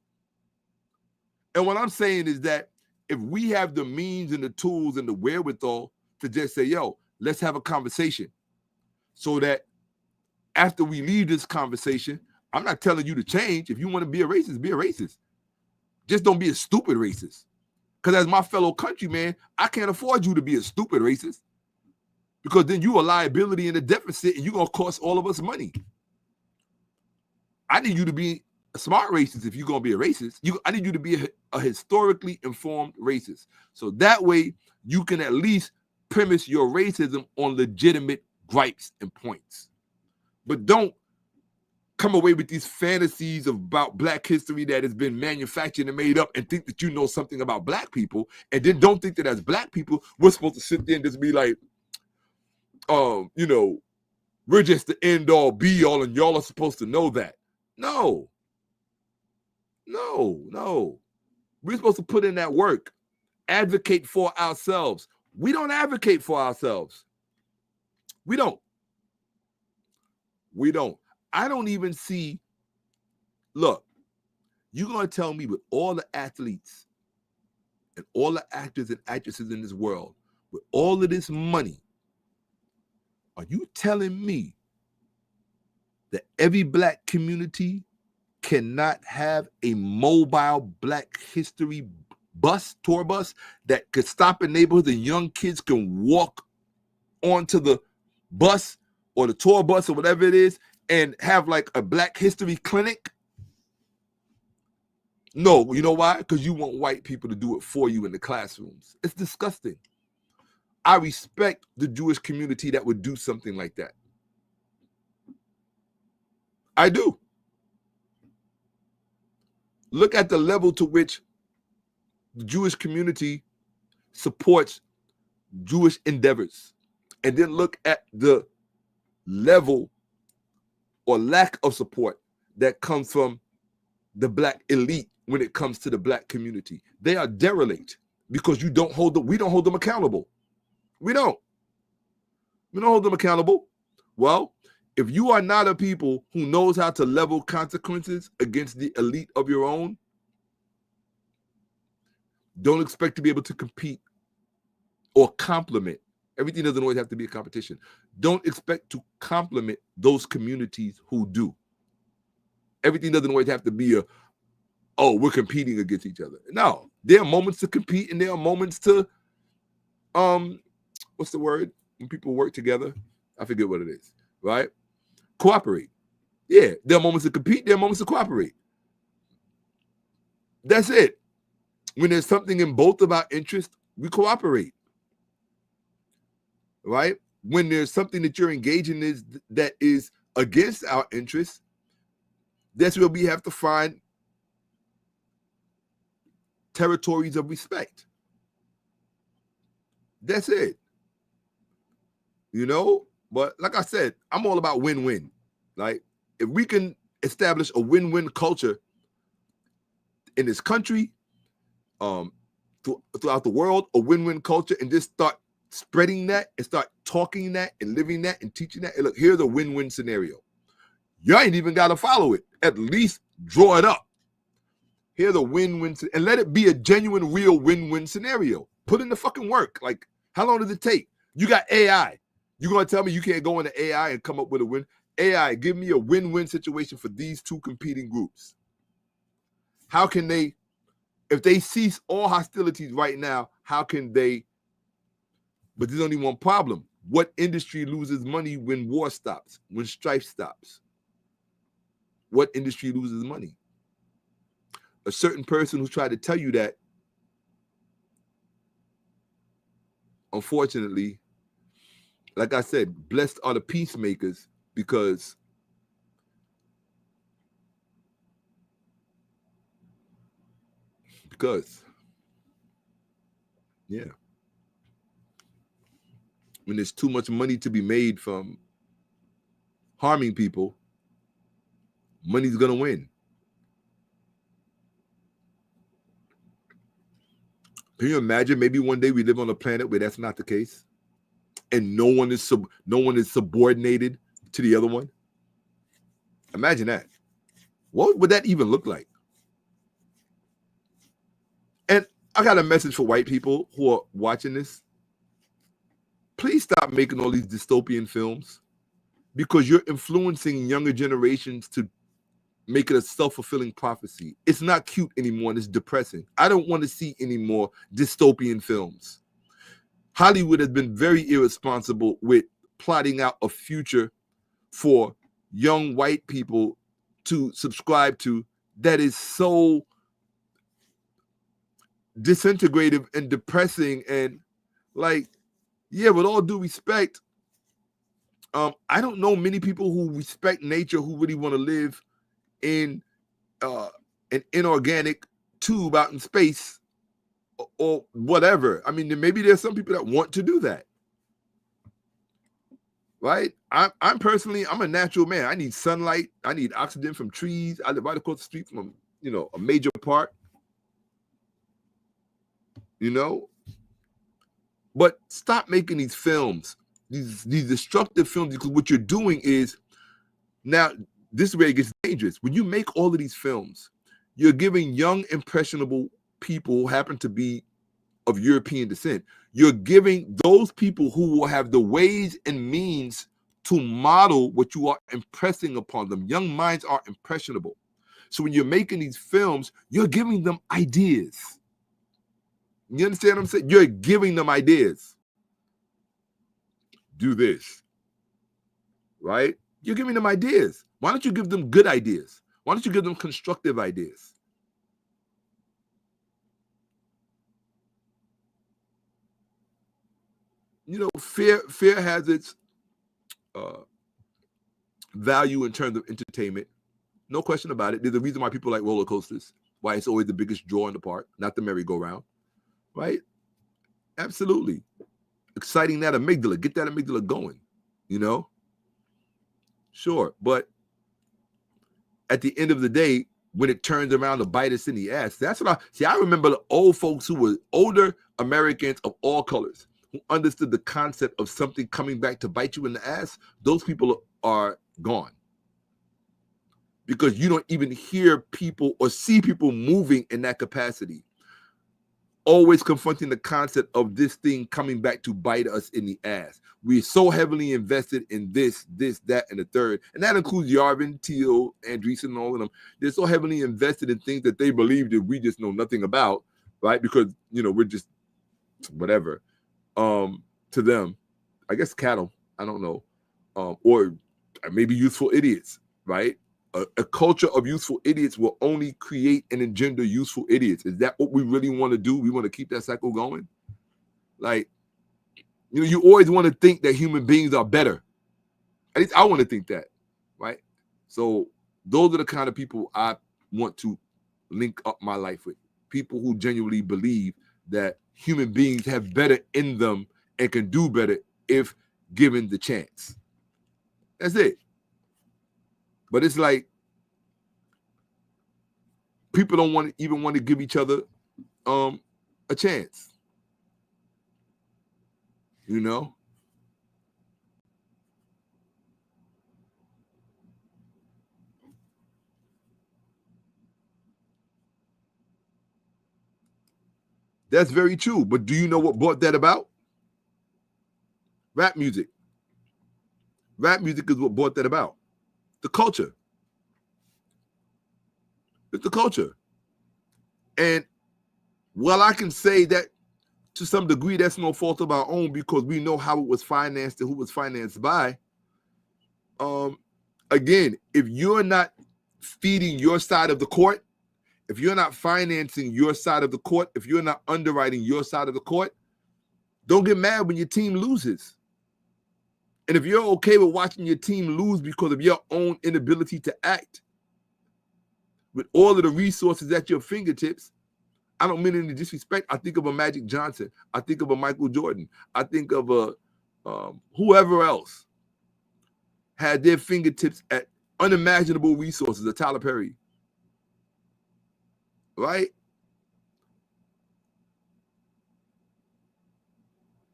And what I'm saying is that if we have the means and the tools and the wherewithal to just say, yo, let's have a conversation, so that after we leave this conversation, I'm not telling you to change. If you want to be a racist, be a racist. Just don't be a stupid racist. Because as my fellow countryman, I can't afford you to be a stupid racist, because then you a liability and a deficit and you're going to cost all of us money. I need you to be a smart racist if you're going to be a racist. I need you to be a historically informed racist. So that way you can at least premise your racism on legitimate gripes and points. But don't come away with these fantasies about black history that has been manufactured and made up and think that you know something about black people, and then don't think that as black people, we're supposed to sit there and just be like, you know, we're just the end all be all and y'all are supposed to know that. No. We're supposed to put in that work, advocate for ourselves. We don't advocate for ourselves. We don't. I don't even see, look, you're going to tell me with all the athletes and all the actors and actresses in this world, with all of this money, are you telling me that every black community cannot have a mobile black history bus, tour bus, that could stop in neighborhoods and young kids can walk onto the bus or the tour bus or whatever it is and have like a black history clinic? No, you know why? Because you want white people to do it for you in the classrooms. It's disgusting. I respect the Jewish community that would do something like that. I do. Look at the level to which the Jewish community supports Jewish endeavors, and then look at the level or lack of support that comes from the black elite when it comes to the black community. They are derelict because we don't hold them accountable. We don't hold them accountable. Well, if you are not a people who knows how to level consequences against the elite of your own, don't expect to be able to compete or complement. Everything doesn't always have to be a competition. don't expect to compliment those communities who do. Everything doesn't always have to be we're competing against each other. No, there are moments to compete and there are moments to, what's the word? When people work together, I forget what it is, right? Cooperate. Yeah, there are moments to compete, there are moments to cooperate. That's it. When there's something in both of our interests, we cooperate, right? When there's something that you're engaging in that is against our interests, that's where we have to find territories of respect. That's it. But like I said, I'm all about win-win. Like, if we can establish a win-win culture in this country, throughout the world, a win-win culture, and just start spreading that and start talking that and living that and teaching that. And look, here's a win-win scenario. You ain't even got to follow it. At least draw it up. Here's a win-win, and let it be a genuine, real win-win scenario. Put in the fucking work. Like, how long does it take? You got AI. You're going to tell me you can't go into AI and come up with a win? AI, give me a win-win situation for these two competing groups. How can they, if they cease all hostilities right now, how can they? But there's only one problem. What industry loses money when war stops, when strife stops? What industry loses money? A certain person who tried to tell you that, unfortunately, like I said, blessed are the peacemakers, because yeah, when there's too much money to be made from harming people, money's gonna win. Can you imagine? Maybe one day we live on a planet where that's not the case, and no one is subordinated to the other one. Imagine that. What would that even look like? And I got a message for white people who are watching this. Please stop making all these dystopian films, because you're influencing younger generations to make it a self-fulfilling prophecy. It's not cute anymore, and it's depressing. I don't want to see any more dystopian films. Hollywood has been very irresponsible with plotting out a future for young white people to subscribe to that is so disintegrative and depressing. And like, yeah, with all due respect, I don't know many people who respect nature who really want to live in an inorganic tube out in space or whatever. I mean, maybe there's some people that want to do that, right? I'm personally, I'm a natural man. I need sunlight. I need oxygen from trees. I live right across the street from a major park. But stop making these films, these destructive films, because what you're doing is, now this is where it gets dangerous. When you make all of these films, you're giving young, impressionable people who happen to be of European descent, you're giving those people who will have the ways and means to model what you are impressing upon them. Young minds are impressionable. So when you're making these films, you're giving them ideas. You understand what I'm saying? You're giving them ideas. Do this, right? You're giving them ideas. Why don't you give them good ideas? Why don't you give them constructive ideas? Fear has its value in terms of entertainment. No question about it. There's a reason why people like roller coasters, why it's always the biggest draw in the park, not the merry-go-round, right? Absolutely. Exciting that amygdala. Get that amygdala going, Sure. But at the end of the day, when it turns around to bite us in the ass, that's what I remember the old folks who were older Americans of all colors who understood the concept of something coming back to bite you in the ass. Those people are gone, because you don't even hear people or see people moving in that capacity. always confronting the concept of this thing coming back to bite us in the ass. We're so heavily invested in this, that, and the third. And that includes Yarvin, Teal, Andreessen, and all of them. They're so heavily invested in things that they believe that we just know nothing about, right? Because, we're just whatever. To them, I guess cattle, I don't know. Or maybe useful idiots, right? A culture of useful idiots will only create and engender useful idiots. Is that what we really want to do? We want to keep that cycle going? Like, you always want to think that human beings are better. At least I want to think that, right? So those are the kind of people I want to link up my life with. People who genuinely believe that human beings have better in them and can do better if given the chance. That's it. But it's like people don't even want to give each other a chance. That's very true. But do you know what brought that about? Rap music. Rap music is what brought that about. The culture. It's the culture. And while I can say that to some degree that's no fault of our own because we know how it was financed and who it was financed by, again, if you're not feeding your side of the court, if you're not financing your side of the court, if you're not underwriting your side of the court, don't get mad when your team loses. And if you're okay with watching your team lose because of your own inability to act, with all of the resources at your fingertips, I don't mean any disrespect. I think of a Magic Johnson. I think of a Michael Jordan. I think of a whoever else had their fingertips at unimaginable resources, a Tyler Perry. Right?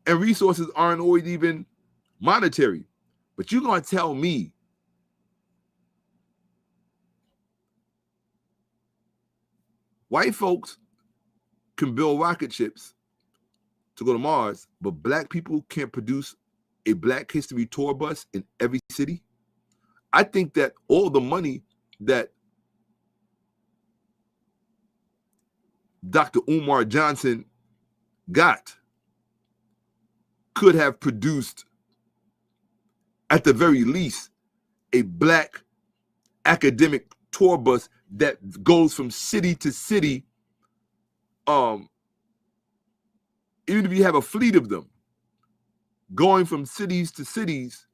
And resources aren't always even monetary. But you're going to tell me white folks can build rocket ships to go to Mars, but black people can't produce a Black History tour bus in every city? I think that all the money that Dr. Umar Johnson got could have produced, at the very least, a Black academic tour bus that goes from city to city. Even if you have a fleet of them going from cities to cities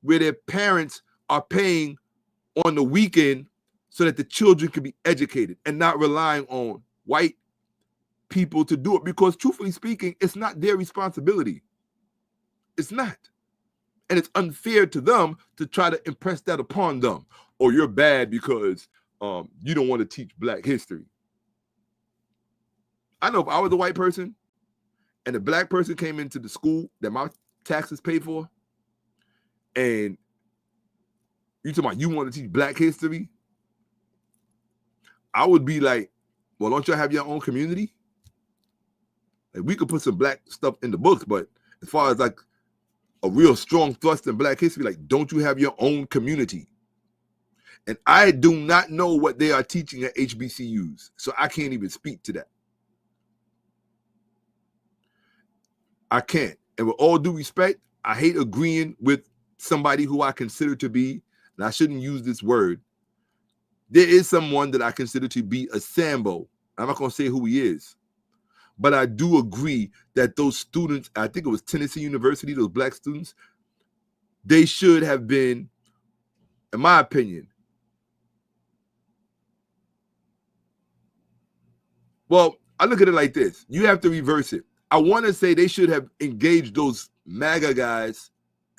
where their parents are paying on the weekend so that the children can be educated and not relying on white people to do it, because truthfully speaking, it's not their responsibility. It's not. And it's unfair to them to try to impress that upon them. Or you're bad because you don't want to teach Black history. I know if I was a white person and a Black person came into the school that my taxes pay for, and you talking about you want to teach Black history, I would be like, well, don't you have your own community? Like, we could put some Black stuff in the books, but as far as like a real strong thrust in Black history, like, don't you have your own community? And I do not know what they are teaching at HBCUs, so I can't even speak to that. I can't. And with all due respect, I hate agreeing with somebody who I consider to be, and I shouldn't use this word, there is someone that I consider to be a Sambo. I'm not going to say who he is. But I do agree that those students, I think it was Tennessee University, those Black students, they should have been, in my opinion, well, I look at it like this. You have to reverse it. I want to say they should have engaged those MAGA guys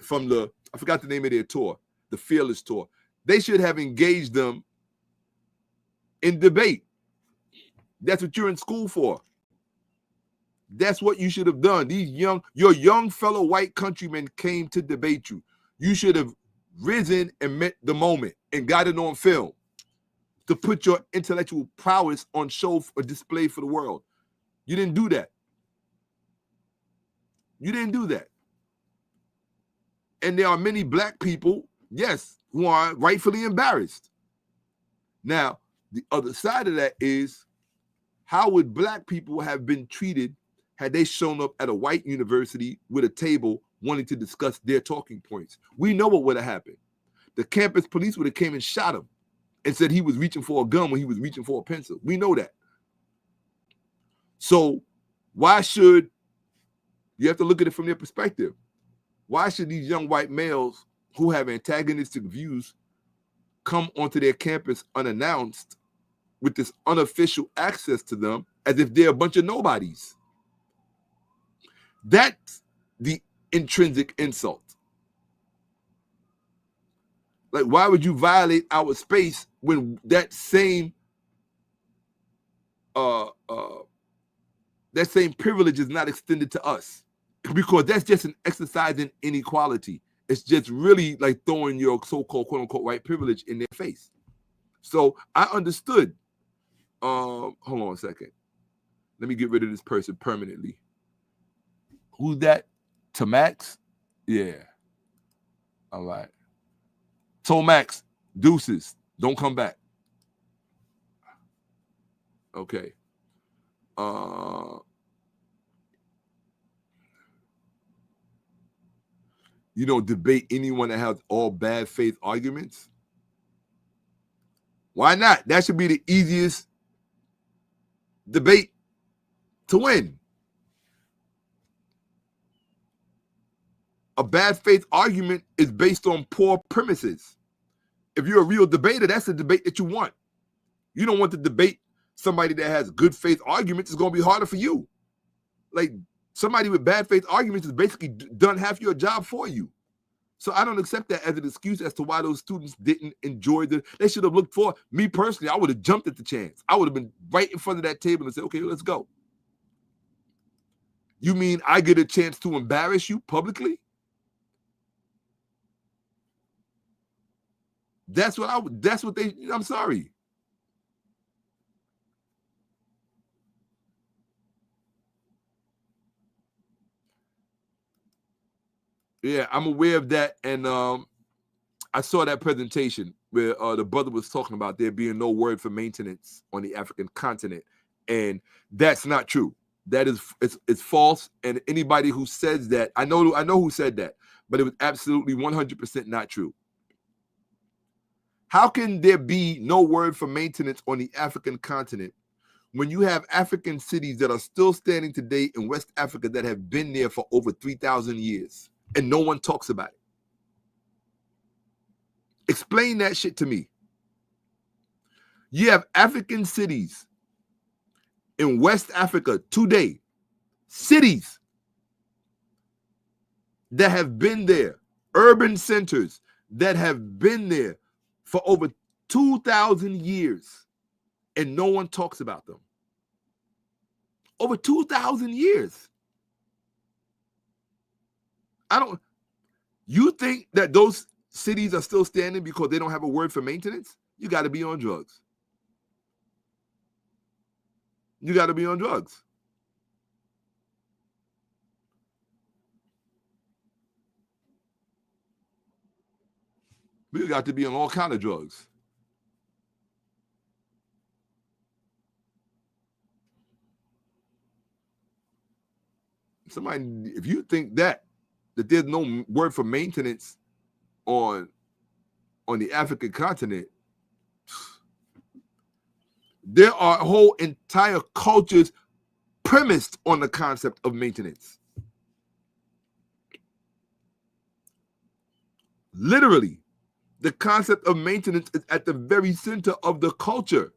from I forgot the name of their tour, the Fearless Tour. They should have engaged them in debate. That's what you're in school for. That's what you should have done. Your young fellow white countrymen came to debate you. You should have risen and met the moment and got it on film to put your intellectual prowess on show or display for the world. You didn't do that. You didn't do that. And there are many black people, yes, who are rightfully embarrassed. Now, the other side of that is, how would black people have been treated had they shown up at a white university with a table wanting to discuss their talking points? We know what would have happened. The campus police would have came and shot him and said he was reaching for a gun when he was reaching for a pencil. We know that. So why should, you have to look at it from their perspective. Why should these young white males who have antagonistic views come onto their campus unannounced with this unofficial access to them as if they're a bunch of nobodies? That's the intrinsic insult. Like, why would you violate our space when that same privilege is not extended to us? Because that's just an exercise in inequality. It's just really like throwing your so-called quote-unquote white privilege in their face. So I understood. Hold on a second. Let me get rid of this person permanently. Who's that? Tomax? Yeah. All right. Tomax, deuces. Don't come back. Okay. You don't debate anyone that has all bad faith arguments? Why not? That should be the easiest debate to win. A bad faith argument is based on poor premises. If you're a real debater, that's the debate that you want. You don't want to debate somebody that has good faith arguments. It's going to be harder for you. Like, somebody with bad faith arguments has basically done half your job for you. So I don't accept that as an excuse as to why those students didn't enjoy they should have looked for, me personally, I would have jumped at the chance. I would have been right in front of that table and said, okay, let's go. You mean I get a chance to embarrass you publicly? I'm sorry. Yeah, I'm aware of that. And I saw that presentation where the brother was talking about there being no word for maintenance on the African continent. And that's not true. That is, it's false. And anybody who says that, I know who said that, but it was absolutely 100% not true. How can there be no word for maintenance on the African continent when you have African cities that are still standing today in West Africa that have been there for over 3,000 years and no one talks about it? Explain that shit to me. You have African cities in West Africa today, cities that have been there, urban centers that have been there for over 2,000 years, and no one talks about them. Over 2,000 years. You think that those cities are still standing because they don't have a word for maintenance? You got to be on drugs. You got to be on drugs. We got to be on all kind of drugs. Somebody, if you think that there's no word for maintenance on the African continent, there are whole entire cultures premised on the concept of maintenance. Literally, the concept of maintenance is at the very center of the culture.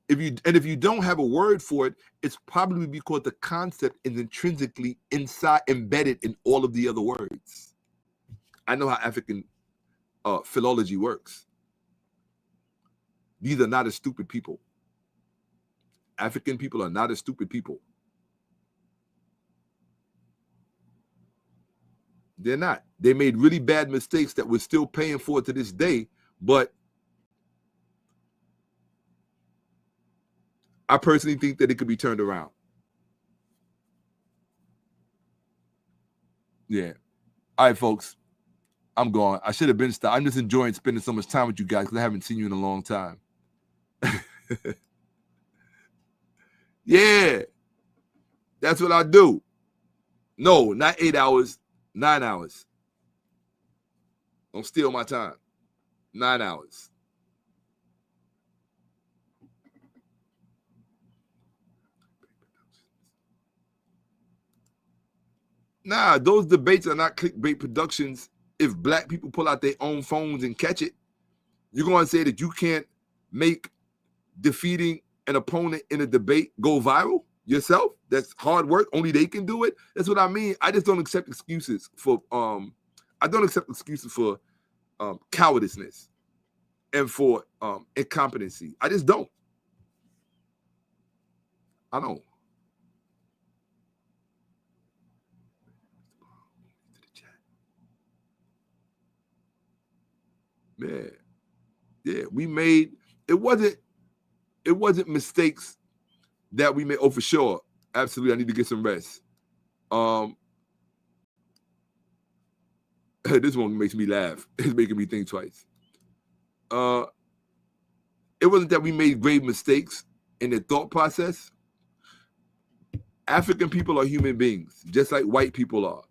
If you don't have a word for it, it's probably because the concept is intrinsically embedded in all of the other words. I know how African philology works. These are not a stupid people. African people are not a stupid people. They're not. They made really bad mistakes that we're still paying for to this day, but I personally think that it could be turned around. Yeah. All right, folks. I'm gone. I should have been stopped. I'm just enjoying spending so much time with you guys because I haven't seen you in a long time. Yeah. That's what I do. No, not 8 hours, 9 hours. Don't steal my time. 9 hours. Nah, those debates are not clickbait productions. If black people pull out their own phones and catch it, you're going to say that you can't make defeating an opponent in a debate go viral yourself? That's hard work. Only they can do it. That's what I mean. I just don't accept excuses for cowardice and for incompetency. I just don't. I don't. Man, yeah, we made it wasn't mistakes that we made. Oh, for sure, absolutely. I need to get some rest. This one makes me laugh. It's making me think twice. It wasn't that we made grave mistakes in the thought process. African people are human beings, just like white people are.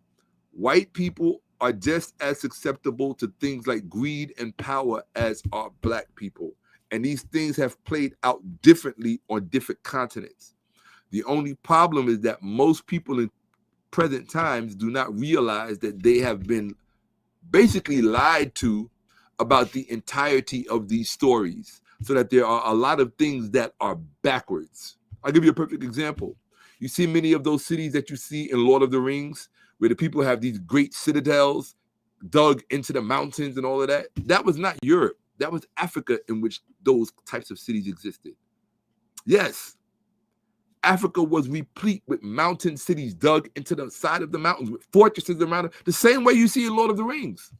White people are just as susceptible to things like greed and power as are black people. And these things have played out differently on different continents. The only problem is that most people in present times do not realize that they have been basically lied to about the entirety of these stories, so that there are a lot of things that are backwards. I'll give you a perfect example. You see many of those cities that you see in Lord of the Rings, where the people have these great citadels dug into the mountains and all of that. That was not Europe. That was Africa, in which those types of cities existed. Yes, Africa was replete with mountain cities dug into the side of the mountains with fortresses around it, the same way you see in Lord of the Rings.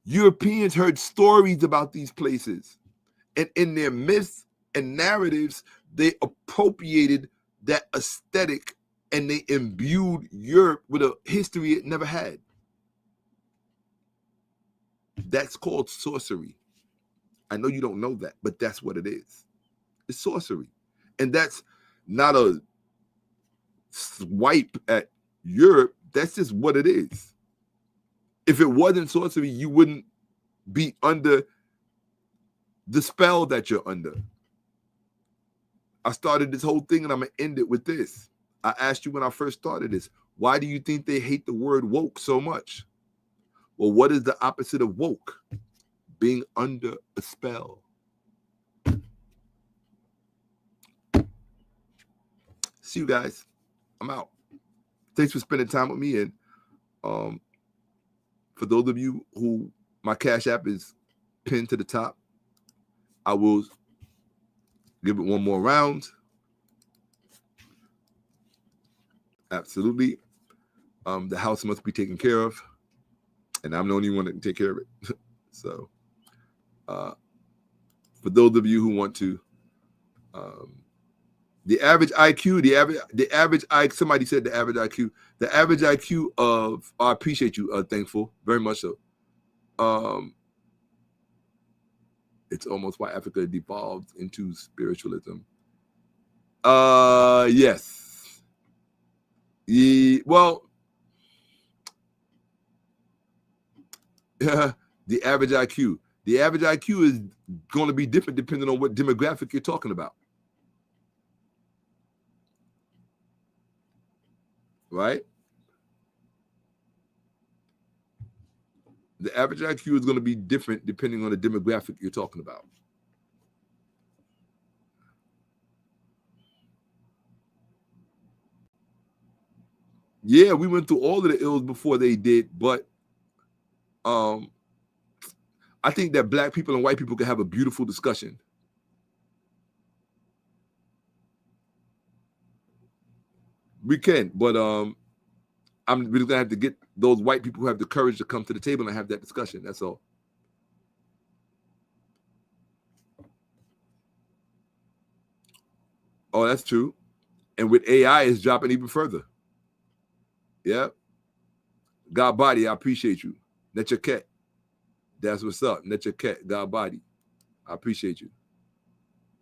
Europeans heard stories about these places, and in their myths and narratives, they appropriated that aesthetic and they imbued Europe with a history it never had. That's called sorcery. I know you don't know that, but that's what it is. It's sorcery. And that's not a swipe at Europe. That's just what it is. If it wasn't sorcery, you wouldn't be under the spell that you're under. I started this whole thing and I'm going to end it with this. I asked you when I first started this, why do you think they hate the word woke so much? Well, what is the opposite of woke? Being under a spell. See you guys. I'm out. Thanks for spending time with me. And for those of you who my Cash App is pinned to the top, I will give it one more round. Absolutely. The house must be taken care of. And I'm the only one that can take care of it. So for those of you who want to, the average IQ, somebody said the average IQ of, I appreciate you, Thankful, very much so. It's almost why Africa devolved into spiritualism. Yes. Well, the average IQ. The average IQ is going to be different depending on what demographic you're talking about. Right? The average IQ is going to be different depending on the demographic you're talking about. Yeah, we went through all of the ills before they did, but I think that black people and white people can have a beautiful discussion. We can, but we're going to have to get those white people who have the courage to come to the table and have that discussion. That's all. Oh, that's true. And with AI, it's dropping even further. Yeah. God body, I appreciate you. 𝓈𓔔𓏿. That's what's up. 𝓈𓔔𓏿. God body. I appreciate you.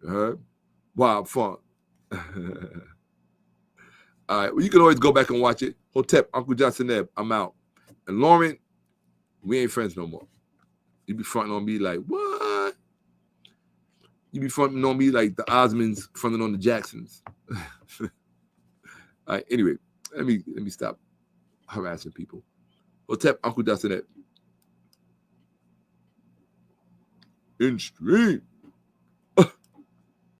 You heard? Wild funk. All right. Well, you can always go back and watch it. Hotep, Uncle Johnson Ebb. I'm out. And Lauren, we ain't friends no more. You be fronting on me like, what? You be fronting on me like the Osmonds fronting on the Jacksons. All right. Anyway, let me stop harassing people. Hotep, Uncle Johnson Ebb. In stream.